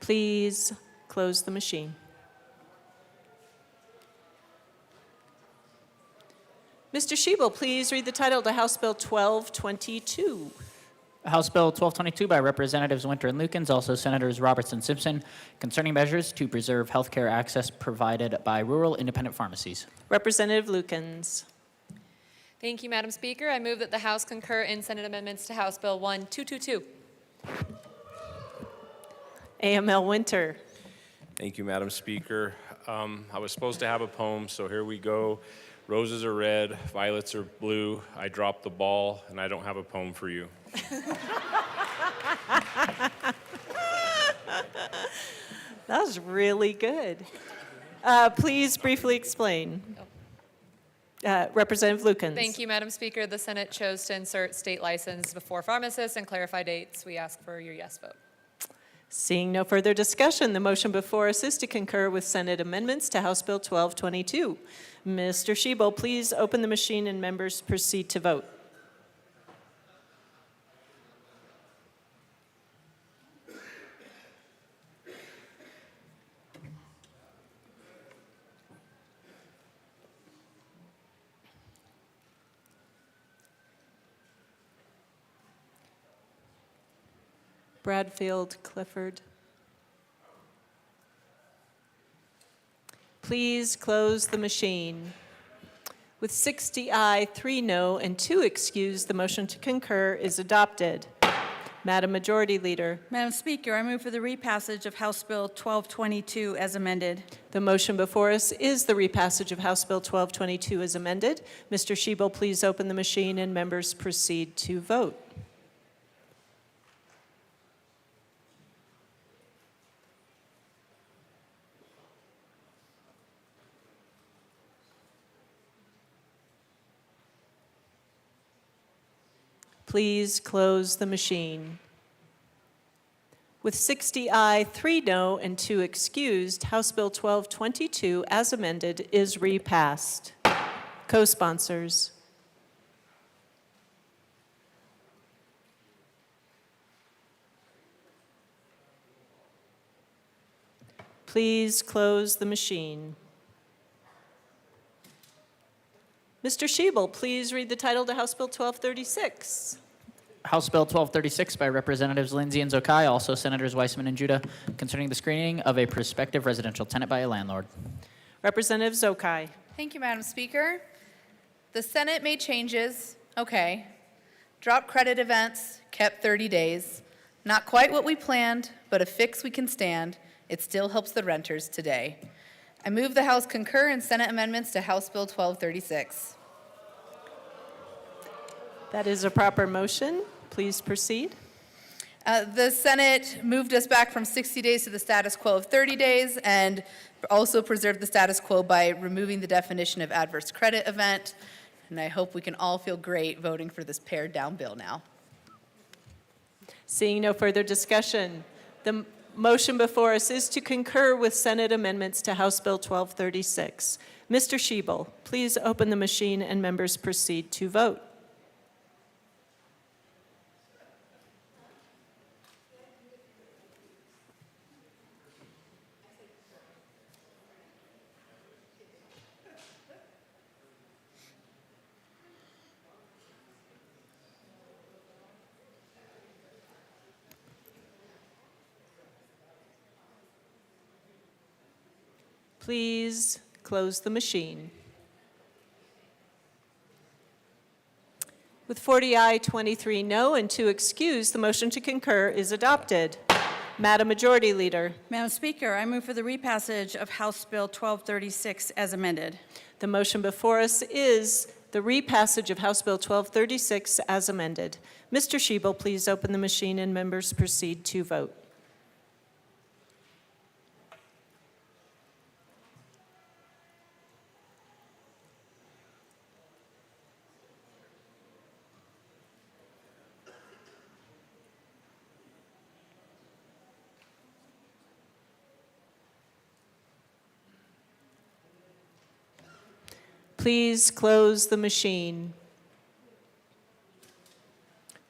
Please close the machine. Mr. Shebel, please read the title to House Bill 1222. House Bill 1222 by Representatives Winter and Lukens, also Senators Robertson Simpson, concerning measures to preserve healthcare access provided by rural independent pharmacies. Representative Lukens. Thank you, Madam Speaker. I move that the House concur in Senate amendments to House Bill 1222. AML Winter. Thank you, Madam Speaker. I was supposed to have a poem, so here we go. Roses are red, violets are blue. I dropped the ball, and I don't have a poem for you. That was really good. Please briefly explain. Representative Lukens. Thank you, Madam Speaker. The Senate chose to insert state license before pharmacists and clarify dates. We ask for your yes vote. Seeing no further discussion, the motion before us is to concur with Senate amendments to House Bill 1222. Mr. Shebel, please open the machine and members proceed to vote. Bradfield, Clifford. Please close the machine. With 60 aye, 3 no, and 2 excused, the motion to concur is adopted. Madam Majority Leader. Madam Speaker, I move for the repassage of House Bill 1222 as amended. The motion before us is the repassage of House Bill 1222 as amended. Mr. Shebel, please open the machine and members proceed to vote. Please close the machine. With 60 aye, 3 no, and 2 excused, House Bill 1222, as amended, is repassed. Co-sponsors. Please close the machine. Mr. Shebel, please read the title to House Bill 1236. House Bill 1236 by Representatives Lindsay and Zokai, also Senators Weissman and Judah, concerning the screening of a prospective residential tenant by a landlord. Representative Zokai. Thank you, Madam Speaker. The Senate made changes, okay. Drop credit events, kept 30 days. Not quite what we planned, but a fix we can stand. It still helps the renters today. I move the House concur in Senate amendments to House Bill 1236. That is a proper motion. Please proceed. The Senate moved us back from 60 days to the status quo of 30 days and also preserved the status quo by removing the definition of adverse credit event. And I hope we can all feel great voting for this pared down bill now. Seeing no further discussion, the motion before us is to concur with Senate amendments to House Bill 1236. Mr. Shebel, please open the machine and members proceed to vote. Please close the machine. With 40 aye, 23 no, and 2 excused, the motion to concur is adopted. Madam Majority Leader. Madam Speaker, I move for the repassage of House Bill 1236 as amended. The motion before us is the repassage of House Bill 1236 as amended. Mr. Shebel, please open the machine and members proceed to vote. Please close the machine.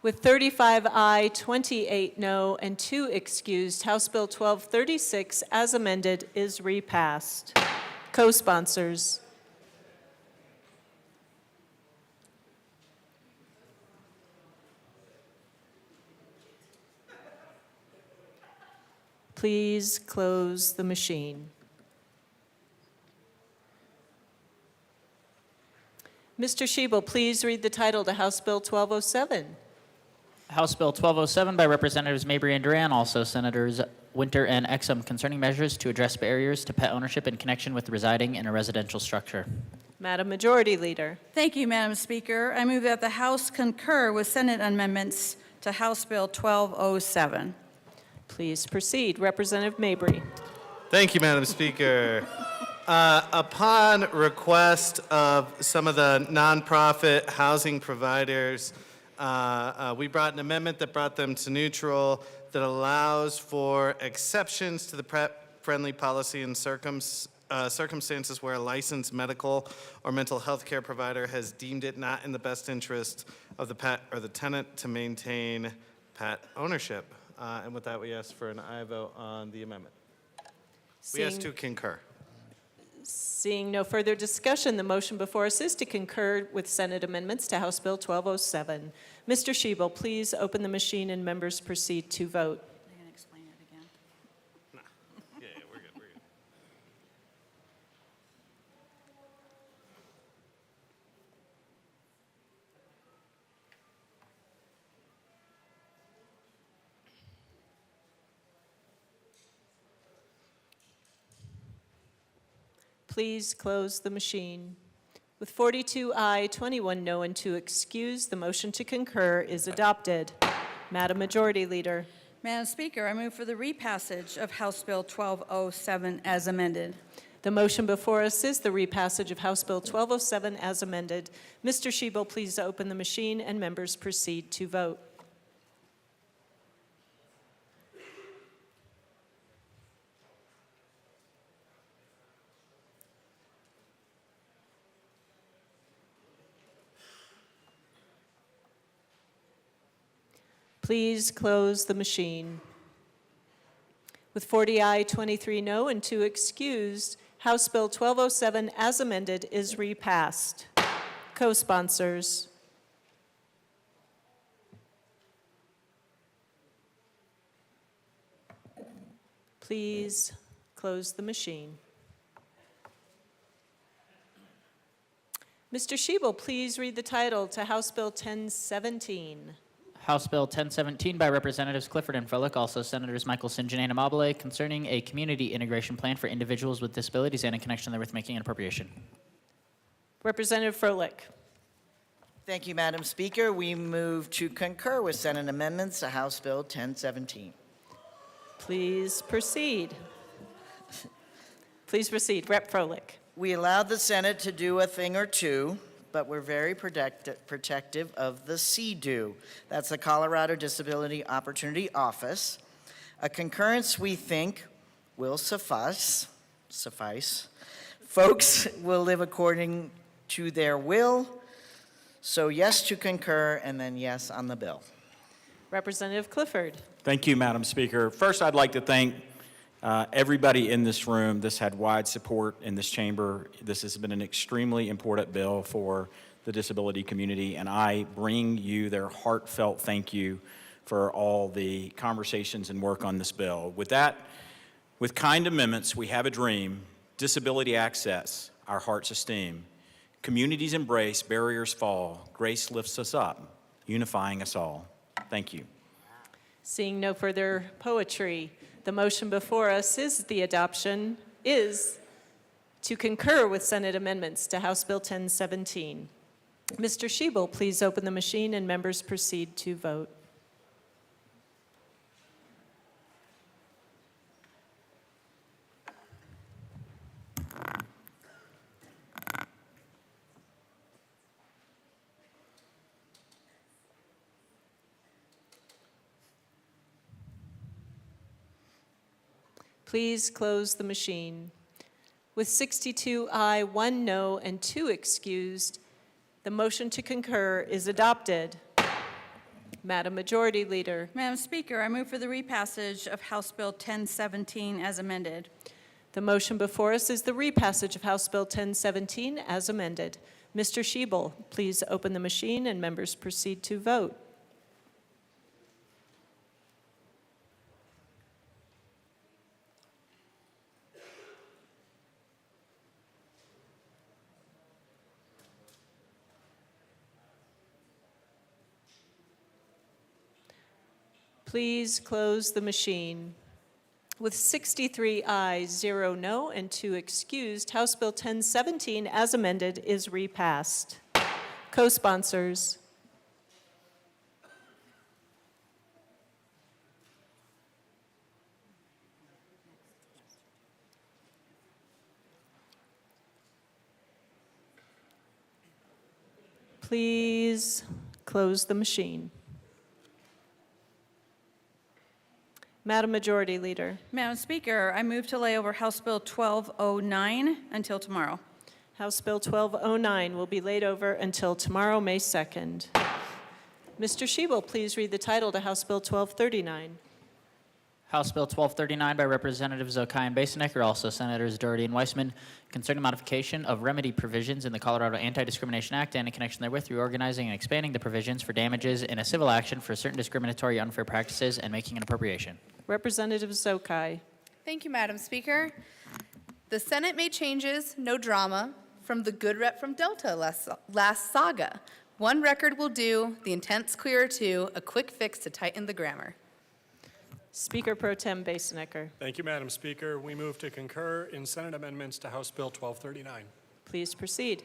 With 35 aye, 28 no, and 2 excused, House Bill 1236, as amended, is repassed. Co-sponsors. Please close the machine. Mr. Shebel, please read the title to House Bill 1207. House Bill 1207 by Representatives Mabry and Duran, also Senators Winter and Exum, concerning measures to address barriers to pet ownership in connection with residing in a residential structure. Madam Majority Leader. Thank you, Madam Speaker. I move that the House concur with Senate amendments to House Bill 1207. Please proceed. Representative Mabry. Thank you, Madam Speaker. Upon request of some of the nonprofit housing providers, we brought an amendment that brought them to neutral that allows for exceptions to the pet-friendly policy in circumstances where a licensed medical or mental health care provider has deemed it not in the best interest of the pet or the tenant to maintain pet ownership. And with that, we ask for an aye vote on the amendment. We ask to concur. Seeing no further discussion, the motion before us is to concur with Senate amendments to House Bill 1207. Mr. Shebel, please open the machine and members proceed to vote. They're going to explain it again. Yeah, we're good, we're good. Please close the machine. With 42 aye, 21 no, and 2 excused, the motion to concur is adopted. Madam Majority Leader. Madam Speaker, I move for the repassage of House Bill 1207 as amended. The motion before us is the repassage of House Bill 1207 as amended. Mr. Shebel, please open the machine and members proceed to vote. Please close the machine. With 40 aye, 23 no, and 2 excused, House Bill 1207 as amended is repassed. Co-sponsors. Please close the machine. Mr. Shebel, please read the title to House Bill 1017. House Bill 1017 by Representatives Clifford and Froelich, also Senators Michelson, Janine Amabile, concerning a community integration plan for individuals with disabilities and in connection therewith making an appropriation. Representative Froelich. Thank you, Madam Speaker. We move to concur with Senate amendments to House Bill 1017. Please proceed. Please proceed. Rep. Froelich. We allowed the Senate to do a thing or two, but we're very protective of the CDO. That's the Colorado Disability Opportunity Office. A concurrence we think will suffice. Folks will live according to their will. So yes to concur, and then yes on the bill. Representative Clifford. Thank you, Madam Speaker. First, I'd like to thank everybody in this room. This had wide support in this chamber. This has been an extremely important bill for the disability community, and I bring you their heartfelt thank you for all the conversations and work on this bill. With that, with kind amendments, we have a dream. Disability access, our heart's esteem. Communities embrace, barriers fall. Grace lifts us up, unifying us all. Thank you. Seeing no further poetry, the motion before us is to concur with Senate amendments to House Bill 1017. Mr. Shebel, please open the machine and members proceed to vote. Please close the machine. With 62 aye, 1 no, and 2 excused, the motion to concur is adopted. Madam Majority Leader. Madam Speaker, I move for the repassage of House Bill 1017 as amended. The motion before us is the repassage of House Bill 1017 as amended. Mr. Shebel, please open the machine and members proceed to vote. Please close the machine. With 63 ayes, 0 no, and 2 excused, House Bill 1017 as amended is repassed. Co-sponsors. Please close the machine. Madam Majority Leader. Madam Speaker, I move to lay over House Bill 1209 until tomorrow. House Bill 1209 will be laid over until tomorrow, May 2nd. Mr. Shebel, please read the title to House Bill 1239. House Bill 1239 by Representatives Zokai and Basenecker, also Senators Doherty and Weissman, concerning modification of remedy provisions in the Colorado Anti-Discrimination Act and in connection therewith reorganizing and expanding the provisions for damages in a civil action for certain discriminatory unfair practices and making an appropriation. Representative Zokai. Thank you, Madam Speaker. The Senate made changes, no drama, from the good rep from Delta last saga. One record will do, the intent's clearer too, a quick fix to tighten the grammar. Speaker Pro Tem Basenecker. Thank you, Madam Speaker. We move to concur in Senate amendments to House Bill 1239. Please proceed.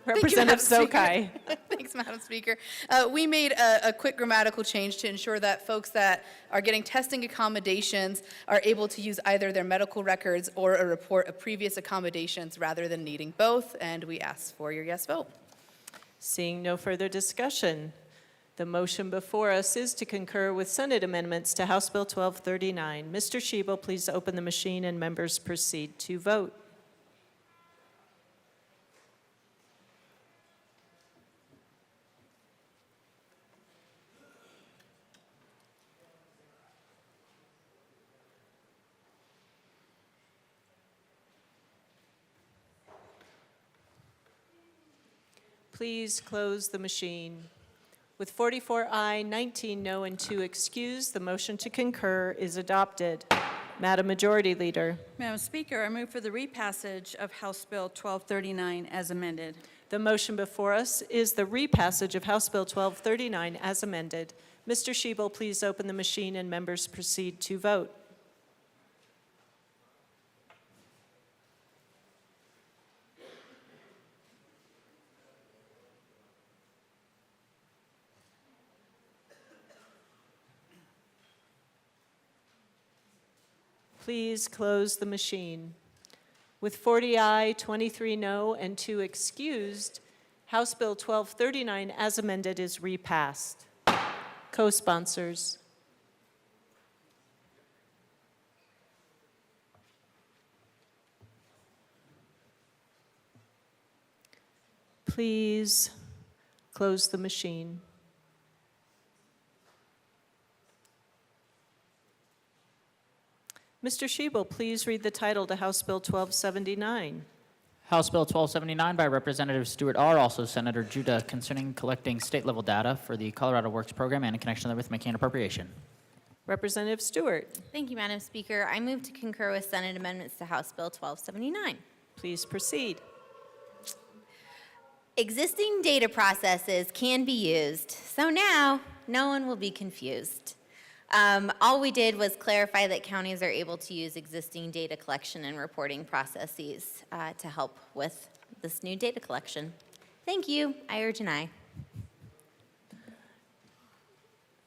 Representative Madam Speaker. Sokai. Thanks, Madam Speaker. We made a quick grammatical change to ensure that folks that are getting testing accommodations are able to use either their medical records or a report of previous accommodations rather than needing both, and we ask for your yes vote. Seeing no further discussion, the motion before us is to concur with Senate amendments to House Bill 1239. Mr. Shebo, please open the machine and members proceed to vote. Please close the machine. With 44 aye, 19 no, and 2 excused, the motion to concur is adopted. Madam Majority Leader. Madam Speaker, I move for the repassage of House Bill 1239 as amended. The motion before us is the repassage of House Bill 1239 as amended. Mr. Shebel, please open the machine and members proceed to vote. Please close the machine. With 40 aye, 23 no, and 2 excused, House Bill 1239 as amended is repassed. Co-sponsors. Please close the machine. Mr. Shebel, please read the title to House Bill 1279. House Bill 1279 by Representative Stewart R., also Senator Judah, concerning collecting state-level data for the Colorado Works program and in connection therewith making an appropriation. Representative Stewart. Thank you, Madam Speaker. I move to concur with Senate amendments to House Bill 1279. Please proceed. Existing data processes can be used, so now no one will be confused. All we did was clarify that counties are able to use existing data collection and reporting processes to help with this new data collection. Thank you. I urge an aye.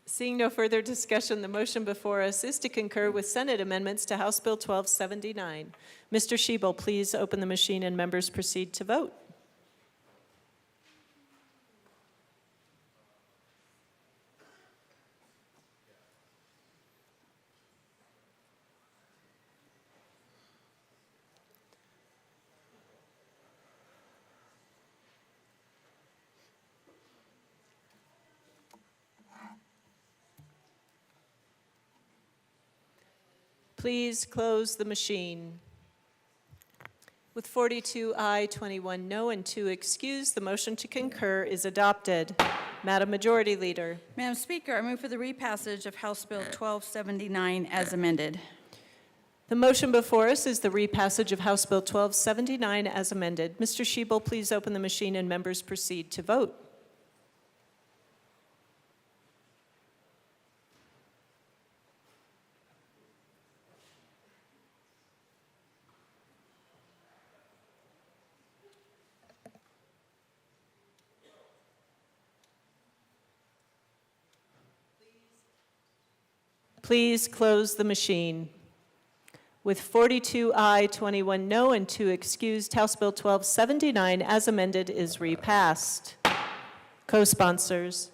Seeing no further discussion, the motion before us is to concur with Senate amendments to House Bill 1279. Mr. Shebel, please open the machine and members proceed to vote. Please close the machine. With 42 aye, 21 no, and 2 excused, the motion to concur is adopted. Madam Majority Leader. Madam Speaker, I move for the repassage of House Bill 1279 as amended. The motion before us is the repassage of House Bill 1279 as amended. Mr. Shebel, please open the machine and members proceed to vote. Please close the machine. With 42 aye, 21 no, and 2 excused, House Bill 1279 as amended is repassed. Co-sponsors.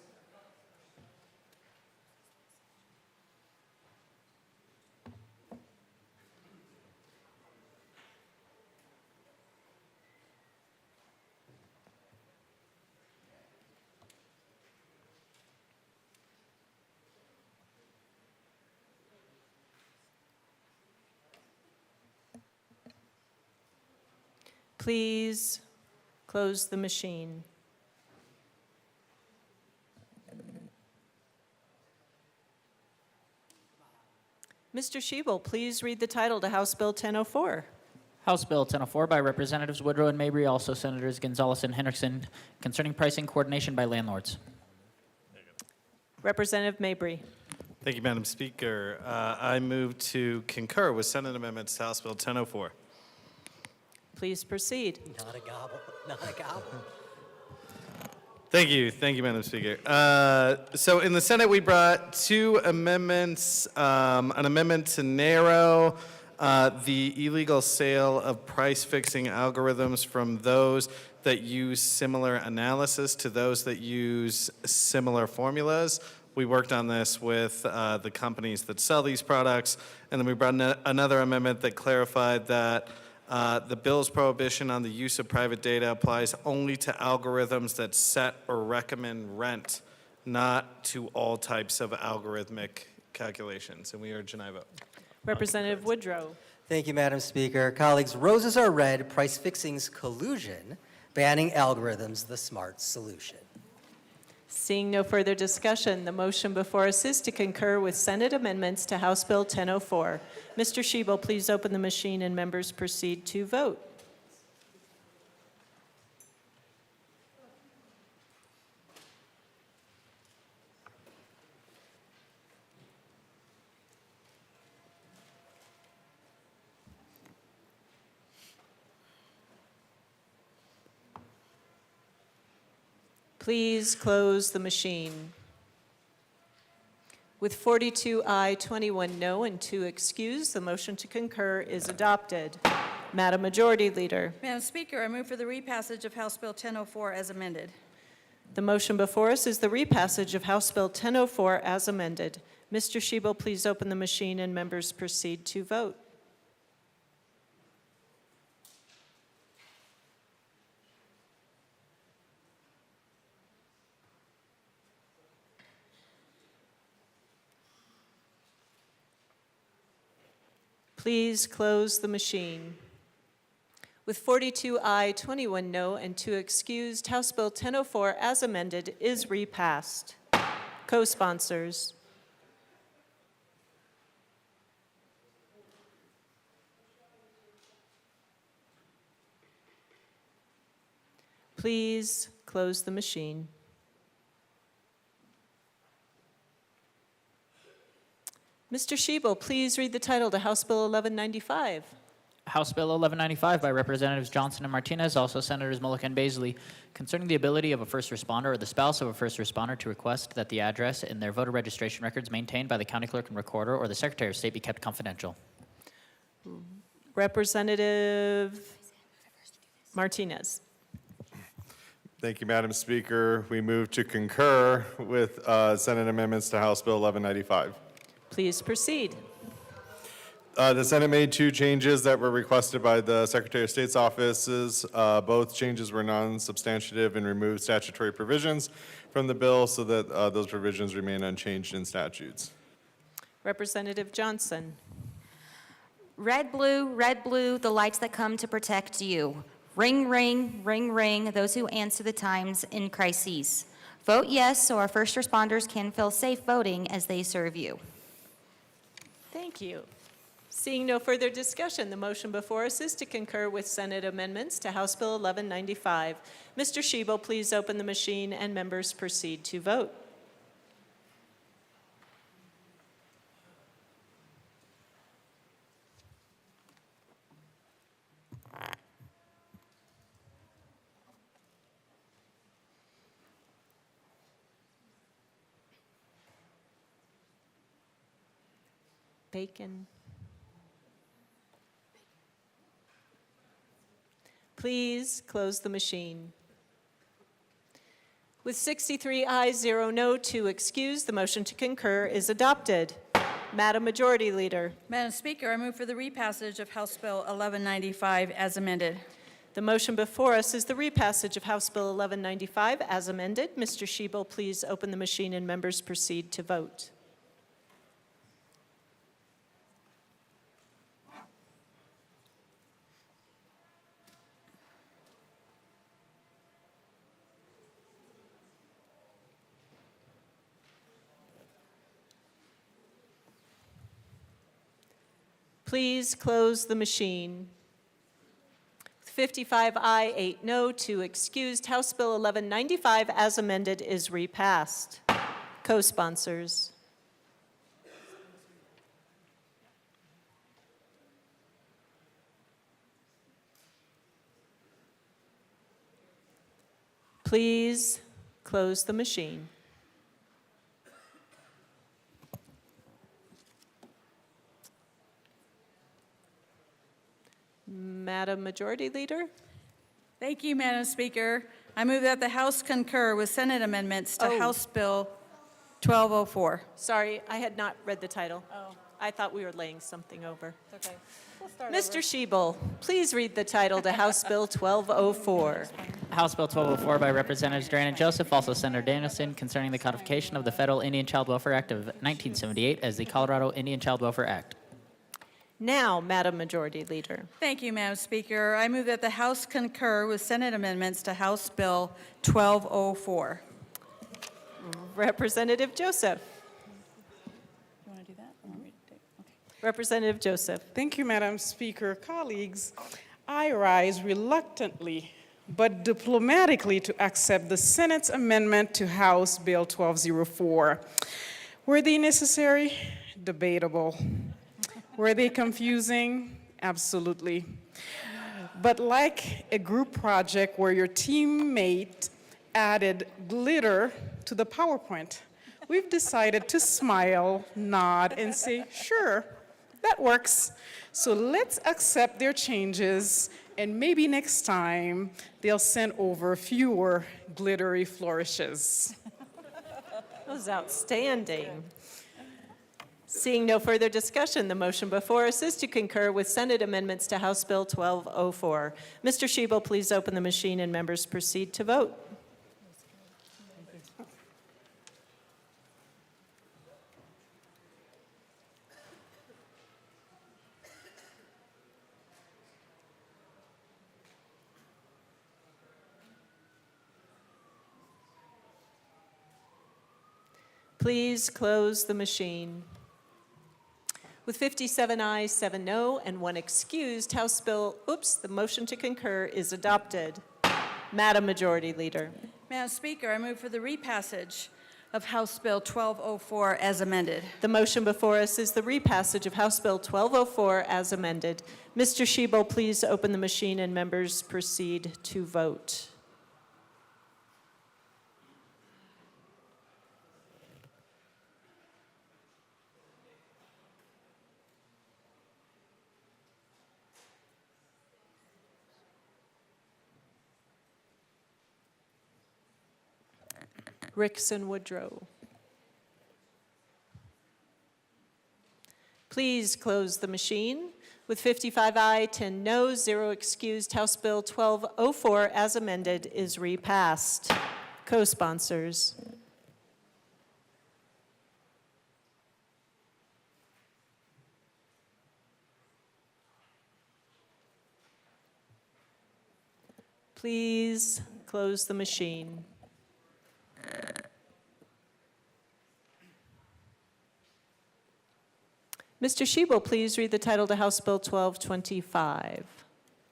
Please close the machine. Mr. Shebel, please read the title to House Bill 1004. House Bill 1004 by Representatives Woodrow and Mabry, also Senators Gonzalez and Henriksen, concerning pricing coordination by landlords. Representative Mabry. Thank you, Madam Speaker. I move to concur with Senate amendments to House Bill 1004. Please proceed. Not a gobble, not a gobble. Thank you, Madam Speaker. So in the Senate, we brought two amendments, an amendment to narrow the illegal sale of price-fixing algorithms from those that use similar analysis to those that use similar formulas. We worked on this with the companies that sell these products, and then we brought another amendment that clarified that the bill's prohibition on the use of private data applies only to algorithms that set or recommend rent, not to all types of algorithmic calculations. And we urge an aye vote. Representative Woodrow. Thank you, Madam Speaker. Colleagues, roses are red, price fixing's collusion, banning algorithms, the smart solution. Seeing no further discussion, the motion before us is to concur with Senate amendments to House Bill 1004. Mr. Shebel, please open the machine and members proceed to vote. Please close the machine. With 42 aye, 21 no, and 2 excused, the motion to concur is adopted. Madam Majority Leader. Madam Speaker, I move for the repassage of House Bill 1004 as amended. The motion before us is the repassage of House Bill 1004 as amended. Mr. Shebel, please open the machine and members proceed to vote. Please close the machine. With 42 aye, 21 no, and 2 excused, House Bill 1004 as amended is repassed. Co-sponsors. Please close the machine. Mr. Shebel, please read the title to House Bill 1195. House Bill 1195 by Representatives Johnson and Martinez, also Senators Mullick and Baisley, concerning the ability of a first responder or the spouse of a first responder to request that the address in their voter registration records maintained by the county clerk and recorder or the Secretary of State be kept confidential. Representative Martinez. Thank you, Madam Speaker. We move to concur with Senate amendments to House Bill 1195. Please proceed. The Senate made two changes that were requested by the Secretary of State's offices. Both changes were non-substantive and removed statutory provisions from the bill so that those provisions remain unchanged in statutes. Representative Johnson. Red, blue, the lights that come to protect you. Ring, ring, ring, ring, those who answer the times in crises. Vote yes so our first responders can feel safe voting as they serve you. Thank you. Seeing no further discussion, the motion before us is to concur with Senate amendments to House Bill 1195. Mr. Shebel, please open the machine and members proceed to vote. Bacon. Please close the machine. With 63 ayes, 0 no, 2 excused, the motion to concur is adopted. Madam Majority Leader. Madam Speaker, I move for the repassage of House Bill 1195 as amended. The motion before us is the repassage of House Bill 1195 as amended. Mr. Shebel, please open the machine and members proceed to vote. Please close the machine. 55 aye, 8 no, 2 excused. House Bill 1195 as amended is repassed. Co-sponsors. Please close the machine. Madam Majority Leader? Thank you, Madam Speaker. I move that the House concur with Senate amendments to Oh. House Bill 1204. Sorry, I had not read the title. I thought we were laying something over. Okay. Mr. Shebel, please read the title to House Bill 1204. House Bill 1204 by Representatives Duran and Joseph, also Senator Danielson, concerning the codification of the Federal Indian Child Welfare Act of 1978 as the Colorado Indian Child Welfare Act. Now, Madam Majority Leader. Thank you, Madam Speaker. I move that the House concur with Senate amendments to House Bill 1204. Representative Joseph. You want to do that? Or want me to take- okay. Representative Joseph. Thank you, Madam Speaker. Colleagues, I rise reluctantly but diplomatically to accept the Senate's amendment to House Bill 1204. Were they necessary? Debatable. Were they confusing? Absolutely. But like a group project where your teammate added glitter to the PowerPoint, we've decided to smile, nod, and say, sure, that works. So let's accept their changes, and maybe next time they'll send over fewer glittery flourishes. That was outstanding. Seeing no further discussion, the motion before us is to concur with Senate amendments to House Bill 1204. Mr. Shebel, please open the machine and members proceed to vote. Please close the machine. With 57 ayes, 7 no, and 1 excused, the motion to concur is adopted. Madam Majority Leader. Madam Speaker, I move for the repassage of House Bill 1204 as amended. The motion before us is the repassage of House Bill 1204 as amended. Mr. Shebel, please open the machine and members proceed to vote. Rickson Woodrow. Please close the machine. With 55 aye, 10 no, 0 excused, House Bill 1204 as amended is repassed. Co-sponsors. Please close the machine. Mr. Shebel, please read the title to House Bill 1225.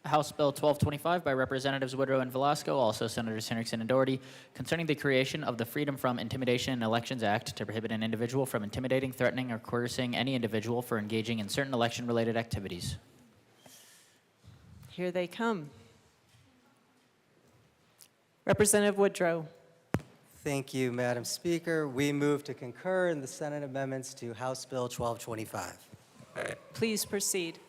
House Bill 1225 by Representatives Woodrow and Velasco, also Senators Henriksen and Doherty, concerning the creation of the Freedom from Intimidation in Elections Act to prohibit an individual from intimidating, threatening, or coercing any individual for engaging in certain election-related activities. Here they come. Representative Woodrow. Thank you, Madam Speaker. We move to concur in the Senate amendments to House Bill 1225. Please proceed.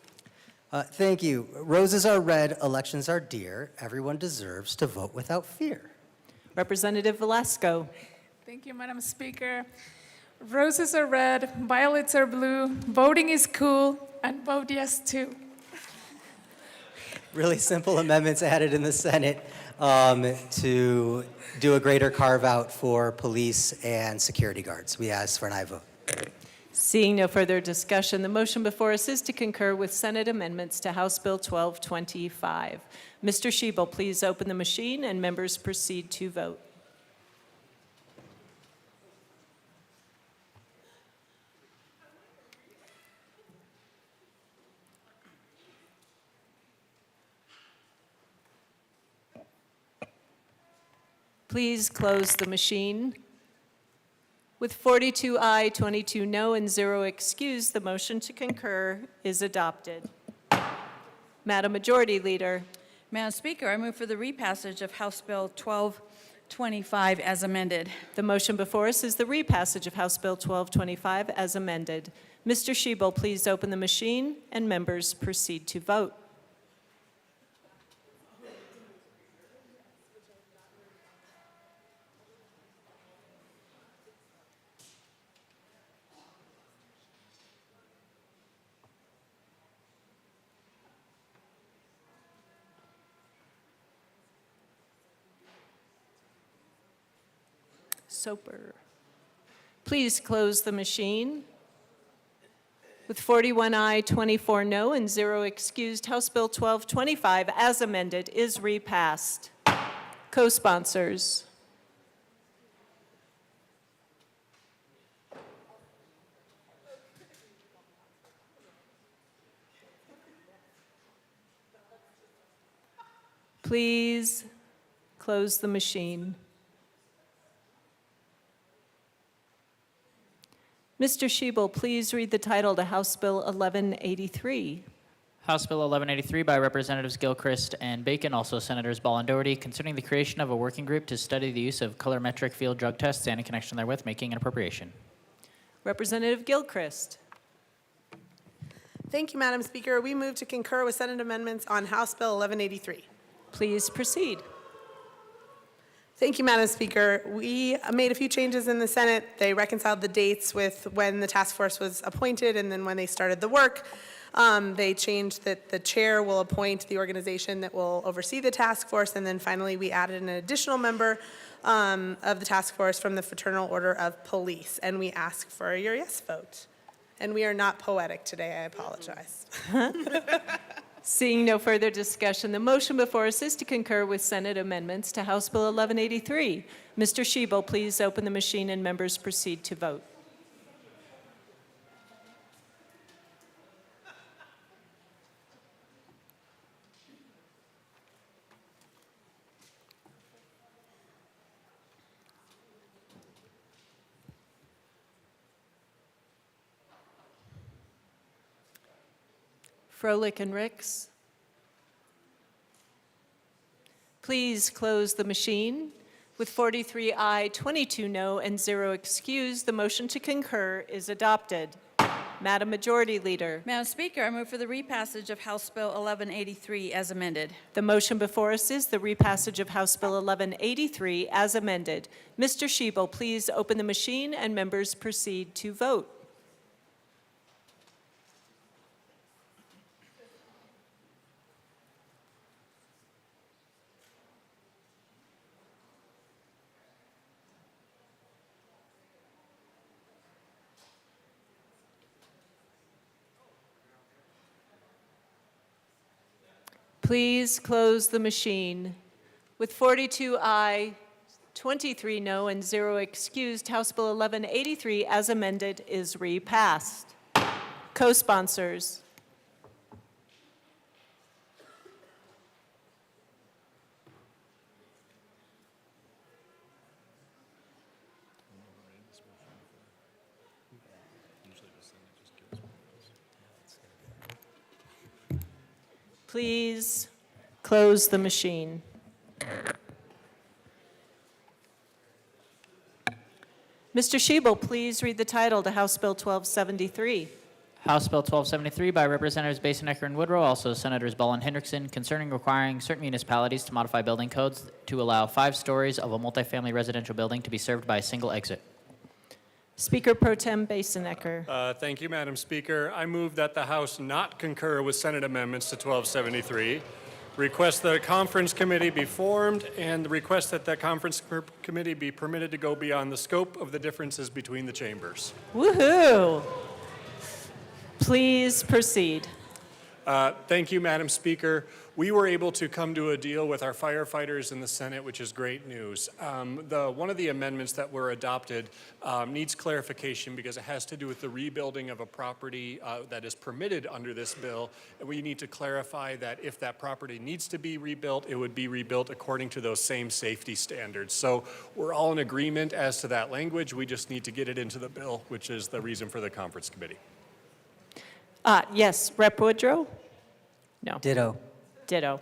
Thank you. Roses are red, elections are dear. Everyone deserves to vote without fear. Representative Velasco. Thank you, Madam Speaker. Roses are red, violets are blue, voting is cool, and vote yes too. Really simple amendments added in the Senate to do a greater carve-out for police and security guards. We ask for an aye vote. Seeing no further discussion, the motion before us is to concur with Senate amendments to House Bill 1225. Mr. Shebel, please open the machine and members proceed to vote. Please close the machine. With 42 aye, 22 no, and 0 excused, the motion to concur is adopted. Madam Majority Leader. Madam Speaker, I move for the repassage of House Bill 1225 as amended. The motion before us is the repassage of House Bill 1225 as amended. Mr. Shebel, please open the machine, and members proceed to vote. Soper. Please close the machine. With 41 aye, 24 no, and 0 excused, House Bill 1225, as amended, is repassed. Co-sponsors. Please close the machine. Mr. Shebel, please read the title to House Bill 1183. House Bill 1183 by Representatives Gilchrist and Bacon, also Senators Ball and Doherty, concerning the creation of a working group to study the use of colorimetric field drug tests and in connection therewith making an appropriation. Representative Gilchrist. Thank you, Madam Speaker. We move to concur with Senate amendments on House Bill 1183. Please proceed. Thank you, Madam Speaker. We made a few changes in the Senate. They reconciled the dates with when the task force was appointed and then when they started the work. They changed that the chair will appoint the organization that will oversee the task force, and then finally we added an additional member of the task force from the Fraternal Order of Police, and we ask for your yes vote. And we are not poetic today, I apologize. Seeing no further discussion, the motion before us is to concur with Senate amendments to House Bill 1183. Mr. Shebel, please open the machine and members proceed to vote. Froelich and Ricks. Please close the machine. With 43 aye, 22 no, and 0 excused, the motion to concur is adopted. Madam Majority Leader. Madam Speaker, I move for the repassage of House Bill 1183 as amended. The motion before us is the repassage of House Bill 1183 as amended. Mr. Shebel, please open the machine and members proceed to vote. Please close the machine. With 42 aye, 23 no, and 0 excused, House Bill 1183 as amended is repassed. Co-sponsors. Please close the machine. Mr. Shebel, please read the title to House Bill 1273. House Bill 1273 by Representatives Basenecker and Woodrow, also Senators Ball and Hendrickson, concerning requiring certain municipalities to modify building codes to allow 5 stories of a multifamily residential building to be served by a single exit. Speaker Pro Tem Basenecker. Thank you, Madam Speaker. I move that the House not concur with Senate amendments to 1273, request that a conference committee be formed, and request that the conference committee be permitted to go beyond the scope of the differences between the chambers. Woohoo! Please proceed. Thank you, Madam Speaker. We were able to come to a deal with our firefighters in the Senate, which is great news. One of the amendments that were adopted needs clarification because it has to do with the rebuilding of a property that is permitted under this bill. And we need to clarify that if that property needs to be rebuilt, it would be rebuilt according to those same safety standards. So we're all in agreement as to that language. We just need to get it into the bill, which is the reason for the conference committee. Yes, Rep. Woodrow? No. Ditto. Ditto.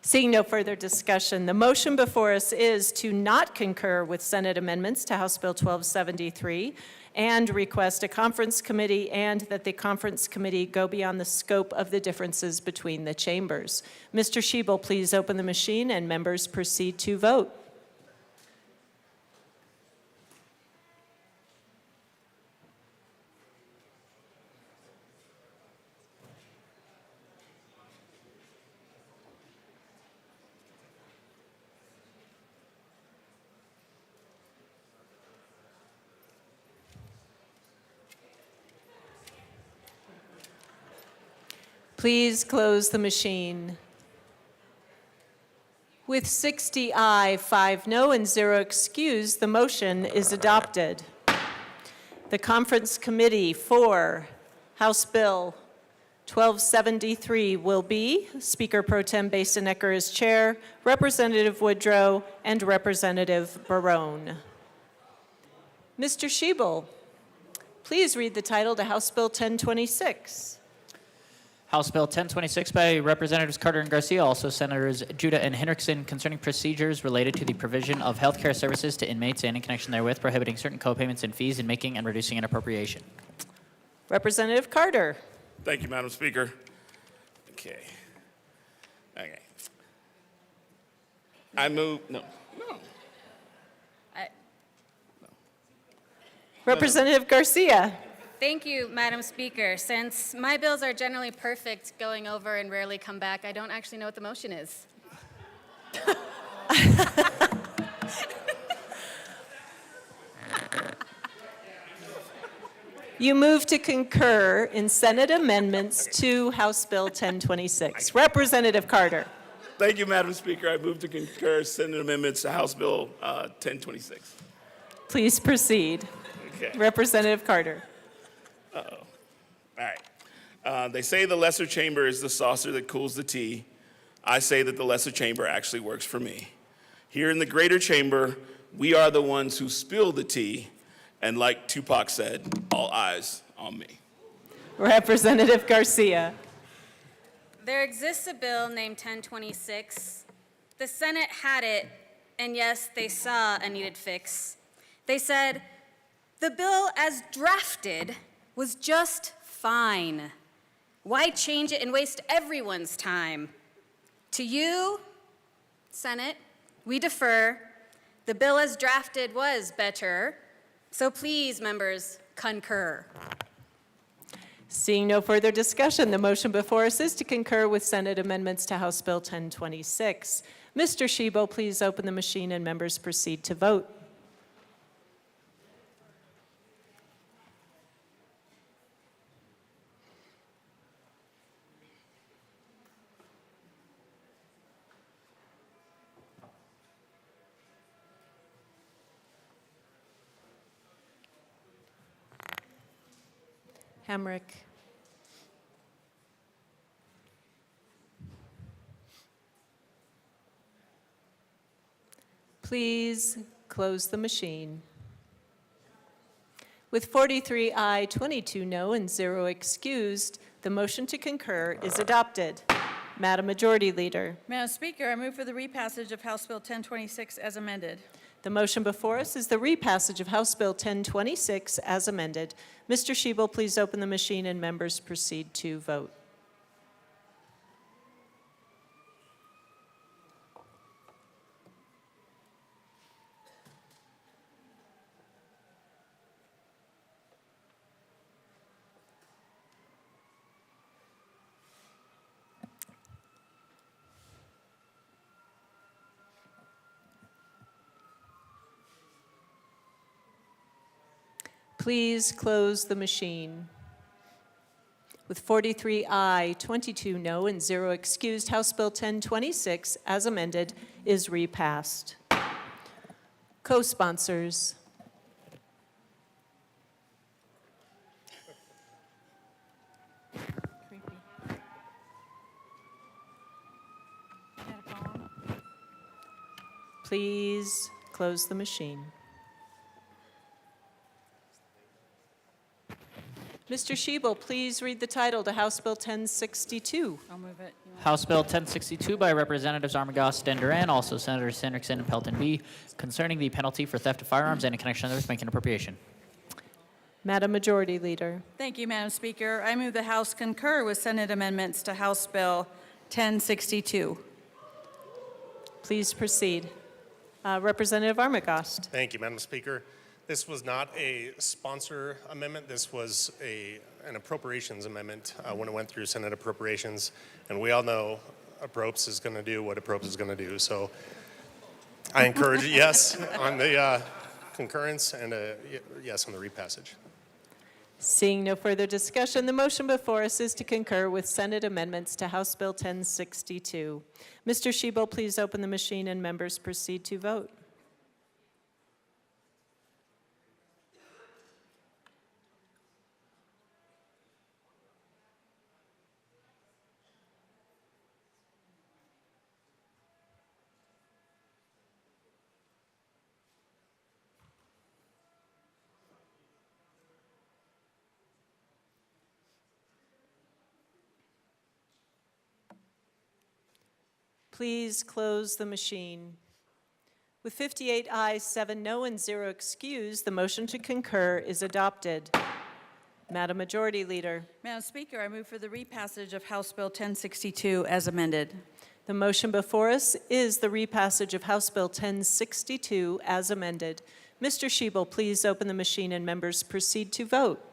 Seeing no further discussion, the motion before us is to not concur with Senate amendments to House Bill 1273 and request a conference committee, and that the conference committee go beyond the scope of the differences between the chambers. Mr. Schiebel, please open the machine and members proceed to vote. Please close the machine. With 60 aye, 5 no, and 0 excused, the motion is adopted. The conference committee for House Bill 1273 will be Speaker Pro Tem Basenecker as chair, Representative Woodrow, and Representative Barone. Mr. Schiebel, please read the title to House Bill 1026. House Bill 1026 by Representatives Carter and Garcia, also Senators Judah and Hendrickson, concerning procedures related to the provision of health care services to inmates and in connection therewith prohibiting certain co-payments and fees and making and reducing an appropriation. Representative Carter. Thank you, Madam Speaker. Okay. I move, no. Representative Garcia. Thank you, Madam Speaker. Since my bills are generally perfect going over and rarely come back, I don't actually know what the motion is. You move to concur in Senate amendments to House Bill 1026. Representative Carter. Thank you, Madam Speaker. I move to concur Senate amendments to House Bill 1026. Please proceed. Okay. Representative Carter. Uh-oh. All right. They say the lesser chamber is the saucer that cools the tea. I say that the lesser chamber actually works for me. Here in the greater chamber, we are the ones who spill the tea. And like Tupac said, all eyes on me. Representative Garcia. There exists a bill named 1026. The Senate had it, and yes, they saw a needed fix. They said, the bill as drafted was just fine. Why change it and waste everyone's time? To you, Senate, we defer. The bill as drafted was better. So please, members, concur. Seeing no further discussion, the motion before us is to concur with Senate amendments to House Bill 1026. Mr. Schiebel, please open the machine and members proceed to vote. Hamrick. Please close the machine. With 43 aye, 22 no, and 0 excused, the motion to concur is adopted. Madam Majority Leader. Madam Speaker, I move for the repassage of House Bill 1026 as amended. The motion before us is the repassage of House Bill 1026 as amended. Mr. Schiebel, please open the machine and members proceed to vote. Please close the machine. With 43 aye, 22 no, and 0 excused, House Bill 1026, as amended, is repassed. Co-sponsors. Please close the machine. Mr. Shebel, please read the title to House Bill 1062. I'll move it. House Bill 1062 by Representatives Armagost and Duran, also Senators Hendrickson and Pelton B, concerning the penalty for theft of firearms and in connection with making appropriation. Madam Majority Leader. Thank you, Madam Speaker. I move the House concur with Senate amendments to House Bill 1062. Please proceed. Representative Armagost. Thank you, Madam Speaker. This was not a sponsor amendment. This was an appropriations amendment when it went through Senate Appropriations. And we all know Appropes is going to do what Appropes is going to do. So I encourage a yes on the concurrence and a yes on the repassage. Seeing no further discussion, the motion before us is to concur with Senate amendments to House Bill 1062. Mr. Shebel, please open the machine and members proceed to vote. Please close the machine. With 58 ayes, 7 no, and 0 excused, the motion to concur is adopted. Madam Majority Leader. Madam Speaker, I move for the repassage of House Bill 1062 as amended. The motion before us is the repassage of House Bill 1062 as amended. Mr. Shebel, please open the machine and members proceed to vote.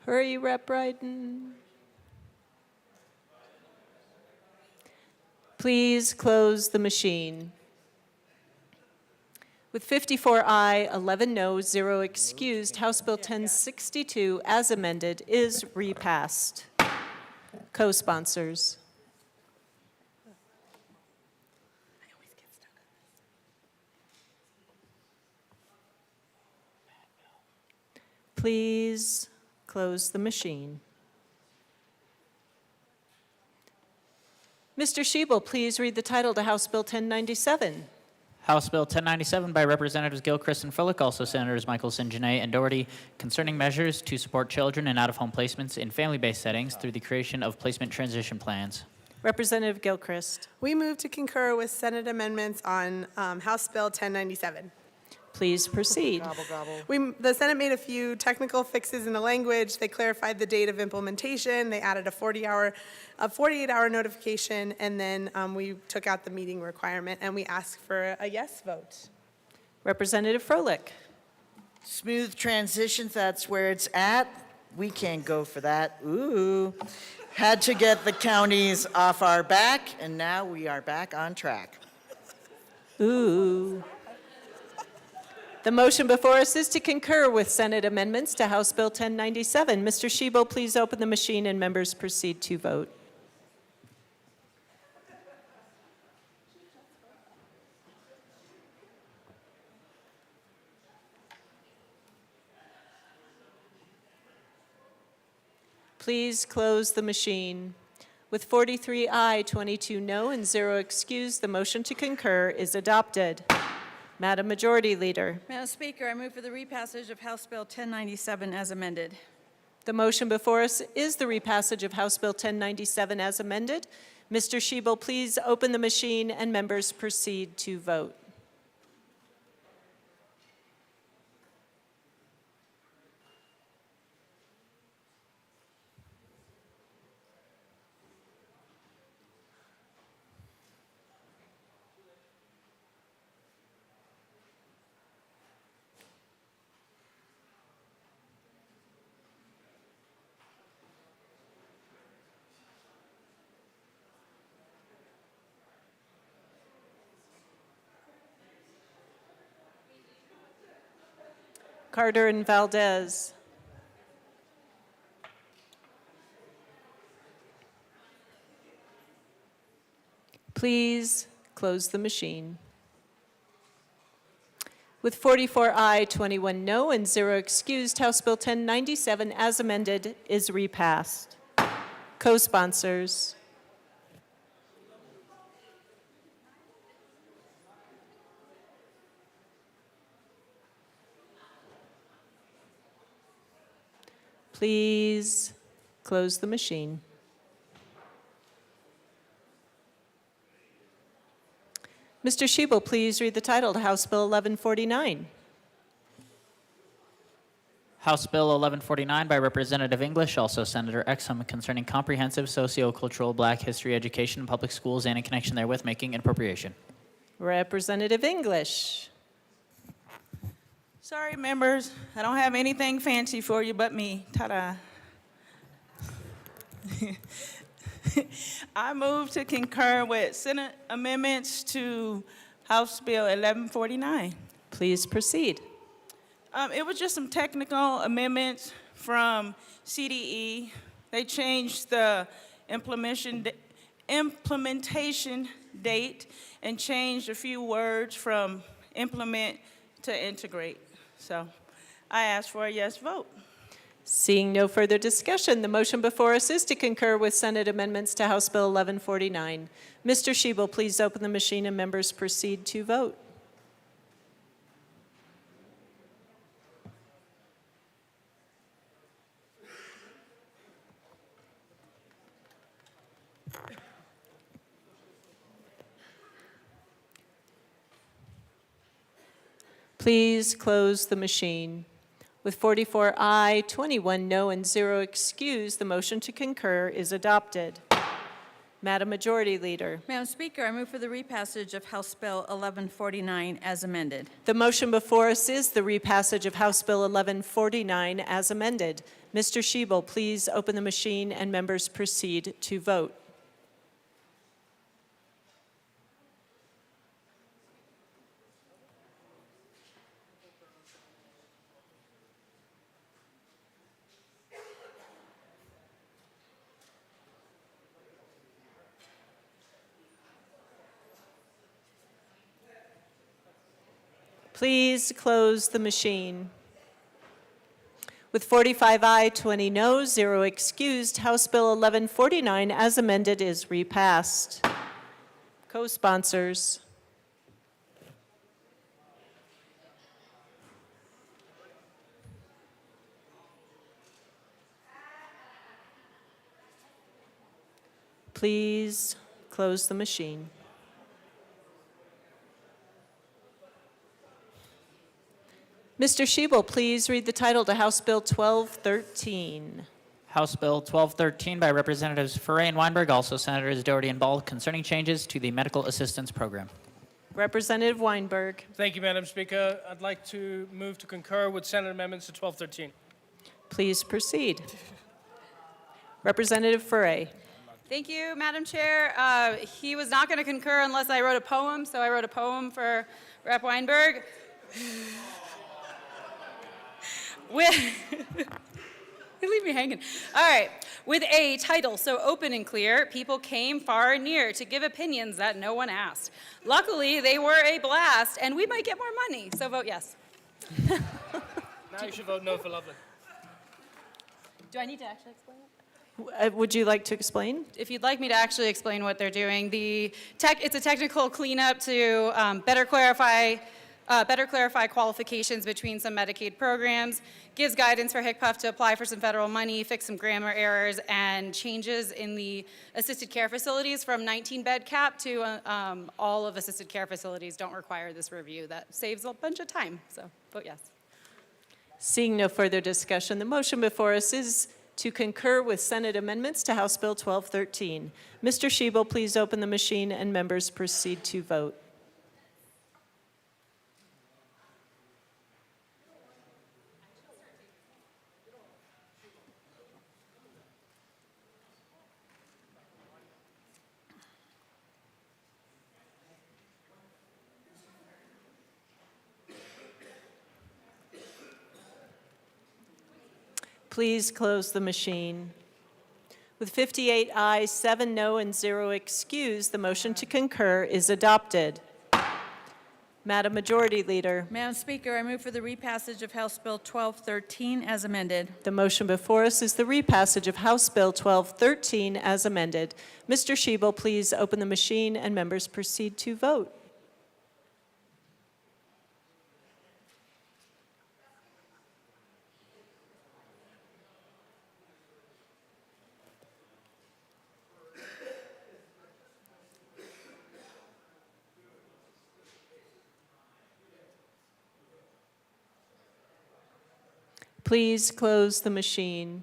Hurry, Rep. Bryden. Please close the machine. With 54 aye, 11 no, 0 excused, House Bill 1062 as amended is repassed. Co-sponsors. Please close the machine. Mr. Shebel, please read the title to House Bill 1097. House Bill 1097 by Representatives Gilchrist and Froelich, also Senators Michelson, Janae, and Doherty, concerning measures to support children in out-of-home placements in family-based settings through the creation of placement transition plans. Representative Gilchrist. We move to concur with Senate amendments on House Bill 1097. Please proceed. The Senate made a few technical fixes in the language. They clarified the date of implementation. They added a 48-hour notification, and then we took out the meeting requirement, and we asked for a yes vote. Representative Froelich. Smooth transitions, that's where it's at. We can't go for that. Ooh. Had to get the counties off our back, and now we are back on track. Ooh. The motion before us is to concur with Senate amendments to House Bill 1097. Mr. Shebel, please open the machine and members proceed to vote. Please close the machine. With 43 aye, 22 no, and 0 excused, the motion to concur is adopted. Madam Majority Leader. Madam Speaker, I move for the repassage of House Bill 1097 as amended. The motion before us is the repassage of House Bill 1097 as amended. Mr. Shebel, please open the machine and members proceed to vote. Carter and Valdez. Please close the machine. With 44 aye, 21 no, and 0 excused, House Bill 1097, as amended, is repassed. Co-sponsors. Please close the machine. Mr. Shebel, please read the title to House Bill 1149. House Bill 1149 by Representative English, also Senator Exum, concerning comprehensive sociocultural Black history education in public schools and in connection therewith making an appropriation. Representative English. Sorry, members, I don't have anything fancy for you but me. Ta-da. I move to concur with Senate amendments to House Bill 1149. Please proceed. It was just some technical amendments from CDE. They changed the implementation date and changed a few words from implement to integrate. So I ask for a yes vote. Seeing no further discussion, the motion before us is to concur with Senate amendments to House Bill 1149. Mr. Shebel, please open the machine and members proceed to vote. Please close the machine. With 44 aye, 21 no, and 0 excused, the motion to concur is adopted. Madam Majority Leader. Madam Speaker, I move for the repassage of House Bill 1149 as amended. The motion before us is the repassage of House Bill 1149 as amended. Mr. Shebel, please open the machine and members proceed to vote. Please close the machine. With 45 aye, 20 no, 0 excused, House Bill 1149 as amended is repassed. Co-sponsors. Please close the machine. Mr. Shebel, please read the title to House Bill 1213. House Bill 1213 by Representatives Ferre and Weinberg, also Senators Doherty and Ball, concerning changes to the Medical Assistance Program. Representative Weinberg. Thank you, Madam Speaker. I'd like to move to concur with Senate amendments to 1213. Please proceed. Representative Ferre. Thank you, Madam Chair. He was not going to concur unless I wrote a poem, so I wrote a poem for Rep. Weinberg. You leave me hanging. All right. With a title so open and clear, people came far and near to give opinions that no one asked. Luckily, they were a blast, and we might get more money, so vote yes. Now you should vote no for Loveland. Do I need to actually explain it? Would you like to explain? If you'd like me to actually explain what they're doing, it's a technical cleanup to better clarify qualifications between some Medicaid programs, gives guidance for HCPF to apply for some federal money, fix some grammar errors, and changes in the assisted care facilities from 19-bed cap to all of assisted care facilities don't require this review. That saves a bunch of time, so vote yes. Seeing no further discussion, the motion before us is to concur with Senate amendments to House Bill 1213. Mr. Shebel, please open the machine and members proceed to vote. Please close the machine. With 58 ayes, 7 no, and 0 excused, the motion to concur is adopted. Madam Majority Leader. Madam Speaker, I move for the repassage of House Bill 1213 as amended. The motion before us is the repassage of House Bill 1213 as amended. Mr. Shebel, please open the machine and members proceed to vote. Please close the machine.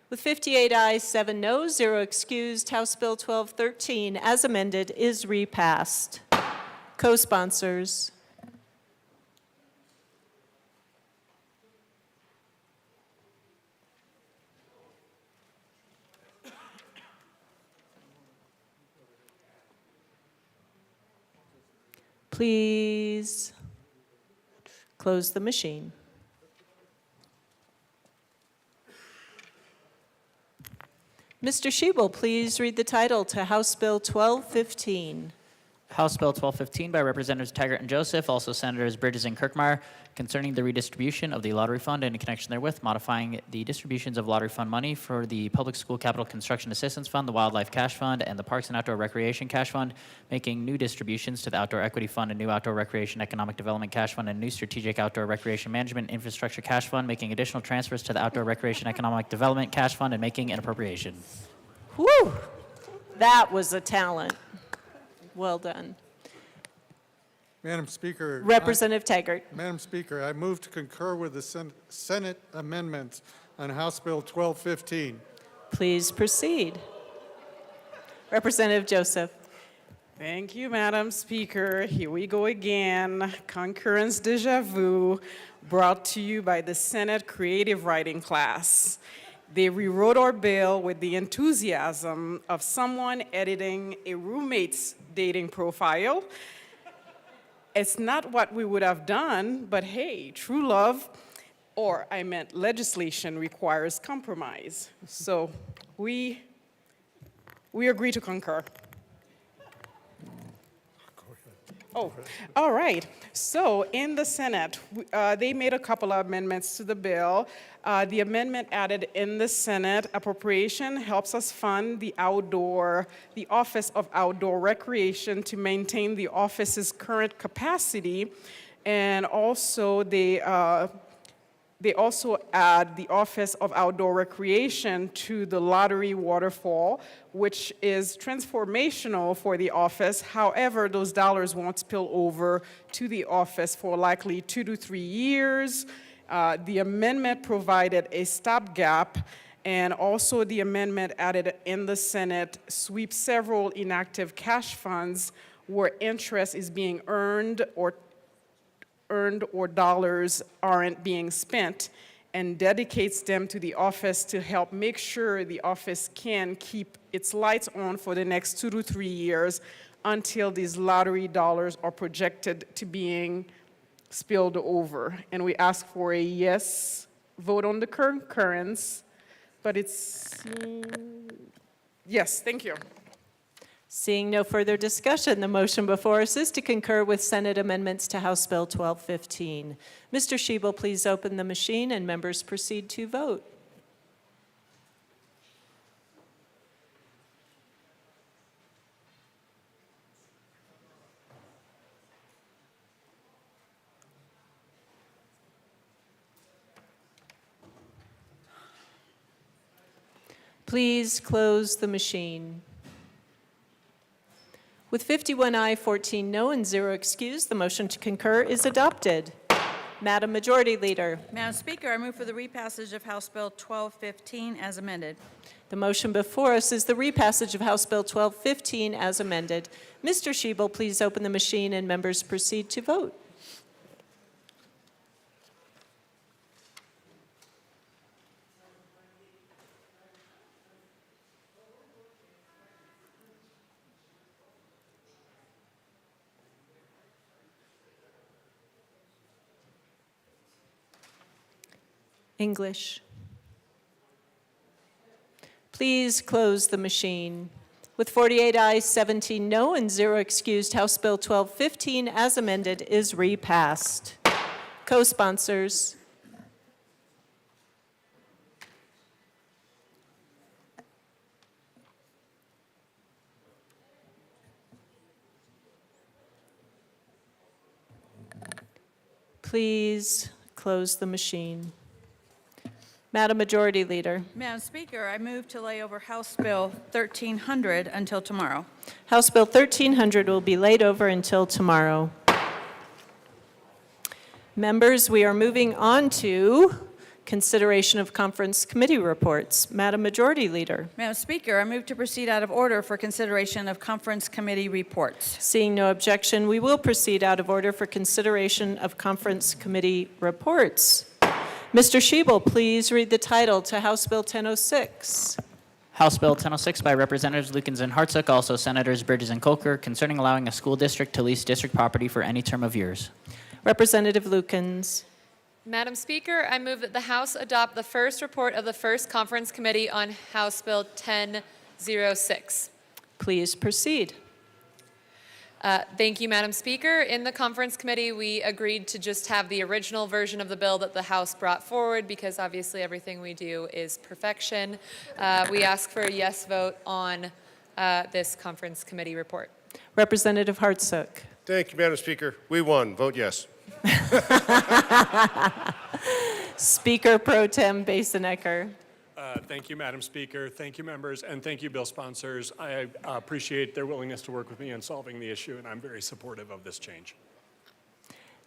With 58 ayes, 7 noes, 0 excused, House Bill 1213, as amended, is repassed. Co-sponsors. Please close the machine. Mr. Shebel, please read the title to House Bill 1215. House Bill 1215 by Representatives Taggart and Joseph, also Senators Bridges and Kirkmeyer, concerning the redistribution of the lottery fund and in connection therewith, modifying the distributions of lottery fund money for the Public School Capital Construction Assistance Fund, the Wildlife Cash Fund, and the Parks and Outdoor Recreation Cash Fund, making new distributions to the Outdoor Equity Fund and new Outdoor Recreation Economic Development Cash Fund and new Strategic Outdoor Recreation Management Infrastructure Cash Fund, making additional transfers to the Outdoor Recreation Economic Development Cash Fund, and making an appropriation. Whew! That was a talent. Well done. Madam Speaker. Representative Taggart. Madam Speaker, I move to concur with the Senate amendments on House Bill 1215. Please proceed. Representative Joseph. Thank you, Madam Speaker. Here we go again. Concurrence deja vu brought to you by the Senate Creative Writing class. They rewrote our bill with the enthusiasm of someone editing a roommate's dating profile. It's not what we would have done, but hey, true love, or I meant legislation, requires compromise. So we agree to concur. Oh, all right. So in the Senate, they made a couple of amendments to the bill. The amendment added in the Senate appropriation helps us fund the Office of Outdoor Recreation to maintain the office's current capacity. And also they also add the Office of Outdoor Recreation to the lottery waterfall, which is transformational for the office. However, those dollars won't spill over to the office for likely 2 to 3 years. The amendment provided a stopgap, and also the amendment added in the Senate sweeps several inactive cash funds where interest is being earned or dollars aren't being spent, and dedicates them to the office to help make sure the office can keep its lights on for the next 2 to 3 years until these lottery dollars are projected to being spilled over. And we ask for a yes vote on the concurrence, but it's, yes, thank you. Seeing no further discussion, the motion before us is to concur with Senate amendments to House Bill 1215. Mr. Shebel, please open the machine and members proceed to vote. Please close the machine. With 51 aye, 14 no, and 0 excused, the motion to concur is adopted. Madam Majority Leader. Madam Speaker, I move for the repassage of House Bill 1215 as amended. The motion before us is the repassage of House Bill 1215 as amended. Mr. Shebel, please open the machine and members proceed to vote. English. Please close the machine. With 48 ayes, 17 no, and 0 excused, House Bill 1215, as amended, is repassed. Co-sponsors. Please close the machine. Madam Majority Leader. Madam Speaker, I move to lay over House Bill 1300 until tomorrow. House Bill 1300 will be laid over until tomorrow. Members, we are moving on to consideration of conference committee reports. Madam Majority Leader. Madam Speaker, I move to proceed out of order for consideration of conference committee reports. Seeing no objection, we will proceed out of order for consideration of conference committee reports. Mr. Schiebel, please read the title to House Bill 1006. House Bill 1006 by Representatives Lukens and Hartsook, also Senators Bridges and Colker, concerning allowing a school district to lease district property for any term of years. Representative Lukens. Madam Speaker, I move that the House adopt the first report of the first conference committee on House Bill 1006. Please proceed. Thank you, Madam Speaker. In the conference committee, we agreed to just have the original version of the bill that the House brought forward because obviously everything we do is perfection. We ask for a yes vote on this conference committee report. Representative Hartsook. Thank you, Madam Speaker. We won. Vote yes. Speaker Pro Tem Basenecker. Thank you, Madam Speaker. Thank you, members, and thank you, bill sponsors. I appreciate their willingness to work with me in solving the issue, and I'm very supportive of this change.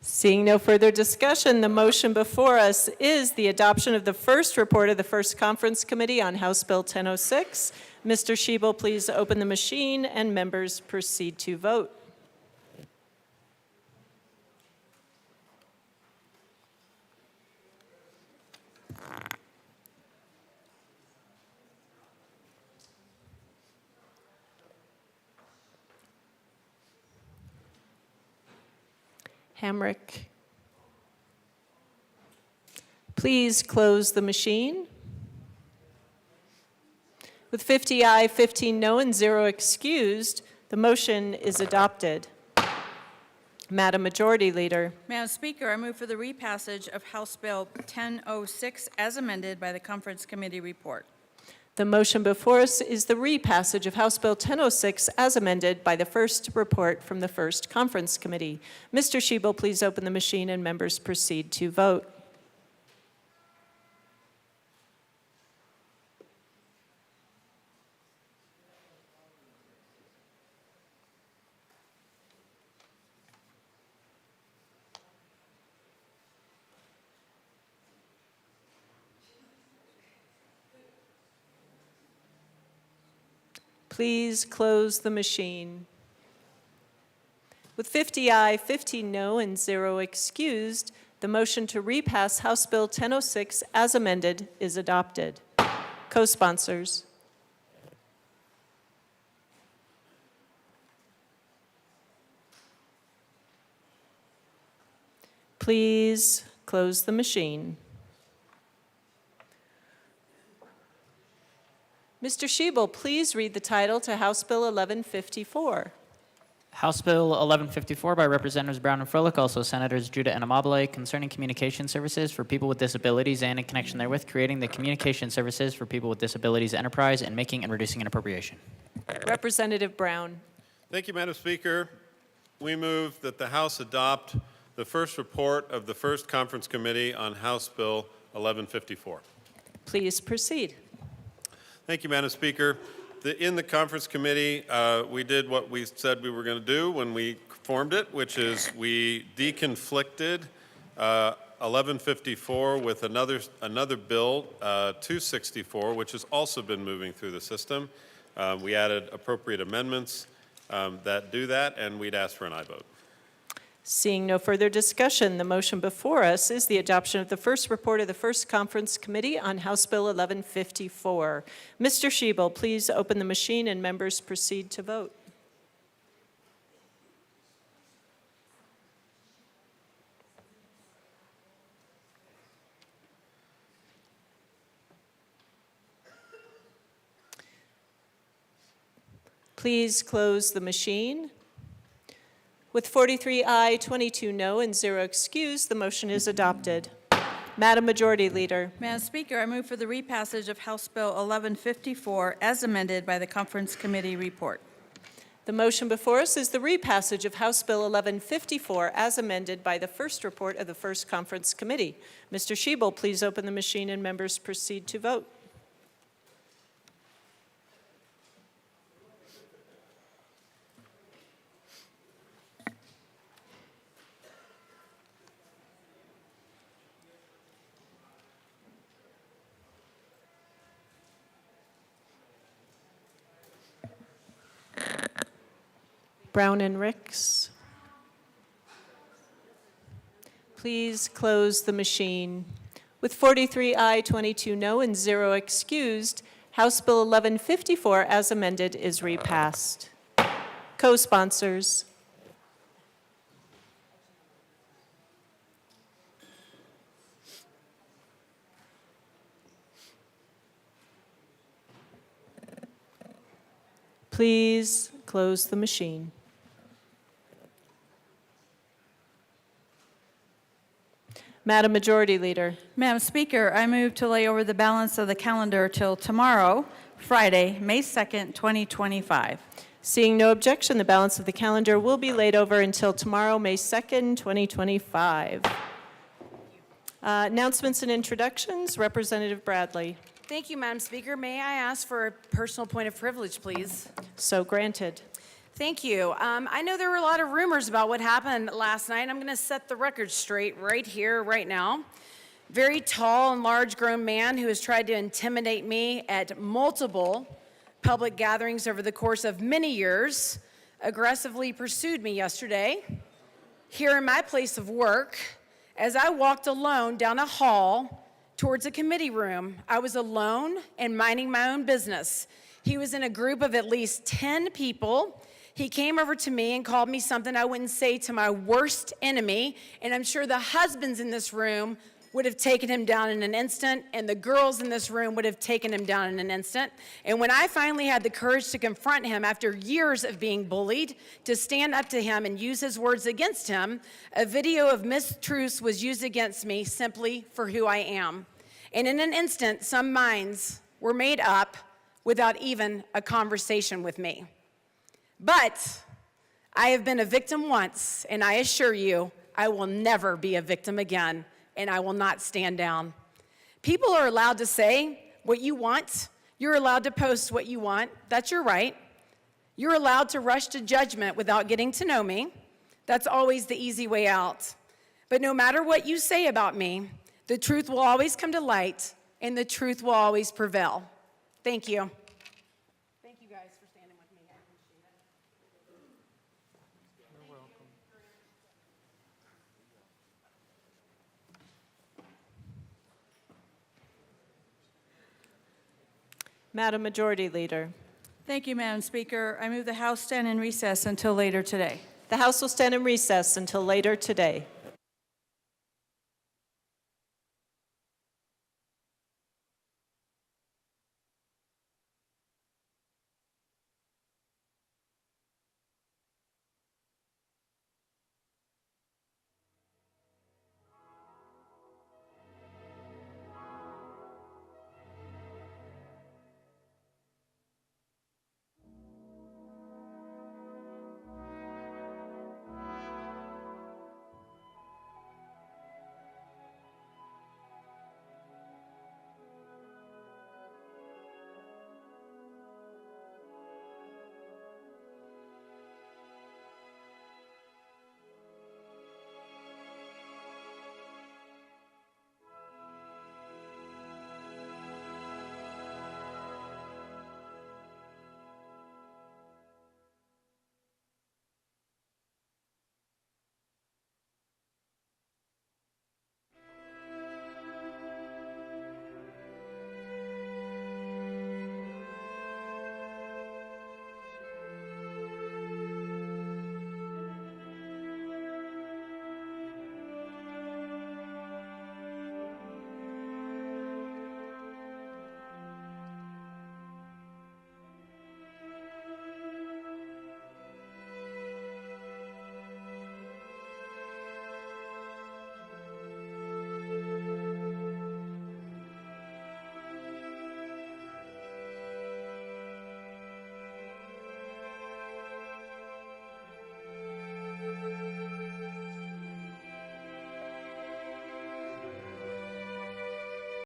Seeing no further discussion, the motion before us is the adoption of the first report of the first conference committee on House Bill 1006. Mr. Schiebel, please open the machine, and members proceed to vote. Hamrick. Please close the machine. With 50 aye, 15 no, and 0 excused, the motion is adopted. Madam Majority Leader. Madam Speaker, I move for the repassage of House Bill 1006 as amended by the conference committee report. The motion before us is the repassage of House Bill 1006 as amended by the first report from the first conference committee. Mr. Schiebel, please open the machine and members proceed to vote. Please close the machine. With 50 aye, 15 no, and 0 excused, the motion to repass House Bill 1006 as amended is adopted. Co-sponsors. Please close the machine. Mr. Schiebel, please read the title to House Bill 1154. House Bill 1154 by Representatives Brown and Froelich, also Senators Judah and Amabile, concerning communication services for people with disabilities and in connection therewith, creating the Communication Services for People with Disabilities Enterprise and making and reducing an appropriation. Representative Brown. Thank you, Madam Speaker. We move that the House adopt the first report of the first conference committee on House Bill 1154. Please proceed. Thank you, Madam Speaker. In the conference committee, we did what we said we were going to do when we formed it, which is we deconflicted 1154 with another bill, 264, which has also been moving through the system. We added appropriate amendments that do that, and we'd ask for an aye vote. Seeing no further discussion, the motion before us is the adoption of the first report of the first conference committee on House Bill 1154. Mr. Schiebel, please open the machine and members proceed to vote. Please close the machine. With 43 aye, 22 no, and 0 excused, the motion is adopted. Madam Majority Leader. Madam Speaker, I move for the repassage of House Bill 1154 as amended by the Conference Committee report. The motion before us is the repassage of House Bill 1154 as amended by the first report of the First Conference Committee. Mr. Schiebel, please open the machine and members proceed to vote. Brown and Ricks. Please close the machine. With 43 aye, 22 no, and 0 excused, House Bill 1154 as amended is repassed. Co-sponsors. Please close the machine. Madam Majority Leader. Madam Speaker, I move to lay over the balance of the calendar till tomorrow, Friday, May 2nd, 2025. Seeing no objection, the balance of the calendar will be laid over until tomorrow, May 2nd, 2025. Announcements and introductions. Representative Bradley. Thank you, Madam Speaker. May I ask for a personal point of privilege, please? So granted. Thank you. I know there were a lot of rumors about what happened last night. I'm going to set the record straight right here, right now. Very tall and large grown man who has tried to intimidate me at multiple public gatherings over the course of many years aggressively pursued me yesterday here in my place of work as I walked alone down a hall towards a committee room. I was alone and minding my own business. He was in a group of at least 10 people. He came over to me and called me something I wouldn't say to my worst enemy, and I'm sure the husbands in this room would have taken him down in an instant, and the girls in this room would have taken him down in an instant. And when I finally had the courage to confront him after years of being bullied, to stand up to him and use his words against him, a video of mistruths was used against me simply for who I am. And in an instant, some minds were made up without even a conversation with me. But I have been a victim once, and I assure you, I will never be a victim again, and I will not stand down. People are allowed to say what you want. You're allowed to post what you want. That's your right. You're allowed to rush to judgment without getting to know me. That's always the easy way out. But no matter what you say about me, the truth will always come to light, and the truth will always prevail. Thank you. Thank you guys for standing with me. I appreciate it. You're welcome. Madam Majority Leader. Thank you, Madam Speaker. I move the House stand in recess until later today. The House will stand in recess until later today.